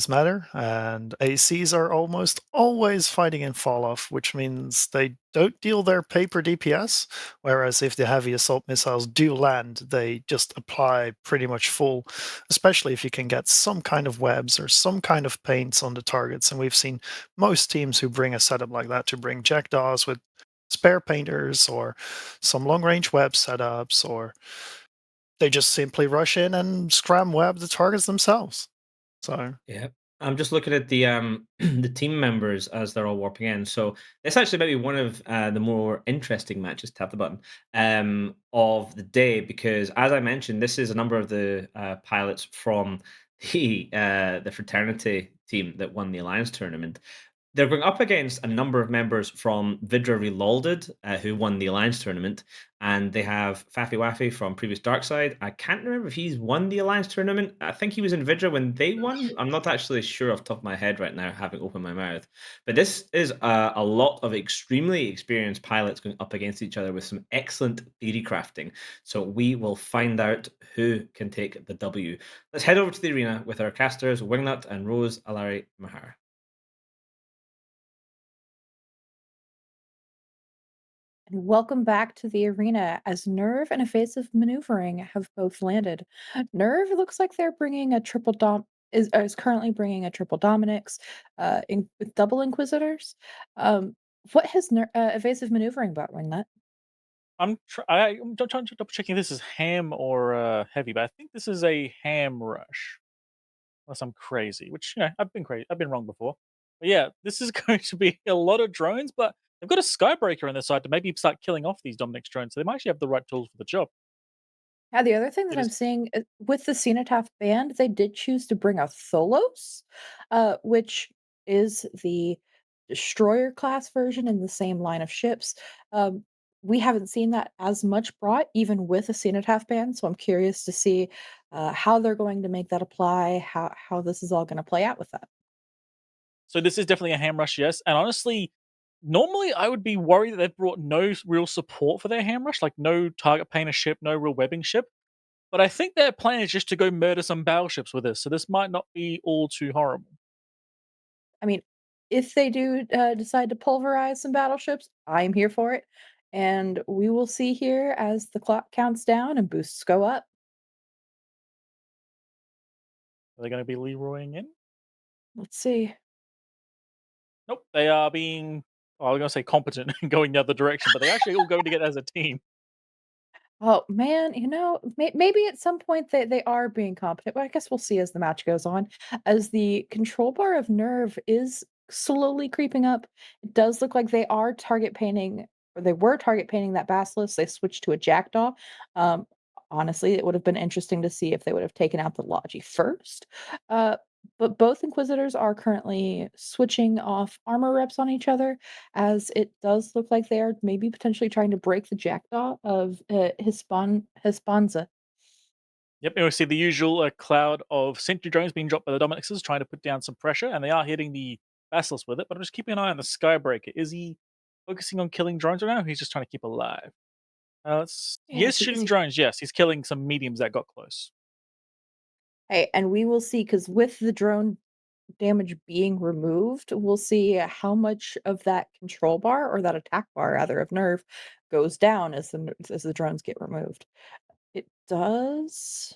matter, and ACs are almost always fighting in fall off, which means they don't deal their paper DPS, whereas if the heavy assault missiles do land, they just apply pretty much full, especially if you can get some kind of webs or some kind of paints on the targets. And we've seen most teams who bring a setup like that to bring jackdaws with spare painters or some long range web setups, or they just simply rush in and scram web the targets themselves. So Yeah, I'm just looking at the the team members as they're all warping in. So this actually might be one of the more interesting matches. Tap the button of the day, because as I mentioned, this is a number of the pilots from the fraternity team that won the Alliance tournament. They're going up against a number of members from Vidra Reloaded, who won the Alliance tournament, and they have Faffy Waffy from previous Dark Side. I can't remember if he's won the Alliance tournament. I think he was in Vidra when they won. I'm not actually sure off the top of my head right now, having opened my mouth. But this is a lot of extremely experienced pilots going up against each other with some excellent theory crafting. So we will find out who can take the W. Let's head over to the arena with our casters, Wingnut and Rose Alari Mahar. And welcome back to the arena as Nerve and Evasive Maneuvering have both landed. Nerve looks like they're bringing a triple dom is currently bringing a triple Dominix with double Inquisitors. What has Evasive Maneuvering brought, Wingnut? I'm trying to double checking this is ham or heavy, but I think this is a ham rush. Unless I'm crazy, which I've been crazy. I've been wrong before. But yeah, this is going to be a lot of drones, but they've got a Skybreaker on their side to maybe start killing off these Dominix drones, so they might actually have the right tools for the job. Yeah, the other thing that It I'm is seeing with the Cenotaph band, they did choose to bring a Tholos, which is the destroyer class version in the same line of ships. We haven't seen that as much brought, even with a Cenotaph band. So I'm curious to see how they're going to make that apply, how this is all going to play out with that. so this is definitely a ham rush, yes. And honestly, normally I would be worried that they've brought no real support for their ham rush, like no target painter ship, no real webbing ship. But I think their plan is just to go murder some battleships with this, so this might not be all too horrible. I mean, if they do decide to pulverize some battleships, I'm here for it. And we will see here as the clock counts down and boosts go up. Are they going to be Leroying in? Let's see. Nope, they are being, I was going to say competent and going the other direction, but they're actually all going together as a team. Oh man, maybe at some point they are being competent, but I guess we'll see as the match goes on. As the control bar of Nerve is slowly creeping up, it does look like they are target painting, or they were target painting that Basilisk. They switched to a Jackdaw. Um, Honestly, it would have been interesting to see if they would have taken out the Logi first. Uh, but both Inquisitors are currently switching off armor reps on each other, as it does look like they are maybe potentially trying to break the jackdaw of Hispanza. Yep, and we see the usual cloud of sentry drones being dropped by the Dominixes, trying to put down some pressure, and they are hitting the Basilisk with it, but I'm just keeping an eye on the Skybreaker. Is he focusing on killing drones right now? Or he's just trying to keep alive. He Yeah, is so shooting drones. Yes, he's killing some mediums that got close. Hey, and we will see because with the drone damage being removed, we'll see how much of that control bar or that attack bar rather of nerve goes down as the drones get removed. It does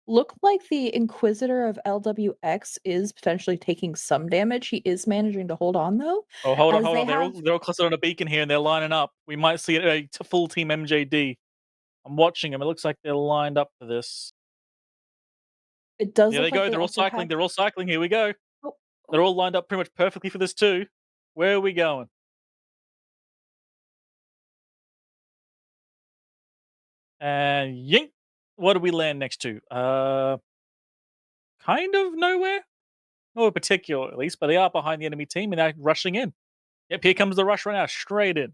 look like the Inquisitor of LWX is potentially taking some damage. He is managing to hold on though, Oh, hold on, as hold they on. have They're all clustered on a beacon here, and they're lining up. We might see a full team MJD. I'm watching them. It looks like they're lined up for this. it does There look they like go. they They're all also cycling. have They're all cycling. Here we go. oh, They're all lined up pretty much perfectly for this too. Where are we going? And yink. What do we land next to? Kind of nowhere. No particular, at least, but they are behind the enemy team and they're rushing in. Yep, here comes the rush right now, straight in.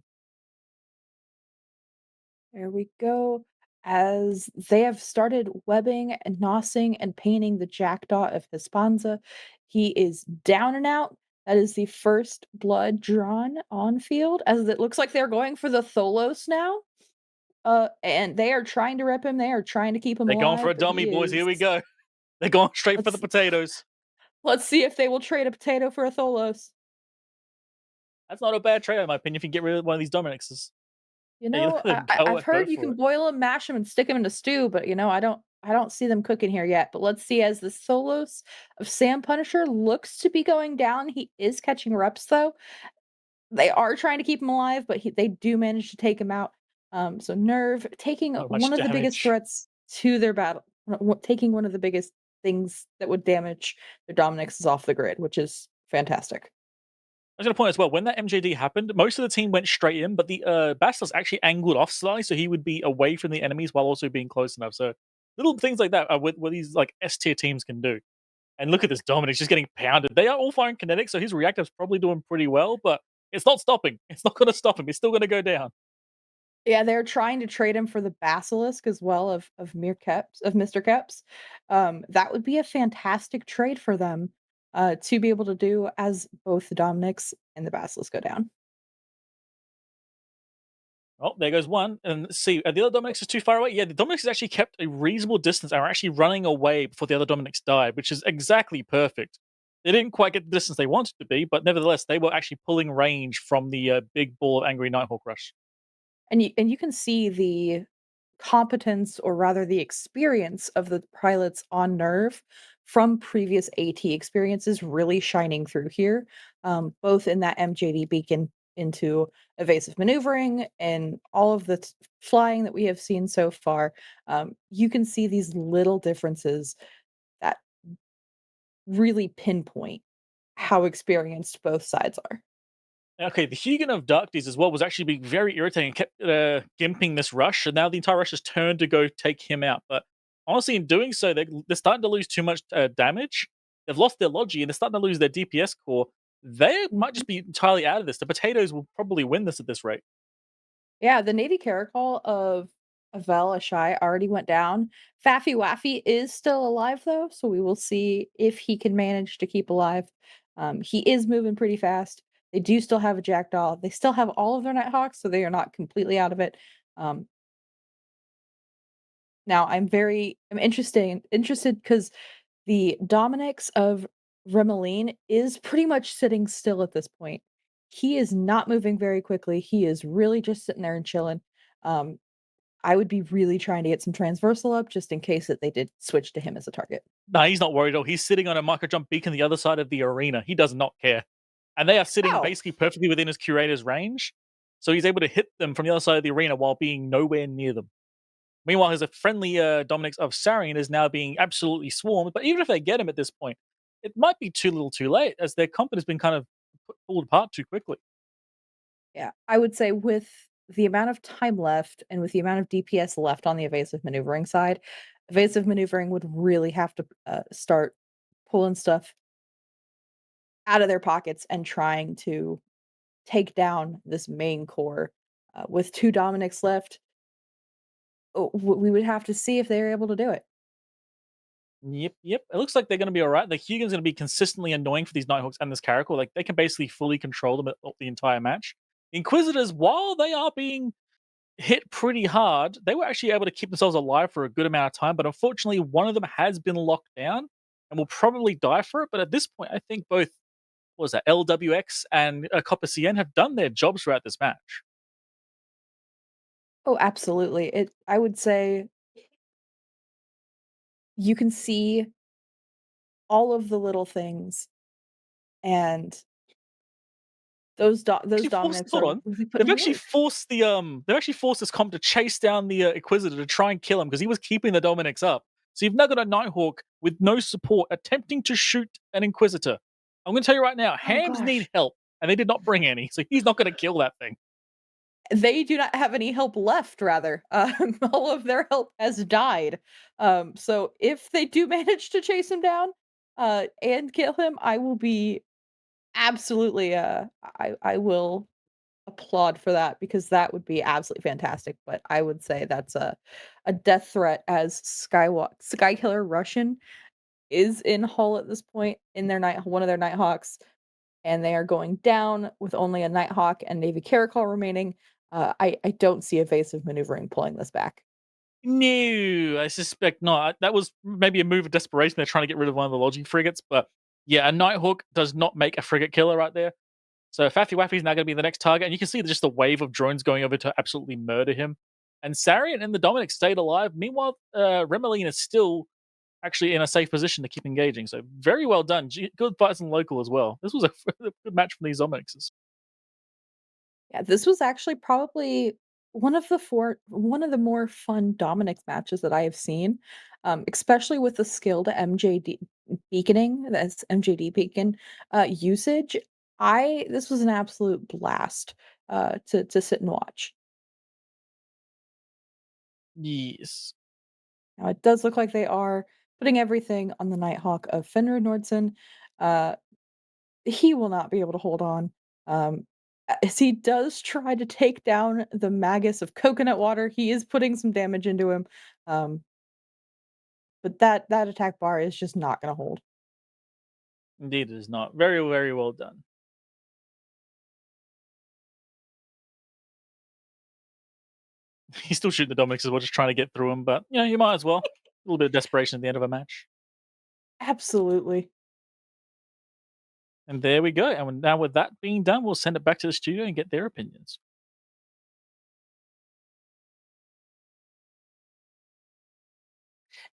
there we go. As they have started webbing and nossing and painting the jackdaw of Hispanza, he is down and out. That is the first blood drawn on field, as it looks like they're going for the Tholos now. And they are trying to rip him. They are trying to keep him They're going for alive, a but dummy, he boys. Here we is. go. They're going straight for the Let's potatoes. let's see if they will trade a potato for a Tholos. That's not a bad trade, in my opinion, if you get rid of one of these Dominixes. You Hey, know, let them go, I've go heard you for can it. boil them, mash them, and stick them in a stew, but I don't see them cooking here yet. But let's see as the Solos of Sam Punisher looks to be going down. He is catching reps though. They are trying to keep him alive, but they do manage to take him out. So Nerve taking So much one of the biggest damage. threats to their battle, taking one of the biggest things that would damage their Dominix is off the grid, which is fantastic. I was going to point as well, when that MJD happened, most of the team went straight in, but the Bastos actually angled off slightly, so he would be away from the enemies while also being close enough. So little things like that are what these like S tier teams can do. And look at this Dominic's just getting pounded. They are all firing kinetic, so his reactive's probably doing pretty well, but it's not stopping. It's not going to stop him. He's still going to go down. Yeah, they're trying to trade him for the Basilisk as well of Mr. Keps. That would be a fantastic trade for them to be able to do as both the Dominics and the Basilisk go down. Oh, there goes one. And let's see, the other Dominics is too far away. Yeah, the Dominics has actually kept a reasonable distance and are actually running away before the other Dominics died, which is exactly perfect. They didn't quite get the distance they wanted to be, but nevertheless, they were actually pulling range from the big ball of Angry Nighthawk Rush. And you can see the competence or rather the experience of the pilots on Nerve from previous AT experiences really shining through here, both in that MJD beacon into evasive maneuvering and all of the flying that we have seen so far. You can see these little differences that really pinpoint how experienced both sides are. Okay, the Hugan of Darkness as well was actually being very irritating and kept gimping this rush, and now the entire rush has turned to go take him out. But honestly, in doing so, they're starting to lose too much damage. They've lost their Logi, and they're starting to lose their DPS core. They might Mhm. just be entirely out of this. The potatoes will probably win this at this rate. Yeah, the Navy Caracol of Avel Ashai already went down. Faffy Waffy is still alive though, so we will see if he can manage to keep alive. He is moving pretty fast. They do still have a Jackdaw. They still have all of their Nighthawks, so they are not completely out of it. Um, Now I'm interested because the Dominix of Remeline is pretty much sitting still at this point. He is not moving very quickly. He is really just sitting there and chilling. Um, I would be really trying to get some transversal up just in case that they did switch to him as a target. No, he's not worried at all. He's sitting on a micro jump beacon the other side of the arena. He does not care. And they are sitting Oh, basically perfectly within his curator's range. So he's able to hit them from the other side of the arena while being nowhere near them. Meanwhile, his friendly Dominix of Sarian is now being absolutely swarmed. But even if they get him at this point, it might be too little too late, as their comp has been kind of pulled apart too quickly. yeah. I would say with the amount of time left and with the amount of DPS left on the evasive maneuvering side, evasive maneuvering would really have to start pulling stuff out of their pockets and trying to take down this main core. With two Dominics left, we would have to see if they're able to do it. Yep. It looks like they're going to be all right. The Hugans going to be consistently annoying for these Nighthawks and this Caracal. Like they can basically fully control them the entire match. Inquisitors, while they are being hit pretty hard, they were actually able to keep themselves alive for a good amount of time. But unfortunately, one of them has been locked down and will probably die for it. But at this point, I think both what was that LWX and Copper CN have done their jobs throughout this match. Oh, absolutely. I would say you can see all of the little things, and those Dominics Hold are on. really They've putting in actually work. forced they've actually forced this comp to chase down the Inquisitor to try and kill him because he was keeping the Dominics up. So you've now got a Nighthawk with no support attempting to shoot an Inquisitor. I'm going to tell you right now, Oh Hams need gosh. help, and they did not bring any, so he's not going to kill that thing. They do not have any help left, rather. All of their help has died. So if they do manage to chase him down, and kill him, I will be absolutely, I will applaud for that because that would be absolutely fantastic. But I would say that's a death threat as Skykiller Russian is in Hull at this point in their one of their Nighthawks, and they are going down with only a Nighthawk and Navy Caracal remaining. I don't see evasive maneuvering pulling this back. No, I suspect not. That was maybe a move of desperation. They're trying to get rid of one of the lodging frigates, but yeah, a Nighthawk does not make a frigate killer right there. So Faffy Waffy is now going to be the next target, and you can see just the wave of drones going over to absolutely murder him. And Sarian and the Dominic stayed alive. Meanwhile, Remeline is still actually in a safe position to keep engaging. So very well done. Good fights in local as well. This was a good match from these Dominics. Yeah, this was actually probably one of the more fun Dominix matches that I have seen, especially with the skill to MJD beaconing, that's MJD beacon usage. This was an absolute blast to sit and watch. Yes. Now it does look like they are putting everything on the Nighthawk of Fenrir Nordson. Uh, he will not be able to hold on. As he does try to take down the Magus of Coconut Water, he is putting some damage into him. Um, but that attack bar is just not going to hold. Indeed, it is not. Very, very well done. He's still shooting the Dominics as well, just trying to get through him, but you know, you might as well. A little bit of desperation at the end of a match. Absolutely. And there we go. And now with that being done, we'll send it back to the studio and get their opinions.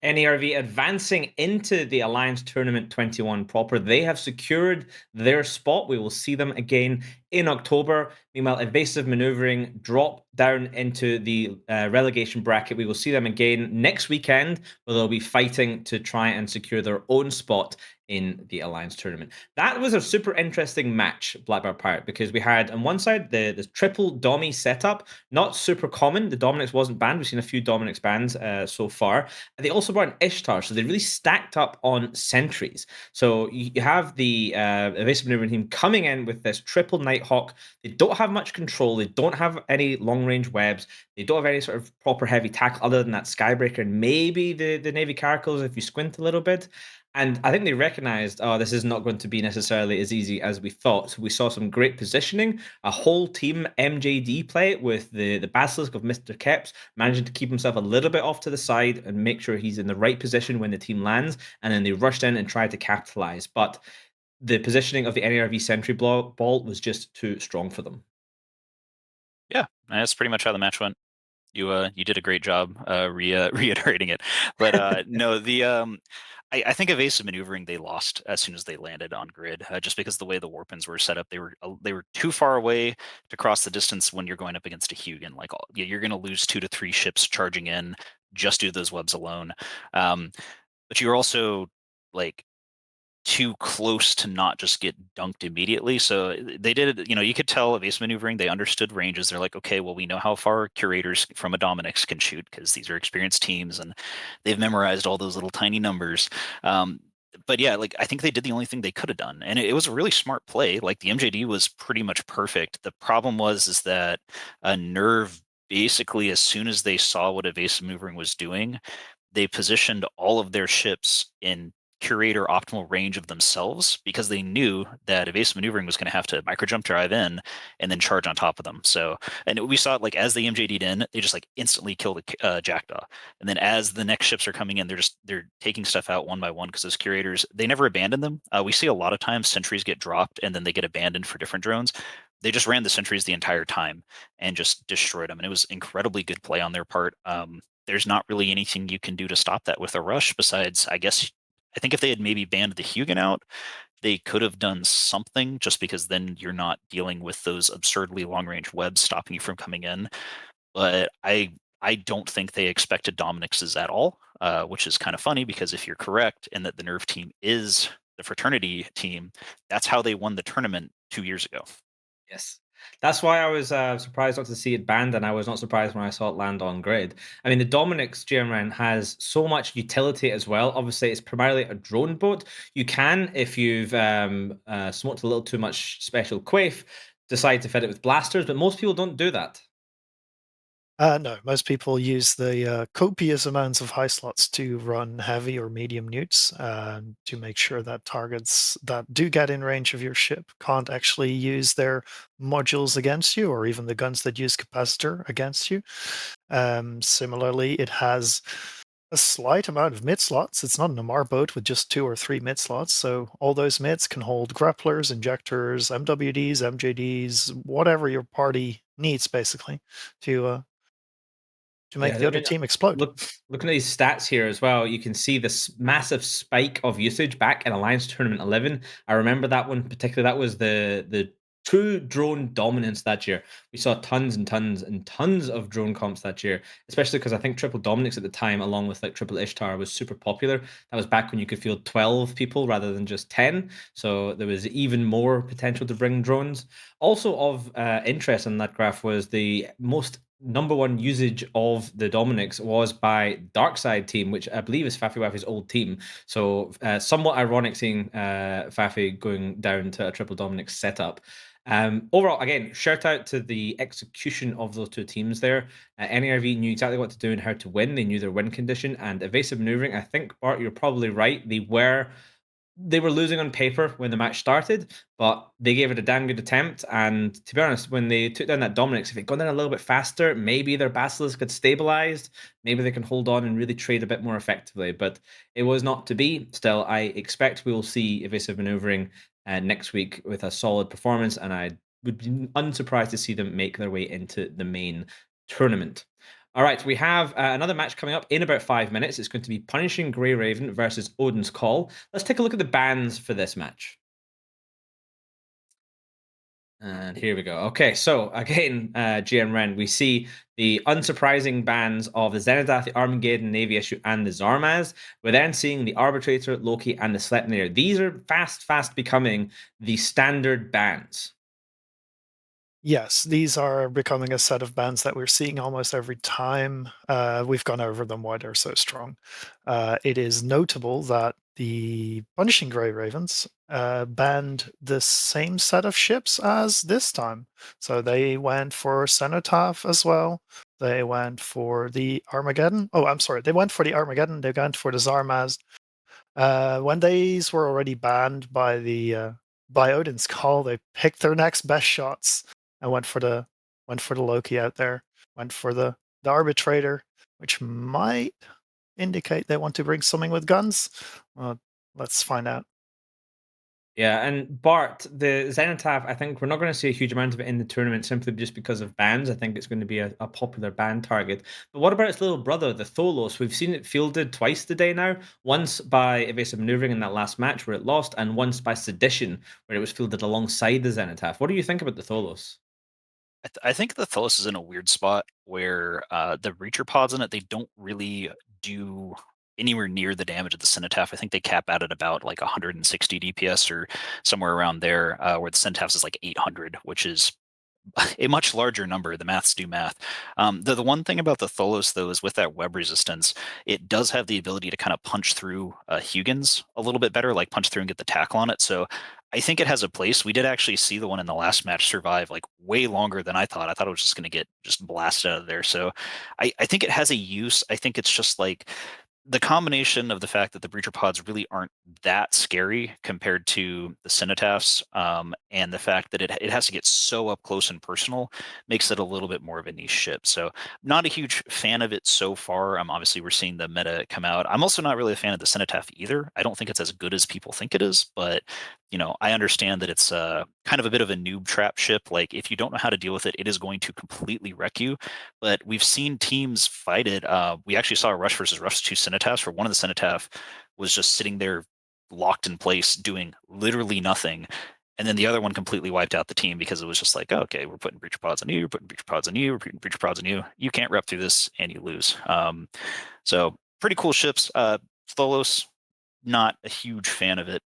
NERV advancing into the Alliance Tournament 21 proper. They have secured their spot. We will see them again in October. Meanwhile, Evasive Maneuvering drop down into the relegation bracket. We will see them again next weekend, where they'll be fighting to try and secure their own spot in the Alliance Tournament. That was a super interesting match, Blackbird Pirate, because we had on one side the triple Dommy setup, not super common. The Dominix wasn't banned. We've seen a few Dominix bans so far. And they also brought an Ishtar, so they really stacked up on sentries. So you have the Evasive Maneuvering team coming in with this triple Nighthawk. They don't have much control. They don't have any long-range webs. They don't have any sort of proper heavy tackle other than that Skybreaker and maybe the Navy Caracals if you squint a little bit. And I think they recognized, oh, this is not going to be necessarily as easy as we thought. So we saw some great positioning, a whole team MJD play with the Basilisk of Mr. Keps managing to keep himself a little bit off to the side and make sure he's in the right position when the team lands. And then they rushed in and tried to capitalize. But the positioning of the NERV Sentry ball was just too strong for them. Yeah, that's pretty much how the match went. You did a great job reiterating it, but no, I think evasive maneuvering they lost as soon as they landed on grid, just because the way the warpins were set up, they were too far away to cross the distance when you're going up against a Hugan. Like you're going to lose 2 to 3 ships charging in just due to those webs alone, but you're also like too close to not just get dunked immediately. So they did it, you could tell evasive maneuvering, they understood ranges. They're like, okay, well, we know how far curators from a Dominix can shoot because these are experienced teams and they've memorized all those little tiny numbers. But yeah, like I think they did the only thing they could have done. And it was a really smart play. Like the MJD was pretty much perfect. The problem is that Nerve basically, as soon as they saw what evasive maneuvering was doing, they positioned all of their ships in curator optimal range of themselves because they knew that evasive maneuvering was going to have to microjump drive in and then charge on top of them. So, and we saw it like as they MJD'd in, they just like instantly killed a Jackdaw. And then as the next ships are coming in, they're taking stuff out one by one because those curators, they never abandon them. We see a lot of times sentries get dropped and then they get abandoned for different drones. They just ran the sentries the entire time and just destroyed them. And it was incredibly good play on their part. There's not really anything you can do to stop that with a rush besides, I think if they had maybe banned the Huguenot, they could have done something just because then you're not dealing with those absurdly long range webs stopping you from coming in. But I don't think they expected Dominic's at all, which is kind of funny because if you're correct in that the Nerve team is the Fraternity team, that's how they won the tournament 2 years ago. Yes. That's why I was surprised not to see it banned, and I was not surprised when I saw it land on grid. I mean, the Dominic's GMRN has so much utility as well. Obviously, it's primarily a drone boat. You can, if you've smoked a little too much special quaif, decide to fit it with blasters, but most people don't do that. No, most people use the copious amounts of high slots to run heavy or medium newts to make sure that targets that do get in range of your ship can't actually use their modules against you, or even the guns that use capacitor against you. Similarly, it has a slight amount of mid slots. It's not an MR boat with just 2 or 3 mid slots, so all those mids can hold grapplers, injectors, MWDs, MJDs, whatever your party needs, basically, to make the other team explode. Looking at these stats here as well, you can see this massive spike of usage back in Alliance Tournament 11. I remember that one particularly. That was the true drone dominance that year. We saw tons and tons and tons of drone comps that year, especially because I think Triple Dominics at the time, along with like Triple Ishtar, was super popular. That was back when you could field 12 people rather than just 10. So there was even more potential to bring drones. Also of interest in that graph was the most number one usage of the Dominics was by Darkside team, which I believe is Fafi Wafi's old team. So somewhat ironic seeing Fafi going down to a triple Dominic setup. Overall, again, shout out to the execution of those two teams there. NARV knew exactly what to do and how to win. They knew their win condition, and evasive maneuvering, I think, Bart, you're probably right. They were losing on paper when the match started, but they gave it a damn good attempt. And to be honest, when they took down that Dominic's, if it had gone down a little bit faster, maybe their Basilisk had stabilized. Maybe they can hold on and really trade a bit more effectively. But it was not to be. Still, I expect we will see evasive maneuvering next week with a solid performance, and I would be unsurprised to see them make their way into the main tournament. All right, we have another match coming up in about 5 minutes. It's going to be Punishing Grey Raven versus Odin's Call. Let's take a look at the bans for this match. And here we go. Okay, so again, GM Ren, we see the unsurprising bans of the Zenithal, the Armageddon, Navy Issue, and the Zarmaz. We're then seeing the Arbitrator, Loki, and the Sleipnir. These are fast becoming the standard bans. Yes, these are becoming a set of bans that we're seeing almost every time. We've gone over them why they're so strong. It is notable that the Punishing Grey Ravens banned the same set of ships as this time. So they went for Cenotaph as well. They went for the Armageddon. Oh, I'm sorry. They went for the Armageddon. They went for the Zarmaz. When these were already banned by the by Odin's Call, they picked their next best shots. I went for the Loki out there. Went for the Arbitrator, which might indicate they want to bring something with guns. Let's find out. Yeah, and Bart, the Zenithal, I think we're not going to see a huge amount of it in the tournament simply just because of bans. I think it's going to be a popular ban target. But what about its little brother, the Tholos? We've seen it fielded twice today now. Once by Evasive Maneuvering in that last match where it lost, and once by Sedition where it was fielded alongside the Zenithal. What do you think about the Tholos? I think the Tholos is in a weird spot where the Reacher pods in it, they don't really do anywhere near the damage of the Cenotaph. I think they cap out at about like 160 DPS or somewhere around there, where the Cenotaph's is like 800, which is a much larger number. The maths do math. The one thing about the Tholos, though, is with that web resistance, it does have the ability to kind of punch through Hugans a little bit better, like punch through and get the tackle on it. So I think it has a place. We did actually see the one in the last match survive like way longer than I thought. I thought it was just going to get just blasted out of there. So I think it has a use. I think it's just like the combination of the fact that the breacher pods really aren't that scary compared to the cenotaphs, and the fact that it has to get so up close and personal makes it a little bit more of a niche ship. So not a huge fan of it so far. Obviously we're seeing the meta come out. I'm also not really a fan of the cenotaph either. I don't think it's as good as people think it is, but I understand that it's kind of a bit of a noob trap ship. Like if you don't know how to deal with it, it is going to completely wreck you. But we've seen teams fight it. We actually saw a Rush versus Rush 2 cenotaphs where one of the cenotaph was just sitting there locked in place doing literally nothing. And then the other one completely wiped out the team because it was just like, oh, okay, we're putting breacher pods on you, we're putting breacher pods on you, we're putting breacher pods on you. You can't rep through this and you lose. So pretty cool ships. Tholos, not a huge fan of it.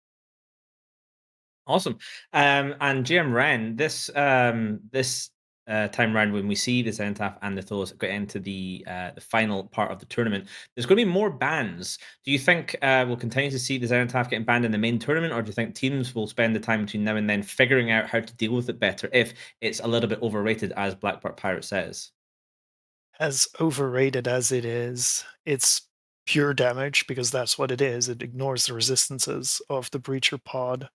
Awesome. And GM Ren, this time round when we see the Zenithal and the Tholos get into the final part of the tournament, there's going to be more bans. Do you think we'll continue to see the Zenithal getting banned in the main tournament, or do you think teams will spend the time between now and then figuring out how to deal with it better if it's a little bit overrated, as Blackbird Pirate says? As overrated as it is, it's pure damage because that's what it is. It ignores the resistances of the breacher pod.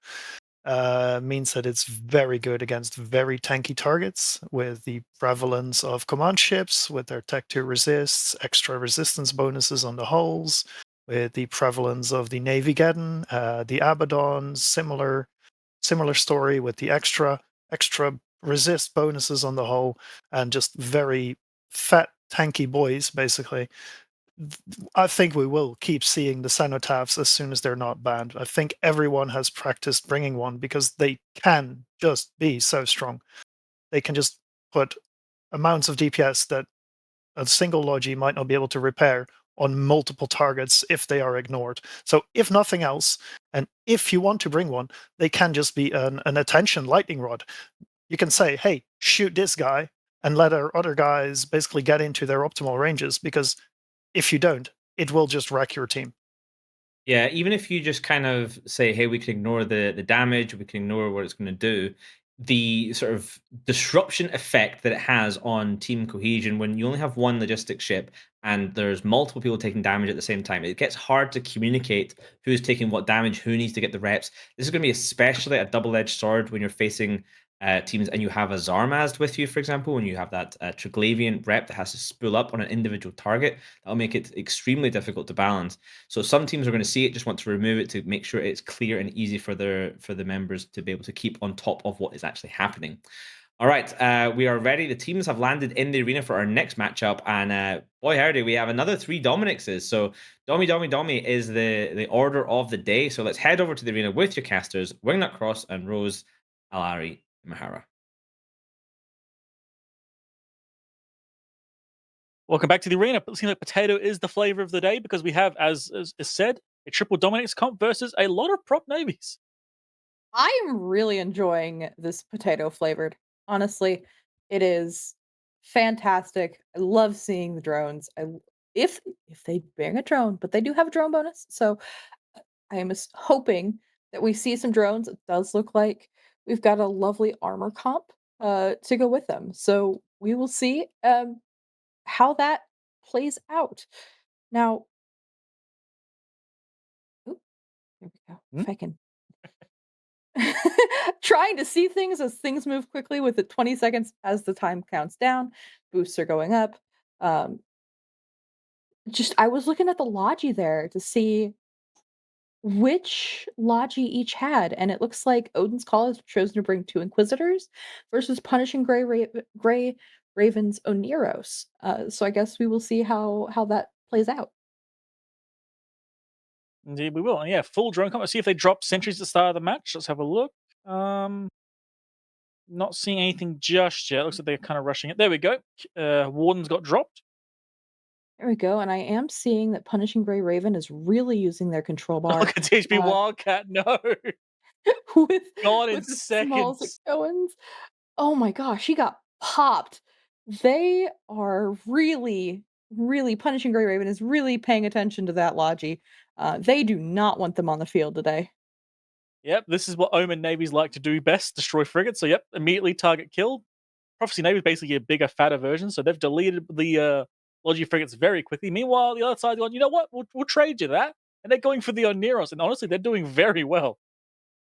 Means that it's very good against very tanky targets with the prevalence of command ships with their Tech 2 resists, extra resistance bonuses on the hulls, with the prevalence of the Navigeddon, the Abaddon, similar story with the extra resist bonuses on the hull, and just very fat tanky boys, basically. I think we will keep seeing the cenotaphs as soon as they're not banned. I think everyone has practiced bringing one because they can just be so strong. They can just put amounts of DPS that a single Logi might not be able to repair on multiple targets if they are ignored. So if nothing else, and if you want to bring one, they can just be an attention lightning rod. You can say, hey, shoot this guy, and let our other guys basically get into their optimal ranges, because if you don't, it will just wreck your team. Yeah, even if you just kind of say, hey, we can ignore the damage, we can ignore what it's going to do, the sort of disruption effect that it has on team cohesion when you only have one logistic ship and there's multiple people taking damage at the same time, it gets hard to communicate who's taking what damage, who needs to get the reps. This is going to be especially a double-edged sword when you're facing teams and you have a Zarmazd with you, for example, when you have that Triglavian rep that has to spool up on an individual target. That'll make it extremely difficult to balance. So some teams are going to see it, just want to remove it to make sure it's clear and easy for the members to be able to keep on top of what is actually happening. All right, we are ready. The teams have landed in the arena for our next matchup, and boy howdy, we have another 3 Dominicses. So Domi is the order of the day. So let's head over to the arena with your casters, Wingnut Cross and Rose Alari Mahara. Welcome back to the arena. It seems like potato is the flavor of the day because we have, as said, a triple Dominix comp versus a lot of prop navies. I am really enjoying this potato flavored. Honestly, it is fantastic. I love seeing the drones. If they bring a drone, but they do have a drone bonus, so I am hoping that we see some drones. It does look like we've got a lovely armor comp to go with them. So we will see how that plays out. Now, oop, there we go. If I can trying to see things as things move quickly with the 20 seconds as the time counts down. Boosts are going up. I was looking at the Logi there to see which Logi each had, and it looks like Odin's Call has chosen to bring 2 Inquisitors versus Punishing Gray Raven's Oneros. So I guess we will see how that plays out. Indeed, we will. And yeah, full drone comp. Let's see if they drop sentries at the start of the match. Let's have a look. Not seeing anything just yet. Looks like they're kind of rushing it. There we go. Warden's got dropped. There we go. And I am seeing that Punishing Gray Raven is really using their control bar. Look at THP Wildcat. No. with Gone in with the small seconds. Owens. Oh my gosh, he got popped. They are really Punishing Gray Raven is really paying attention to that Logi. They do not want them on the field today. Yep, this is what Omen navies like to do best, destroy frigates. So, yep, immediately target killed. Prophecy Navy is basically a bigger, fatter version, so they've deleted the Logi frigates very quickly. Meanwhile, the other side's going, you know what? We'll trade you that. And they're going for the Oneros. And honestly, they're doing very well.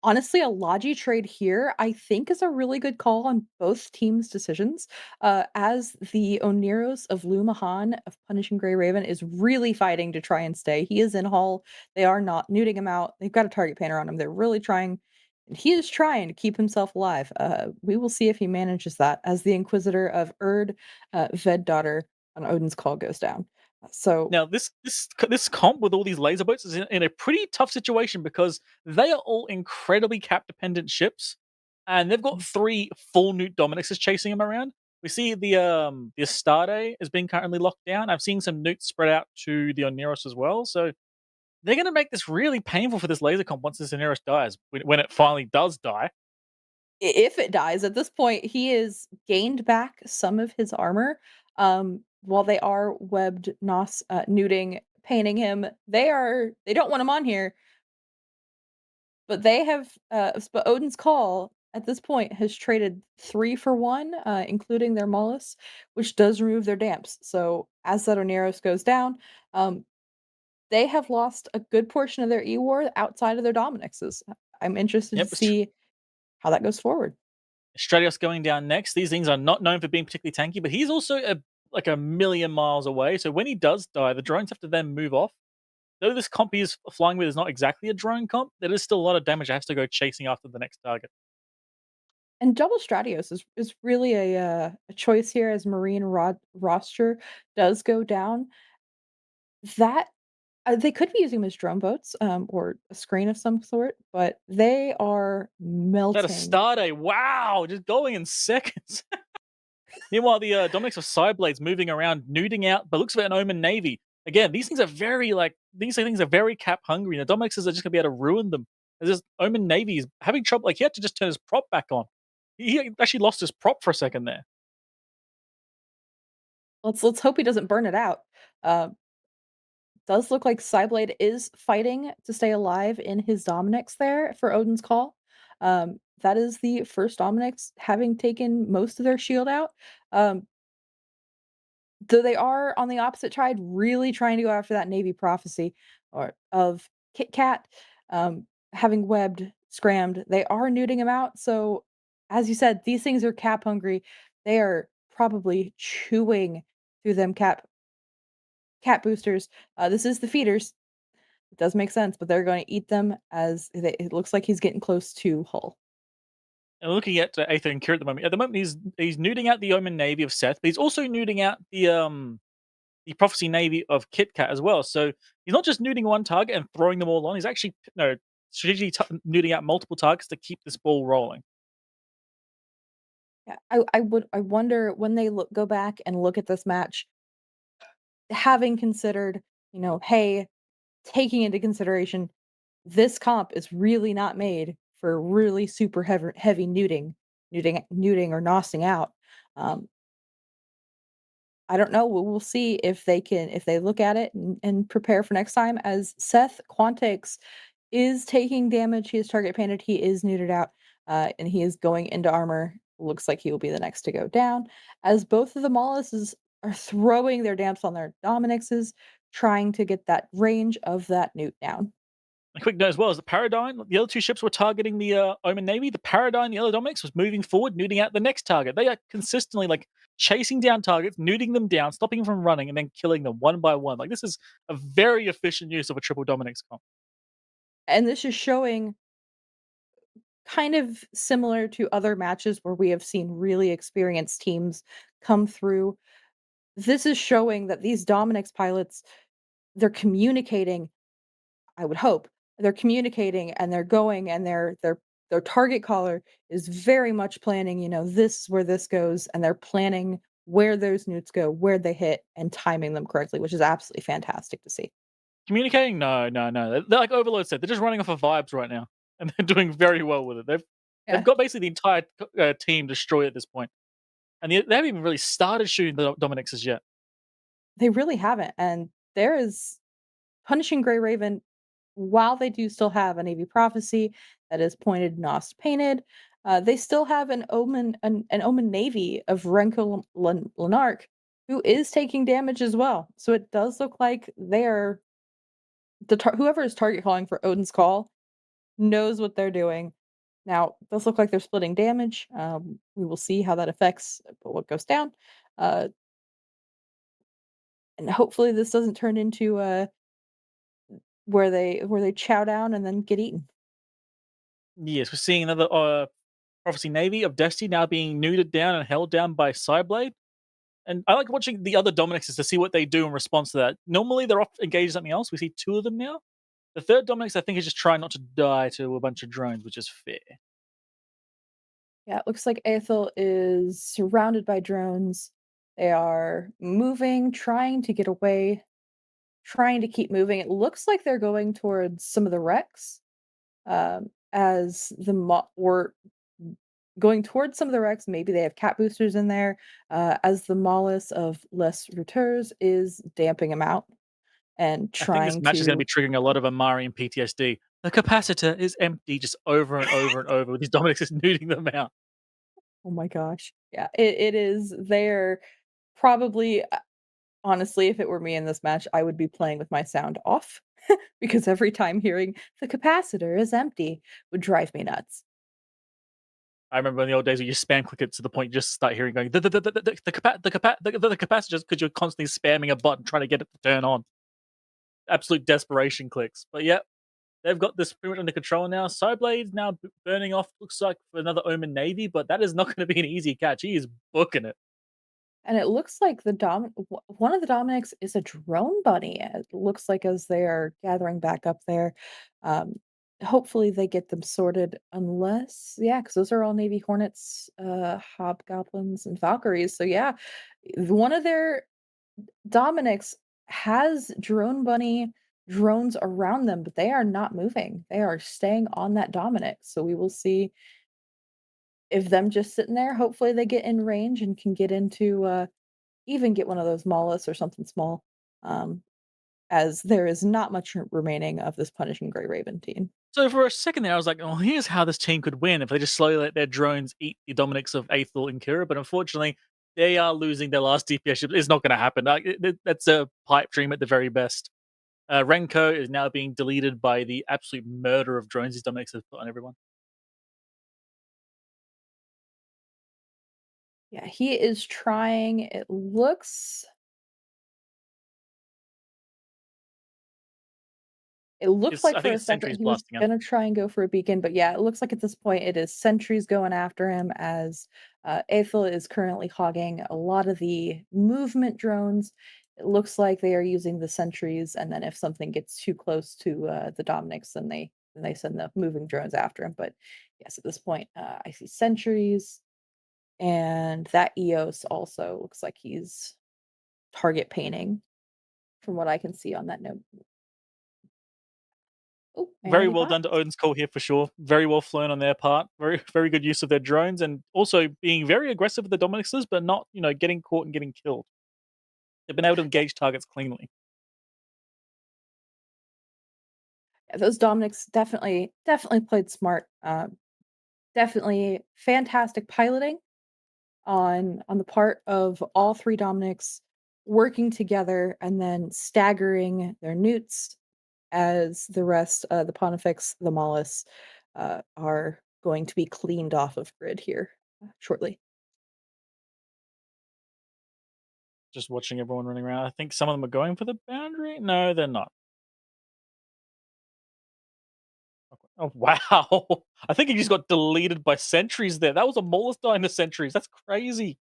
Honestly, a Logi trade here, I think, is a really good call on both teams' decisions. As the Oneros of Lumahan of Punishing Grey Raven is really fighting to try and stay. He is in Hull. They are not nuding him out. They've got a target painter on him. They're really trying. And he is trying to keep himself alive. We will see if he manages that as the Inquisitor of Erd, Ved daughter on Odin's Call goes down. So Now, this comp with all these laser boats is in a pretty tough situation because they are all incredibly cap dependent ships, and they've got 3 full Newt Dominixes chasing them around. We see the Astarte is being currently locked down. I've seen some Newts spread out to the Oneros as well, so they're going to make this really painful for this laser comp once this Oneros dies, when it finally does die. If it dies at this point, he is gained back some of his armor. While they are webbed, Nos nuding, painting him, they don't want him on here. But they have but Odin's Call at this point has traded 3 for 1, including their Mollusk, which does remove their damps. So as that Oneros goes down, they have lost a good portion of their E-War outside of their Dominixes. I'm interested Yep. to see how that goes forward. Stratios going down next. These things are not known for being particularly tanky, but he's also like a million miles away. So when he does die, the drones have to then move off. Though this comp he is flying with is not exactly a drone comp, there is still a lot of damage that has to go chasing after the next target. And double Stratios is really a choice here as Marine roster does go down. That they could be using them as drone boats, or a screen of some sort, but they are That melting. Astarte, wow, just going in seconds. Meanwhile, the Dominix of Sideblades moving around, nuding out, but looks of it an Omen Navy. Again, these things are very these things are very cap hungry. And the Dominixes are just gonna be able to ruin them. There's this Omen Navy is having trouble. Like he had to just turn his prop back on. He actually lost his prop for a second there. Let's hope he doesn't burn it out. Does look like Cyblade is fighting to stay alive in his Dominix there for Odin's Call. That is the first Dominix having taken most of their shield out. Though they are on the opposite side, really trying to go after that Navy prophecy or of Kit Kat, having webbed, scrammed. They are nuding him out. So, as you said, these things are cap hungry. They are probably chewing through them cap boosters. This is the feeders. It does make sense, but they're going to eat them as it looks like he's getting close to Hull. And looking at Aether and Kira at the moment. At the moment, he's nuding out the Omen Navy of Seth, but he's also nuding out the Prophecy Navy of Kit Kat as well. So he's not just nuding one target and throwing them all on. He's actually strategically nuding out multiple targets to keep this ball rolling. Yeah, I wonder when they go back and look at this match, having considered, hey, taking into consideration this comp is really not made for really super heavy nuding or nossing out. I don't know. We'll see if they look at it and prepare for next time. As Seth Quantix is taking damage, he is target painted, he is neutered out, and he is going into armor. Looks like he will be the next to go down. As both of the Molluses are throwing their damps on their Dominixes, trying to get that range of that newt down. A quick note as well is the Paradigm. The other two ships were targeting the Omen Navy. The Paradigm, the other Dominix, was moving forward, nuding out the next target. They are consistently chasing down targets, nuding them down, stopping them from running, and then killing them one by one. This is a very efficient use of a triple Dominix comp. And this is showing kind of similar to other matches where we have seen really experienced teams come through. This is showing that these Dominix pilots, they're communicating, I would hope, they're communicating and they're going and their target caller is very much planning, this is where this goes, and they're planning where those newts go, where they hit, and timing them correctly, which is absolutely fantastic to see. Communicating? No. They're like Overload said, they're just running off of vibes right now, and they're doing very well with it. They've got basically the entire team destroyed at this point, and they haven't even really started shooting the Dominixes yet. They really haven't, and there is Punishing Grey Raven. While they do still have a Navy Prophecy that is pointed, Nos painted, they still have an Omen Navy of Renko Lanark who is taking damage as well. So it does look like they're whoever is target calling for Odin's Call knows what they're doing. Now, it does look like they're splitting damage. We will see how that affects what goes down. And hopefully this doesn't turn into where they chow down and then get eaten. Yes, we're seeing another Prophecy Navy of Destiny now being neutered down and held down by Cyblade. And I like watching the other Dominixes to see what they do in response to that. Normally they're off engaged in something else. We see 2 of them now. The third Dominix, I think, is just trying not to die to a bunch of drones, which is fair. Yeah, it looks like Aethel is surrounded by drones. They are moving, trying to get away, trying to keep moving. It looks like they're going towards some of the wrecks, as or going towards some of the wrecks. Maybe they have cat boosters in there, as the Mollis of Les Routeurs is damping them out and I think this trying match is going to to. be triggering a lot of Amari and PTSD. The capacitor is empty, just over and over and over with these Dominixes neuting them out. Oh my gosh. Yeah, it is. They're probably, honestly, if it were me in this match, I would be playing with my sound off because every time hearing the capacitor is empty would drive me nuts. I remember in the old days where you spam click it to the point you just start hearing going the capacitor just because you're constantly spamming a button trying to get it to turn on. Absolute desperation clicks. But yeah, they've got this pretty much under control now. Psyblade's now burning off, looks like, for another Omen Navy, but that is not going to be an easy catch. He is booking it. And it looks like one of the Dominics is a drone bunny. It looks like as they are gathering back up there. Um, Hopefully they get them sorted, unless, yeah, because those are all Navy Hornets, Hobgoblins, and Valkyries. So yeah, one of their Dominics has drone bunny drones around them, but they are not moving. They are staying on that Dominic. So we will see if them just sitting there, hopefully they get in range and can get into even get one of those Mollis or something small. As there is not much remaining of this Punishing Grey Raven team. So for a second there, I was like, oh, here's how this team could win if they just slowly let their drones eat the Dominics of Aethel and Kira. But unfortunately, they are losing their last DPS ship. It's not going to happen. That's a pipe dream at the very best. Renko is now being deleted by the absolute murder of drones these Dominics have put on everyone. Yeah, he is trying. It looks like I for think a it's second Sentry's he was blasting him. gonna try and go for a beacon, but yeah, it looks like at this point it is sentries going after him as Aethel is currently hogging a lot of the movement drones. It looks like they are using the sentries, and then if something gets too close to the Dominics, then they send the moving drones after him. But yes, at this point, I see sentries, and that Eos also looks like he's target painting, from what I can see on that note. Oh, Very and he well done to Odin's Call here for sure. Very well flown on their part. Very, very good use of their drones, and also being very aggressive with the Dominixes, but not, getting caught and getting killed. They've been able to engage targets cleanly. Yeah, those Dominics definitely played smart. Definitely fantastic piloting on the part of all 3 Dominics, working together and then staggering their newts as the rest, the Pontifex, the Mollis, are going to be cleaned off of grid here shortly. Just watching everyone running around. I think some of them are going for the boundary. No, they're not. Oh, wow. I think he just got deleted by sentries there. That was a Mollis dying to sentries. That's crazy.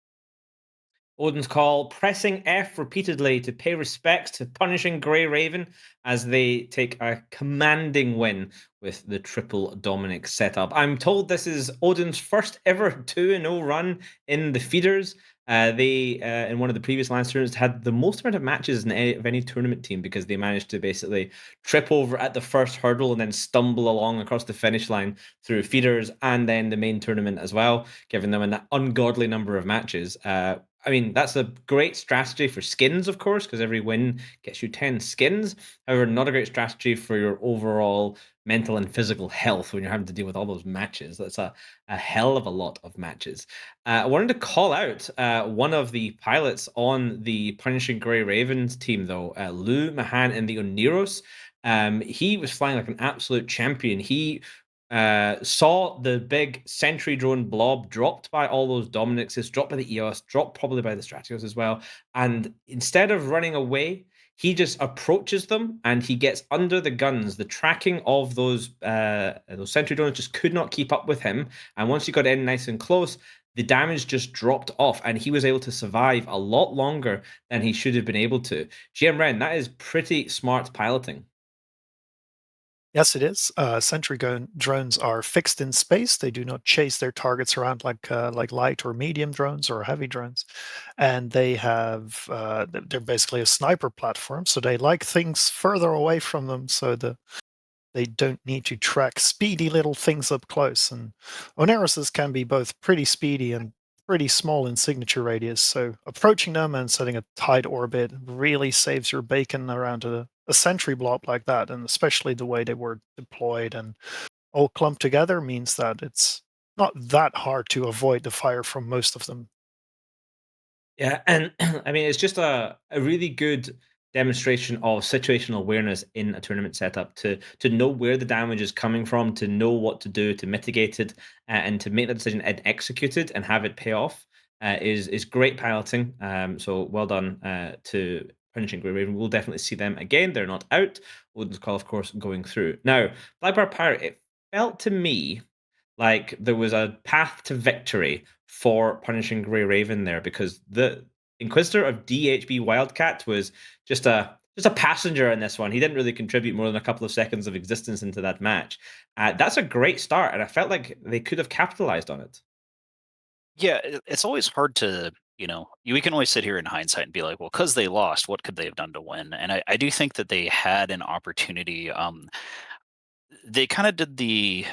Odin's Call pressing F repeatedly to pay respects to Punishing Grey Raven as they take a commanding win with the triple Dominic setup. I'm told this is Odin's first ever 2-0 run in the feeders. They, in one of the previous Alliance tournaments, had the most amount of matches of any tournament team because they managed to basically trip over at the first hurdle and then stumble along across the finish line through feeders and then the main tournament as well, giving them an ungodly number of matches. I mean, that's a great strategy for skins, of course, because every win gets you 10 skins. However, not a great strategy for your overall mental and physical health when you're having to deal with all those matches. That's a hell of a lot of matches. I wanted to call out one of the pilots on the Punishing Grey Ravens team, though, Lou Mahan in the Oniros. He was flying like an absolute champion. He saw the big sentry drone blob dropped by all those Dominixes, dropped by the EOS, dropped probably by the Stratios as well. And instead of running away, he just approaches them and he gets under the guns. The tracking of those sentry drones just could not keep up with him. And once he got in nice and close, the damage just dropped off and he was able to survive a lot longer than he should have been able to. GM Ren, that is pretty smart piloting. Yes, it is. Sentry drones are fixed in space. They do not chase their targets around like light or medium drones or heavy drones, and they have they're basically a sniper platform. So they like things further away from them, so they don't need to track speedy little things up close. And Oneiruses can be both pretty speedy and pretty small in signature radius. So approaching them and setting a tight orbit really saves your bacon around a sentry blob like that. And especially the way they were deployed and all clumped together means that it's not that hard to avoid the fire from most of them. Yeah, and I mean, it's just a really good demonstration of situational awareness in a tournament setup to know where the damage is coming from, to know what to do to mitigate it, and to make that decision and execute it and have it pay off is great piloting. So well done to Punishing Grey Raven. We'll definitely see them again. They're not out. Odin's Call, of course, going through. Now, Blackbar Pirate, it felt to me like there was a path to victory for Punishing Grey Raven there because the Inquisitor of DHB Wildcat was just a passenger in this one. He didn't really contribute more than a couple of seconds of existence into that match. That's a great start, and I felt like they could have capitalized on it. Yeah, it's always hard to, we can always sit here in hindsight and be like, well, because they lost, what could they have done to win? And I do think that they had an opportunity. They kind of did the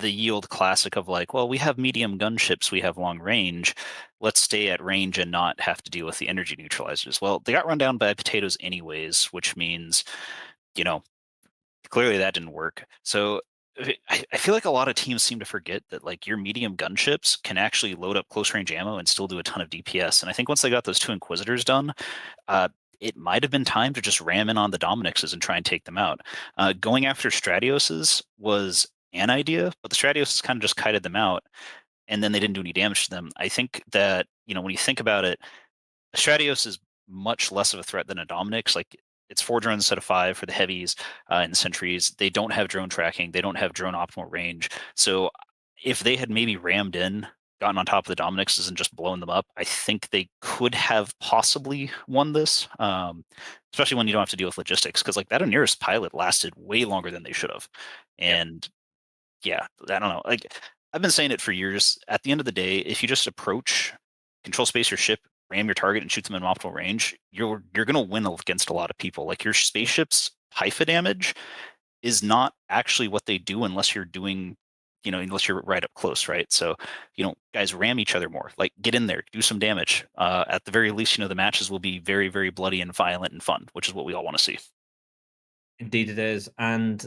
yield classic of like, well, we have medium gunships, we have long range, let's stay at range and not have to deal with the energy neutralizers. Well, they got run down by potatoes anyways, which means, clearly that didn't work. So I feel like a lot of teams seem to forget that like your medium gunships can actually load up close range ammo and still do a ton of DPS. And I think once they got those 2 Inquisitors done, it might have been time to just ram in on the Dominixes and try and take them out. Going after Stratioses was an idea, but the Stratioses kind of just kited them out, and then they didn't do any damage to them. I think that, when you think about it, a Stratios is much less of a threat than a Dominix. Like, it's 4 drones instead of 5 for the heavies and the sentries. They don't have drone tracking. They don't have drone optimal range. So if they had maybe rammed in, gotten on top of the Dominixes and just blown them up, I think they could have possibly won this, especially when you don't have to deal with logistics. Because like that Oniris pilot lasted way longer than they should have. And yeah, I don't know. Like I've been saying it for years. At the end of the day, if you just approach, control space your ship, ram your target, and shoot them in optimal range, you're going to win against a lot of people. Like your spaceship's Hypha damage is not actually what they do unless you're doing, unless you're right up close, right? So, guys, ram each other more. Like get in there, do some damage. At the very least, the matches will be very, very bloody and violent and fun, which is what we all want to see. Indeed, it is, and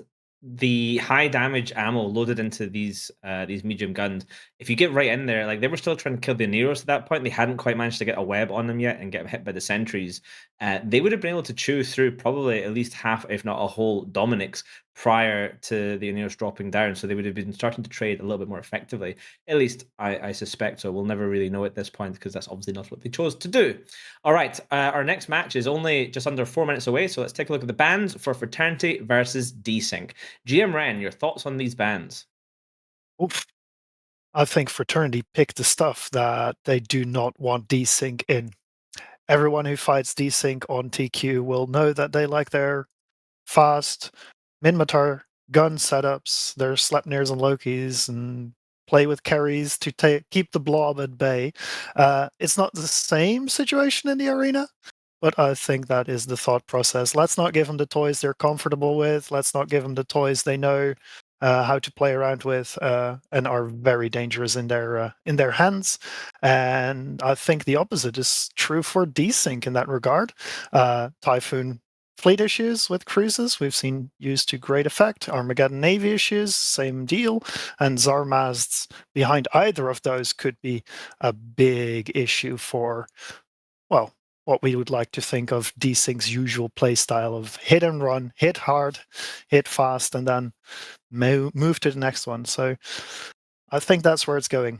the high damage ammo loaded into these medium guns. If you get right in there, like they were still trying to kill the Neros at that point. They hadn't quite managed to get a web on them yet and get hit by the sentries. They would have been able to chew through probably at least half, if not a whole, Dominix prior to the Neros dropping down. So they would have been starting to trade a little bit more effectively. At least I suspect so. We'll never really know at this point because that's obviously not what they chose to do. All right, our next match is only just under 4 minutes away. So let's take a look at the bans for Fraternity versus Desync. GM Ren, your thoughts on these bans? Oof. I think Fraternity picked the stuff that they do not want Desync in. Everyone who fights Desync on TQ will know that they like their fast Matar gun setups, their Sleipnirs and Lokis, and play with carries to keep the blob at bay. It's not the same situation in the arena, but I think that is the thought process. Let's not give them the toys they're comfortable with. Let's not give them the toys they know how to play around with, and are very dangerous in their hands. And I think the opposite is true for Desync in that regard. Typhoon fleet issues with cruises we've seen used to great effect. Armageddon Navy issues, same deal. And Zarmasts behind either of those could be a big issue for, well, what we would like to think of Desync's usual playstyle of hit and run, hit hard, hit fast, and then move to the next one. So I think that's where it's going.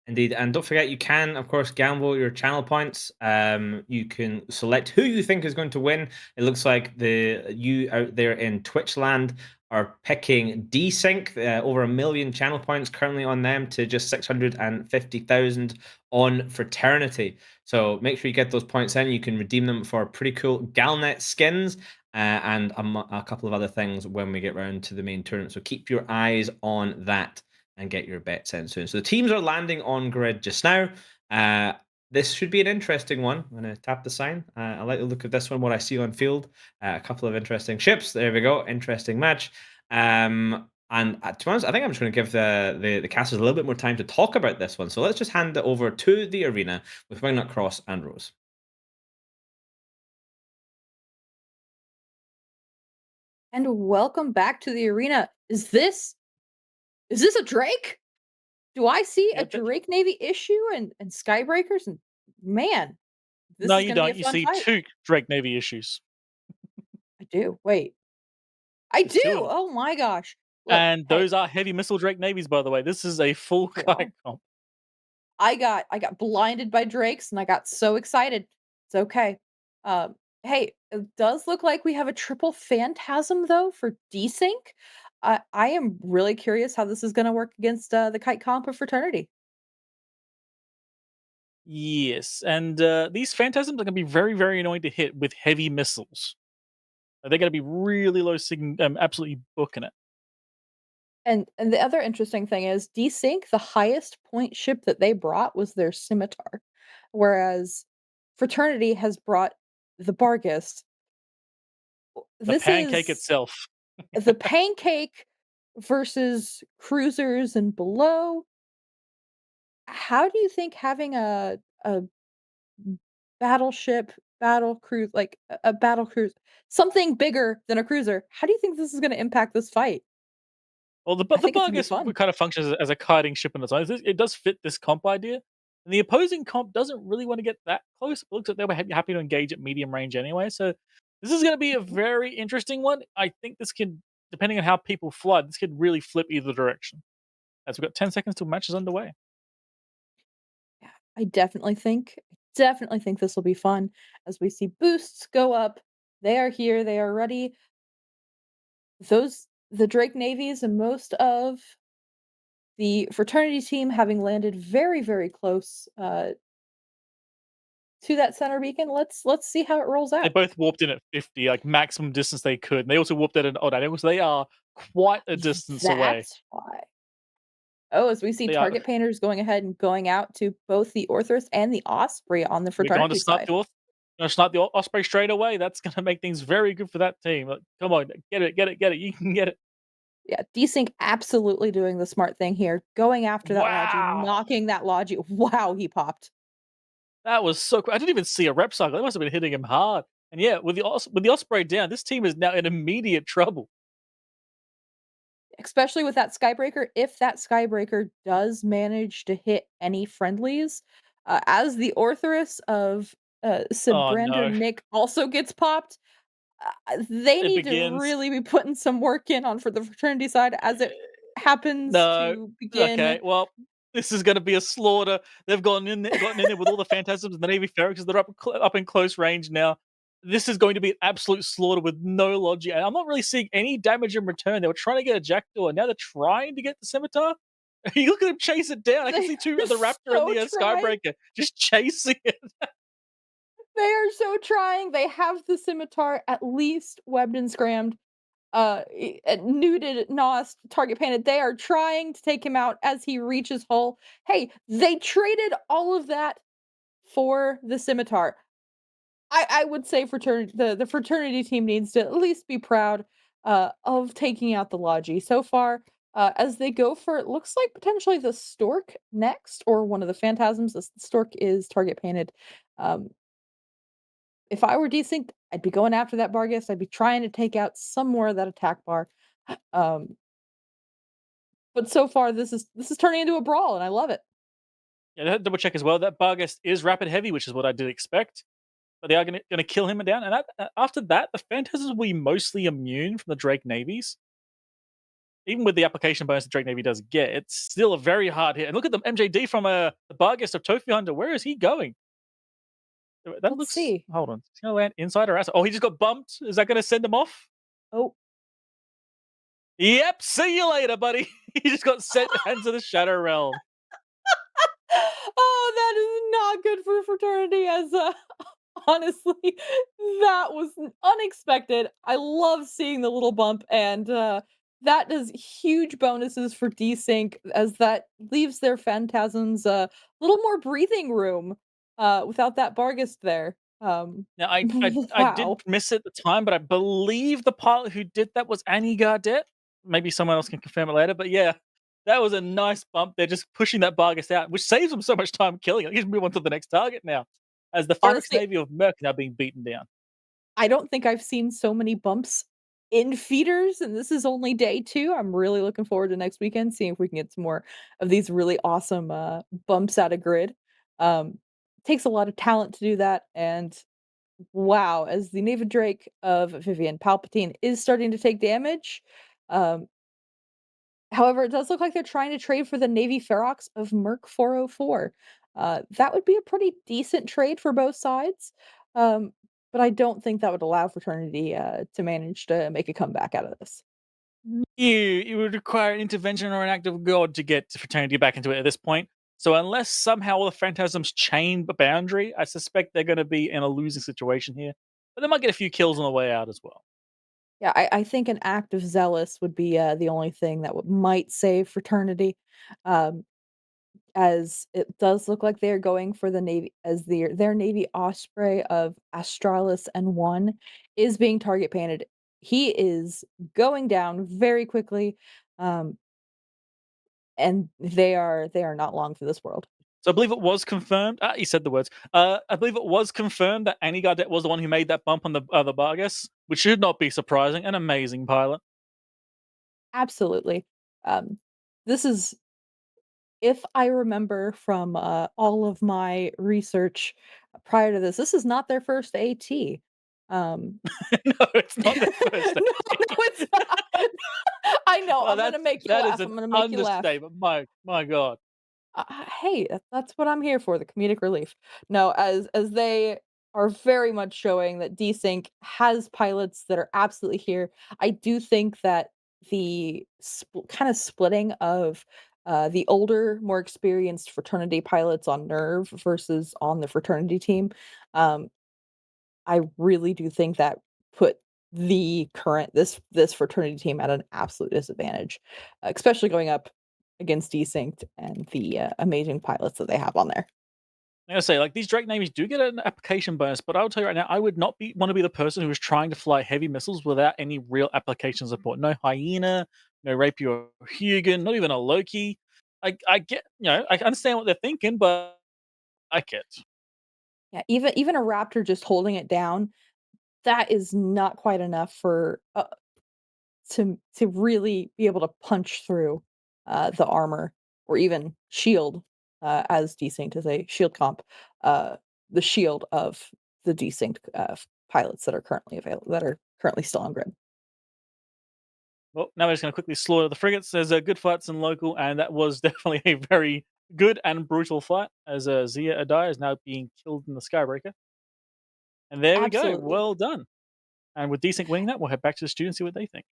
Indeed, and don't forget, you can, of course, gamble your channel points. You can select who you think is going to win. It looks like you out there in Twitch land are picking Desync, over 1 million channel points currently on them to just 650,000 on Fraternity. So make sure you get those points in. You can redeem them for pretty cool Galnet skins and a couple of other things when we get round to the main tournament. So keep your eyes on that and get your bets in soon. So the teams are landing on grid just now. This should be an interesting one. I'm going to tap the sign. I like the look of this one, what I see on field. A couple of interesting ships. There we go. Interesting match. And to be honest, I think I'm just going to give the casters a little bit more time to talk about this one. So let's just hand it over to the arena with Wingnut Cross and Rose. And welcome back to the arena. Is this a Drake? Do I see a Drake Navy issue and Skybreakers? And man, this No, is you gonna don't. be a You fun see fight. 2 Drake Navy issues. I do. Wait. I There's 2 of do. them. Oh my gosh. Look, And hey, those are heavy missile Drake Navies, by the way. This is a full kite comp. I got blinded by Drakes and I got so excited. It's okay. Hey, it does look like we have a triple Phantasm though for Desync. I am really curious how this is going to work against the kite comp of Fraternity. Yes, and these Phantasms are going to be very, very annoying to hit with heavy missiles. They're going to be really low absolutely booking it. And the other interesting thing is Desync, the highest point ship that they brought was their Scimitar, whereas Fraternity has brought the Barghest. The pancake itself. The pancake versus cruisers and below. How do you think having a battleship, battle cruise, like a battle cruise, something bigger than a cruiser, how do you think this is going to impact this fight? Well, the I think it's gonna be fun. kind of functions as a kiting ship on its own. It does fit this comp idea. And the opposing comp doesn't really want to get that close. It looks like they were happy to engage at medium range anyway. So this is going to be a very interesting one. I think this could, depending on how people flood, this could really flip either direction. As we've got 10 seconds till match is underway. Yeah, I definitely think this will be fun as we see boosts go up. They are here. They are ready. The Drake Navies and most of the Fraternity team having landed very, very close to that center beacon. Let's see how it rolls They out. both warped in at 50, like maximum distance they could. And they also warped at an odd angle, so they are quite a distance away. That's why. Oh, as we see They are- target painters going ahead and going out to both the Orthrus and the Osprey on the We're going Fraternity to snipe side. the Osprey straight away. That's going to make things very good for that team. Like, come on, get it. You can get it. Yeah, Desync absolutely doing the smart thing here, going after that Wow. Logi, knocking that Logi. Wow, he popped. That was so cool. I didn't even see a rep cycle. They must have been hitting him hard. And yeah, with the Osprey down, this team is now in immediate trouble. Especially with that Skybreaker, if that Skybreaker does manage to hit any friendlies, as the Orthrus of Sibrander no. Nick also gets popped, they It need to begins. really be putting some work in on for the Fraternity side as it happens No. to begin. Okay, well, this is going to be a slaughter. They've gotten in there with all the Phantasms and the Navy Ferrix. They're up in close range now. This is going to be an absolute slaughter with no logic. And I'm not really seeing any damage in return. They were trying to get a Jackdaw, and now they're trying to get the Scimitar. You look at him chase it down. I can see the Raptor and the Skybreaker just chasing it. They are so trying. They have the Scimitar at least webbed and scrammed, nuded, nosed, target painted. They are trying to take him out as he reaches hull. Hey, they traded all of that for the Scimitar. I would say the Fraternity team needs to at least be proud. of taking out the Logi. So far, as they go for it looks like potentially the Stork next, or one of the Phantasms. The Stork is target painted. If I were Desync, I'd be going after that Bargus. I'd be trying to take out some more of that attack bar. But so far, this is turning into a brawl, and I love it. Yeah, I had to double check as well. That Bargus is rapid heavy, which is what I did expect. But they are going to kill him down. And after that, the Phantasms will be mostly immune from the Drake Navies. Even with the application bonus the Drake Navy does get, it's still a very hard hit. And look at the MJD from the Bargus of Trophy Hunter. Where is he going? That Let's looks. see. Hold on. He's going to land inside or outside. Oh, he just got bumped. Is that going to send him off? Oh. Yep. See you later, buddy. He just got sent into the Shadow Realm. Oh, that is not good for Fraternity. As honestly, that was unexpected. I love seeing the little bump, and that does huge bonuses for Desync, as that leaves their Phantasms a little more breathing room without that Bargus there. Now, I Wow. did miss it at the time, but I believe the pilot who did that was Annie Gardet. Maybe someone else can confirm it later, but yeah, that was a nice bump. They're just pushing that Bargus out, which saves them so much time killing it. He can move on to the next target now, as the Ferrex Honestly, Navy of Merc now being beaten down. I don't think I've seen so many bumps in feeders, and this is only day 2. I'm really looking forward to next weekend, seeing if we can get some more of these really awesome bumps out of grid. Takes a lot of talent to do that, and wow, as the Navy Drake of Vivian Palpatine is starting to take damage. However, it does look like they're trying to trade for the Navy Ferox of Merc 404. That would be a pretty decent trade for both sides. But I don't think that would allow Fraternity to manage to make a comeback out of this. It would require an intervention or an act of God to get Fraternity back into it at this point. So unless somehow all the Phantasms chain the boundary, I suspect they're going to be in a losing situation here. But they might get a few kills on the way out as well. Yeah, I think an act of Zealous would be the only thing that might save Fraternity. As it does look like they're going for the Navy, as their Navy Osprey of Astralis and 1 is being target painted. He is going down very quickly, and they are not long for this world. So I believe it was confirmed. He said the words. I believe it was confirmed that Annie Gardet was the one who made that bump on the Bargus, which should not be surprising. An amazing pilot. Absolutely. This is, if I remember from all of my research prior to this, this is not their first AT. No, it's not their first. No, it's not. I know. I'm gonna make you That laugh. is an I'm gonna make you laugh. understatement. My God. Hey, that's what I'm here for, the comedic relief. No, as they are very much showing that Desync has pilots that are absolutely here. I do think that the kind of splitting of the older, more experienced Fraternity pilots on Nerve versus on the Fraternity team, I really do think that put the current this Fraternity team at an absolute disadvantage, especially going up against Desync and the amazing pilots that they have on there. I gotta say, like, these Drake Navies do get an application bonus, but I'll tell you right now, I would not want to be the person who is trying to fly heavy missiles without any real application support. No Hyena, no Rapier or Hugin, not even a Loki. I get, I understand what they're thinking, but I get. Yeah, even a Raptor just holding it down, that is not quite enough for to really be able to punch through the armor or even shield, as Desync is a shield comp, the shield of the Desync pilots that are currently available, that are currently still on grid. Well, now we're just going to quickly slaughter the frigates. There's good fights in local, and that was definitely a very good and brutal fight, as Zia Adai is now being killed in the Skybreaker. And there we go. Absolutely. Well done. And with Desync winning that, we'll head back to the students, see what they think.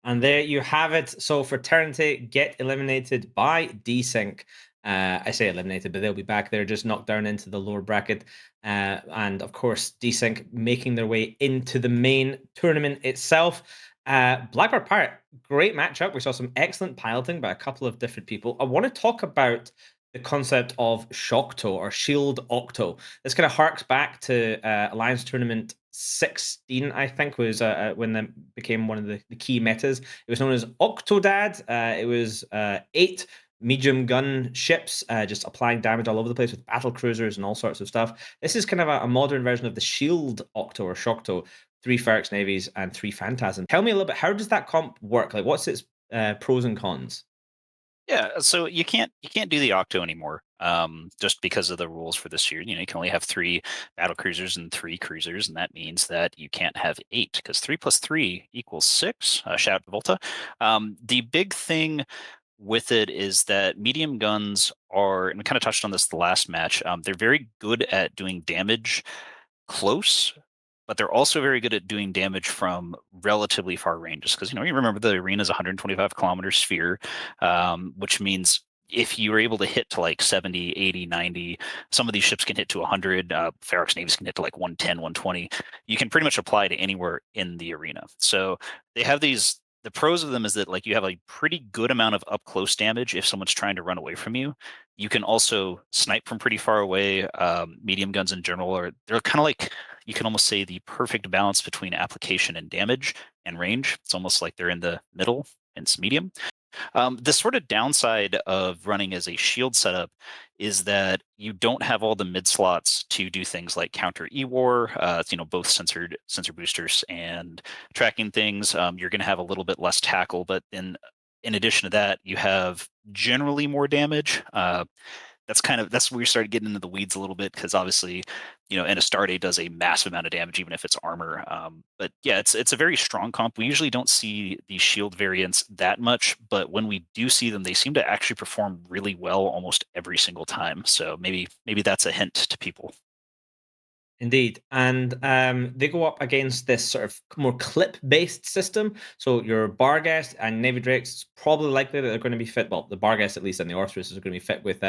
And there you have it. So Fraternity get eliminated by Desync. I say eliminated, but they'll be back. They're just knocked down into the lower bracket. And of course, Desync making their way into the main tournament itself. Blackbird Pirate, great matchup. We saw some excellent piloting by a couple of different people. I want to talk about the concept of Shockto or Shield Octo. This kind of harks back to Alliance Tournament 16, I think, was when that became one of the key metas. It was known as Octodad. It was 8 medium gun ships, just applying damage all over the place with battle cruisers and all sorts of stuff. This is kind of a modern version of the Shield Octo or Shockto. 3 Ferox navies and 3 Phantasm. Tell me a little bit, how does that comp work? Like, what's its pros and cons? Yeah, so you can't do the Octo anymore, just because of the rules for this year. You know, you can only have 3 battle cruisers and 3 cruisers, and that means that you can't have 8 because 3 plus 3 equals 6. Shout out to Volta. The big thing with it is that medium guns are, and we kind of touched on this the last match. They're very good at doing damage close, but they're also very good at doing damage from relatively far ranges. Because, you know, you remember the arena is a 125 kilometer sphere, which means if you were able to hit to like 70, 80, 90, some of these ships can hit to 100, Ferox navies can hit to like 110, 120. You can pretty much apply to anywhere in the arena. So they have these, the pros of them is that like you have a pretty good amount of up close damage if someone's trying to run away from you. You can also snipe from pretty far away. Medium guns in general they're kind of like, you can almost say, the perfect balance between application and damage and range. It's almost like they're in the middle and it's medium. The sort of downside of running as a shield setup is that you don't have all the mid slots to do things like counter E-War, you know, both sensor boosters and tracking things. You're going to have a little bit less tackle, but in addition to that, you have generally more damage. That's where we started getting into the weeds a little bit, because obviously, you know, and Astarte does a massive amount of damage even if it's armor. But yeah, it's a very strong comp. We usually don't see the shield variants that much, but when we do see them, they seem to actually perform really well almost every single time. So maybe that's a hint to people. Indeed. And they go up against this sort of more clip-based system. So your Barghest and Navy Drakes, it's probably likely that they're going to be fit. Well, the Barghest, at least, and the Orthrus are going to be fit with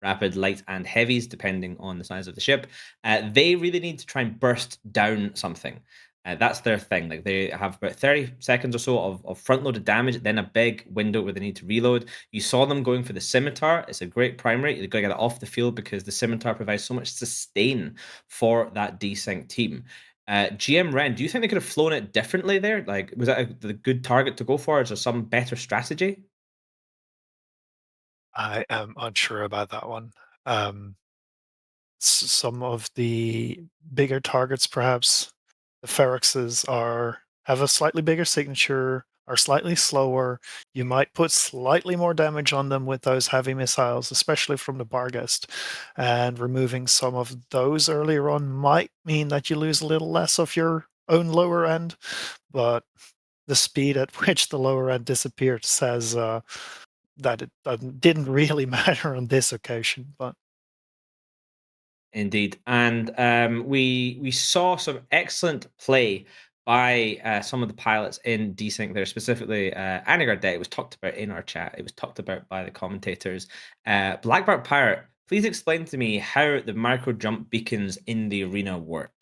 rapid, light, and heavies, depending on the size of the ship. They really need to try and burst down something. That's their thing. Like, they have about 30 seconds or so of front-loaded damage, then a big window where they need to reload. You saw them going for the Scimitar. It's a great primary. You've got to get it off the field because the Scimitar provides so much sustain for that desync team. GM Ren, do you think they could have flown it differently there? Like, was that the good target to go for? Is there some better strategy? I am unsure about that one. Some of the bigger targets, perhaps the Feroxes have a slightly bigger signature, are slightly slower. You might put slightly more damage on them with those heavy missiles, especially from the Barghest. And removing some of those earlier on might mean that you lose a little less of your own lower end. But the speed at which the lower end disappeared says that it didn't really matter on this occasion. But Indeed. And we saw some excellent play by some of the pilots in desync there, specifically Anigar Day. It was talked about in our chat. It was talked about by the commentators. Blackbart Pirate, please explain to me how the micro jump beacons in the arena work.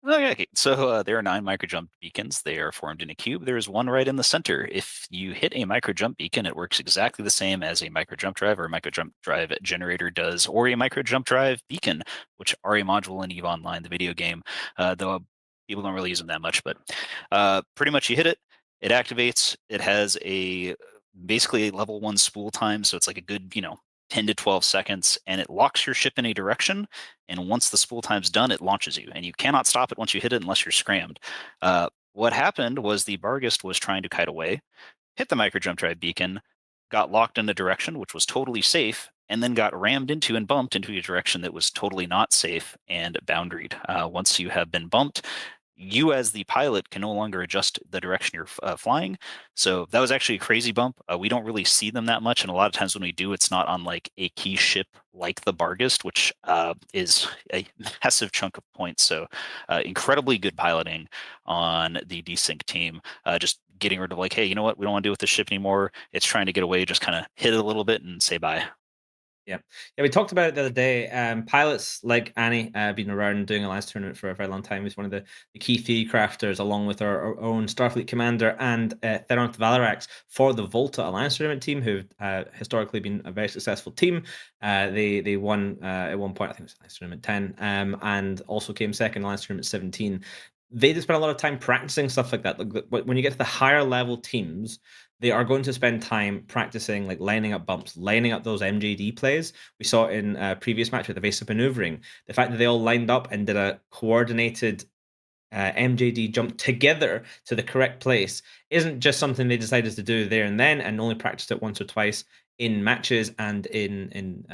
Okay, so there are 9 microjump beacons. They are formed in a cube. There is one right in the center. If you hit a microjump beacon, it works exactly the same as a microjump drive or a microjump drive generator does, or a microjump drive beacon, which are a module in EVE Online, the video game, though people don't really use them that much. But pretty much you hit it, it activates. It has basically a level 1 spool time, so it's like a good, 10 to 12 seconds, and it locks your ship in a direction. And once the spool time's done, it launches you, and you cannot stop it once you hit it unless you're scrammed. What happened was the Barghest was trying to kite away, hit the microjump drive beacon, got locked in a direction which was totally safe, and then got rammed into and bumped into a direction that was totally not safe and boundaried. Once you have been bumped, you as the pilot can no longer adjust the direction you're flying. So that was actually a crazy bump. We don't really see them that much, and a lot of times when we do, it's not on like a key ship like the Barghest, which is a massive chunk of points. So incredibly good piloting on the desync team. Just getting rid of like, hey, you know what? We don't want to deal with this ship anymore. It's trying to get away. Just kind of hit it a little bit and say bye. Yeah, we talked about it the other day. Pilots like Annie, been around doing Alliance Tournament for a very long time. He's one of the key theory crafters, along with our own Starfleet commander and Theron Valarax for the Volta Alliance Tournament team, who've historically been a very successful team. They won at one point, I think it was Alliance Tournament 10, and also came second Alliance Tournament 17. They just spend a lot of time practicing stuff like that. Like, when you get to the higher level teams, they are going to spend time practicing, like lining up bumps, lining up those MJD plays. We saw it in a previous match with evasive maneuvering. The fact that they all lined up and did a coordinated MJD jump together to the correct place isn't just something they decided to do there and then, and only practiced it once or twice in matches and in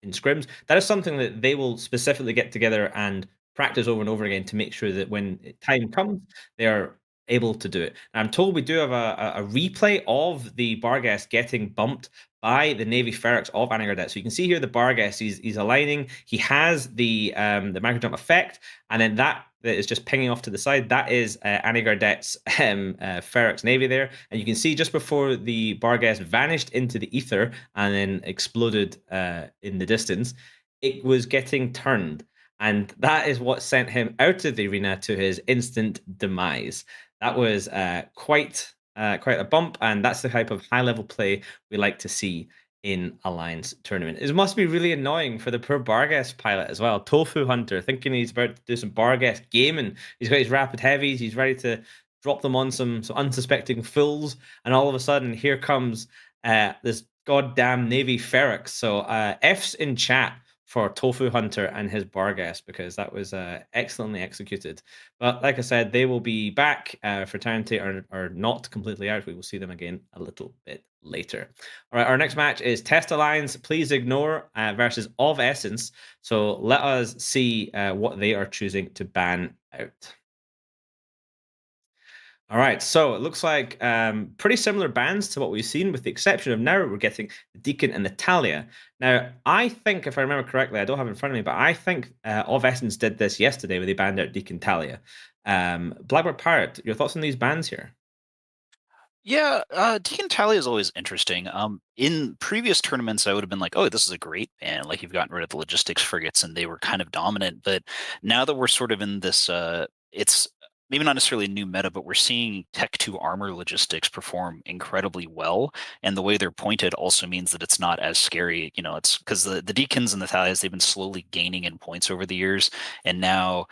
scrims. That is something that they will specifically get together and practice over and over again to make sure that when time comes, they are able to do it. I'm told we do have a replay of the Barghest getting bumped by the Navy Ferox of Anagardet. So you can see here the Barghest, he's aligning. He has the micro jump effect, and then that is just pinging off to the side. That is Anagardet's Ferox Navy there. And you can see just before the Barghest vanished into the ether and then exploded in the distance, it was getting turned. And that is what sent him out of the arena to his instant demise. That was quite a bump, and that's the type of high-level play we like to see in Alliance Tournament. It must be really annoying for the poor Barghest pilot as well. Tofu Hunter, thinking he's about to do some Barghest gaming. He's got his rapid heavies. He's ready to drop them on some unsuspecting fools, and all of a sudden, here comes this goddamn Navy Ferox. So F's in chat for Tofu Hunter and his Barghest, because that was excellently executed. But like I said, they will be back. Fraternity are not completely out. We will see them again a little bit later. All right, our next match is Test Alliance Please Ignore versus Of Essence. So let us see what they are choosing to ban out. All right, so it looks like pretty similar bans to what we've seen, with the exception of now we're getting the Deacon and the Talia. Now, I think, if I remember correctly, I don't have it in front of me, but I think Of Essence did this yesterday where they banned out Deacon Talia. Blackbird Pirate, your thoughts on these bans here? Yeah, Deacon Tally is always interesting. In previous tournaments, I would have been like, "Oh, this is a great ban!" Like you've gotten rid of the logistics frigates, and they were kind of dominant. But now that we're sort of in this, it's maybe not necessarily a new meta, but we're seeing Tech 2 armor logistics perform incredibly well, and the way they're pointed also means that it's not as scary. You know, it's because the Deacons and the Thalias, they've been slowly gaining in points over the years, and now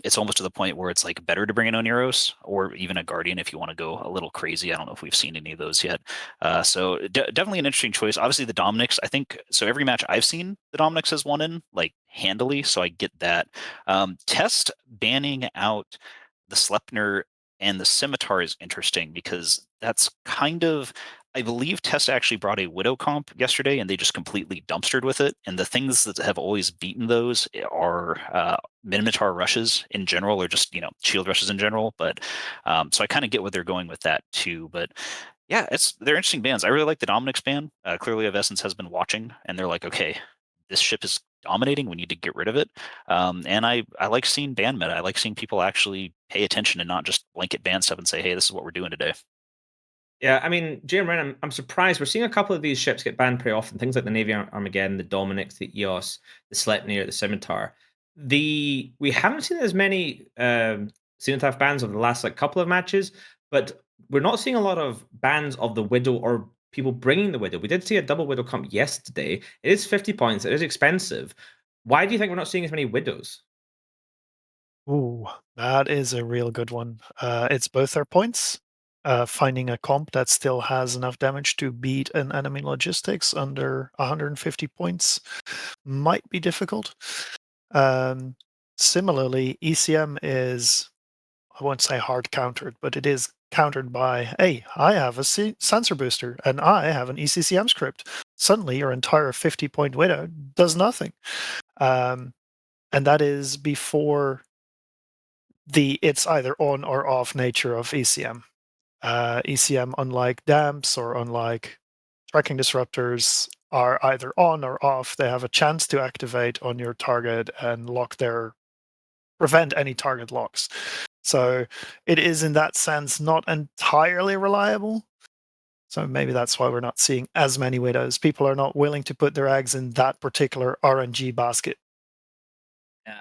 it's almost to the point where it's like better to bring an Oneros or even a Guardian if you want to go a little crazy. I don't know if we've seen any of those yet. So definitely an interesting choice. Obviously, the Dominics, I think, so every match I've seen, the Dominics has won in, like, handily, so I get that. Test banning out the Sleipnir and the Scimitar is interesting because that's kind of, I believe Test actually brought a Widow comp yesterday and they just completely dumpstered with it. And the things that have always beaten those are Minotaur rushes in general, or just, shield rushes in general. But so I kind of get what they're going with that too. But yeah, they're interesting bands. I really like the Dominic's ban. Clearly, Of Essence has been watching and they're like, okay, this ship is dominating. We need to get rid of it. And I like seeing ban meta. I like seeing people actually pay attention and not just blanket ban stuff and say, hey, this is what we're doing today. Yeah, I mean, Jim Wren, I'm surprised. We're seeing a couple of these ships get banned pretty often. Things like the Navy Armageddon, the Dominics, the EOS, the Sleipnir, the Scimitar. We haven't seen as many Cenotaph bans over the last couple of matches, but we're not seeing a lot of bans of the Widow or people bringing the Widow. We did see a double Widow comp yesterday. It is 50 points. It is expensive. Why do you think we're not seeing as many Widows? Ooh, that is a real good one. It's both their points. Finding a comp that still has enough damage to beat an enemy logistics under 150 points might be difficult. Similarly, ECM is, I won't say hard countered, but it is countered by, hey, I have a sensor booster and I have an ECCM script. Suddenly your entire 50-point Widow does nothing. And that is before the it's either on or off nature of ECM. ECM, unlike damps or unlike tracking disruptors, are either on or off. They have a chance to activate on your target and prevent any target locks. So it is, in that sense, not entirely reliable. So maybe that's why we're not seeing as many widows. People are not willing to put their eggs in that particular RNG basket.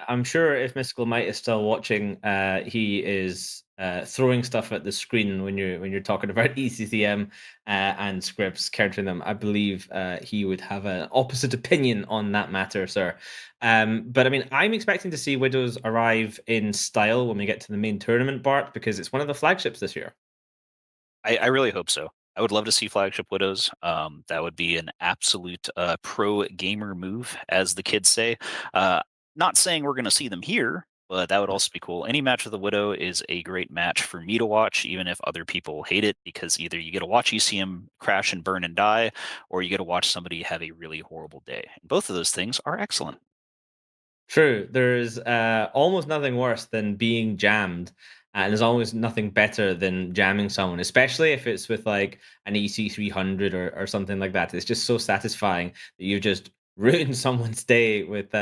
I'm sure if Mystical Might is still watching, he is throwing stuff at the screen when you're talking about ECCM and scripts, countering them. I believe he would have an opposite opinion on that matter, sir. But I mean, I'm expecting to see Widows arrive in style when we get to the main tournament, Bart, because it's one of the flagships this year. I really hope so. I would love to see flagship widows. That would be an absolute pro gamer move, as the kids say. Not saying we're going to see them here, but that would also be cool. Any match with a widow is a great match for me to watch, even if other people hate it, because either you get to watch ECM crash and burn and die, or you get to watch somebody have a really horrible day. And both of those things are excellent. True. There's almost nothing worse than being jammed. And there's always nothing better than jamming someone, especially if it's with like an EC300 or something like that. It's just so satisfying that you've just ruined someone's day with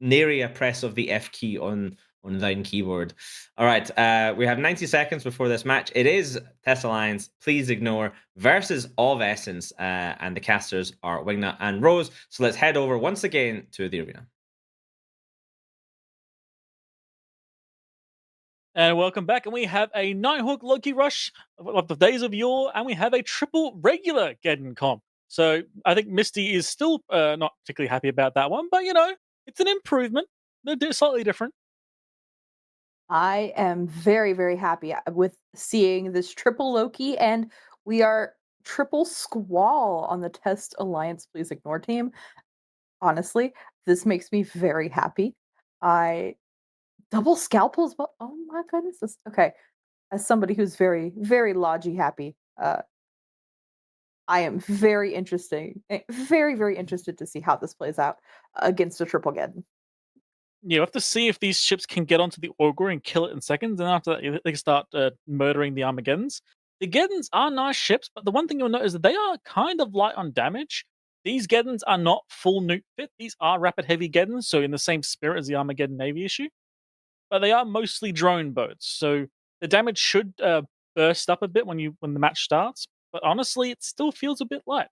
nary a press of the F key on thine keyboard. All right, we have 90 seconds before this match. It is Test Alliance, please ignore, versus Of Essence, and the casters are Wingnut and Rose. So let's head over once again to the arena. And welcome back, and we have a Nighthawk Loki Rush of the Days of Yore, and we have a triple regular Geddon comp. So I think Misty is still not particularly happy about that one, but it's an improvement. They're slightly different. I am very, very happy with seeing this triple Loki, and we are triple Squall on the Test Alliance Please Ignore team. Honestly, this makes me very happy. Double scalpels, but oh my goodness. Okay. As somebody who's very, very Logi happy, I am very very interested to see how this plays out against a triple Geddon. You have to see if these ships can get onto the Augur and kill it in seconds, and after that, they can start murdering the Armageddons. The Geddons are nice ships, but the one thing you'll notice is that they are kind of light on damage. These Geddons are not full nuke fit. These are rapid heavy Geddons, so in the same spirit as the Armageddon Navy issue. But they are mostly drone boats, so the damage should burst up a bit when the match starts. But honestly, it still feels a bit light.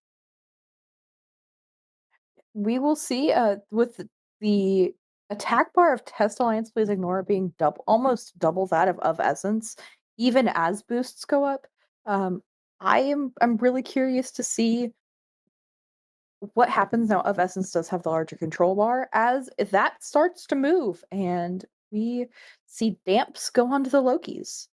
We will see with the attack bar of Test Alliance Please Ignore being almost double that of Essence, even as boosts go up. I'm really curious to see what happens now. Of Essence does have the larger control bar, as if that starts to move and we see damps go onto the Lokis.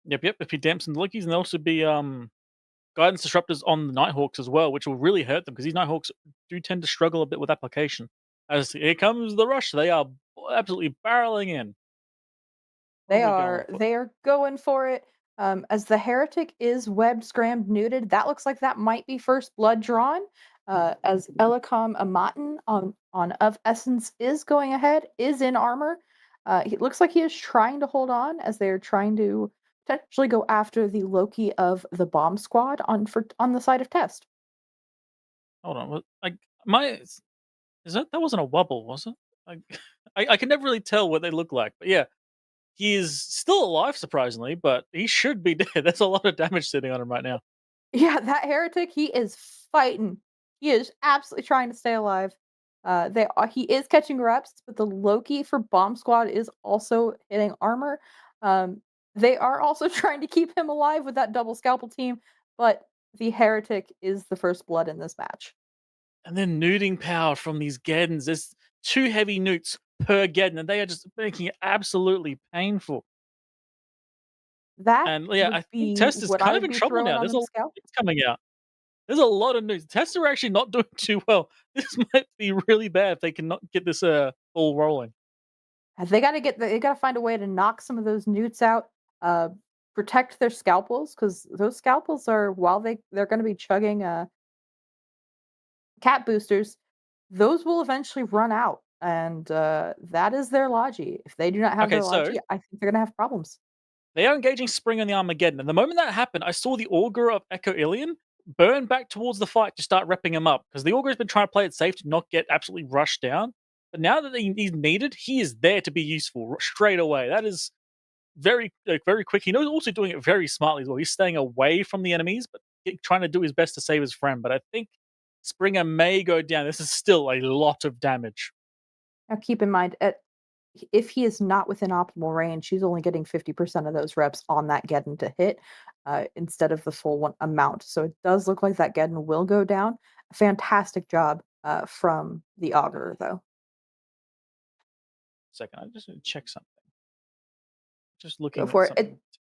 Yep. If he damps into Lokis, and there'll also be guidance disruptors on the Nighthawks as well, which will really hurt them because these Nighthawks do tend to struggle a bit with application. As here comes the rush, they are absolutely barreling in. They are going for it. As the Heretic is webbed, scrammed, neuted, that looks like that might be first blood drawn. As Elikam Amatin on Of Essence is going ahead, is in armor. It looks like he is trying to hold on as they're trying to potentially go after the Loki of the bomb squad on the side of Test. Hold on, that wasn't a wobble, was it? I can never really tell what they look like, but yeah, he is still alive surprisingly, but he should be dead. That's a lot of damage sitting on him right now. Yeah, that Heretic, he is fighting. He is absolutely trying to stay alive. He is catching reps, but the Loki for Bomb Squad is also hitting armor. They are also trying to keep him alive with that double scalpel team, but the Heretic is the first blood in this match. And then neuting power from these Geddons. There's 2 heavy newts per Geddon, and they are just making it absolutely painful. That And yeah, I think Test is kind of in trouble now. There's a lot of newts coming out. There's a lot of newts. Tests are actually not doing too well. This might be really bad if they cannot get this ball rolling. They gotta find a way to knock some of those newts out, protect their scalpels, because those scalpels are, while they're gonna be chugging cat boosters, those will eventually run out. And that is their Logi. If they do not have their Logi, I think they're gonna have problems. They are engaging Spring on the Armageddon, and the moment that happened, I saw the Augur of Echo Ilion burn back towards the fight to start repping him up, because the Augur has been trying to play it safe to not get absolutely rushed down. But now that he's needed, he is there to be useful straight away. That is very quick. He's also doing it very smartly as well. He's staying away from the enemies, but trying to do his best to save his friend. But I think Springer may go down. This is still a lot of damage. Now, keep in mind, if he is not within optimal range, he's only getting 50% of those reps on that Geddon to hit instead of the full one amount. So it does look like that Geddon will go down. Fantastic job from the Augurer, though. Second, I just need to check something. Just looking Go at for it. something.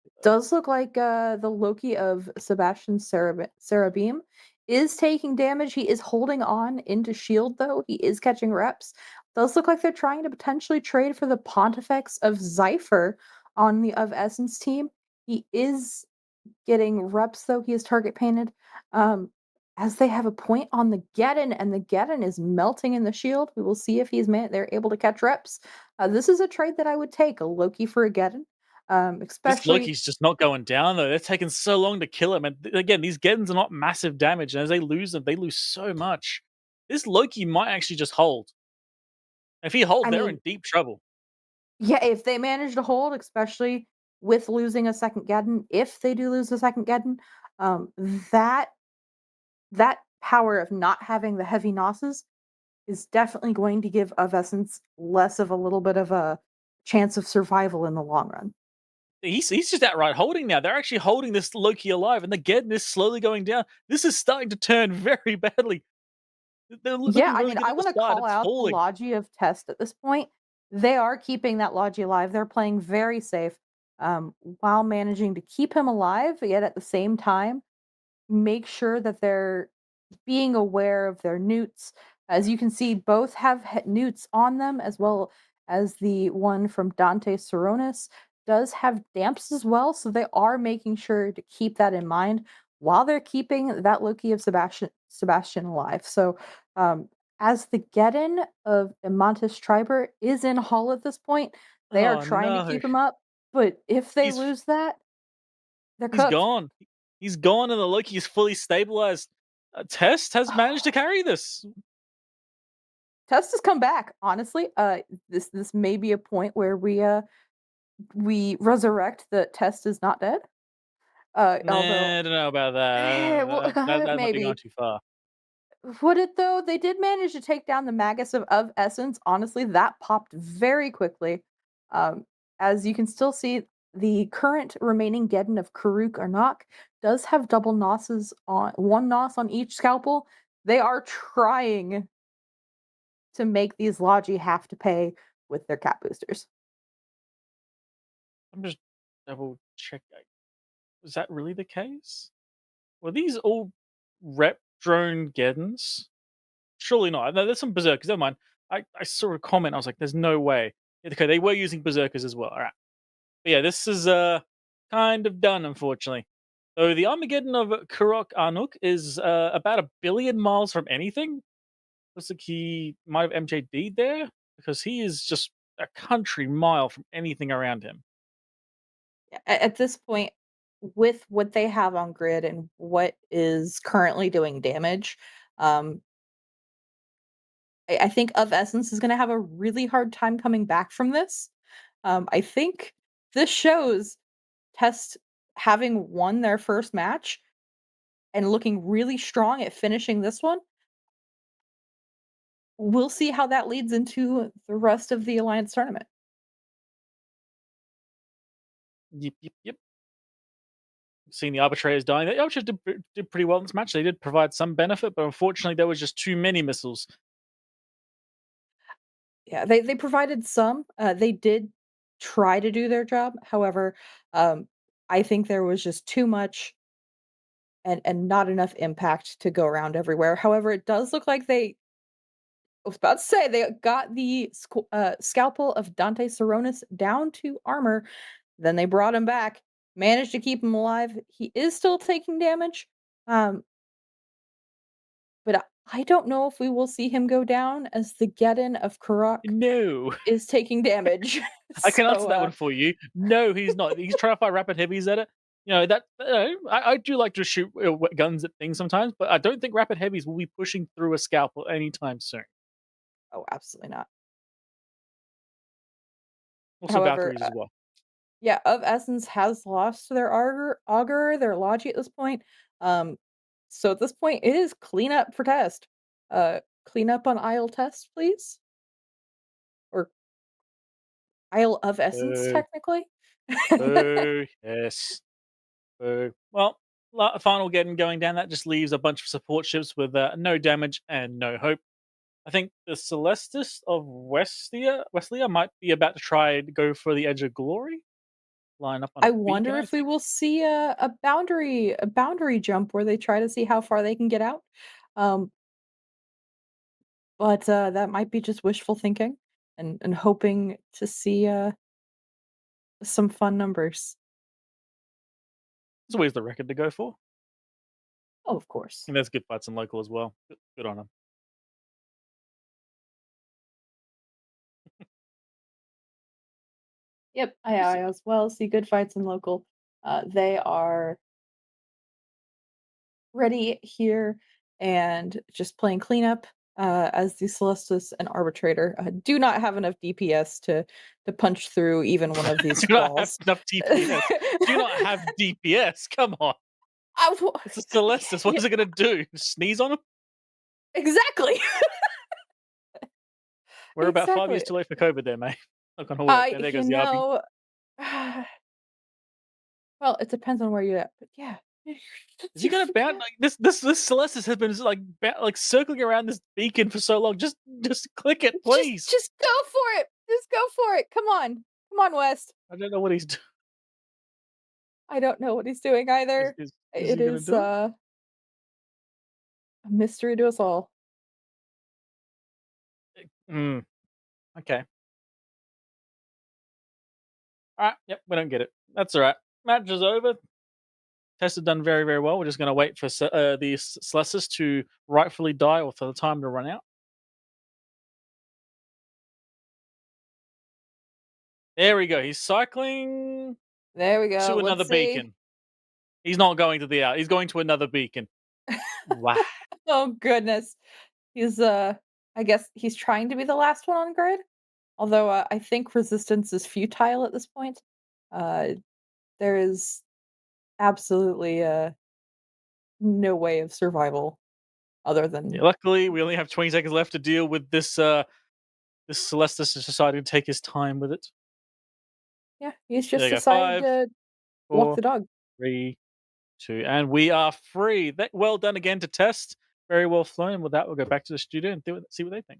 It does look like the Loki of Sebastian Serabeam is taking damage. He is holding on into shield, though. He is catching reps. Does look like they're trying to potentially trade for the Pontifex of Zypher on the Of Essence team. He is getting reps, though. He is target painted. As they have a point on the Geddon, and the Geddon is melting in the shield. We will see if they're able to catch reps. This is a trade that I would take, a Loki for a Geddon. This Especially Loki's just not going down though. They're taking so long to kill him, and again, these Geddons are not massive damage, and as they lose them, they lose so much. This Loki might actually just hold. If he holds, I they're mean, in deep trouble. yeah, if they manage to hold, especially with losing a second Geddon, if they do lose a second Geddon, um, that that power of not having the heavy nosses is definitely going to give Of Essence less of a little bit of a chance of survival in the long run. He's just outright holding now. They're actually holding this Loki alive, and the Geddon is slowly going down. This is starting to turn very badly. They're Yeah, looking I really mean, good I at the want to start. call It's out the falling. Logi of Test at this point. They are keeping that Logi alive. They're playing very safe while managing to keep him alive, yet at the same time, make sure that they're being aware of their newts. As you can see, both have newts on them, as well as the one from Dante Saronis does have damps as well. So they are making sure to keep that in mind while they're keeping that Loki of Sebastian alive. So as the Geddon of Imantis Triber is in Hull at this point, they are Oh trying to no, keep him up. But if they he's lose that, they're he's cooked. gone. He's gone, and the Loki is fully stabilized. Test has managed to carry this. Test has come back. Honestly, this may be a point where we resurrect that Test is not dead. Although, Nah, I don't know about that. well, That might be going maybe. too far. Would it though? They did manage to take down the Magus of Essence. Honestly, that popped very quickly. Um, as you can still see, the current remaining Geddon of Karuk Arnak does have double nosses on one nos on each scalpel. They are trying to make these Logi have to pay with their cap boosters. I'm just double check. Was that really the case? Were these all rep drone Geddons? Surely not. No, there's some berserkers. Never mind. I saw a comment. I was like, "There's no way." Okay, they were using berserkers as well. All right. But yeah, this is kind of done, unfortunately. So the Armageddon of Kurok Arnuk is about 1 billion miles from anything. Looks like he might have MJD'd there because he is just a country mile from anything around him. At this point, with what they have on grid and what is currently doing damage, um, I think Of Essence is going to have a really hard time coming back from this. I think this shows Test having won their first match and looking really strong at finishing this one. We'll see how that leads into the rest of the Alliance tournament. Yep. Seeing the arbitrators dying. The arbitrators did pretty well in this match. They did provide some benefit, but unfortunately, there was just too many missiles. Yeah, they provided some. They did try to do their job. However, I think there was just too much and not enough impact to go around everywhere. However, it does look like I was about to say they got the scalpel of Dante Saronis down to armor. Then they brought him back, managed to keep him alive. He is still taking damage, um, but I don't know if we will see him go down as the Geddon of Karak No. is taking damage. I can answer So, that one for you. No, he's not. He's trying to fire rapid heavies at it. You know that I do like to shoot guns at things sometimes, but I don't think rapid heavies will be pushing through a scalpel anytime soon. Oh, absolutely not. Also, However, Valkyries as well. yeah, Of Essence has lost their augur, their Logi at this point. So at this point, it is cleanup for test. Cleanup on Isle test, please. Or Isle of Essence, Boo. technically. Boo. Yes. Boo. Well, final getting going down. That just leaves a bunch of support ships with no damage and no hope. I think the Celestis of Westlia might be about to try to go for the Edge of Glory. Line up on I a beacon, wonder I if we think. will see a boundary jump where they try to see how far they can get out. But that might be just wishful thinking and hoping to see some fun numbers. There's always the record to go for. Oh, of course. And there's good fights in local as well. Good on them. Yep, I as well see good fights in local. They are ready here and just playing cleanup as the Celestis and Arbitrator do not have enough DPS to punch through even one of these Do not have squalls. enough DPS. Do not have DPS. Come on. It's a Celestis. What is it going to do? Sneeze on them? Exactly. We're about 5 years Exactly. too late for COVID there, mate. Not gonna work. There You goes the RP. know, well, it depends on where you're at, but yeah. Is he gonna ban like this Celestis has been like circling around this beacon for so long. Just click it, please. Just go for it. Just go for it. Come on, West. I don't know what he's doing. I don't know what he's doing either. Is It he gonna is do it? a mystery to us all. Okay. Alright, yep, we don't get it. That's alright. Match is over. Test has done very, very well. We're just gonna wait for the Celestis to rightfully die or for the time to run out. There we go. He's cycling There we go. to another Let's see. beacon. He's not going to the out. He's going to another beacon. Wow. Oh goodness. He's I guess he's trying to be the last one on grid. Although I think resistance is futile at this point. There is absolutely no way of survival other than Yeah, luckily, we only have 20 seconds left to deal with this. This Celestis has decided to take his time with it. yeah, he's There just you go. decided 5, to walk 4, the dog. 3, 2, and we are free. Well done again to Test. Very well flown. With that, we'll go back to the studio and see what they think.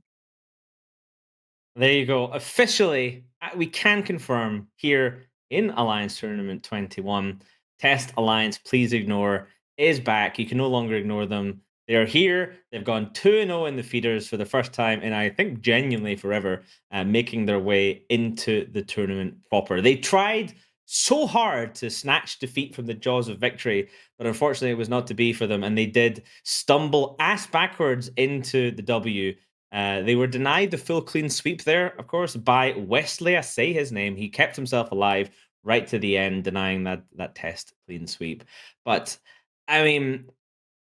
There you go. Officially, we can confirm here in Alliance Tournament 21, Test Alliance, please ignore, is back. You can no longer ignore them. They're here. They've gone 2-0 in the feeders for the first time, and I think genuinely forever, making their way into the tournament proper. They tried so hard to snatch defeat from the jaws of victory, but unfortunately it was not to be for them, and they did stumble ass backwards into the W. They were denied the full clean sweep there, of course, by Wesley. I say his name. He kept himself alive right to the end, denying that test clean sweep. But I mean,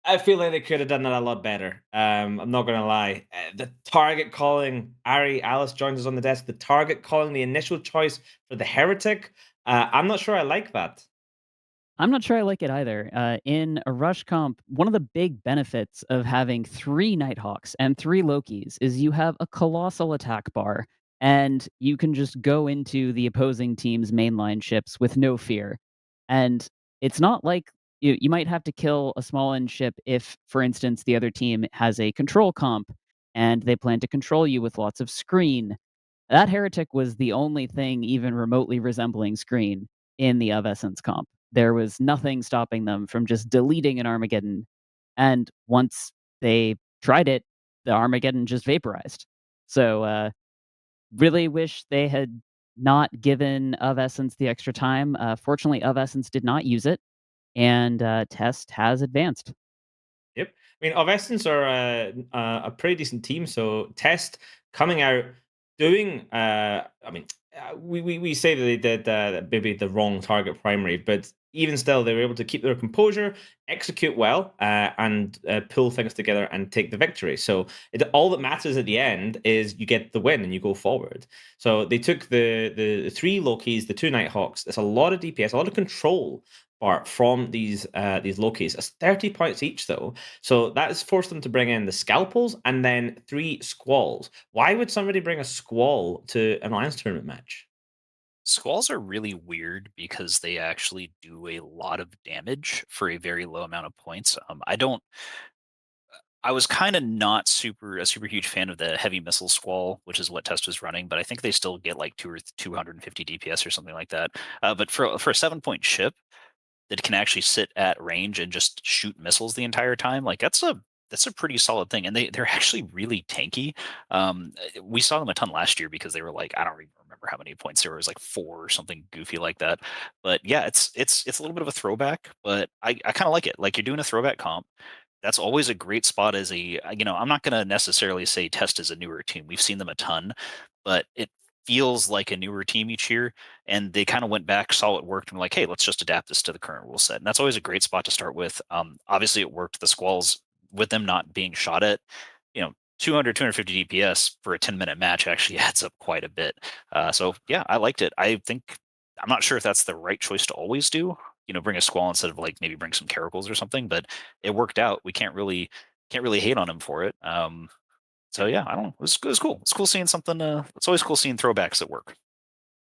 I feel like they could have done that a lot better. I'm not going to lie. The target calling, Alice joins us on the desk. The target calling, the initial choice for the heretic. I'm not sure I like that. I'm not sure I like it either. In a rush comp, one of the big benefits of having 3 Nighthawks and 3 Lokis is you have a colossal attack bar, and you can just go into the opposing team's mainline ships with no fear. And it's not like you might have to kill a small end ship if, for instance, the other team has a control comp and they plan to control you with lots of screen. That heretic was the only thing even remotely resembling screen in the Of Essence comp. There was nothing stopping them from just deleting an Armageddon. And once they tried it, the Armageddon just vaporized. So really wish they had not given Of Essence the extra time. Fortunately, Of Essence did not use it, and Test has advanced. Yep. I mean, Of Essence are a pretty decent team. So Test coming out doing. We say that they did maybe the wrong target primary, but even still, they were able to keep their composure, execute well, and pull things together and take the victory. So all that matters at the end is you get the win and you go forward. So they took the 3 Lokis, the 2 Nighthawks. It's a lot of DPS, a lot of control. Bart, from these Lokis. It's 30 points each, though. So that has forced them to bring in the Scalpels and then 3 Squalls. Why would somebody bring a Squall to an Alliance Tournament match? Squalls are really weird because they actually do a lot of damage for a very low amount of points. I was kind of not a super huge fan of the heavy missile squall, which is what Test was running, but I think they still get like 250 DPS or something like that. But for a 7-point ship that can actually sit at range and just shoot missiles the entire time, like that's a pretty solid thing, and they're actually really tanky. We saw them a ton last year because they were like, I don't even remember how many points there was, like 4 or something goofy like that. But yeah, it's a little bit of a throwback, but I kind of like it. Like, you're doing a throwback comp. That's always a great spot as I'm not going to necessarily say Test is a newer team. We've seen them a ton, but it feels like a newer team each year. And they kind of went back, saw it worked, and were like, hey, let's just adapt this to the current rule set. And that's always a great spot to start with. Obviously, it worked. The Squalls, with them not being shot at, 200, 250 DPS for a 10-minute match actually adds up quite a bit. So yeah, I liked it. I'm not sure if that's the right choice to always do. Bring a Squall instead of like maybe bring some Caracals or something, but it worked out. We can't really hate on him for it. So yeah, I don't know. It was cool. It's cool seeing something. It's always cool seeing throwbacks at work.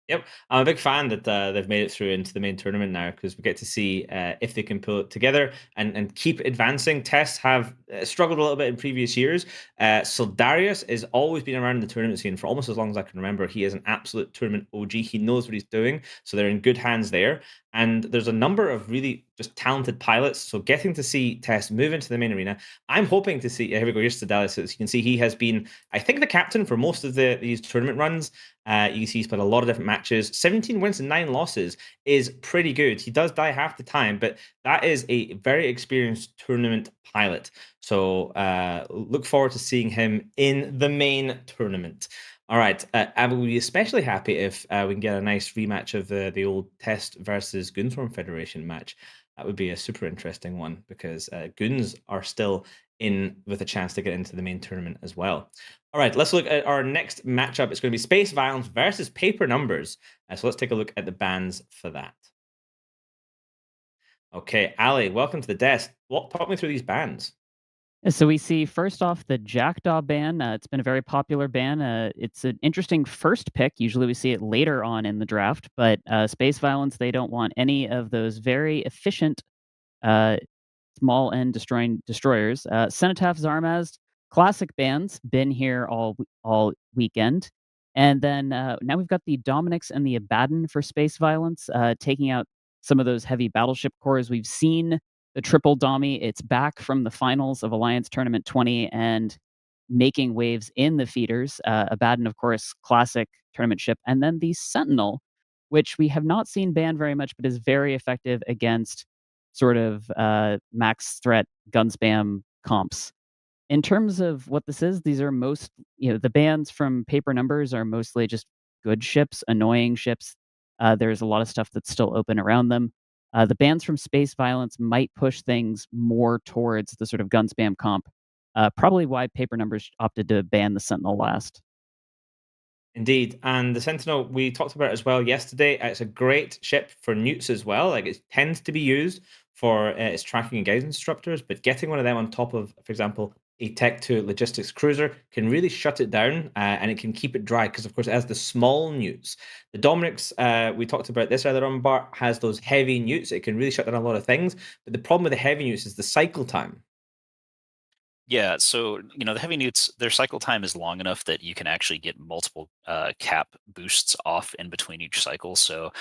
Yep, I'm a big fan that they've made it through into the main tournament now, because we get to see if they can pull it together and keep advancing. Tests have struggled a little bit in previous years. So Darius has always been around the tournament scene for almost as long as I can remember. He is an absolute tournament OG. He knows what he's doing, so they're in good hands there. And there's a number of really just talented pilots. So getting to see Test move into the main arena, I'm hoping to see. Here we go. Here's Darius. As you can see, he has been, I think, the captain for most of these tournament runs. You can see he's played a lot of different matches. 17 wins and 9 losses is pretty good. He does die half the time, but that is a very experienced tournament pilot. So look forward to seeing him in the main tournament. All right, I will be especially happy if we can get a nice rematch of the old Test versus Goonswarm Federation match. That would be a super interesting one, because Goons are still in with a chance to get into the main tournament as well. All right, let's look at our next matchup. It's going to be Space Violence versus Paper Numbers. So let's take a look at the bans for that. Okay, Ali, welcome to the desk. Talk me through these bans. So we see first off the Jackdaw ban. It's been a very popular ban. It's an interesting first pick. Usually we see it later on in the draft, but Space Violence, they don't want any of those very efficient small end destroyers. Cenotaph, Zarmaz, classic bans, been here all weekend. And then now we've got the Dominix and the Abaddon for Space Violence, taking out some of those heavy battleship cores. We've seen the triple Dommy. It's back from the finals of Alliance Tournament 20 and making waves in the feeders. Abaddon, of course, classic tournament ship. And then the Sentinel, which we have not seen banned very much, but is very effective against sort of max threat gun spam comps. In terms of what this is, these are the bans from Paper Numbers are mostly just good ships, annoying ships. There's a lot of stuff that's still open around them. The bans from Space Violence might push things more towards the sort of gun spam comp. Probably why Paper Numbers opted to ban the Sentinel last. Indeed, and the Sentinel we talked about as well yesterday. It's a great ship for newts as well. Like, it tends to be used for its tracking and guidance disruptors, but getting one of them on top of, for example, a Tech 2 logistics cruiser can really shut it down, and it can keep it dry, because of course it has the small newts. The Dominix, we talked about this earlier on, Bart, has those heavy newts. It can really shut down a lot of things, but the problem with the heavy newts is the cycle time. Yeah, so the heavy newts, their cycle time is long enough that you can actually get multiple cap boosts off in between each cycle. So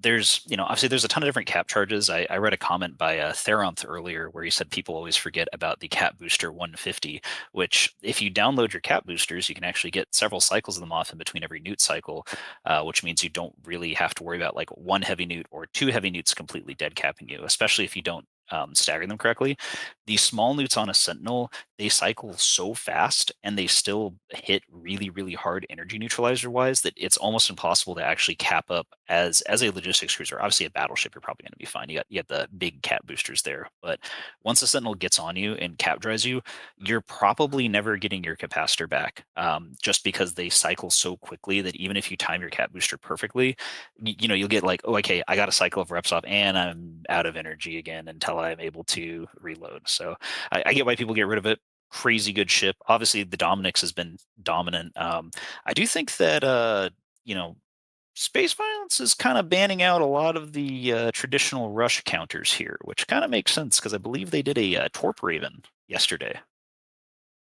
there's obviously there's a ton of different cap charges. I read a comment by Theronth earlier where he said people always forget about the cap booster 150, which if you download your cap boosters, you can actually get several cycles of them off in between every newt cycle, which means you don't really have to worry about like one heavy newt or two heavy newts completely dead capping you, especially if you don't stagger them correctly. the small newts on a Sentinel, they cycle so fast and they still hit really, really hard energy neutralizer wise that it's almost impossible to actually cap up as a logistics cruiser. Obviously, a battleship, you're probably going to be fine. You got the big cap boosters there, but once a Sentinel gets on you and cap dries you, you're probably never getting your capacitor back, just because they cycle so quickly that even if you time your cap booster perfectly, you'll get like, oh, okay, I got a cycle of reps off and I'm out of energy again until I'm able to reload. So I get why people get rid of it. Crazy good ship. Obviously, the Dominix has been dominant. I do think that Space Violence is kind of banning out a lot of the traditional rush counters here, which kind of makes sense because I believe they did a Torp Raven yesterday.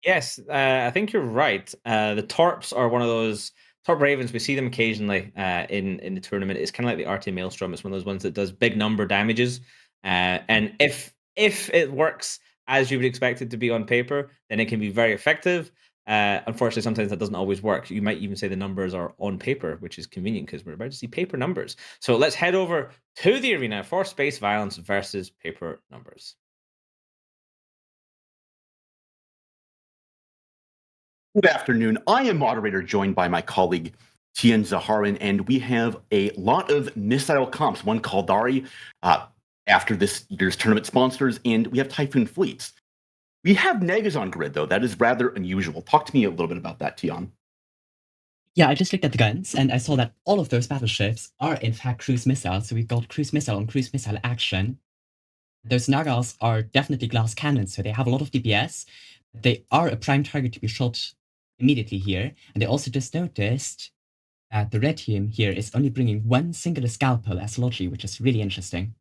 Yes, I think you're right. The Torps are one of those Torp Ravens. We see them occasionally in the tournament. It's kind of like the RT Maelstrom. It's one of those ones that does big number damages. And if it works as you would expect it to be on paper, then it can be very effective. Unfortunately, sometimes that doesn't always work. You might even say the numbers are on paper, which is convenient because we're about to see paper numbers. So let's head over to the arena for Space Violence versus paper numbers. Good afternoon. I am moderator, joined by my colleague Tian Zaharin, and we have a lot of missile comps. One Kaldari after this year's tournament sponsors, and we have Typhoon fleets. We have Negas on grid, though. That is rather unusual. Talk to me a little bit about that, Tian. Yeah, I just looked at the guns, and I saw that all of those battleships are in fact cruise missiles. So we've got cruise missile on cruise missile action. Those Nagas are definitely glass cannons, so they have a lot of DPS. They are a prime target to be shot immediately here. And I also just noticed that the red team here is only bringing one singular scalpel as Logi, which is really interesting.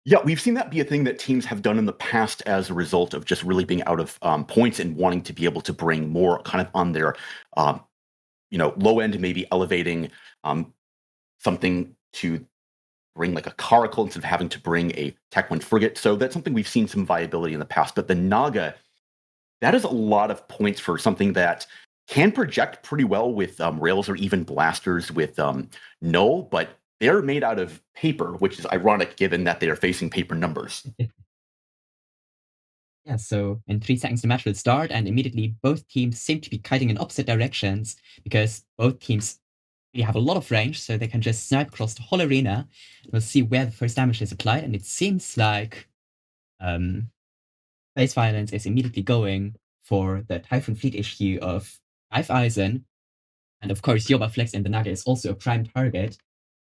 Yeah, we've seen that be a thing that teams have done in the past as a result of just really being out of points and wanting to be able to bring more kind of on their, low end, maybe elevating something to bring like a Caracal instead of having to bring a Tech 1 frigate. So that's something we've seen some viability in the past. But the Naga, that is a lot of points for something that can project pretty well with rails or even blasters with null, but they're made out of paper, which is ironic given that they are facing paper numbers. Yeah, so in 3 seconds the match will start, and immediately both teams seem to be kiting in opposite directions because both teams really have a lot of range, so they can just snipe across the whole arena. We'll see where the first damage is applied, and it seems like Space Violence is immediately going for the Typhoon fleet issue of Dive Eisen, and of course Yobaflex and the Naga is also a prime target,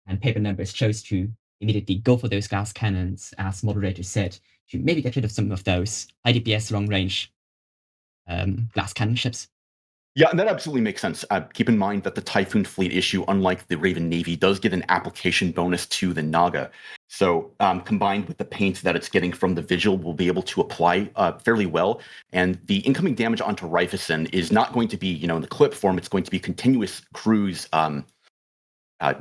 and paper numbers chose to immediately go for those glass cannons, as moderator said, to maybe get rid of some of those high DPS long range glass cannon ships. Yeah, and that absolutely makes sense. Keep in mind that the Typhoon fleet issue, unlike the Raven Navy, does get an application bonus to the Naga. So combined with the paint that it's getting from the Vigil, we'll be able to apply fairly well. And the incoming damage onto Rifeson is not going to be, in the clip form, it's going to be continuous cruise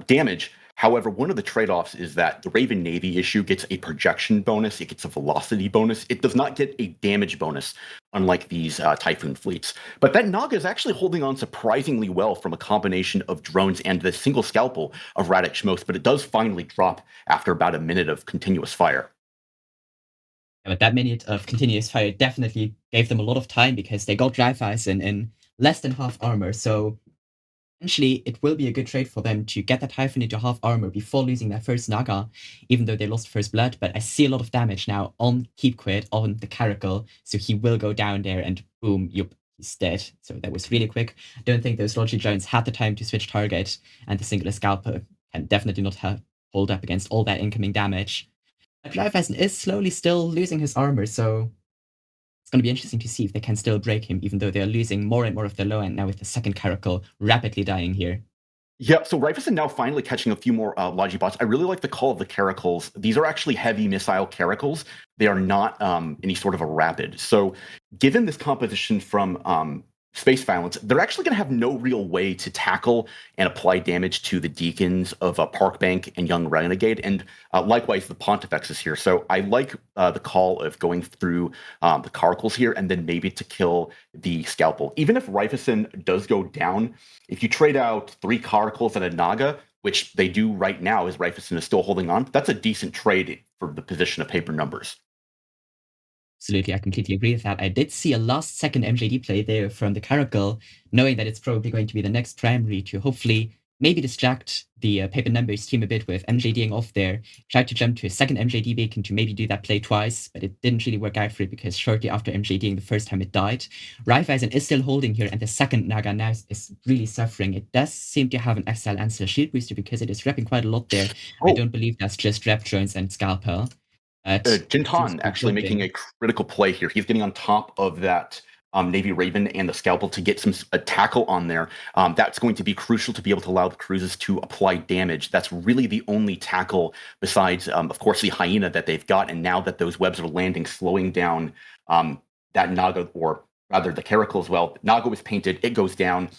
damage. However, one of the trade-offs is that the Raven Navy issue gets a projection bonus, it gets a velocity bonus. It does not get a damage bonus, unlike these Typhoon fleets. But that Naga is actually holding on surprisingly well from a combination of drones and the single scalpel of Radek Shmos, but it does finally drop after about a minute of continuous fire. Yeah, but that minute of continuous fire definitely gave them a lot of time because they got Raiffeisen in less than half armor, so eventually, it will be a good trade for them to get that Typhoon into half armor before losing their first Naga, even though they lost first blood. But I see a lot of damage now on Keep Quid, on the Caracal, so he will go down there and boom, yup, he's dead. So that was really quick. I don't think those Logi drones had the time to switch target, and the singular scalper can definitely not hold up against all that incoming damage. But Raiffeisen is slowly still losing his armor, so it's going to be interesting to see if they can still break him, even though they're losing more and more of their low end now with the second Caracal rapidly dying here. Yeah, so Raiffeisen now finally catching a few more Logibots. I really like the call of the Caracals. These are actually heavy missile Caracals. They are not any sort of a rapid. So given this composition from Space Violence, they're actually going to have no real way to tackle and apply damage to the Deacons of Parkbank and Young Renegade, and likewise the Pontifex is here. So I like the call of going through the Caracals here and then maybe to kill the Scalpel. Even if Raiffeisen does go down, if you trade out 3 Caracals and a Naga, which they do right now as Raiffeisen is still holding on, that's a decent trade for the position of paper numbers. Absolutely, I completely agree with that. I did see a last-second MJD play there from the Caracal, knowing that it's probably going to be the next primary to hopefully maybe distract the Paper Numbers team a bit with MJDing off there. Tried to jump to a second MJD beacon to maybe do that play twice, but it didn't really work out for it because shortly after MJDing the first time it died. Raiffeisen is still holding here, and the second Naga now is really suffering. It does seem to have an Exile Answer Shield Booster because it is repping quite a lot there. I don't believe that's just Rep Drones and Scalpel. Jintan actually making a critical play here. He's getting on top of that Navy Raven and the Scalpel to get a tackle on there. That's going to be crucial to be able to allow the cruises to apply damage. That's really the only tackle besides, of course, the Hyena that they've got. And now that those webs are landing, slowing down that Naga, or rather the Caracal as well. Naga was painted, it goes down.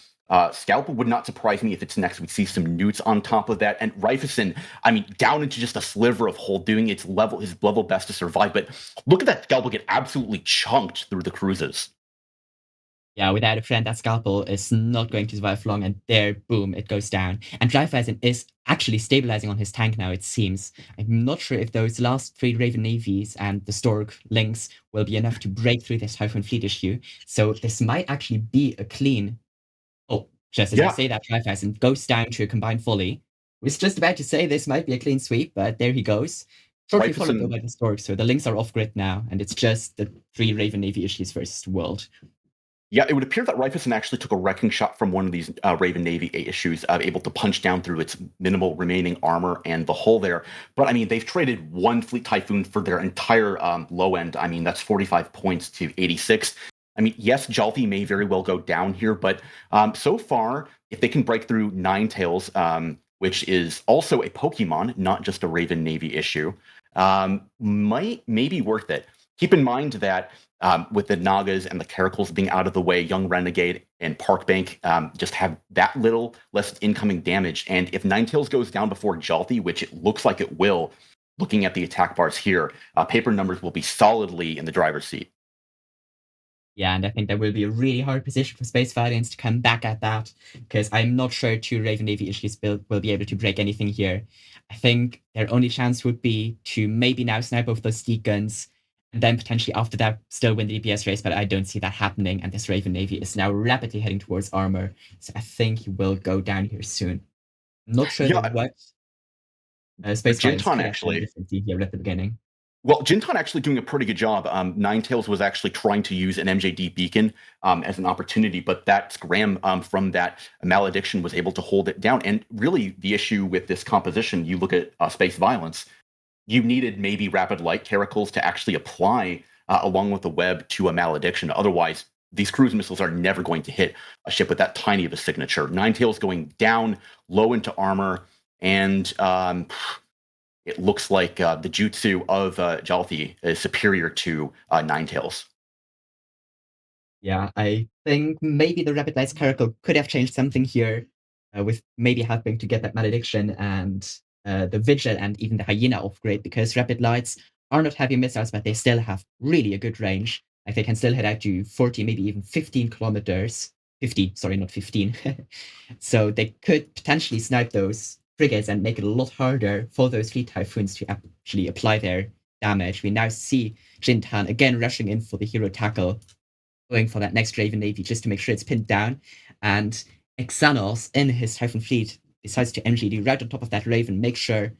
Scalpel would not surprise me if it's next. We'd see some newts on top of that. And Raiffeisen, I mean, down into just a sliver of hull, doing his level best to survive. But look at that Scalpel get absolutely chunked through the cruises. Yeah, without a friend, that Scalpel is not going to survive long, and there, boom, it goes down. And Raiffeisen is actually stabilizing on his tank now, it seems. I'm not sure if those last 3 Raven Navies and the Stork links will be enough to break through this Typhoon Fleet issue. So this might actually be a clean. Oh, just as I say that, Raiffeisen goes down to a combined volley. I was just about to say this might be a clean sweep, but there he goes. Shortly followed though by the Stork, so the links are off grid now, and it's just the 3 Raven Navy issues versus the world. Yeah, it would appear that Raiffeisen actually took a wrecking shot from one of these Raven Navy issues, able to punch down through its minimal remaining armor and the hull there. But I mean, they've traded 1 Fleet Typhoon for their entire low end. I mean, that's 45 points to 86. I mean, yes, Jalthi may very well go down here, but so far, if they can break through Ninetales, which is also a Pokemon, not just a Raven Navy issue, may be worth it. Keep in mind that with the Nagas and the Caracals being out of the way, Young Renegade and Parkbank just have that little less incoming damage. And if Ninetales goes down before Jalthi, which it looks like it will, looking at the attack bars here, Paper Numbers will be solidly in the driver's seat. Yeah, and I think that will be a really hard position for Space Valiants to come back at that, because I'm not sure 2 Raven Navy issues will be able to break anything here. I think their only chance would be to maybe now snipe off those Steak guns, and then potentially after that still win the DPS race, but I don't see that happening, and this Raven Navy is now rapidly heading towards armor, so I think he will go down here soon. I'm not sure what Space Valiants could actually here at the beginning. Well, Jintan actually doing a pretty good job. Ninetales was actually trying to use an MJD beacon as an opportunity, but that scram from that malediction was able to hold it down. And really, the issue with this composition, you look at Space Violence, you needed maybe Rapid Light Caracals to actually apply along with the web to a malediction. Otherwise, these cruise missiles are never going to hit a ship with that tiny of a signature. Ninetales going down low into armor, and it looks like the jutsu of Jalthi is superior to Ninetales. Yeah, I think maybe the Rapid Lights Caracal could have changed something here, with maybe helping to get that malediction and the Vigil and even the Hyena off-grade, because Rapid Lights are not heavy missiles, but they still have really a good range. Like they can still hit out to 40, maybe even 15 kilometers. 50, sorry, not 15. So they could potentially snipe those frigates and make it a lot harder for those Fleet Typhoons to actually apply their damage. We now see Jintan again rushing in for the hero tackle, going for that next Raven Navy just to make sure it's pinned down. And Xanos in his Typhoon Fleet decides to MGD right on top of that Raven, make sure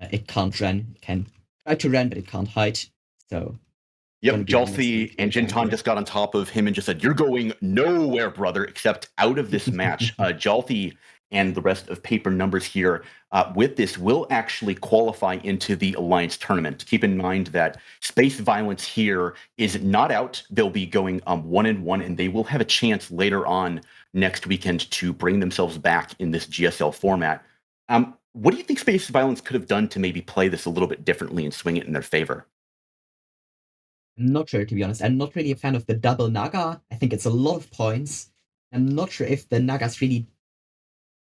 it can't run. It can try to run, but it can't hide. So yep, Jalthi and Jintan just got on top of him and just said, "You're going nowhere, brother, except out of this match." Jalthi and the rest of Paper Numbers here with this will actually qualify into the Alliance Tournament. Keep in mind that Space Violence here is not out. They'll be going 1-1, and they will have a chance later on next weekend to bring themselves back in this GSL format. What do you think Space Violence could have done to maybe play this a little bit differently and swing it in their favor? I'm not sure, to be honest. I'm not really a fan of the double Naga. I think it's a lot of points. I'm not sure if the Nagas really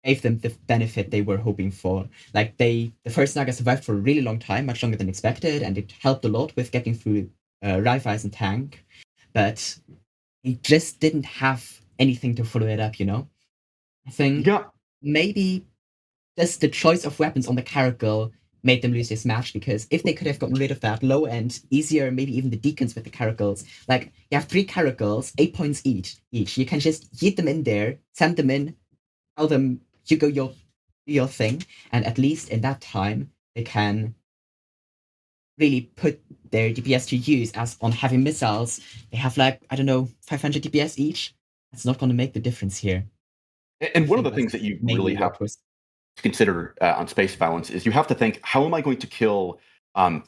gave them the benefit they were hoping for. Like the first Naga survived for a really long time, much longer than expected, and it helped a lot with getting through Raiffeisen tank. But it just didn't have anything to follow it up, you know? I think maybe just the choice of weapons on the Caracal made them lose this match, because if they could have gotten rid of that low end, easier, maybe even the deacons with the caracals, like you have 3 caracals, 8 points each. You can just yeet them in there, send them in, tell them you go your thing, and at least in that time they can really put their DPS to use, as on heavy missiles they have like, I don't know, 500 DPS each. That's not going to make the difference here. And one of the things that you really have to consider on space balance is you have to think, how am I going to kill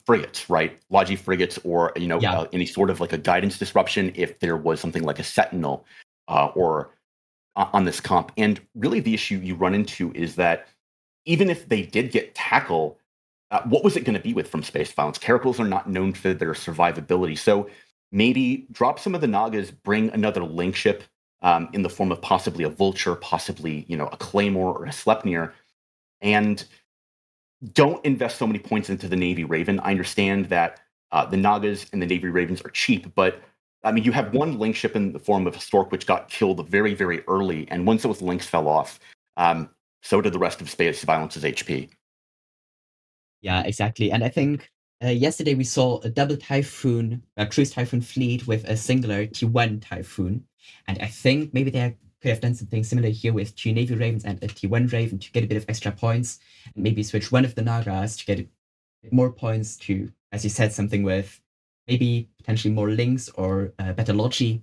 frigates, right? Logi frigates, or any sort of like a guidance disruption if there was something like a sentinel or on this comp. And really the issue you run into is that even if they did get tackle, what was it going to be with from space balance? Caracals are not known for their survivability. So maybe drop some of the Nagas, bring another link ship in the form of possibly a Vulture, possibly a Claymore or a Sleipnir, and don't invest so many points into the Navy Raven. I understand that the Nagas and the Navy Ravens are cheap, but I mean, you have one link ship in the form of a Stork, which got killed very, very early, and once those links fell off, so did the rest of Space Balance's HP. Yeah, exactly. And I think yesterday we saw a double Typhoon, a Cruise Typhoon fleet with a singular T1 Typhoon. And I think maybe they could have done something similar here with 2 Navy Ravens and a T1 Raven to get a bit of extra points. And maybe switch one of the Nagas to get a bit more points to, as you said, something with maybe potentially more links or better logi.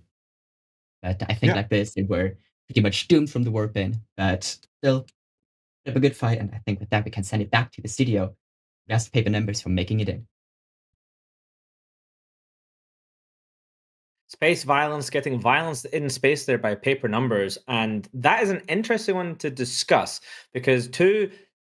But I think like this, they were pretty much doomed from the warp in. But still, a good fight. And I think with that, we can send it back to the studio. Just paper numbers for making it in. Space violence, getting violence in space there by paper numbers. And that is an interesting one to discuss, because 2,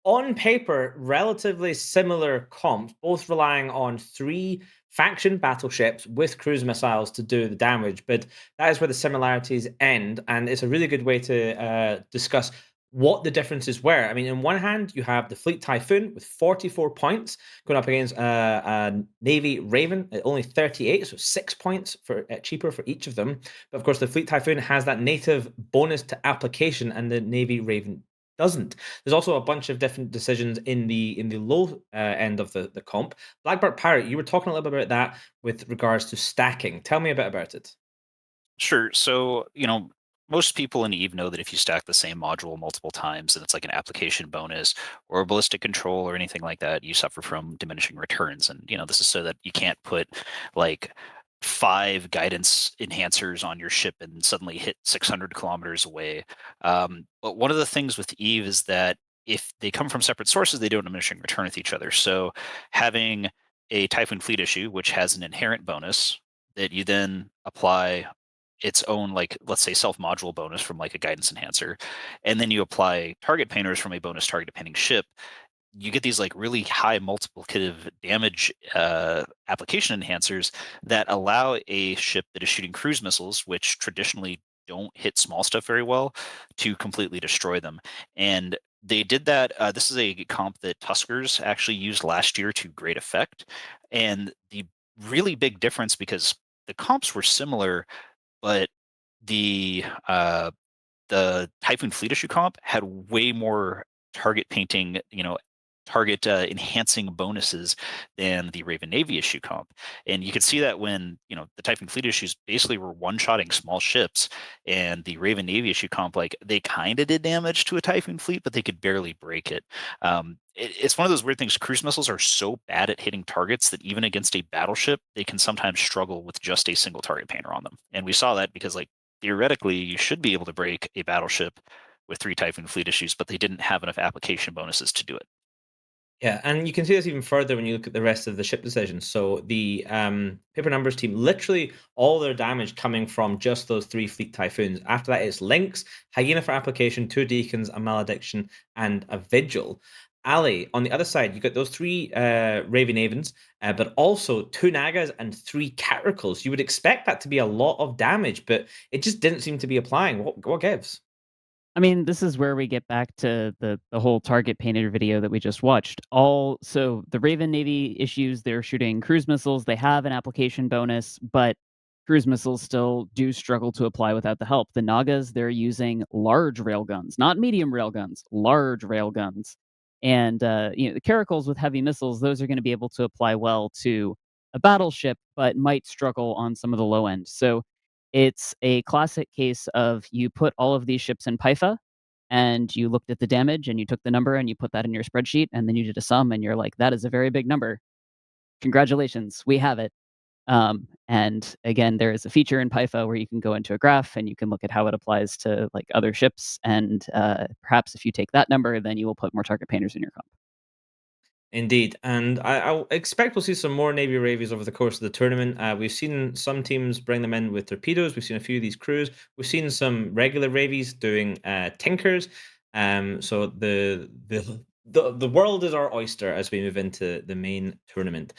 on paper, relatively similar comps, both relying on 3 faction battleships with cruise missiles to do the damage. But that is where the similarities end. And it's a really good way to discuss what the differences were. I mean, in one hand, you have the Fleet Typhoon with 44 points going up against a Navy Raven at only 38, so 6 points for cheaper for each of them. But of course, the Fleet Typhoon has that native bonus to application, and the Navy Raven doesn't. There's also a bunch of different decisions in the low end of the comp. Blackbird Pirate, you were talking a little bit about that with regards to stacking. Tell me a bit about it. Sure. So, most people in EVE know that if you stack the same module multiple times and it's like an application bonus or a ballistic control or anything like that, you suffer from diminishing returns. And, this is so that you can't put like 5 guidance enhancers on your ship and suddenly hit 600 kilometers away. But one of the things with EVE is that if they come from separate sources, they don't diminishing return with each other. So having a Typhoon Fleet issue, which has an inherent bonus that you then apply its own, like, let's say self-module bonus from like a guidance enhancer, and then you apply target painters from a bonus target painting ship, you get these like really high multiplicative damage application enhancers that allow a ship that is shooting cruise missiles, which traditionally don't hit small stuff very well, to completely destroy them. And they did that. This is a comp that Tuskers actually used last year to great effect. And the really big difference, because the comps were similar, but the Typhoon Fleet issue comp had way more target painting, target enhancing bonuses than the Raven Navy issue comp. And you could see that when, the Typhoon Fleet issues basically were one-shotting small ships, and the Raven Navy issue comp, like, they kind of did damage to a Typhoon Fleet, but they could barely break it. It's one of those weird things. Cruise missiles are so bad at hitting targets that even against a battleship, they can sometimes struggle with just a single target painter on them. And we saw that because, like, theoretically, you should be able to break a battleship with 3 Typhoon Fleet issues, but they didn't have enough application bonuses to do it. Yeah, and you can see this even further when you look at the rest of the ship decisions. So the paper numbers team, literally all their damage coming from just those 3 Fleet Typhoons. After that, it's Lynx, Hyena for application, 2 Deacons, a Malediction, and a Vigil. Ali, on the other side, you got those 3 Raven Avens, but also 2 Nagas and 3 Caracals. You would expect that to be a lot of damage, but it just didn't seem to be applying. What gives? I mean, this is where we get back to the whole target painter video that we just watched. So the Raven Navy issues, they're shooting cruise missiles. They have an application bonus, but cruise missiles still do struggle to apply without the help. The Nagas, they're using large railguns, not medium railguns, large railguns. And the caracals with heavy missiles, those are going to be able to apply well to a battleship, but might struggle on some of the low end. So it's a classic case of you put all of these ships in Pytha, and you looked at the damage, and you took the number, and you put that in your spreadsheet, and then you did a sum, and you're like, that is a very big number. Congratulations, we have it. And again, there is a feature in Pytha where you can go into a graph and you can look at how it applies to like other ships. And perhaps if you take that number, then you will put more target painters in your comp. Indeed, and I expect we'll see some more Navy Ravies over the course of the tournament. We've seen some teams bring them in with torpedoes. We've seen a few of these crews. We've seen some regular Ravies doing Tinkers. So the world is our oyster as we move into the main tournament.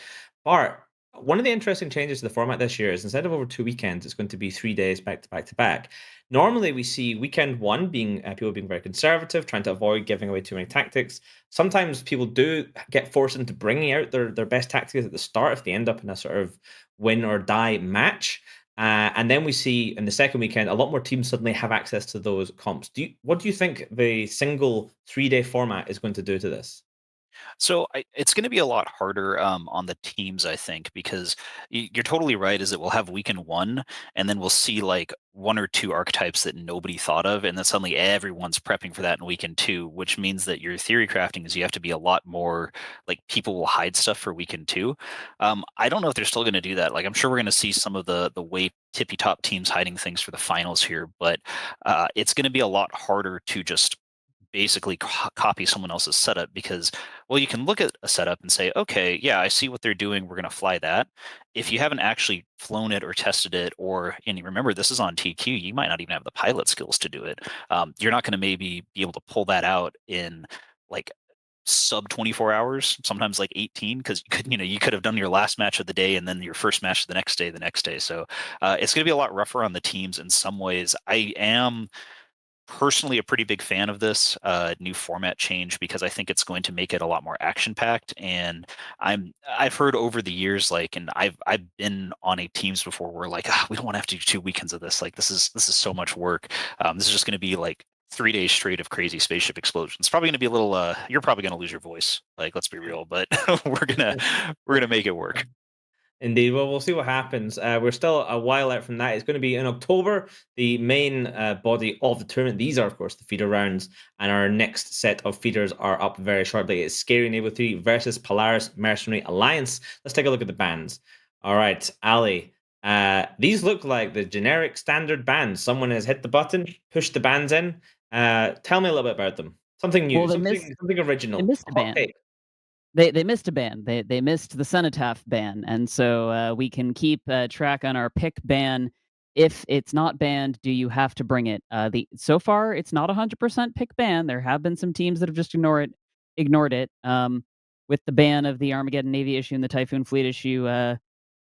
Bart, one of the interesting changes to the format this year is instead of over 2 weekends, it's going to be 3 days back to back to back. Normally, we see weekend one being people being very conservative, trying to avoid giving away too many tactics. Sometimes people do get forced into bringing out their best tactics at the start if they end up in a sort of win or die match. And then we see in the second weekend a lot more teams suddenly have access to those comps. What do you think the single 3-day format is going to do to this? So it's going to be a lot harder on the teams, I think, because you're totally right. Is that we'll have weekend one, and then we'll see like 1 or 2 archetypes that nobody thought of, and then suddenly everyone's prepping for that in weekend two, which means that your theory crafting is you have to be a lot more like people will hide stuff for weekend two. I don't know if they're still going to do that. Like I'm sure we're going to see some of the way tippy top teams hiding things for the finals here, but it's going to be a lot harder to just basically copy someone else's setup because well you can look at a setup and say okay yeah I see what they're doing, we're going to fly that. If you haven't actually flown it or tested it, or and you remember this is on TQ, you might not even have the pilot skills to do it. You're not going to maybe be able to pull that out in like sub 24 hours, sometimes like 18, because you could have done your last match of the day and then your first match the next day. So it's going to be a lot rougher on the teams in some ways. I am personally a pretty big fan of this new format change because I think it's going to make it a lot more action packed. And I've heard over the years, like, and I've been on a teams before where like we don't want to have to do 2 weekends of this. Like this is so much work. This is just going to be like 3 days straight of crazy spaceship explosions. It's probably going to be a little. You're probably going to lose your voice. Like let's be real, but we're gonna make it work. Indeed. Well, we'll see what happens. We're still a while out from that. It's going to be in October, the main body of the tournament. These are, of course, the feeder rounds, and our next set of feeders are up very shortly. It's Scary Naval 3 versus Polaris Mercenary Alliance. Let's take a look at the bands. All right, Ali. These look like the generic standard bands. Someone has hit the button, pushed the bands in. Tell me a little bit about them. Something new, Well, something original. they missed a Hot band. take. They missed a ban. They missed the Cenotaph ban, and so we can keep track on our pick ban. If it's not banned, do you have to bring it? So far it's not 100% pick ban. There have been some teams that have just ignored it. With the ban of the Armageddon Navy issue and the Typhoon Fleet issue,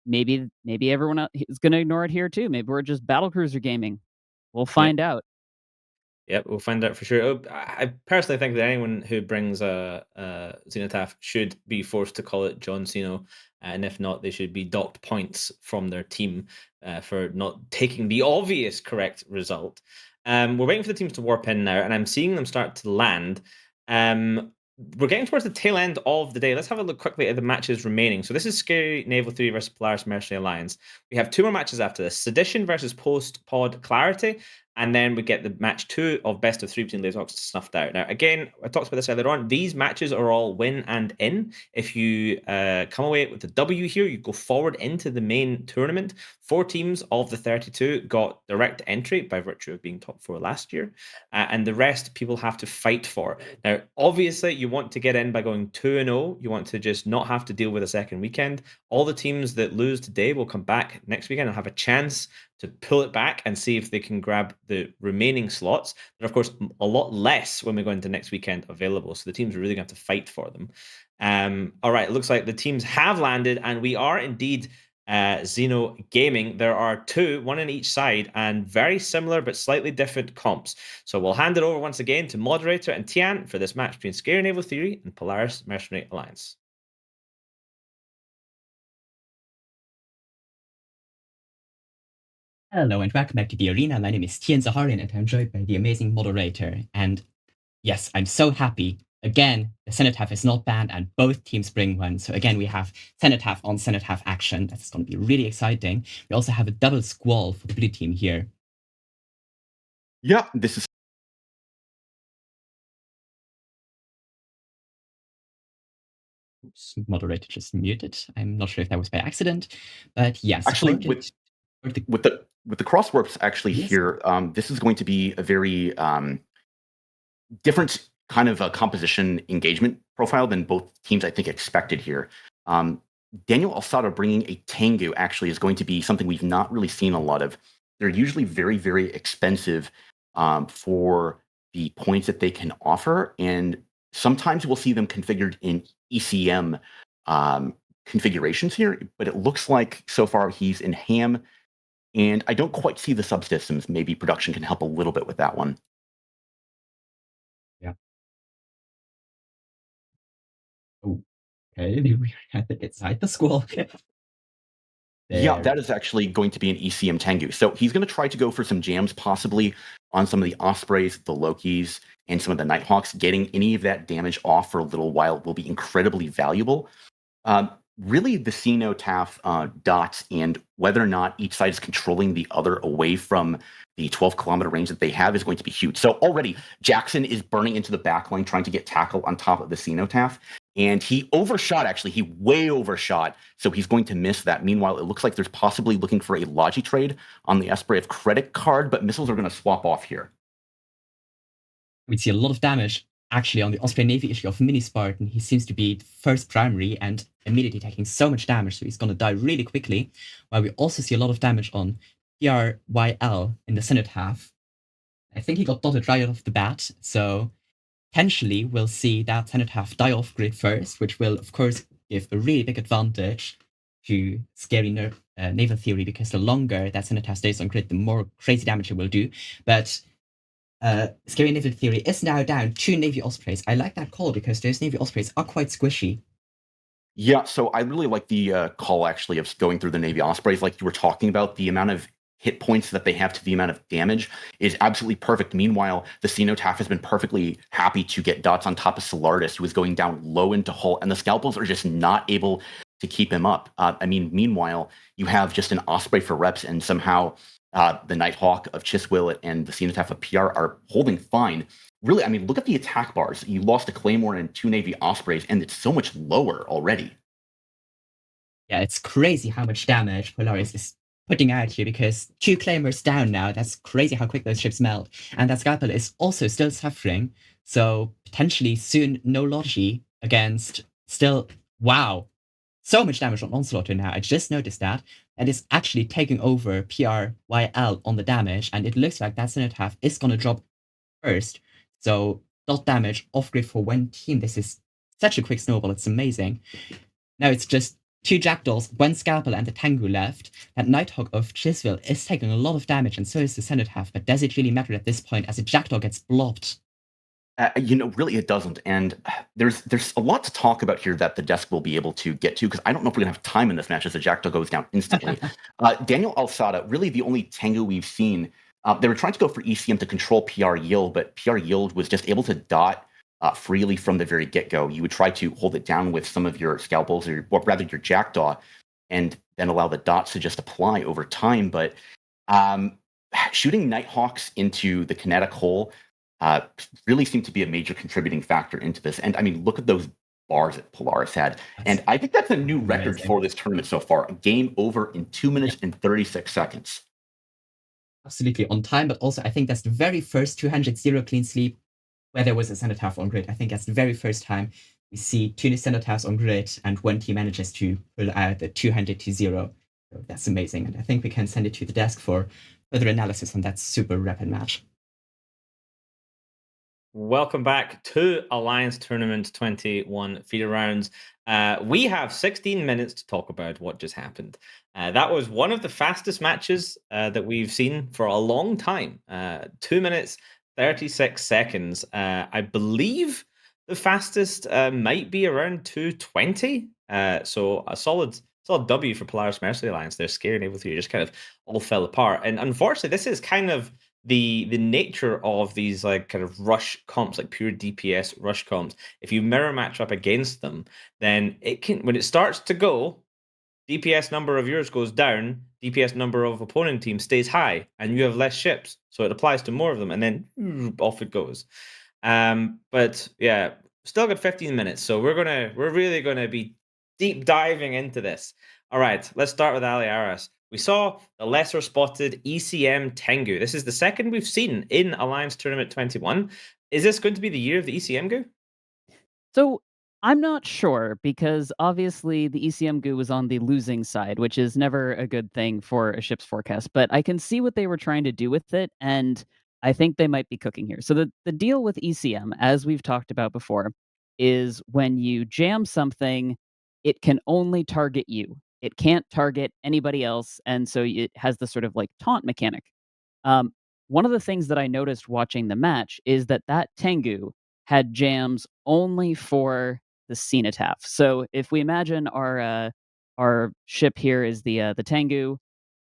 maybe everyone else is going to ignore it here too. Maybe we're just battlecruiser gaming. We'll find out. Yep, we'll find out for sure. I personally think that anyone who brings a Zenithaf should be forced to call it John Cena, and if not, they should be docked points from their team for not taking the obvious correct result. We're waiting for the teams to warp in now, and I'm seeing them start to land. We're getting towards the tail end of the day. Let's have a look quickly at the matches remaining. So this is Scary Naval 3 versus Polaris Mercenary Alliance. We have 2 more matches after this. Sedition versus Post-Pod Clarity. And then we get the match 2 of best of 3 between Laserhawks and Snuffed Out. Now, again, I talked about this earlier on. These matches are all win and in. If you come away with the W here, you go forward into the main tournament. 4 teams of the 32 got direct entry by virtue of being top 4 last year. And the rest people have to fight for. Now, obviously, you want to get in by going 2-0. You want to just not have to deal with a second weekend. All the teams that lose today will come back next weekend and have a chance to pull it back and see if they can grab the remaining slots. There are, of course, a lot less when we go into next weekend available, so the teams are really going to have to fight for them. All right, it looks like the teams have landed, and we are indeed Xeno Gaming. There are 2, 1 on each side, and very similar but slightly different comps. So we'll hand it over once again to Moderator and Tian for this match between Scary Naval Theory and Polaris Mercenary Alliance. Hello and welcome back to the arena. My name is Tian Zaharian and I'm joined by the amazing moderator. And yes, I'm so happy again, the Cenotaph is not banned, and both teams bring one. So again, we have Cenotaph on Cenotaph action. That's going to be really exciting. We also have a double Squall for the blue team here. Yeah, this is Oops, moderator just muted. I'm not sure if that was by accident, but yes. actually with the crossworks actually Yes. here. This is going to be a very different kind of a composition engagement profile than both teams I think expected here. Daniel Alsada bringing a Tengu actually is going to be something we've not really seen a lot of. They're usually very, very expensive for the points that they can offer, and sometimes we'll see them configured in ECM configurations here, but it looks like so far he's in ham, and I don't quite see the subsystems. Maybe production can help a little bit with that one. Yeah. Oh, okay. I think it's inside the Squall. Yeah, There. that is actually going to be an ECM Tengu. So he's going to try to go for some jams, possibly on some of the Ospreys, the Lokis, and some of the Nighthawks. Getting any of that damage off for a little while will be incredibly valuable. Really, the Cenotaph dots and whether or not each side is controlling the other away from the 12-kilometer range that they have is going to be huge. So already, Jackson is burning into the backline, trying to get tackle on top of the Cenotaph. And he overshot, actually. He way overshot, so he's going to miss that. Meanwhile, it looks like there's possibly looking for a Logi trade on the Esprit of Credit card, but missiles are going to swap off here. We see a lot of damage actually on the Osprey Navy issue of Mini Spartan. He seems to be first primary and immediately taking so much damage, so he's going to die really quickly. While we also see a lot of damage on PRYL in the Cenotaph. I think he got dotted right off the bat, so potentially we'll see that Cenotaph die off grid first, which will, of course, give a really big advantage to Scary Naval Theory, because the longer that Cenotaph stays on grid, the more crazy damage it will do. But Scary Naval Theory is now down 2 Navy Ospreys. I like that call because those Navy Ospreys are quite squishy. Yeah, so I really like the call, actually, of going through the Navy Ospreys. Like you were talking about, the amount of hit points that they have to the amount of damage is absolutely perfect. Meanwhile, the Cenotaph has been perfectly happy to get dots on top of Solaris, who is going down low into hull, and the Scalpels are just not able to keep him up. Meanwhile, you have just an Osprey for reps, and somehow the Nighthawk of Chiswill and the Cenotaph of PR are holding fine. Really, look at the attack bars. You lost a Claymore and 2 Navy Ospreys, and it's so much lower already. Yeah, it's crazy how much damage Polaris is putting out here, because 2 Claymores down now. That's crazy how quick those ships melt. And that Scalpel is also still suffering, so potentially soon no Logi against still, wow, so much damage on Onslaught now. I just noticed that. And it's actually taking over PRYL on the damage, and it looks like that Cenotaph is going to drop first. So dot damage off grid for one team. This is such a quick snowball. It's amazing. Now it's just 2 Jackdaws, 1 Scalpel, and a Tengu left. That Nighthawk of Chiswill is taking a lot of damage, and so is the Cenotaph. But does it really matter at this point, as a Jackdaw gets blobbed? Really, it doesn't. And there's a lot to talk about here that the desk will be able to get to, because I don't know if we're going to have time in this match as the Jackdaw goes down instantly. Daniel Alsada, really the only Tengu we've seen. They were trying to go for ECM to control PR Yield, but PR Yield was just able to dot freely from the very get-go. You would try to hold it down with some of your Scalpels, or rather your Jackdaw, and then allow the dots to just apply over time. But shooting Nighthawks into the kinetic hole really seemed to be a major contributing factor into this. And look at those bars that Polaris had. And I think that's a new record for this tournament so far. A game over in 2 minutes and 36 seconds. Absolutely on time, but also I think that's the very first 200-0 clean sweep where there was a Cenotaph on grid. I think that's the very first time we see 2 Cenotaphs on grid and one team manages to pull out the 200-0. So that's amazing. And I think we can send it to the desk for further analysis on that super rapid match. Welcome back to Alliance Tournament 21 feeder rounds. We have 16 minutes to talk about what just happened. That was one of the fastest matches that we've seen for a long time. 2 minutes, 36 seconds. I believe the fastest might be around 2:20. So a solid W for Polaris Mercenary Alliance. Their Scary Naval Theory just kind of all fell apart. And unfortunately, this is kind of the nature of these like kind of rush comps, like pure DPS rush comps, if you mirror match up against them, then it can, when it starts to go, DPS number of yours goes down, DPS number of opponent team stays high, and you have less ships, so it applies to more of them, and then off it goes. But yeah, still got 15 minutes, so we're really gonna be deep diving into this. All right, let's start with Alliance. We saw the lesser spotted ECM Tengu. This is the second we've seen in Alliance Tournament 21. Is this going to be the year of the ECM Goo? So I'm not sure because obviously the ECM goo was on the losing side, which is never a good thing for a ship's forecast. But I can see what they were trying to do with it, and I think they might be cooking here. So the deal with ECM, as we've talked about before, is when you jam something, it can only target you. It can't target anybody else, and so it has this sort of like taunt mechanic. Um, One of the things that I noticed watching the match is that that Tengu had jams only for the cenotaph. So if we imagine our ship here is the Tengu,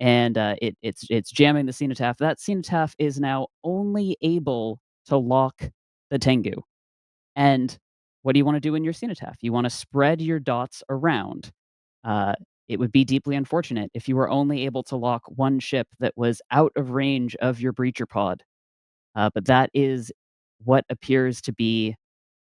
and it's jamming the cenotaph, that cenotaph is now only able to lock the Tengu. And what do you want to do in your cenotaph? You want to spread your dots around. Uh, it would be deeply unfortunate if you were only able to lock one ship that was out of range of your breacher pod. But that is what appears to be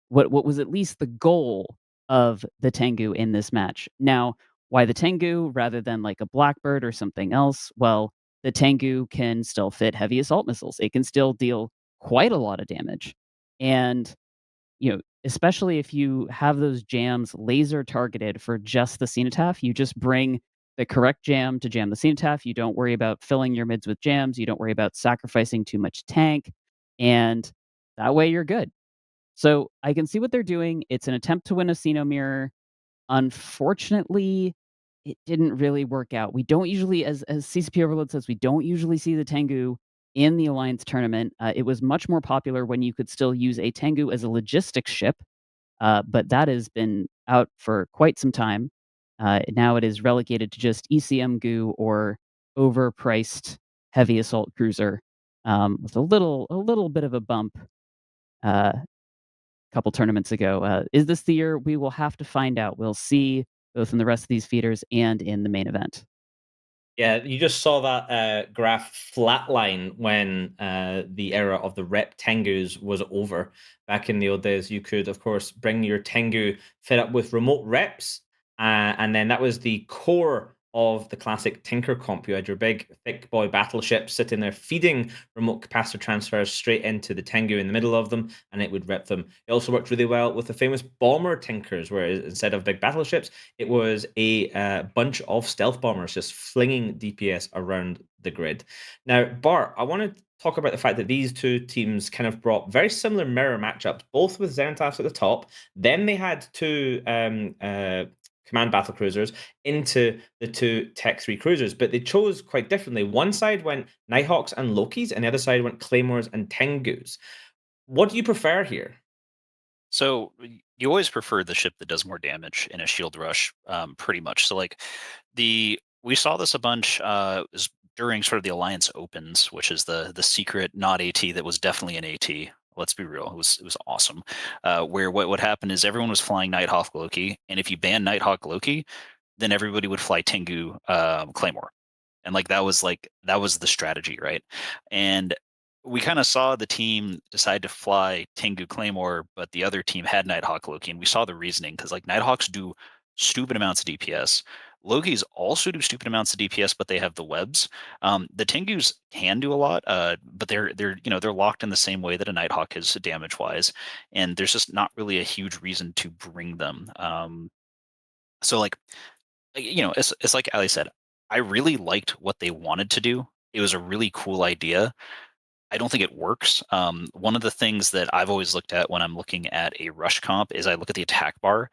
what was at least the goal of the Tengu in this match. Now, why the Tengu rather than like a Blackbird or something else? Well, the Tengu can still fit heavy assault missiles. It can still deal quite a lot of damage. And especially if you have those jams laser targeted for just the cenotaph, you just bring the correct jam to jam the cenotaph. You don't worry about filling your mids with jams. You don't worry about sacrificing too much tank. And that way you're good. So I can see what they're doing. It's an attempt to win a Sino mirror. Unfortunately, it didn't really work out. We don't usually, as CCP Overload says, we don't usually see the Tengu in the Alliance tournament. It was much more popular when you could still use a Tengu as a logistics ship, but that has been out for quite some time. Now it is relegated to just ECM Goo or overpriced heavy assault cruiser with a little bit of a bump couple tournaments ago. Is this the year? We will have to find out. We'll see both in the rest of these feeders and in the main event. Yeah, you just saw that graph flatline when the era of the rep Tengus was over. Back in the old days, you could, of course, bring your Tengu fit up with remote reps, and then that was the core of the classic Tinker comp. You had your big, thick boy battleships sitting there feeding remote capacitor transfers straight into the Tengu in the middle of them, and it would rep them. It also worked really well with the famous bomber Tinkers, where instead of big battleships, it was a bunch of stealth bombers just flinging DPS around the grid. Now, Bart, I want to talk about the fact that these two teams kind of brought very similar mirror matchups, both with Xenotaphs at the top. Then they had two command battle cruisers into the two Tech 3 cruisers, but they chose quite differently. One side went Nighthawks and Lokis, and the other side went Claymores and Tengus. What do you prefer here? So you always prefer the ship that does more damage in a shield rush, pretty much. So like we saw this a bunch during sort of the Alliance Opens, which is the secret not AT that was definitely an AT. Let's be real, it was awesome. Where what happened is everyone was flying Nighthawk Loki, and if you ban Nighthawk Loki, then everybody would fly Tengu Claymore, and that was the strategy, right? And we kind of saw the team decide to fly Tengu Claymore, but the other team had Nighthawk Loki, and we saw the reasoning because Nighthawks do stupid amounts of DPS. Loki's also do stupid amounts of DPS, but they have the webs. The Tengus can do a lot, but they're locked in the same way that a Nighthawk is damage wise, and there's just not really a huge reason to bring them. So it's like Ali said, I really liked what they wanted to do. It was a really cool idea. I don't think it works. One of the things that I've always looked at when I'm looking at a rush comp is I look at the attack bar.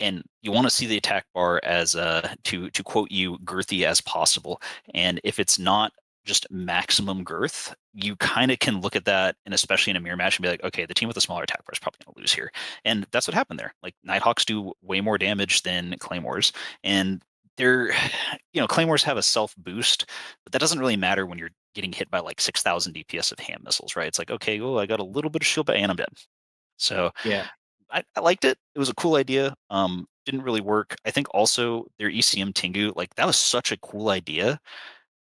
And you want to see the attack bar as to quote you, girthy as possible. And if it's not just maximum girth, you kind of can look at that, and especially in a mirror match, and be like, okay, the team with the smaller attack bar is probably going to lose here. And that's what happened there. Nighthawks do way more damage than Claymores, and they're Claymores have a self boost, but that doesn't really matter when you're getting hit by like 6,000 DPS of ham missiles, right? It's like, okay, well, I got a little bit of shield, and I'm dead. So Yeah. I liked it. It was a cool idea. Didn't really work. I think also their ECM Tengu, like that was such a cool idea,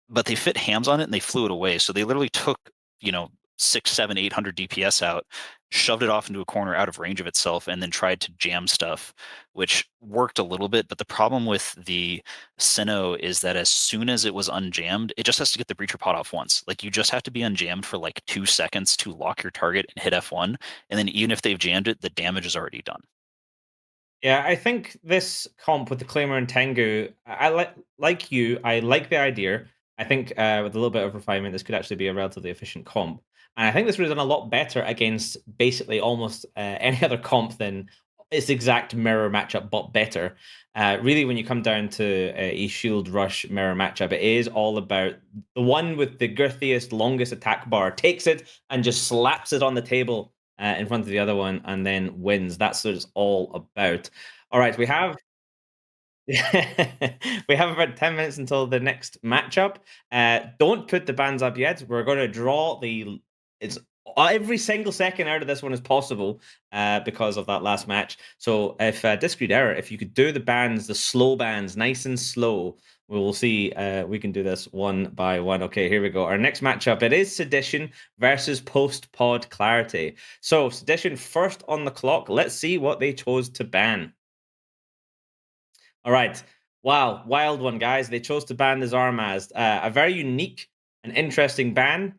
but they fit hams on it and they flew it away. So they literally took, 6, 7, 800 DPS out, shoved it off into a corner out of range of itself, and then tried to jam stuff, which worked a little bit. But the problem with the Sinnoh is that as soon as it was unjammed, it just has to get the breacher pod off once. Like you just have to be unjammed for like 2 seconds to lock your target and hit F1. And then even if they've jammed it, the damage is already done. Yeah, I think this comp with the Claymore and Tengu, I like you. I like the idea. I think with a little bit of refinement, this could actually be a relatively efficient comp. And I think this would have done a lot better against basically almost any other comp than its exact mirror matchup, but better. Really, when you come down to a shield rush mirror matchup, it is all about the one with the girthiest, longest attack bar takes it and just slaps it on the table in front of the other one and then wins. That's what it's all about. All right, we have we have about 10 minutes until the next matchup. Don't put the bands up yet. We're going to draw it's every single second out of this one is possible because of that last match. So if Discreet Error, if you could do the slow bands, nice and slow, we will see. We can do this one by one. Okay, here we go. Our next matchup, it is Sedition versus Post-Pod Clarity. So Sedition first on the clock. Let's see what they chose to ban. All right. Wow, wild one, guys. They chose to ban the Zarmaz. A very unique and interesting ban,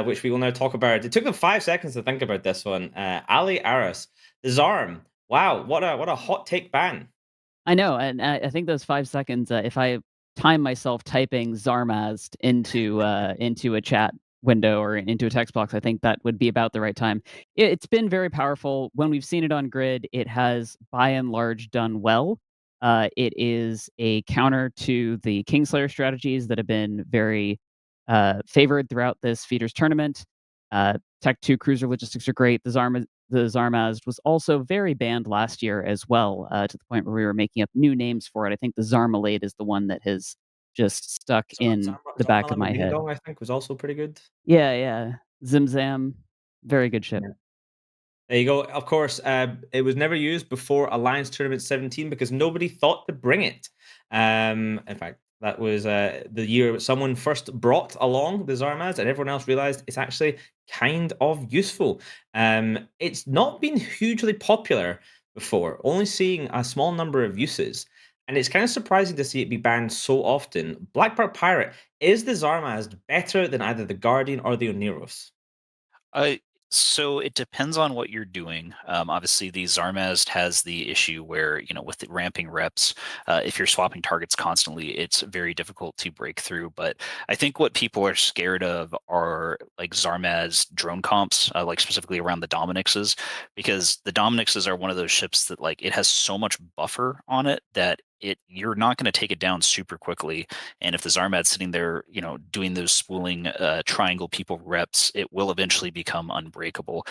which we will now talk about. It took them 5 seconds to think about this one. Ali Aris, the Zarm. Wow, what a hot take ban. I know, and I think those 5 seconds, if I time myself typing Zarmazed into a chat window or into a text box, I think that would be about the right time. It's been very powerful. When we've seen it on grid, it has by and large done well. It is a counter to the Kingslayer strategies that have been very favored throughout this feeders tournament. Tech 2 cruiser logistics are great. The Zarmazed was also very banned last year as well, to the point where we were making up new names for it. I think the Zarmalade is the one that has just stuck in the back of my head. I think was also pretty good. Yeah. Zimzam, very good ship. Yeah. There you go. Of course, it was never used before Alliance Tournament 17 because nobody thought to bring it. In fact, that was the year someone first brought along the Zarmaz, and everyone else realized it's actually kind of useful. It's not been hugely popular before, only seeing a small number of uses. And it's kind of surprising to see it be banned so often. Blackbird Pirate, is the Zarmaz better than either the Guardian or the Oneros? So it depends on what you're doing. Obviously, the Zarmazed has the issue where, with the ramping reps, if you're swapping targets constantly, it's very difficult to break through. But I think what people are scared of are like Zarmazed drone comps, like specifically around the Dominixes, because the Dominixes are one of those ships that like it has so much buffer on it that you're not going to take it down super quickly. And if the Zarmad's sitting there, doing those spooling triangle people reps, it will eventually become unbreakable.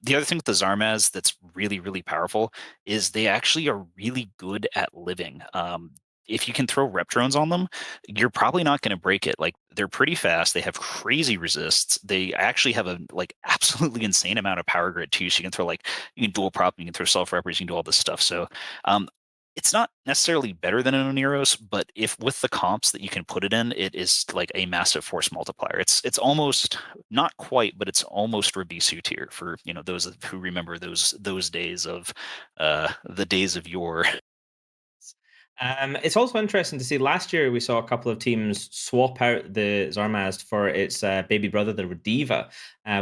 The other thing with the Zarmaz that's really, really powerful is they actually are really good at living. If you can throw rep drones on them, you're probably not going to break it. Like they're pretty fast. They have crazy resists. They actually have a absolutely insane amount of power grid too. So you can throw you can dual prop, you can throw self reppers, you can do all this stuff. So it's not necessarily better than an Oneros, but if with the comps that you can put it in, it is like a massive force multiplier. It's almost not quite, but it's almost Rabisu tier for those who remember those days of the days of yore. It's also interesting to see. Last year, we saw a couple of teams swap out the Zarmazed for its baby brother, the Rediva.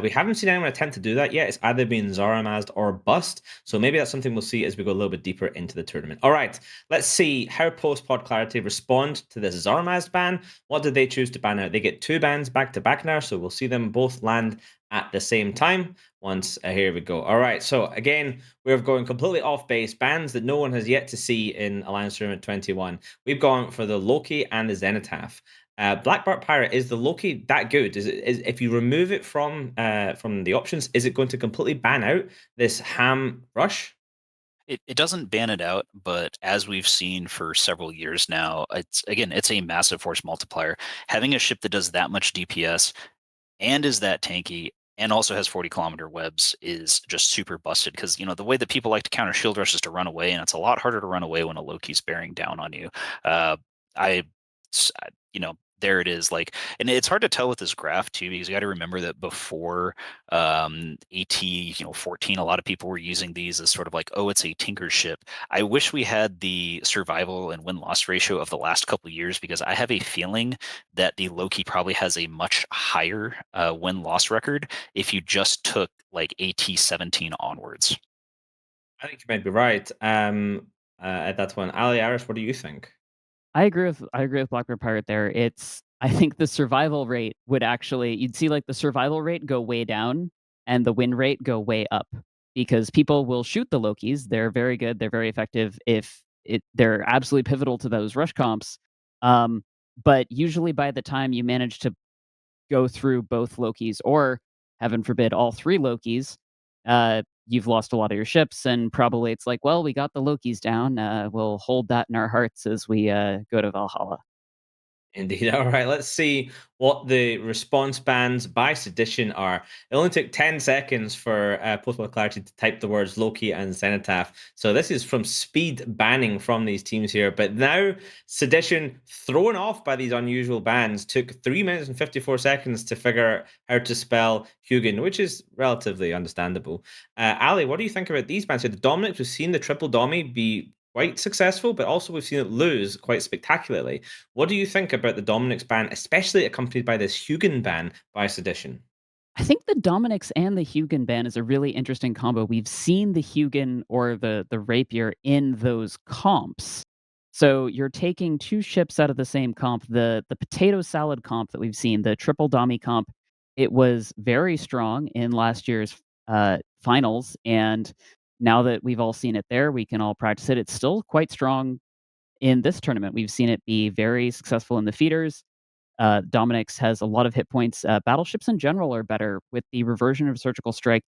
We haven't seen anyone attempt to do that yet. It's either been Zarmazed or bust. So maybe that's something we'll see as we go a little bit deeper into the tournament. All right, let's see how Post-Pod Clarity respond to this Zarmazed ban. What did they choose to ban out? They get 2 bans back to back now, so we'll see them both land at the same time. Once here we go. All right, so again, we're going completely off base, bands that no one has yet to see in Alliance Tournament 21. We've gone for the Loki and the Zenithaf. Blackbird Pirate, is the Loki that good? Is if you remove it from the options, is it going to completely ban out this ham rush? It doesn't ban it out, but as we've seen for several years now, it's a massive force multiplier. Having a ship that does that much DPS and is that tanky and also has 40-kilometer webs is just super busted, because the way that people like to counter shield rush is to run away, and it's a lot harder to run away when a Loki's bearing down on you. I there it is. And it's hard to tell with this graph too, because you got to remember that before AT 14, a lot of people were using these as sort of like, oh, it's a tinker ship. I wish we had the survival and win-loss ratio of the last couple of years, because I have a feeling that the Loki probably has a much higher win-loss record if you just took like AT 17 onwards. I think you might be right. At that one, Ali Irish, what do you think? I agree with Blackbird Pirate there. I think the survival rate would actually, you'd see like the survival rate go way down and the win rate go way up, because people will shoot the Lokis. They're very good. They're very effective they're absolutely pivotal to those rush comps. But usually by the time you manage to go through both Lokis, or heaven forbid all three Lokis, you've lost a lot of your ships, and probably it's like, well, we got the Lokis down. We'll hold that in our hearts as we go to Valhalla. Indeed. All right, let's see what the response bans by Sedition are. It only took 10 seconds for Postwar Clarity to type the words Loki and Cenotaph. So this is from speed banning from these teams here. But now Sedition, thrown off by these unusual bans, took 3 minutes and 54 seconds to figure out how to spell Hugin, which is relatively understandable. Ali, what do you think about these bans? So the Dominics, we've seen the triple Domi be quite successful, but also we've seen it lose quite spectacularly. What do you think about the Dominic's ban, especially accompanied by this Hugin ban by Sedition? I think the Dominics and the Hugin ban is a really interesting combo. We've seen the Hugin or the Rapier in those comps. So you're taking two ships out of the same comp. The potato salad comp that we've seen, the triple Domi comp, it was very strong in last year's finals, and now that we've all seen it there, we can all practice it. It's still quite strong in this tournament. We've seen it be very successful in the feeders. Dominic's has a lot of hit points. Battleships in general are better with the reversion of surgical strike.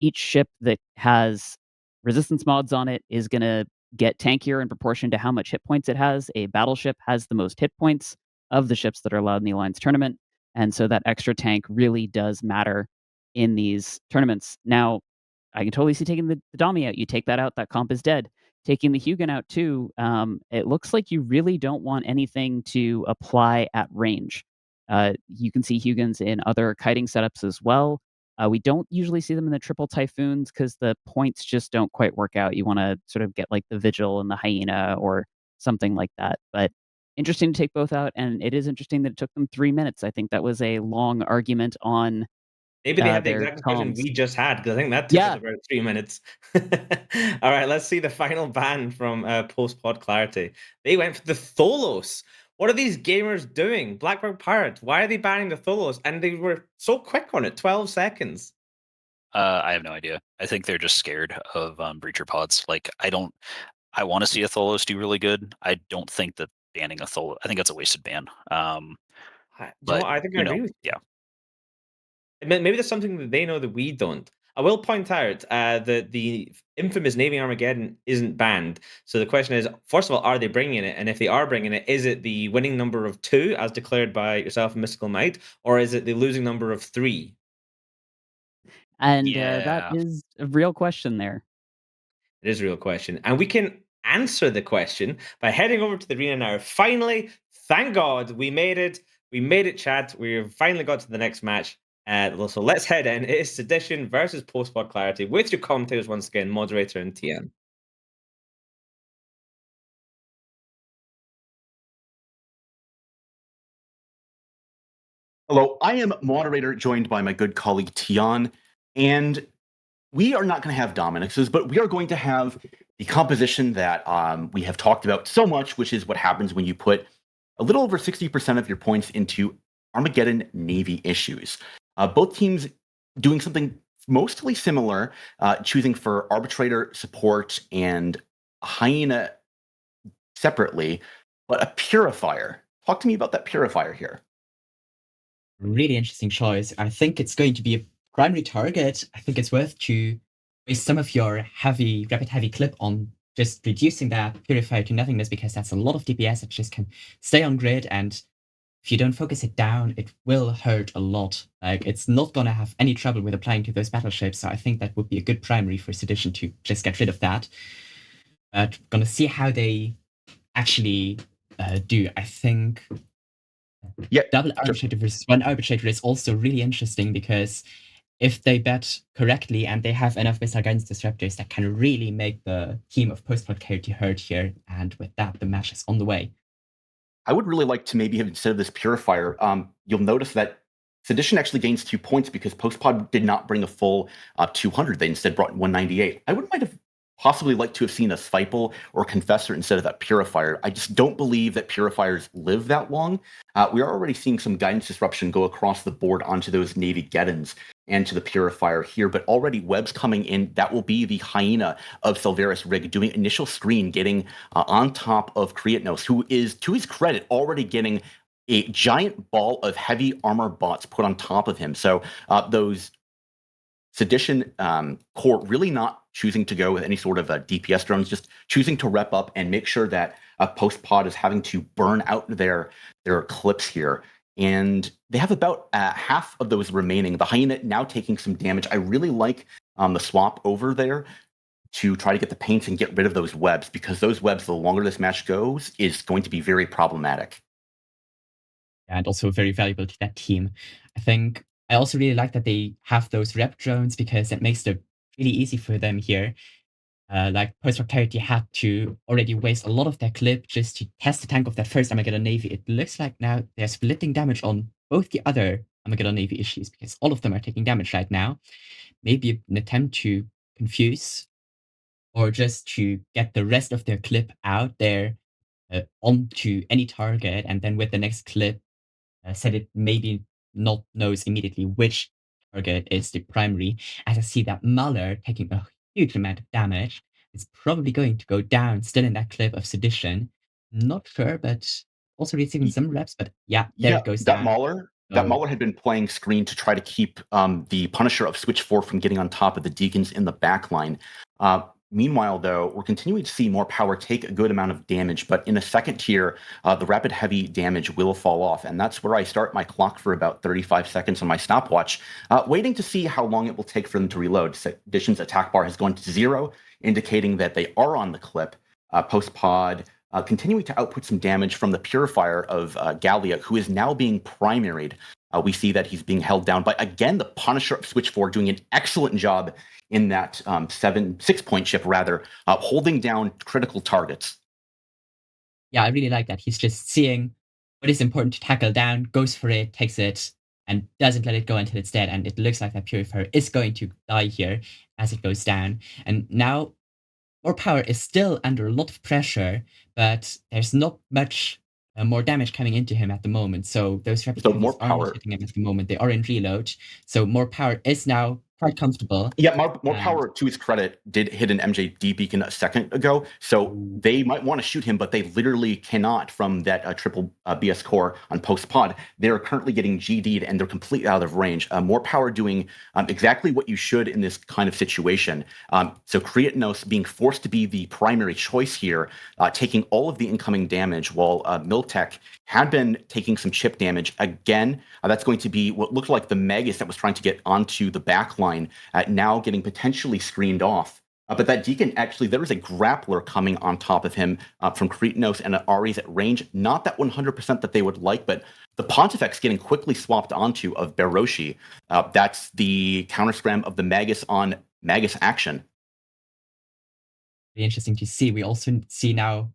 Each ship that has resistance mods on it is going to get tankier in proportion to how much hit points it has. A battleship has the most hit points of the ships that are allowed in the Alliance tournament, and so that extra tank really does matter in these tournaments. Now, I can totally see taking the Domi out. You take that out, that comp is dead. Taking the Hugin out too, it looks like you really don't want anything to apply at range. You can see Hugins in other kiting setups as well. We don't usually see them in the triple Typhoons because the points just don't quite work out. You want to sort of get like the Vigil and the Hyena or something like that. But interesting to take both out, and it is interesting that it took them 3 minutes. I think that was a long argument on Maybe they had the their exact discussion comms. we just had, because I think that took us Yeah. about 3 minutes. All right, let's see the final ban from Post-Pod Clarity. They went for the Tholos. What are these gamers doing? Blackbird Pirate, why are they banning the Tholos? And they were so quick on it, 12 seconds. I have no idea. I think they're just scared of breacher pods. I want to see a Tholos do really good. I don't think that banning a Tholos, I think that's a wasted ban. But I think I agree with you. Yeah. Maybe there's something that they know that we don't. I will point out that the infamous Navy Armageddon isn't banned. So the question is, first of all, are they bringing it? And if they are bringing it, is it the winning number of 2, as declared by yourself and Mystical Might, or is it the losing number of 3? And Yeah. that is a real question there. It is a real question. And we can answer the question by heading over to the arena now. Finally, thank God, we made it. We made it, Chad. We've finally got to the next match. So let's head in. It is Sedition versus Post-Pod Clarity with your commentators once again, Moderator and TN. Hello, I am Moderator, joined by my good colleague Tian, and we are not going to have Dominic's, but we are going to have the composition that we have talked about so much, which is what happens when you put a little over 60% of your points into Armageddon Navy issues. Both teams doing something mostly similar, choosing for Arbitrator, Support, and a Hyena separately, but a Purifier. Talk to me about that Purifier here. Really interesting choice. I think it's going to be a primary target. I think it's worth to waste some of your rapid heavy clip on just reducing that purifier to nothingness, because that's a lot of DPS that just can stay on grid, and if you don't focus it down, it will hurt a lot. Like, it's not gonna have any trouble with applying to those battleships, so I think that would be a good primary for Sedition to just get rid of that. But gonna see how they actually do. I think double arbitrator versus one arbitrator is also really interesting, because if they bet correctly and they have enough missile guidance disruptors, that can really make the team of post-prod clarity hurt here, and with that, the match is on the way. I would really like to maybe have, instead of this purifier, you'll notice that Sedition actually gains 2 points because Postpod did not bring a full 200. They instead brought 198. I might have possibly liked to have seen a Spipal or Confessor instead of that purifier. I just don't believe that purifiers live that long. We are already seeing some guidance disruption go across the board onto those Navy Geddons and to the purifier here, but already webs coming in. That will be the Hyena of Silveris Rig doing initial screen, getting on top of Kriatnos, who is, to his credit, already getting a giant ball of heavy armor bots put on top of him. So those Sedition core really not choosing to go with any sort of DPS drones, just choosing to rep up and make sure that post-pod is having to burn out their clips here. And they have about half of those remaining. The Hyena now taking some damage. I really like the swap over there to try to get the paints and get rid of those webs, because those webs, the longer this match goes, is going to be very problematic. And also very valuable to that team. I also really like that they have those rep drones, because it makes it really easy for them here. Like Post-Prod had to already waste a lot of their clip just to test the tank of that first Armageddon Navy. It looks like now they're splitting damage on both the other Armageddon Navy issues, because all of them are taking damage right now. Maybe an attempt to confuse, or just to get the rest of their clip out there onto any target, and then with the next clip, set it maybe not knows immediately which target is the primary. As I see that Muller taking a huge amount of damage, is probably going to go down still in that clip of Sedition. Not sure, but also receiving some reps, but there it goes that down. That Muller had been playing screen to try to keep the Punisher of Switch 4 from getting on top of the Deacons in the backline. Meanwhile, though, we're continuing to see More Power take a good amount of damage, but in the second tier, the rapid heavy damage will fall off, and that's where I start my clock for about 35 seconds on my stopwatch, waiting to see how long it will take for them to reload. Sedition's attack bar has gone to 0, indicating that they are on the clip. Post-pod continuing to output some damage from the Purifier of Gallia, who is now being primaried. We see that he's being held down by, again, the Punisher of Switch 4 doing an excellent job in that 6-point ship, holding down critical targets. Yeah, I really like that. He's just seeing what is important to tackle down, goes for it, takes it, and doesn't let it go until it's dead. And it looks like that Purifier is going to die here as it goes down. And now More Power is still under a lot of pressure, but there's not much more damage coming into him at the moment. So those replicators are not hitting him at the moment. They are in reload. So More Power is now quite comfortable. Yeah, more Power, to his credit, did hit an MJD beacon a second ago, so they might want to shoot him, but they literally cannot from that triple BS core on post-pod. They're currently getting GD'd, and they're completely out of range. More Power doing exactly what you should in this kind of situation. So Kriatnos being forced to be the primary choice here, taking all of the incoming damage, while Miltech had been taking some chip damage. Again, that's going to be what looked like the Magus that was trying to get onto the back line, now getting potentially screened off. But that Deacon, actually, there is a grappler coming on top of him from Kriatnos, and Ari's at range. Not that 100% that they would like, but the Pontifex getting quickly swapped onto of Beroshi. That's the counter scram of the Magus on Magus action. Very interesting to see. We also see now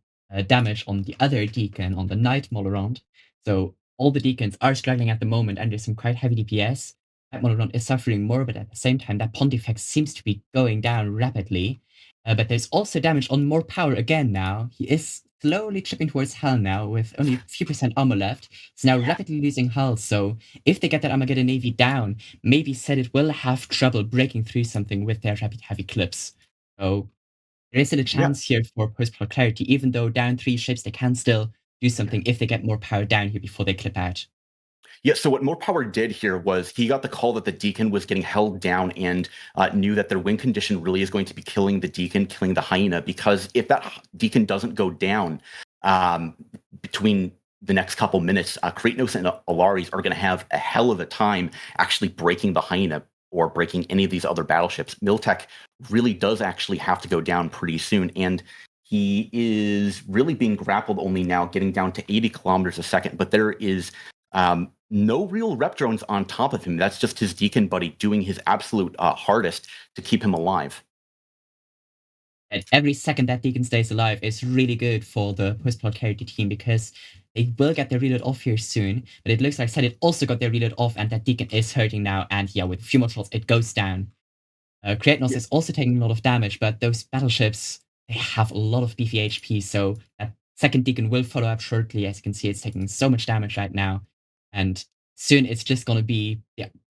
damage on the other Deacon, on the Knight Molorand. So all the Deacons are struggling at the moment under some quite heavy DPS. That Molorand is suffering more, but at the same time, that Pontifex seems to be going down rapidly. But there's also damage on More Power again now. He is slowly chipping towards Hell now, with only a few percent armor left. He's now rapidly losing Hull, so if they get that Armageddon Navy down, maybe Sedit will have trouble breaking through something with their rapid heavy clips. So there is still a chance here for post-prod clarity. Even though down 3 ships, they can still do something if they get More Power down here before they clip out. Yeah, so what More Power did here was he got the call that the Deacon was getting held down and knew that their win condition really is going to be killing the Deacon, killing the Hyena, because if that Deacon doesn't go down between the next couple minutes, Kratos and Alaris are going to have a hell of a time actually breaking the Hyena or breaking any of these other battleships. Miltech really does actually have to go down pretty soon, and he is really being grappled only now, getting down to 80 kilometers a second, but there is no real rep drones on top of him. That's just his Deacon buddy doing his absolute hardest to keep him alive. And every second that Deacon stays alive is really good for the post-plot character team because they will get their reload off here soon. But it looks like Sedit also got their reload off, and that Deacon is hurting now. And yeah, with a few more shots, it goes down. Kratos is also taking a lot of damage, but those battleships, they have a lot of beefy HP, so that second Deacon will follow up shortly. As you can see, it's taking so much damage right now. And soon it's just going to be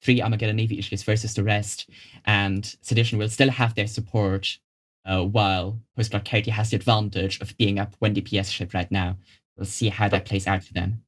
3 Armageddon Navy issues versus the rest. And Sedition will still have their support, while Post-Plot Charity has the advantage of being up 1 DPS ship right now. We'll see how that plays out for them.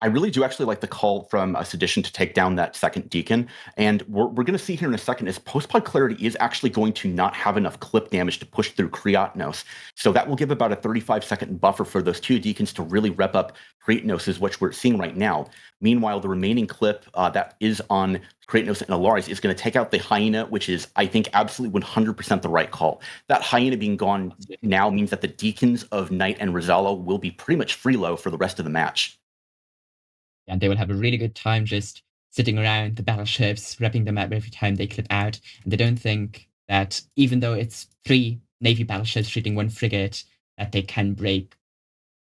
I really do actually like the call from Sedition to take down that second Deacon. And we're going to see here in a second is Post-Pod Clarity is actually going to not have enough clip damage to push through Kriatnos. So that will give about a 35-second buffer for those 2 Deacons to really rep up Kriatnos, is what we're seeing right now. Meanwhile, the remaining clip that is on Kratos and Alaris is going to take out the Hyena, which is, I think, absolutely 100% the right call. That Hyena being gone now means that the Deacons of Knight and Rosalo will be pretty much free low for the rest of the match. And they will have a really good time just sitting around the battleships, repping them out every time they clip out. And they don't think that even though it's 3 Navy battleships shooting 1 frigate, that they can break,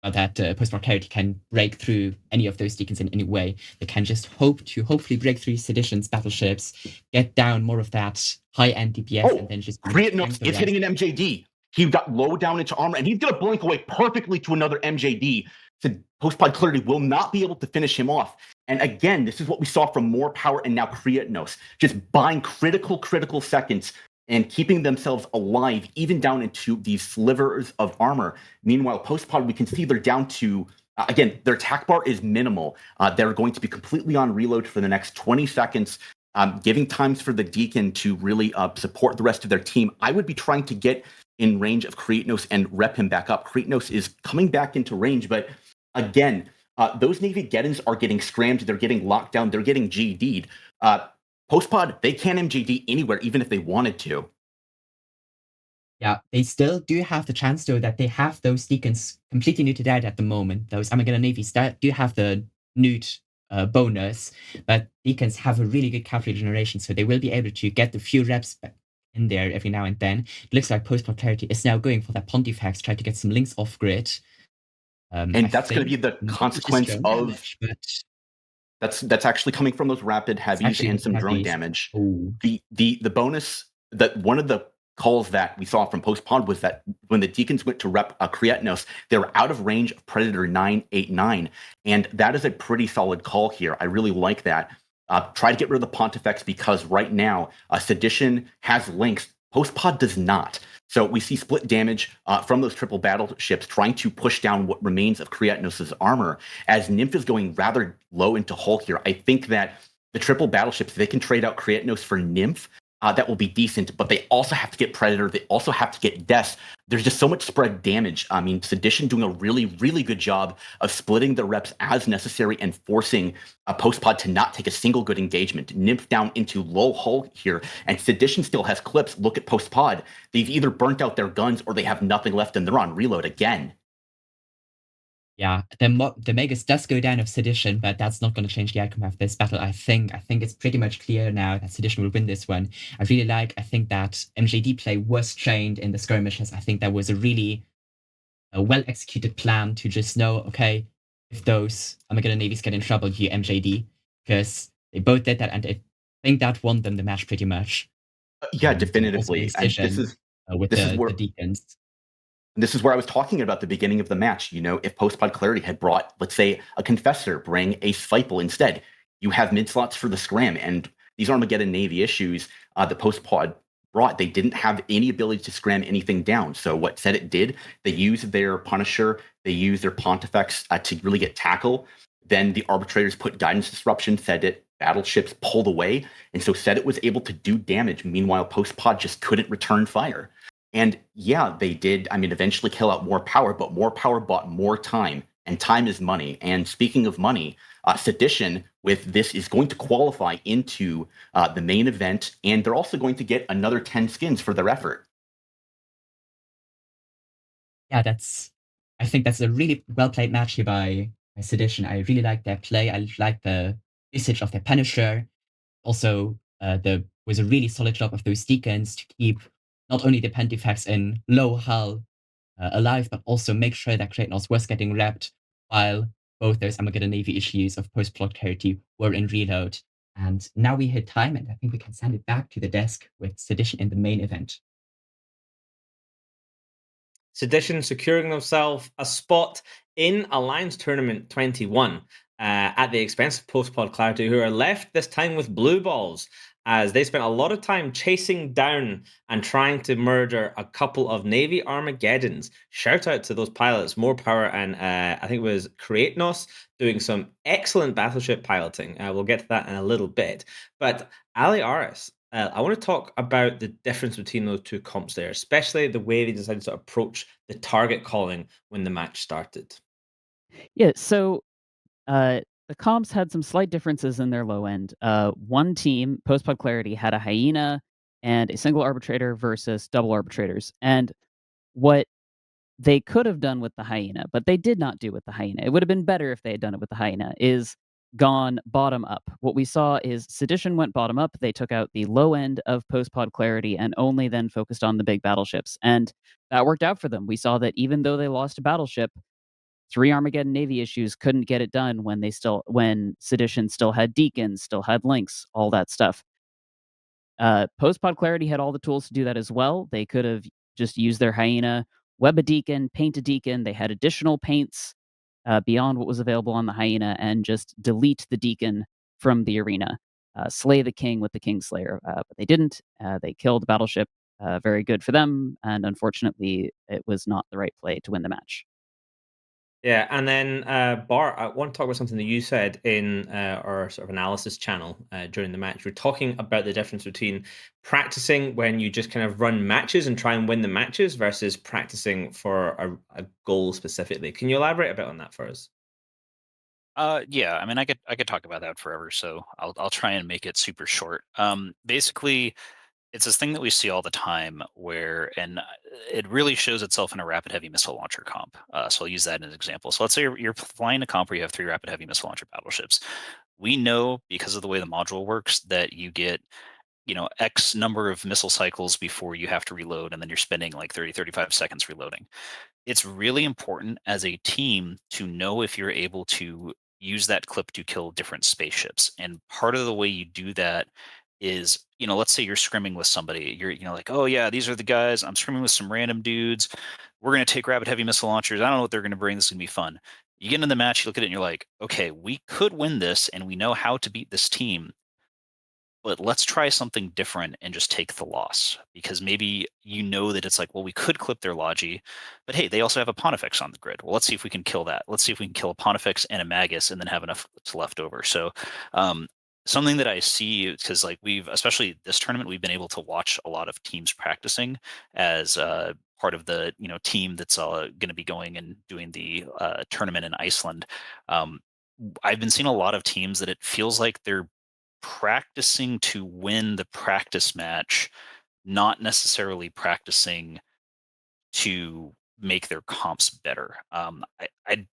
or that Post-War Clarity can break through any of those Deacons in any way. They can just hopefully break through Sedition's battleships, get down more of that high-end DPS, and then just... Kriatnos is hitting an MJD. He got low down into armor, and he's going to blink away perfectly to another MJD. So Post-Pod Clarity will not be able to finish him off. And again, this is what we saw from More Power and now Kriatnos, just buying critical seconds and keeping themselves alive, even down into these slivers of armor. Meanwhile, Post-Pod, we can see they're down to, again, their attack bar is minimal. They're going to be completely on reload for the next 20 seconds, giving times for the Deacon to really support the rest of their team. I would be trying to get in range of Kriatnos and rep him back up. Kriatnos is coming back into range, but again, those Navy Geddons are getting scrammed, they're getting locked down, they're getting GD'd. Post-Pod, they can't MJD anywhere, even if they wanted to. Yeah, they still do have the chance, though, that they have those Deacons completely neutered out at the moment. Those Armageddon Navies that do have the neut bonus, but Deacons have a really good cavalry generation, so they will be able to get the few reps back in there every now and then. It looks like Post-Plot Clarity is now going for that Pontifex, try to get some links off grid. And that's going to be the consequence of... That's actually coming from those rapid heavies and some drone damage. Ooh. The bonus, that one of the calls that we saw from Post-Pod was that when the Deacons went to rep Kriatnos, they were out of range of Predator 989. And that is a pretty solid call here. I really like that. Try to get rid of the Pontifex because right now, Sedition has links. Post-Pod does not. So we see split damage from those triple battleships trying to push down what remains of Kriatnos' armor. As Nymph is going rather low into hull here, I think that the triple battleships, they can trade out Kriatnos for Nymph. That will be decent, but they also have to get Predator. They also have to get Death. There's just so much spread damage. I mean, Sedition doing a really good job of splitting the reps as necessary and forcing a Post-Pod to not take a single good engagement. Nymph down into low hull here, and Sedition still has clips. Look at Post-Pod. They've either burnt out their guns or they have nothing left and they're on reload again. Yeah, the Magus does go down of Sedition, but that's not going to change the outcome of this battle, I think. I think it's pretty much clear now that Sedition will win this one. I think that MJD play was trained in the skirmishes. I think that was a really well-executed plan to just know, okay, if those Armageddon Navies get in trouble, you MJD, because they both did that, and I think that won them the match pretty much. Yeah, definitively. Sedition, with the Deacons. This is where I was talking about the beginning of the match. You know, if Post-Pod Clarity had brought, let's say, a Confessor, bring a Spiteful instead, you have mid-slots for the scram. And these Armageddon Navy issues that Post-Pod brought, they didn't have any ability to scram anything down. So what Sedit did, they used their Punisher, they used their Pontifex to really get tackle. then the arbitrators put guidance disruption, Sedit battleships pulled away, and so Sedit was able to do damage. Meanwhile, post-pod just couldn't return fire. And yeah, they did, eventually kill out more power, but more power bought more time, and time is money. And speaking of money, Sedition with this is going to qualify into the main event, and they're also going to get another 10 skins for their effort. Yeah, I think that's a really well played match here by Sedition. I really like their play. I like the usage of their Punisher. Also, there was a really solid job of those deacons to keep not only the Pontifex in low hull alive, but also make sure that Kratos was getting wrapped while both those Armageddon Navy issues of post-plot clarity were in reload. And now we hit time, and I think we can send it back to the desk with Sedition in the main event. Sedition securing themselves a spot in Alliance Tournament 21 at the expense of Post-Pod Clarity, who are left this time with blue balls, as they spent a lot of time chasing down and trying to murder a couple of Navy Armageddons. Shout out to those pilots, more power, and I think it was Kratos doing some excellent battleship piloting. We'll get to that in a little bit. But Alliance, I want to talk about the difference between those two comps there, especially the way they decided to approach the target calling when the match started. Yeah, so the comps had some slight differences in their low end. One team, Post-Pod Clarity, had a Hyena and a single arbitrator versus double arbitrators. And what they could have done with the Hyena, but they did not do with the Hyena, it would have been better if they had done it with the Hyena, is gone bottom up. What we saw is Sedition went bottom up. They took out the low end of Post-Pod Clarity and only then focused on the big battleships. And that worked out for them. We saw that even though they lost a battleship, 3 Armageddon Navy issues couldn't get it done when Sedition still had Deacons, still had Lynx, all that stuff. Post-Pod Clarity had all the tools to do that as well. They could have just used their Hyena, web a Deacon, paint a Deacon. They had additional paints beyond what was available on the Hyena, and just delete the Deacon from the arena. Slay the King with the Kingslayer. But they didn't. They killed the battleship. Very good for them. And unfortunately, it was not the right play to win the match. Yeah, and then Bart, I want to talk about something that you said in our sort of analysis channel during the match. We're talking about the difference between practicing when you just kind of run matches and try and win the matches versus practicing for a goal specifically. Can you elaborate a bit on that for us? Yeah, I could talk about that forever, so I'll try and make it super short. Basically, it's this thing that we see all the time where, and it really shows itself in a rapid heavy missile launcher comp. So I'll use that as an example. So let's say you're flying a comp where you have 3 rapid heavy missile launcher battleships. We know, because of the way the module works, that you get, X number of missile cycles before you have to reload, and then you're spending like 30, 35 seconds reloading. It's really important as a team to know if you're able to use that clip to kill different spaceships. And part of the way you do that is, let's say you're scrimming with somebody. You're, like, oh yeah, these are the guys. I'm scrimming with some random dudes. We're going to take rapid heavy missile launchers. I don't know what they're going to bring. This is going to be fun. You get into the match, you look at it, and you're like, okay, we could win this, and we know how to beat this team. But let's try something different and just take the loss, because maybe that it's like, well, we could clip their Logi, but hey, they also have a Pontifex on the grid. Well, let's see if we can kill that. Let's see if we can kill a Pontifex and a Magus and then have enough left over. So something that I see, because like especially this tournament, we've been able to watch a lot of teams practicing as part of the team that's going to be going and doing the tournament in Iceland. I've been seeing a lot of teams that it feels like they're practicing to win the practice match, not necessarily practicing to make their comps better.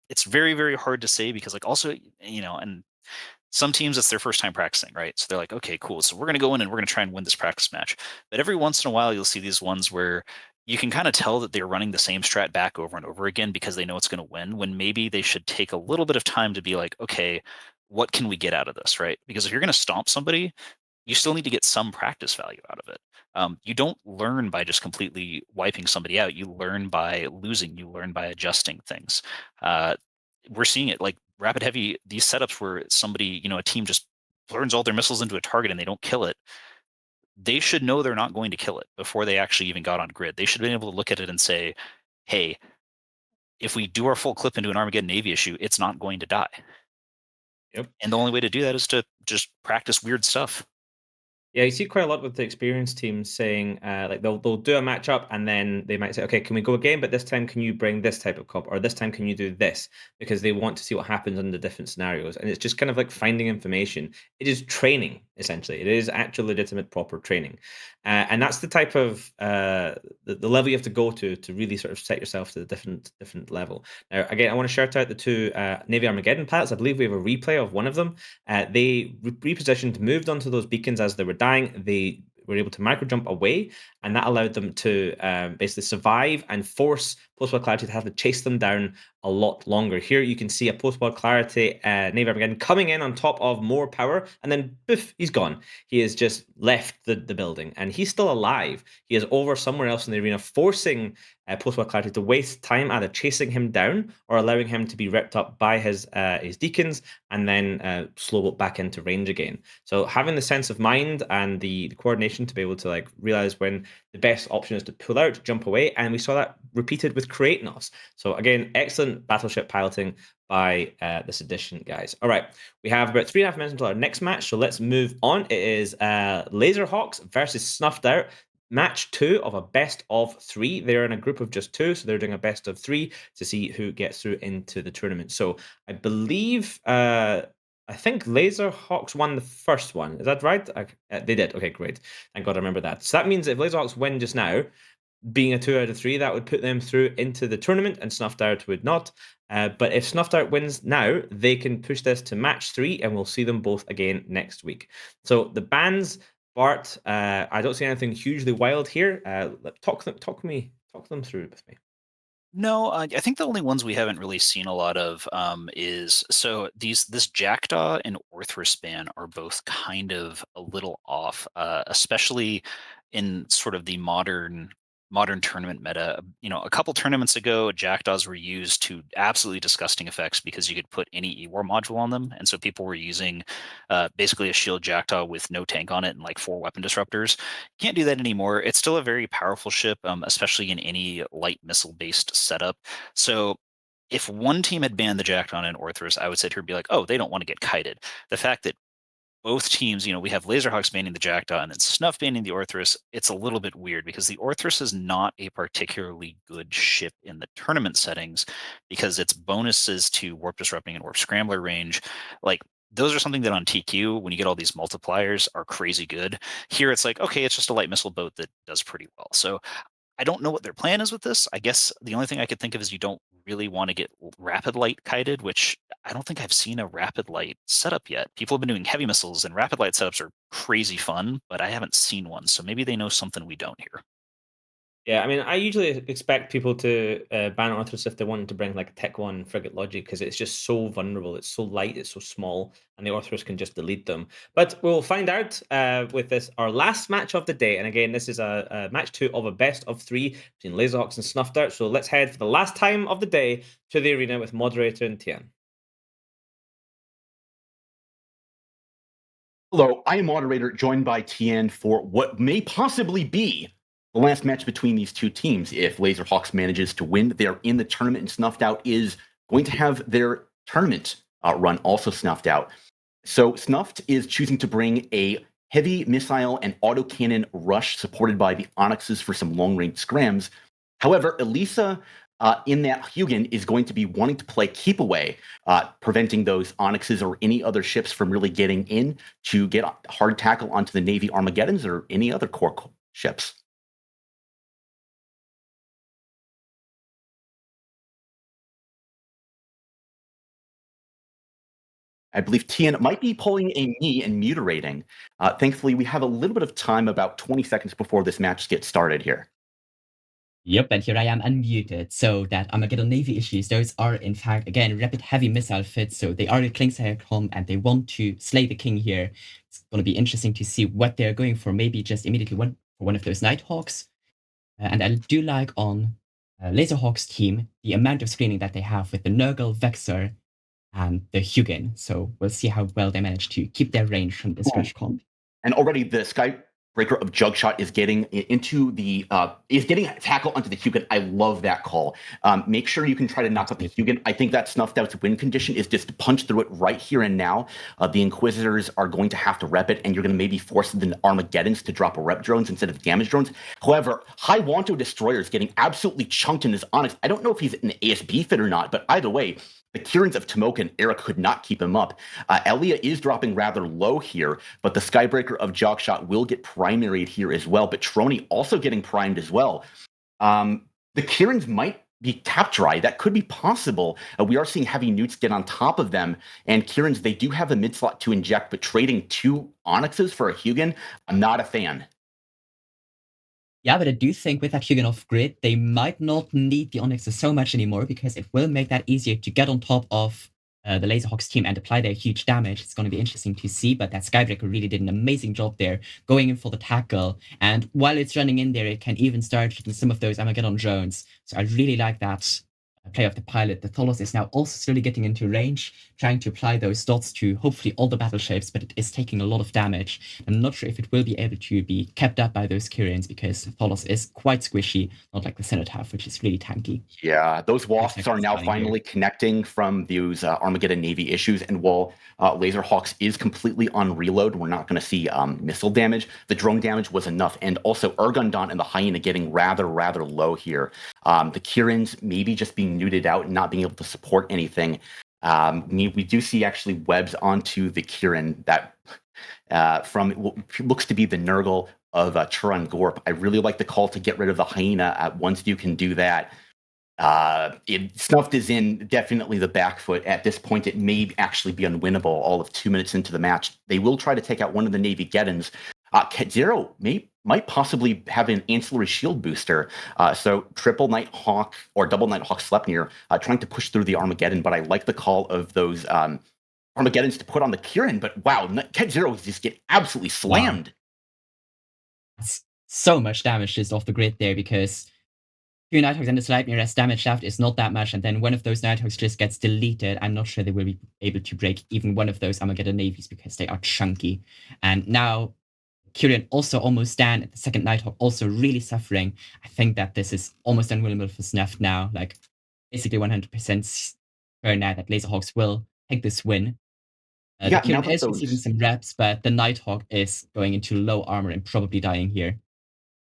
It's very, very hard to say, because like also, and some teams, it's their first time practicing, right? So they're like, okay, cool. So we're going to go in and we're going to try and win this practice match. But every once in a while, you'll see these ones where you can kind of tell that they're running the same strat back over and over again because they know it's going to win, when maybe they should take a little bit of time to be like, okay, what can we get out of this, right? Because if you're going to stomp somebody, you still need to get some practice value out of it. You don't learn by just completely wiping somebody out. You learn by losing. You learn by adjusting things. We're seeing it like rapid heavy, these setups where somebody, a team just burns all their missiles into a target and they don't kill it. They should know they're not going to kill it before they actually even got on grid. They should have been able to look at it and say, hey, if we do our full clip into an Armageddon Navy issue, it's not going to die. Yep. And the only way to do that is to just practice weird stuff. Yeah, you see quite a lot with the experienced teams saying, like they'll do a matchup and then they might say, okay, can we go again? But this time, can you bring this type of comp, or this time, can you do this? Because they want to see what happens under different scenarios, and it's just kind of like finding information. It is training essentially. It is actual, legitimate, proper training, and that's the type of the level you have to go to really sort of set yourself to the different level. Now, again, I want to shout out the two Navy Armageddon pilots. I believe we have a replay of one of them. They repositioned, moved onto those beacons as they were dying. They were able to micro jump away, and that allowed them to basically survive and force Post-War Clarity to have to chase them down a lot longer. Here you can see a Post-War Clarity Navy Armageddon coming in on top of more power, and then poof, he's gone. He has just left the building, and he's still alive. He is over somewhere else in the arena, forcing Post-War Clarity to waste time either chasing him down or allowing him to be ripped up by his deacons and then slow back into range again. So having the sense of mind and the coordination to be able to like realize when the best option is to pull out, jump away, and we saw that repeated with Kratos. So again, excellent battleship piloting by the Sedition guys. All right, we have about 3.5 minutes until our next match, so let's move on. It is Laserhawks versus Snuffed Out. Match 2 of a best of 3. They're in a group of just 2, so they're doing a best of 3 to see who gets through into the tournament. So I believe, I think Laserhawks won the first one. Is that right? They did. Okay, great. Thank God I remember that. So that means if Laserhawks win just now, being a 2 out of 3, that would put them through into the tournament, and Snuffed Out would not. But if Snuffed Out wins now, they can push this to match 3, and we'll see them both again next week. So the bans, Bart, I don't see anything hugely wild here. Talk them through with me. No, I think the only ones we haven't really seen a lot of is so this Jackdaw and Orthrus ban are both kind of a little off, especially in sort of the modern tournament meta. You know, a couple tournaments ago, Jackdaws were used to absolutely disgusting effects because you could put any E-War module on them, and so people were using basically a shield Jackdaw with no tank on it and like 4 weapon disruptors. Can't do that anymore. It's still a very powerful ship, especially in any light missile based setup. So if one team had banned the Jackdaw and Orthrus, I would sit here and be like, oh, they don't want to get kited. The fact that both teams, you know, we have Laserhawks banning the Jackdaw and then Snuff banning the Orthrus, it's a little bit weird because the Orthrus is not a particularly good ship in the tournament settings because its bonuses to warp disrupting and warp scrambler range, like those are something that on TQ, when you get all these multipliers, are crazy good. Here it's like, okay, it's just a light missile boat that does pretty well. So I don't know what their plan is with this. I guess the only thing I could think of is you don't really want to get rapid light kited, which I don't think I've seen a rapid light setup yet. People have been doing heavy missiles, and rapid light setups are crazy fun, but I haven't seen one. So maybe they know something we don't here. Yeah, I mean, I usually expect people to ban Orthrus if they want to bring like a Tech 1 frigate logic because it's just so vulnerable. It's so light, it's so small, and the Orthrus can just delete them. But we'll find out with this, our last match of the day. And again, this is a match 2 of a best of 3 between Laserhawks and Snuffed Out. So let's head for the last time of the day to the arena with moderator and Tian. Hello, I am moderator, joined by Tien for what may possibly be the last match between these two teams. If Laserhawks manages to win, they're in the tournament, and Snuffed Out is going to have their tournament run also snuffed out. So Snuffed is choosing to bring a heavy missile and autocannon rush supported by the Onyxes for some long-range scrams. However, Elisa in that Hugin is going to be wanting to play keep away, preventing those Onyxes or any other ships from really getting in to get hard tackle onto the Navy Armageddons or any other core ships. I believe Tian might be pulling a knee and muterating. Thankfully, we have a little bit of time, about 20 seconds before this match gets started here. Yep, and here I am unmuted. So that Armageddon Navy issues, those are in fact, again, rapid heavy missile fits. So they are a Klingsheim and they want to slay the king here. It's going to be interesting to see what they're going for. Maybe just immediately for one of those Nighthawks. And I do like on Laserhawks team, the amount of screening that they have with the Nurgle, Vexor, and the Hugin. So we'll see how well they manage to keep their range from this rush comp. And already the Breaker of Jugshot is getting into the is getting a tackle onto the Hugin. I love that call. Make sure you can try to knock out the Hugin. I think that Snuffed Out's win condition is just to punch through it right here and now. The Inquisitors are going to have to rep it, and you're going to maybe force the Armageddons to drop a rep drones instead of damage drones. However, High Wanto Destroyer is getting absolutely chunked in his Onyx. I don't know if he's an ASB fit or not, but either way, the Kierans of Tomoka and Era could not keep him up. Elia is dropping rather low here, but the Skybreaker of Jogshot will get primaried here as well. But Trony also getting primed as well. The Kierans might be tap dry. That could be possible. We are seeing heavy newts get on top of them. And Kierans, they do have a mid slot to inject, but trading 2 Onyxes for a Hugin, I'm not a fan. Yeah, but I do think with that Hugin off grid, they might not need the Onyxes so much anymore because it will make that easier to get on top of the Laserhawks team and apply their huge damage. It's going to be interesting to see, but that Skybreaker really did an amazing job there, going in for the tackle. And while it's running in there, it can even start hitting some of those Armageddon drones. So I really like that play of the pilot. The Tholos is now also slowly getting into range, trying to apply those dots to hopefully all the battle shapes, but it is taking a lot of damage. I'm not sure if it will be able to be kept up by those Kirians because Tholos is quite squishy, not like the Cenotaph, which is really tanky. Yeah, those wasps are now finally connecting from those Armageddon Navy issues, and while Laserhawks is completely on reload, we're not going to see missile damage. The drone damage was enough, and also Urgundon and the Hyena getting rather low here. The Kierans maybe just being neuted out and not being able to support anything. We do see actually webs onto the Kieran that from what looks to be the Nurgle of Turan Gorp. I really like the call to get rid of the Hyena once you can do that. Snuffed is in definitely the back foot. At this point, it may actually be unwinnable all of 2 minutes into the match. They will try to take out one of the Navy Geddons. Zero might possibly have an ancillary shield booster. So triple Nighthawk or double Nighthawk Sleipnir trying to push through the Armageddon, but I like the call of those Armageddons to put on the Kieran. But wow, Ket Zero just get absolutely slammed. Wow. That's so much damage just off the grid there because 2 Nighthawks and the Sleipnir as damage left is not that much, and then one of those Nighthawks just gets deleted. I'm not sure they will be able to break even one of those Armageddon navies because they are chunky. And now Kyrian also almost down, the second Nighthawk also really suffering. I think that this is almost unwinnable for Snuff now. Like, basically 100% sure now that Laserhawks will take this win. The Kyrian is receiving some reps, but the Nighthawk is going into low armor and probably dying here.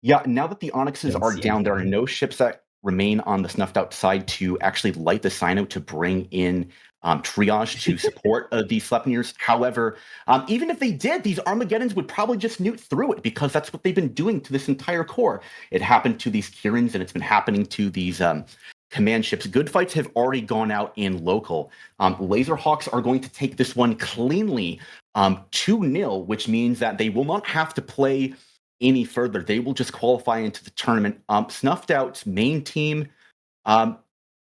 Yeah, now that the Onyxes are down, there are no ships that remain on the Snuffed Out side to actually light the Cyno to bring in triage to support the Sleipnirs. However, even if they did, these Armageddons would probably just newt through it because that's what they've been doing to this entire core. It happened to these Kierans and it's been happening to these command ships. Good fights have already gone out in local. Laserhawks are going to take this one cleanly 2-0, which means that they will not have to play any further. They will just qualify into the tournament. Snuffed Out's main team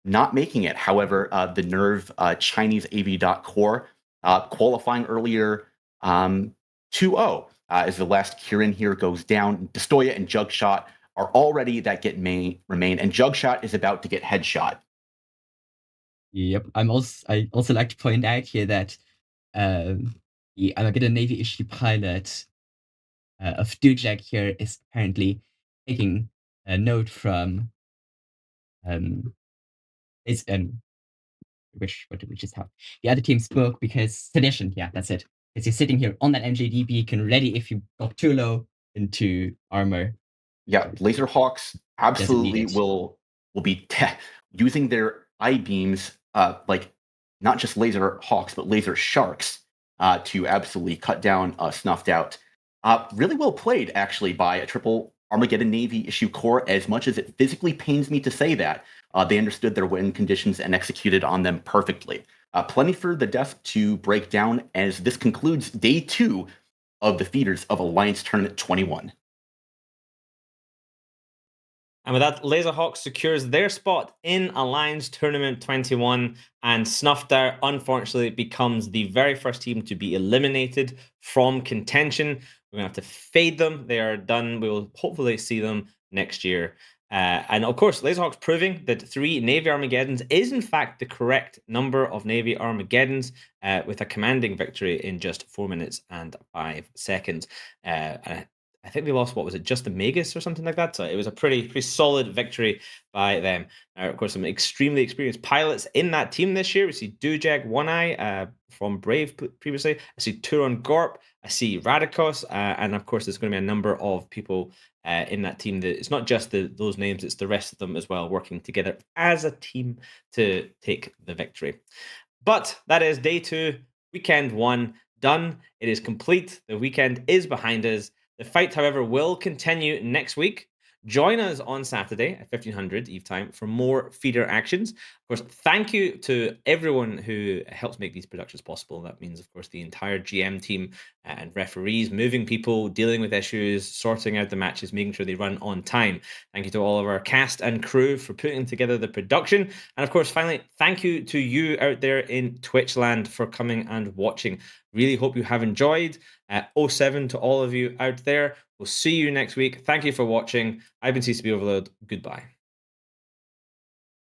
not making it. However, the Nerve Chinese AV core qualifying earlier 2-0 as the last Kieran here goes down. Destoya and Jugshot are already that get remain, and Jugshot is about to get headshot. Yep. I also like to point out here that the Armageddon Navy issue pilot of Dujak here is apparently taking a note from what did we just have? The other team spoke because Sedition, yeah, that's it. Because you're sitting here on that MJD beacon ready if you got too low into armor. Yeah, Laserhawks absolutely will be using their I-beams, like not just Laserhawks, but Laser Sharks to absolutely cut down Snuffed Out. Really well played, actually, by a triple Armageddon Navy issue core. As much as it physically pains me to say that, they understood their win conditions and executed on them perfectly. Plenty for the death to break down as this concludes day 2 of the feeders of Alliance Tournament 21. And with that, Laserhawks secures their spot in Alliance Tournament 21, and Snuffed Out, unfortunately, becomes the very first team to be eliminated from contention. We're going to have to fade them. They are done. We will hopefully see them next year. And of course, Laserhawks proving that 3 Navy Armageddons is in fact the correct number of Navy Armageddons with a commanding victory in just 4 minutes and 5 seconds. I think they lost, what was it, just the Magus or something like that? So it was a pretty solid victory by them. Now, of course, some extremely experienced pilots in that team this year. We see Dujek One Eye from Brave previously. I see Turon Gorp. I see Radikos. And of course, there's going to be a number of people in that team. That it's not just those names, it's the rest of them as well, working together as a team to take the victory. But that is day 2, weekend 1 done. It is complete. The weekend is behind us. The fight, however, will continue next week. Join us on Saturday at 1500 Eve time for more feeder actions. Of course, thank you to everyone who helps make these productions possible. That means, of course, the entire GM team and referees, moving people, dealing with issues, sorting out the matches, making sure they run on time. Thank you to all of our cast and crew for putting together the production. And of course, finally, thank you to you out there in Twitch land for coming and watching. Really hope you have enjoyed. 07 to all of you out there. We'll see you next week. Thank you for watching. I've been CCB Overload. Goodbye.